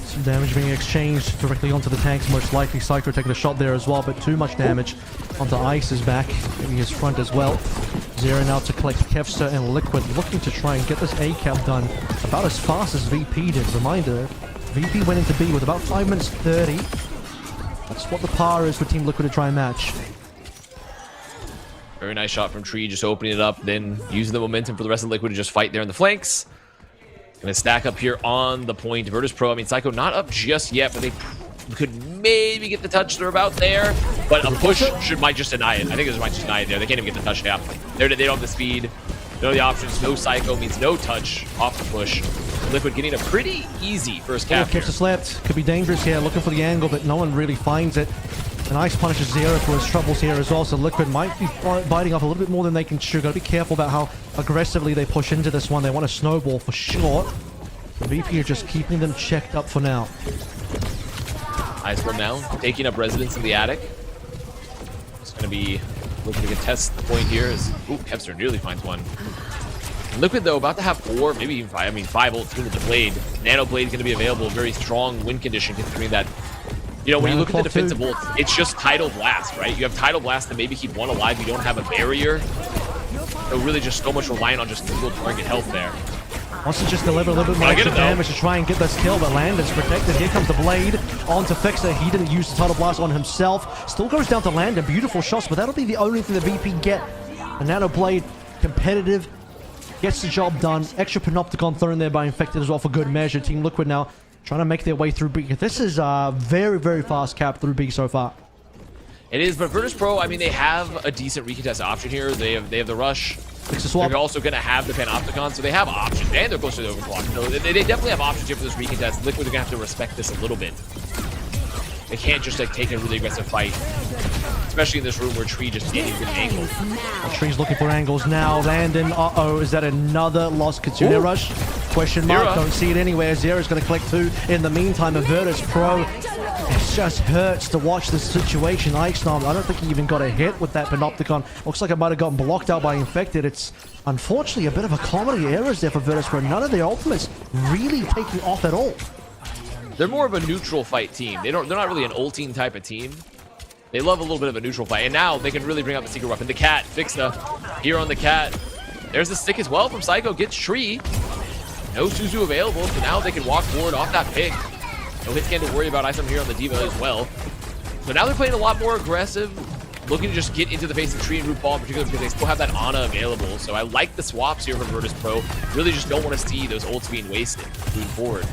Some damage being exchanged directly onto the tanks, most likely Psycho taking a shot there as well, but too much damage onto Ice's back, maybe his front as well. Zero now to collect Kevster and Liquid, looking to try and get this A cap done about as fast as VP did. Reminder, VP went into B with about 5 minutes 30. That's what the par is for Team Liquid to try and match. Very nice shot from Tree, just opening it up, then using the momentum for the rest of Liquid to just fight there in the flanks. Gonna stack up here on the point. Virtus Pro, I mean, Psycho not up just yet, but they could maybe get the touch. They're about there, but a push might just deny it. I think it might just deny it there. They can't even get the touch down. They don't have the speed. They don't have the options. No Psycho means no touch off the push. Liquid getting a pretty easy first cap. Catch the slept. Could be dangerous here, looking for the angle, but no one really finds it. And Ice punishes Zero for his troubles here as well, so Liquid might be biting off a little bit more than they can chew. Gotta be careful about how aggressively they push into this one. They want to snowball for sure. The VP are just keeping them checked up for now. Ice from now, taking up residence in the attic. It's gonna be looking to contest the point here as Kevster nearly finds one. Liquid though, about to have 4, maybe even 5. I mean, 5 ults into the blade. Nano blade is gonna be available. Very strong win condition considering that. You know, when you look at the defensive ults, it's just Tidal Blast, right? You have Tidal Blast to maybe keep one alive. You don't have a barrier. So really just so much reliant on just single target health there. Wants to just deliver a little bit more extra damage to try and get this kill, but Landon's protected. Here comes the blade onto Fixa. He didn't use the Tidal Blast on himself. Still goes down to Landon. Beautiful shots, but that'll be the only thing the VP get. A Nano Blade, competitive, gets the job done. Extra Panopticon thrown there by Infected as well for good measure. Team Liquid now trying to make their way through B. This is a very, very fast cap through B so far. It is, but Virtus Pro, I mean, they have a decent recontest option here. They have the rush. They're also going to have the Panopticon, so they have options, and they're close to the overclock. So they definitely have options here for this recontest. Liquid are going to have to respect this a little bit. They can't just like take a really aggressive fight, especially in this room where Tree just can't even angle. Tree's looking for angles now. Landon, is that another lost Kitsune rush? Question mark, Zera. don't see it anywhere. Zera's going to collect 2 in the meantime. Virtus Pro, it just hurts to watch this situation. Ixnom, I don't think he even got a hit with that Panopticon. Looks like it might have gotten blocked out by Infected. It's unfortunately a bit of a comedy errors there for Virtus Pro. None of their ultimates really taking off at all. They're more of a neutral fight team. They're not really an ulting type of team. They love a little bit of a neutral fight, and now they can really bring out the secret weapon. The cat, Fixa, here on the cat. There's the stick as well from Psycho, gets Tree. No Suzu available, so now they can walk forward off that pick. No hit scan to worry about. Isom here on the Diva as well. So now they're playing a lot more aggressive, looking to just get into the face of Tree and Root Ball in particular because they still have that Ana available. So I like the swaps here from Virtus Pro. Really just don't want to see those ults being wasted moving forward.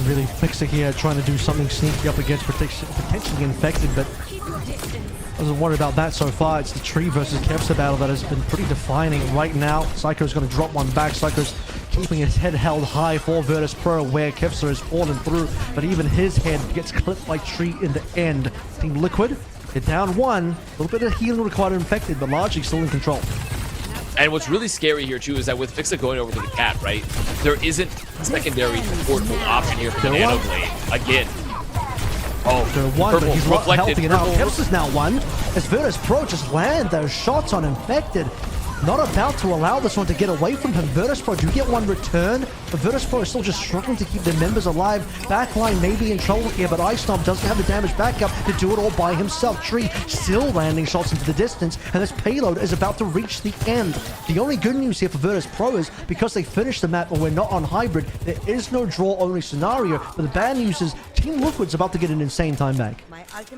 Really Fixa here trying to do something sneaky up against potentially Infected, but doesn't worry about that so far. It's the Tree versus Kevsa battle that has been pretty defining right now. Psycho's going to drop one back. Psycho's keeping his head held high for Virtus Pro, where Kevsa has fallen through, but even his head gets clipped by Tree in the end. Team Liquid, they're down 1. A little bit of healing required Infected, but largely still in control. And what's really scary here too is that with Fixa going over to the cat, right, there isn't a secondary support option here for the Nano Blade. Again. Oh, they're 1, purple, but he's reflected, healthy now. purple. Kevsa's now 1. As Virtus Pro just land those shots on Infected. Not about to allow this one to get away from him. Virtus Pro do get one return, but Virtus Pro is still just struggling to keep their members alive. Backline may be in trouble here, but Icestomp doesn't have the damage backup to do it all by himself. Tree still landing shots into the distance, and this payload is about to reach the end. The only good news here for Virtus Pro is because they finished the map and we're not on hybrid, there is no draw-only scenario, but the bad news is Team Liquid's about to get an insane time back.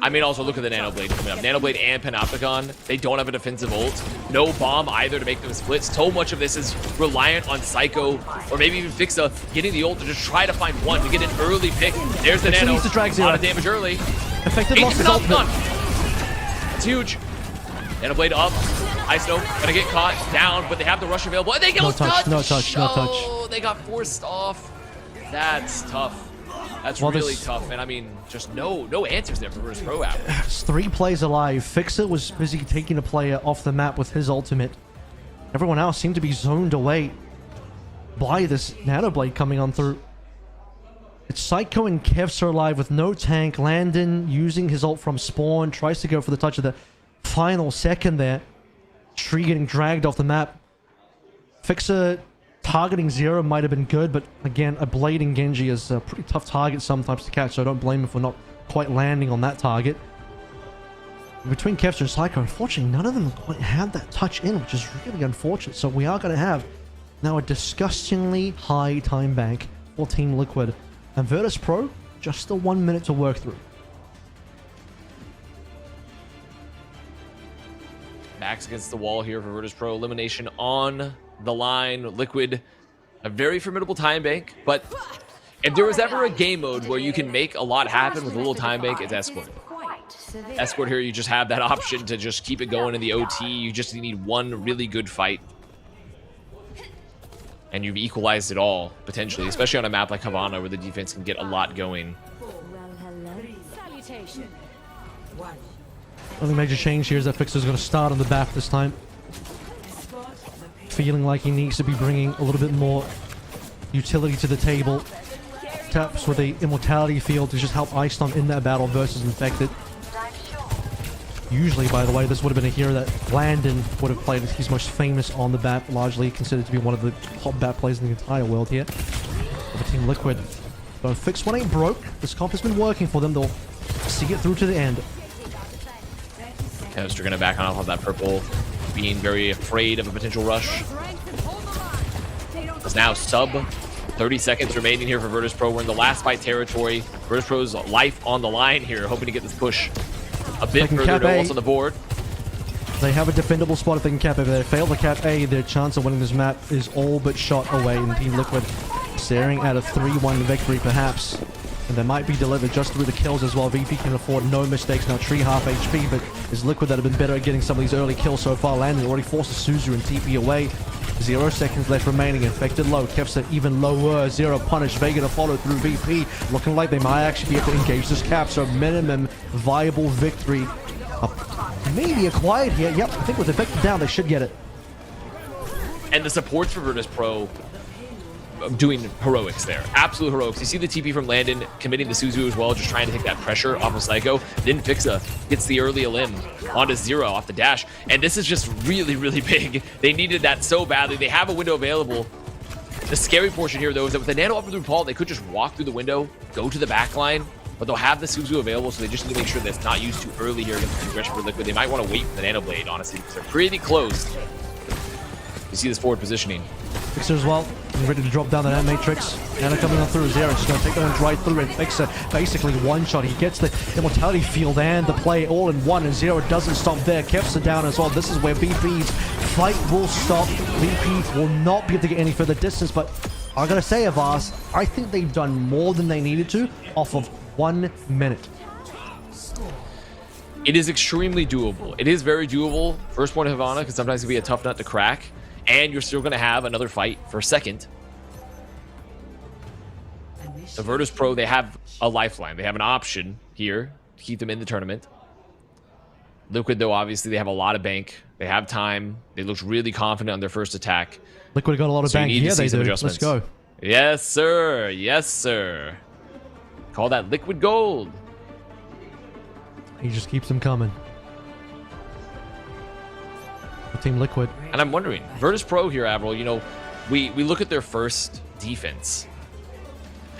I mean, also look at the Nano Blade coming up. Nano Blade and Panopticon, they don't have a defensive ult. No bomb either to make them split. So much of this is reliant on Psycho or maybe even Fixa getting the ult to just try to find one to get an early pick. There's the Nano. Needs to drag A Zero. lot of damage early. Infected lost his ultimate. It's huge. Nano Blade up. Iso gonna get caught down, but they have the rush available. And they go touch. No touch. Oh, they got forced off. That's tough. That's really tough, and I mean, just no answers there for Virtus Pro out. It's 3 plays alive. Fixa was busy taking a player off the map with his ultimate. Everyone else seemed to be zoned away by this Nano Blade coming on through. It's Psycho and Kevs are alive with no tank. Landon using his ult from spawn, tries to go for the touch of the final second there. Tree getting dragged off the map. Fixa targeting Zero might have been good, but again, a blading Genji is a pretty tough target sometimes to catch, so I don't blame him for not quite landing on that target. Between Kevster and Psycho, unfortunately, none of them quite had that touch in, which is really unfortunate. So we are going to have now a disgustingly high time bank for Team Liquid. And Virtus Pro, just still 1 minute to work through. Backs against the wall here for Virtus Pro. Elimination on the line. Liquid, a very formidable time bank, but if there was ever a game mode where you can make a lot happen with a little time bank, it's Escort. Escort here, you just have that option to just keep it going in the OT. You just need one really good fight. And you've equalized it all, potentially, especially on a map like Havana where the defense can get a lot going. Only major change here is that Fixer's going to start on the BAF this time. Feeling like he needs to be bringing a little bit more utility to the table. Taps with a immortality field to just help Icestomp in that battle versus Infected. Usually, by the way, this would have been a hero that Landon would have played. He's most famous on the BAP, largely considered to be one of the top BAP players in the entire world here. For Team Liquid. But Fix 1 ain't broke. This comp has been working for them. They'll see it through to the end. Kevster gonna back on off of that purple, being very afraid of a potential rush. It's now sub 30 seconds remaining here for Virtus Pro. We're in the last fight territory. Virtus Pro's life on the line here, hoping to get this push a bit further to also the board. They have a defendable spot if they can cap A. If they fail to cap A, their chance of winning this map is all but shot away. And Team Liquid staring at a 3-1 victory perhaps. And they might be delivered just through the kills as well. VP can afford no mistakes. Now Tree half HP, but it's Liquid that have been better at getting some of these early kills so far. Landon already forces Suzu and TP away. 0 seconds left remaining. Infected low. Kevsa even lower. Zero punish. Vega to follow through VP. Looking like they might actually be able to engage this cap. So minimum viable victory. Maybe acquired here. Yep, I think with Infected down, they should get it. And the supports for Virtus Pro doing heroics there. Absolute heroics. You see the TP from Landon committing the Suzu as well, just trying to take that pressure off of Psycho. Then Fixa gets the early elim onto Zero off the dash. And this is just really, really big. They needed that so badly. They have a window available. The scary portion here, though, is that with the nano up through Paul, they could just walk through the window, go to the back line, but they'll have the Suzu available, so they just need to make sure that it's not used too early here against the aggression for Liquid. They might want to wait for the Nano Blade, honestly, because they're pretty close. You see this forward positioning. Fixer as well, ready to drop down that Matrix. Nano coming on through Zero, just going to take that one right through it. Fixer basically one shot. He gets the immortality field and the play all in one, and Zero doesn't stop there. Kevs are down as well. This is where VP's fight will stop. VP will not be able to get any further distance, but I gotta say, Avas, I think they've done more than they needed to off of 1 minute. It is extremely doable. It is very doable. First point of Havana, because sometimes it can be a tough nut to crack. And you're still going to have another fight for second. The Virtus Pro, they have a lifeline. They have an option here to keep them in the tournament. Liquid, though, obviously, they have a lot of bank. They have time. They looked really confident on their first attack. Liquid got a lot of bank. Yeah, they do. Let's go. Yes, sir. Yes, sir. Call that liquid gold. He just keeps them coming. Team Liquid. And I'm wondering, Virtus Pro here, Avril, you know, we look at their first defense.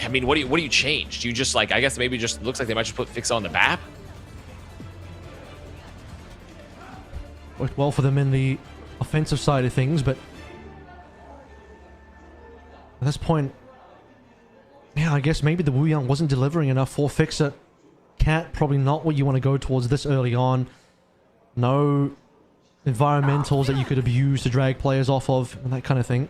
I mean, what do you change? Do you just, like, I guess maybe just looks like they might just put Fix on the map? Worked well for them in the offensive side of things, but at this point, yeah, I guess maybe the Wu Yang wasn't delivering enough for Fixer. Cat, probably not what you want to go towards this early on. No environmentals that you could abuse to drag players off of, and that kind of thing.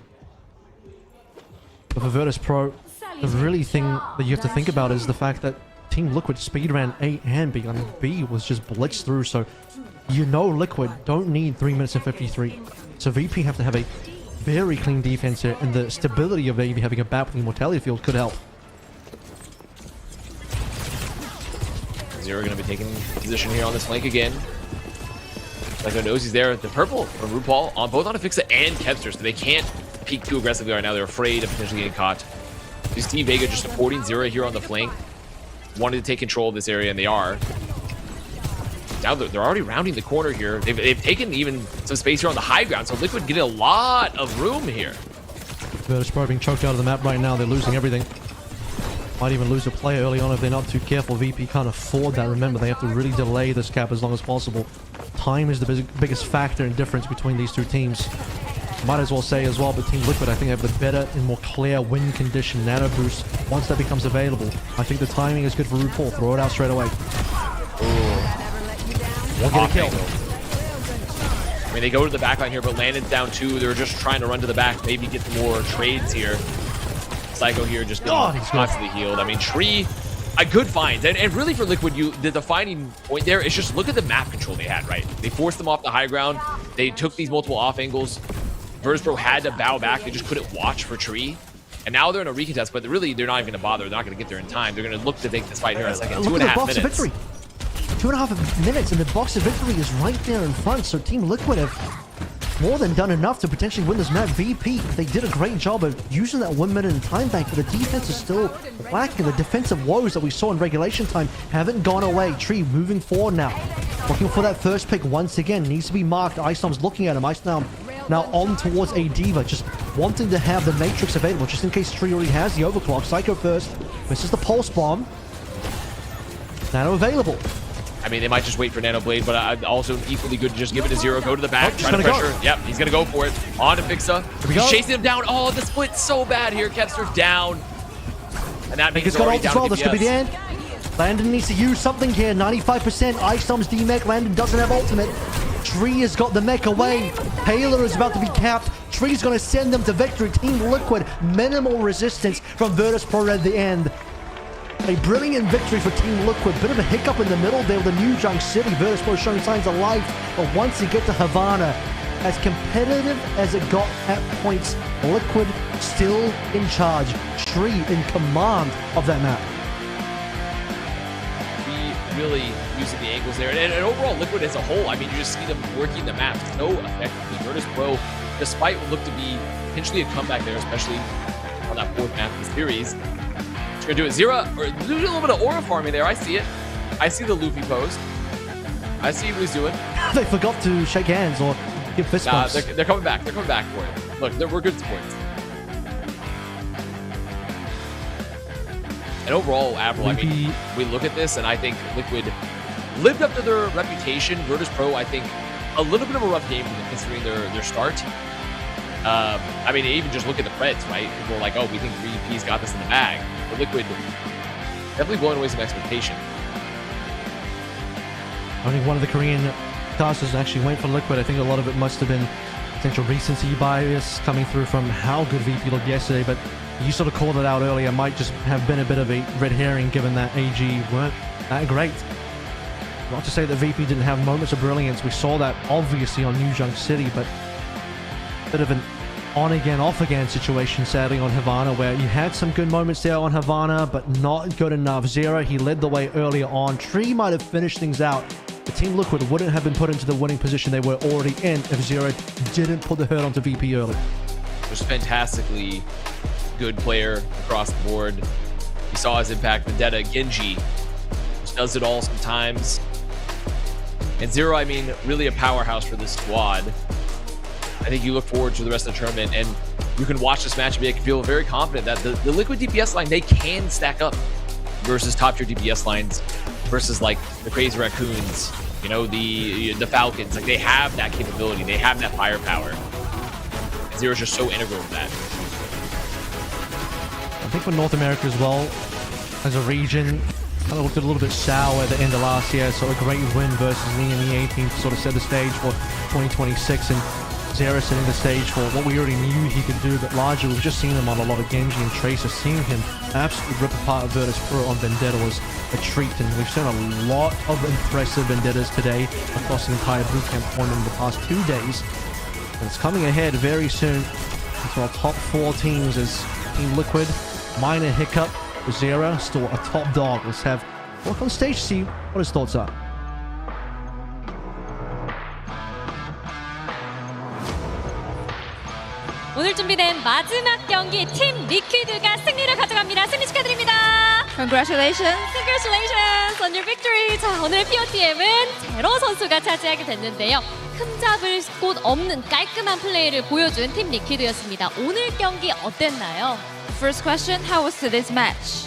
But for Virtus Pro, the really thing that you have to think about is the fact that Team Liquid speed ran A and B. I mean, B was just blitzed through, so you know Liquid don't need 3 minutes and 53. So VP have to have a very clean defense here, and the stability of maybe having a bat with the Immortality field could help. Zero going to be taking position here on this flank again. Like, knows he's there. The purple from RuPaul on both on Afixa and Kevster, so they can't peek too aggressively right now. They're afraid of potentially getting caught. You see Vega just supporting Zero here on the flank, wanting to take control of this area, and they are. Now they're already rounding the corner here. They've taken even some space here on the high ground, so Liquid getting a lot of room here. Virtus Pro being choked out of the map right now. They're losing everything. Might even lose a player early on if they're not too careful. VP can't afford that. Remember, they have to really delay this cap as long as possible. Time is the biggest factor and difference between these two teams. Might as well say as well, but Team Liquid, I think, have the better and more clear win condition nano boost once that becomes available. I think the timing is good for RuPaul. Throw it out straight away. Won't get a kill. I mean, they go to the backline here, but Landon's down 2. They're just trying to run to the back, maybe get more trades here. Psycho here just getting constantly healed. I mean, Tree, a good find. And really for Liquid, the defining point there is just look at the map control they had, right? They forced them off the high ground. They took these multiple off angles. Virtus Pro had to bow back. They just couldn't watch for Tree. And now they're in a recontest, but really, they're not even going to bother. They're not going to get there in time. They're going to look to take this fight here in a second. Look 2.5 minutes. Victory. 2.5 minutes, and the box of victory is right there in front. So Team Liquid have more than done enough to potentially win this map. VP, they did a great job of using that 1 minute in time bank, but the defense is still lacking. The defensive woes that we saw in regulation time haven't gone away. Tree moving forward now. Looking for that first pick once again. Needs to be marked. Icenom's looking at him. Icenom now on towards a Diva, just wanting to have the Matrix available, just in case Tree already has the overclock. Psycho first. Misses the Pulse Bomb. Nano available. I mean, they might just wait for Nano Blade, but also equally good to just give it to Zero, go to the back, try to pressure. Go. Yep, he's going to go for it. On to Fixa. He's chasing him down. Oh, the split so bad here. Kevster's down. And that means it's got ult as well. This could be the end. Landon needs to use something here. 95%. Icenom's D-Mech. Landon doesn't have ultimate. Tree has got the mech away. Paler is about to be capped. Tree's going to send them to victory. Team Liquid, minimal resistance from Virtus Pro at the end. A brilliant victory for Team Liquid. Bit of a hiccup in the middle there with the New Junk City. Virtus Pro showing signs of life. But once you get to Havana, as competitive as it got at points, Liquid still in charge, Tree in command of that map. Really using the angles there. And overall, Liquid as a whole, I mean, you just see them working the map so effectively. Virtus Pro, despite what looked to be potentially a comeback there, especially on that fourth map of the series, it's going to do it. Zera, or do a little bit of aura farming there. I see it. I see the Luffy pose. I see what he's doing. They forgot to shake hands or give fist bumps. They're coming back. They're coming back for it. Look, we're good sports. And overall, Avril, I mean, we look at this, and I think Liquid lived up to their reputation. Virtus Pro, I think, a little bit of a rough game for them considering their start. I mean, even just look at the Preds, right? People are like, oh, we think 3P's got this in the bag. But Liquid definitely blowing away some expectation. I think one of the Korean casters actually went for Liquid. I think a lot of it must have been potential recency bias coming through from how good VP looked yesterday, but you sort of called it out earlier. Might just have been a bit of a red herring given that AG weren't that great. Not to say that VP didn't have moments of brilliance. We saw that obviously on New Junk City, but a bit of an on-again, off-again situation sadly on Havana, where you had some good moments there on Havana, but not good enough. Zera, he led the way earlier on. Tree might have finished things out. The Team Liquid wouldn't have been put into the winning position they were already in if Zera didn't put the hurt onto VP early. Just fantastically good player across the board. You saw his impact. Vendetta, Genji, just does it all sometimes. And Zero, I mean, really a powerhouse for this squad. I think you look forward to the rest of the tournament, and you can watch this match and feel very confident that the Liquid DPS line, they can stack up versus top tier DPS lines, versus like the Crazy Raccoons, you know, the Falcons. Like, they have that capability, they have that firepower. And Zero's just so integral to that. I think for North America as well, as a region, kind of looked a little bit sour at the end of last year. So a great win versus the EMEA team to sort of set the stage for 2026, and Zera setting the stage for what we already knew he could do, but largely we've just seen him on a lot of Genji and Tracer. Seeing him absolutely rip apart Virtus Pro on Vendetta was a treat, and we've seen a lot of impressive Vendettas today across the entire Bootcamp tournament in the past 2 days. And it's coming ahead very soon into our top 4 teams as Team Liquid. Minor hiccup with Zera, still a top dog. Let's have walk on stage to see what his thoughts are. 오늘 준비된 마지막 경기 팀 리퀴드가 승리를 가져갑니다. 승리 축하드립니다. Congratulations. Congratulations on your victory. 자, 오늘 POTM은 제로 선수가 차지하게 됐는데요. 흠잡을 곳 없는 깔끔한 플레이를 보여준 팀 리퀴드였습니다. 오늘 경기 어땠나요? First question, how was today's match?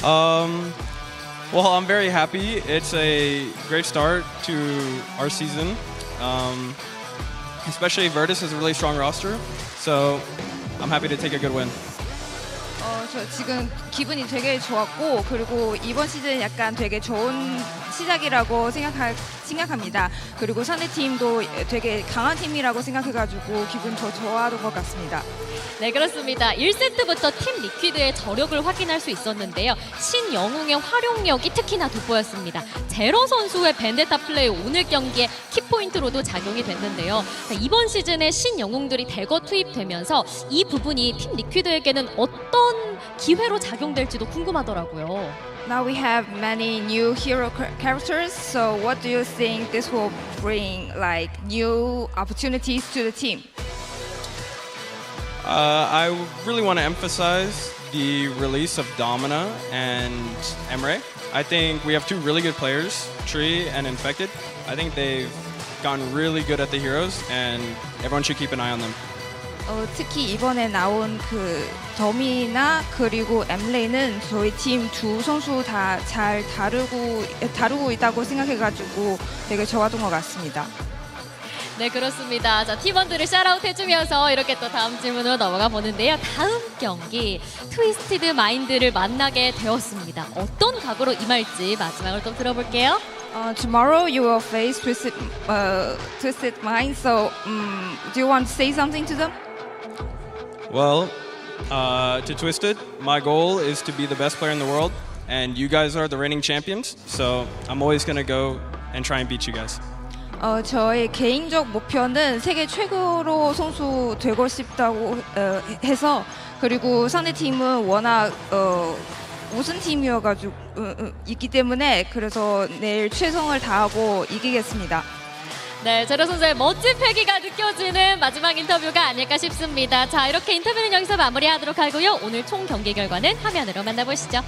Well, I'm very happy. It's a great start to our season. Especially Virtus has a really strong roster, so I'm happy to take a good win. 저 지금 기분이 되게 좋았고, 그리고 이번 시즌 약간 되게 좋은 시작이라고 생각합니다. 그리고 상대팀도 되게 강한 팀이라고 생각해가지고 기분 더 좋아하는 것 같습니다. 네, 그렇습니다. 1세트부터 팀 리퀴드의 저력을 확인할 수 있었는데요. 신영웅의 활용력이 특히나 돋보였습니다. 제로 선수의 벤데타 플레이 오늘 경기에 키포인트로도 작용이 됐는데요. 이번 시즌에 신영웅들이 대거 투입되면서 이 부분이 팀 리퀴드에게는 어떤 기회로 작용될지도 궁금하더라고요. Now we have many new hero characters, so what do you think this will bring, like new opportunities to the team? I really want to emphasize the release of Domina and Emre. I think we have two really good players, Tree and Infected. I think they've gotten really good at the heroes, and everyone should keep an eye on them. 특히 이번에 나온 그 더미나 그리고 엠레이는 저희 팀 두 선수 다 잘 다루고 있다고 생각해가지고 되게 좋았던 것 같습니다. 네, 그렇습니다. 자, 팀원들을 샤라웃 해주면서 이렇게 또 다음 질문으로 넘어가 보는데요. 다음 경기 트위스티드 마인드를 만나게 되었습니다. 어떤 각오로 임할지 마지막으로 또 들어볼게요. Tomorrow you will face Twisted Mind, so do you want to say something to them? Well, to Twisted, my goal is to be the best player in the world, and you guys are the reigning champions, so I'm always going to go and try and beat you guys. 저의 개인적 목표는 세계 최고로 선수 되고 싶다고 해서 그리고 상대팀은 워낙 우승팀이어가지고 있기 때문에 그래서 내일 최선을 다하고 이기겠습니다. 네, 제로 선수의 멋진 패기가 느껴지는 마지막 인터뷰가 아닐까 싶습니다. 자, 이렇게 인터뷰는 여기서 마무리하도록 하고요. 오늘 총 경기 결과는 화면으로 만나보시죠.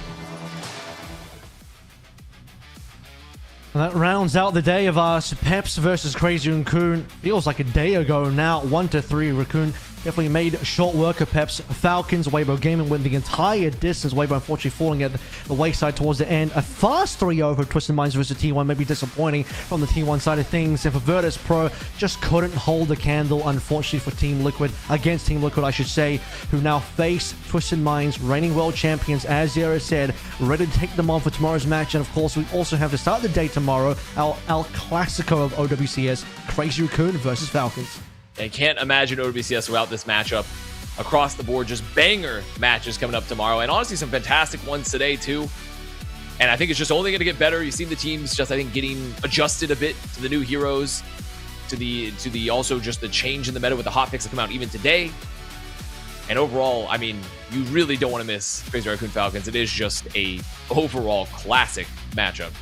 That rounds out the day of us. Peps versus Crazy Raccoon. Feels like a day ago now. 1-3. Raccoon definitely made short work of Peps. Falcons, Weibo Gaming went the entire distance. Weibo unfortunately falling at the wayside towards the end. A fast 3-0 for Twisted Minds versus T1. Maybe disappointing from the T1 side of things. And for Virtus Pro, just couldn't hold the candle, unfortunately, for Team Liquid. Against Team Liquid, I should say, who now face Twisted Minds, reigning world champions, as Zero said, ready to take them on for tomorrow's match. And of course, we also have to start the day tomorrow, our El Clasico of OWCS, Crazy Raccoon versus Falcons. I can't imagine OWCS without this matchup. Across the board, just banger matches coming up tomorrow. And honestly, some fantastic ones today, too. And I think it's just only going to get better. You've seen the teams just, I think, getting adjusted a bit to the new heroes, to the also just the change in the meta with the hot picks that come out even today. And overall, I mean, you really don't want to miss Crazy Raccoon Falcons. It is just a overall classic matchup.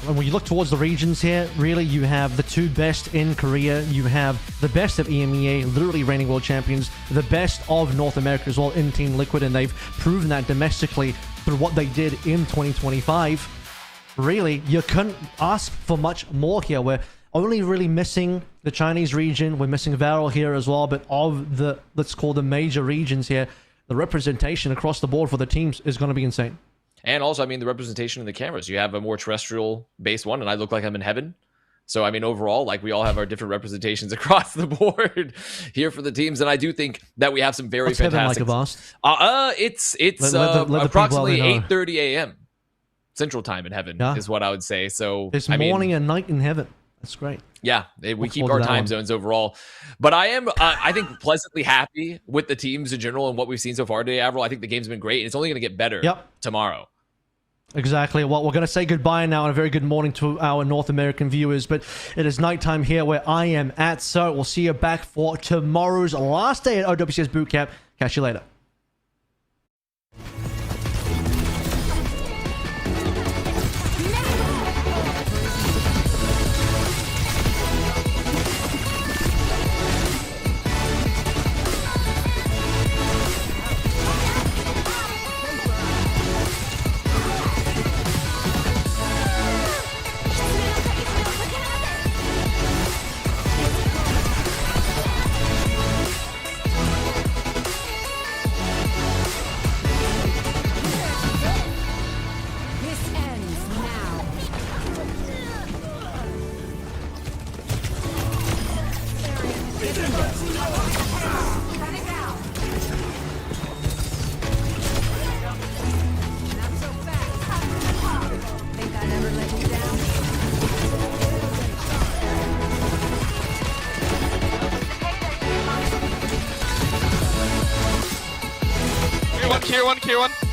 And when you look towards the regions here, really, you have the two best in Korea. You have the best of EMEA, literally reigning world champions, the best of North America as well in Team Liquid, and they've proven that domestically through what they did in 2025. Really, you couldn't ask for much more here. We're only really missing the Chinese region. We're missing Varel here as well, but of the, let's call the major regions here, the representation across the board for the teams is going to be insane. And also, I mean, the representation in the cameras. You have a more terrestrial-based one, and I look like I'm in heaven. So, I mean, overall, like, we all have our different representations across the board here for the teams. And I do think that we have some very fantastic... What's heaven like, It's let approximately 8:30 a.m. Central Time in heaven, is what I would say. So, it's morning and night in heaven. That's great. Yeah, we keep our time zones overall. But I am, I think, pleasantly happy with the teams in general and what we've seen so far today, Avril. I think the game's been great, and it's only going to get better tomorrow. Exactly. Well, we're going to say goodbye now and a very good morning to our North American viewers, but it is nighttime here where I am at, so we'll see you back for tomorrow's last day at OWCS Bootcamp. Catch you later.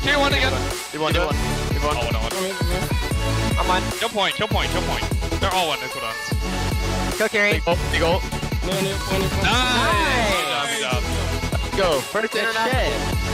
Kill one again. You won. Oh, no. I'm on. Kill point. They're all one cooldowns. Kill carry. Big ult. Nice. Let's go. First internet.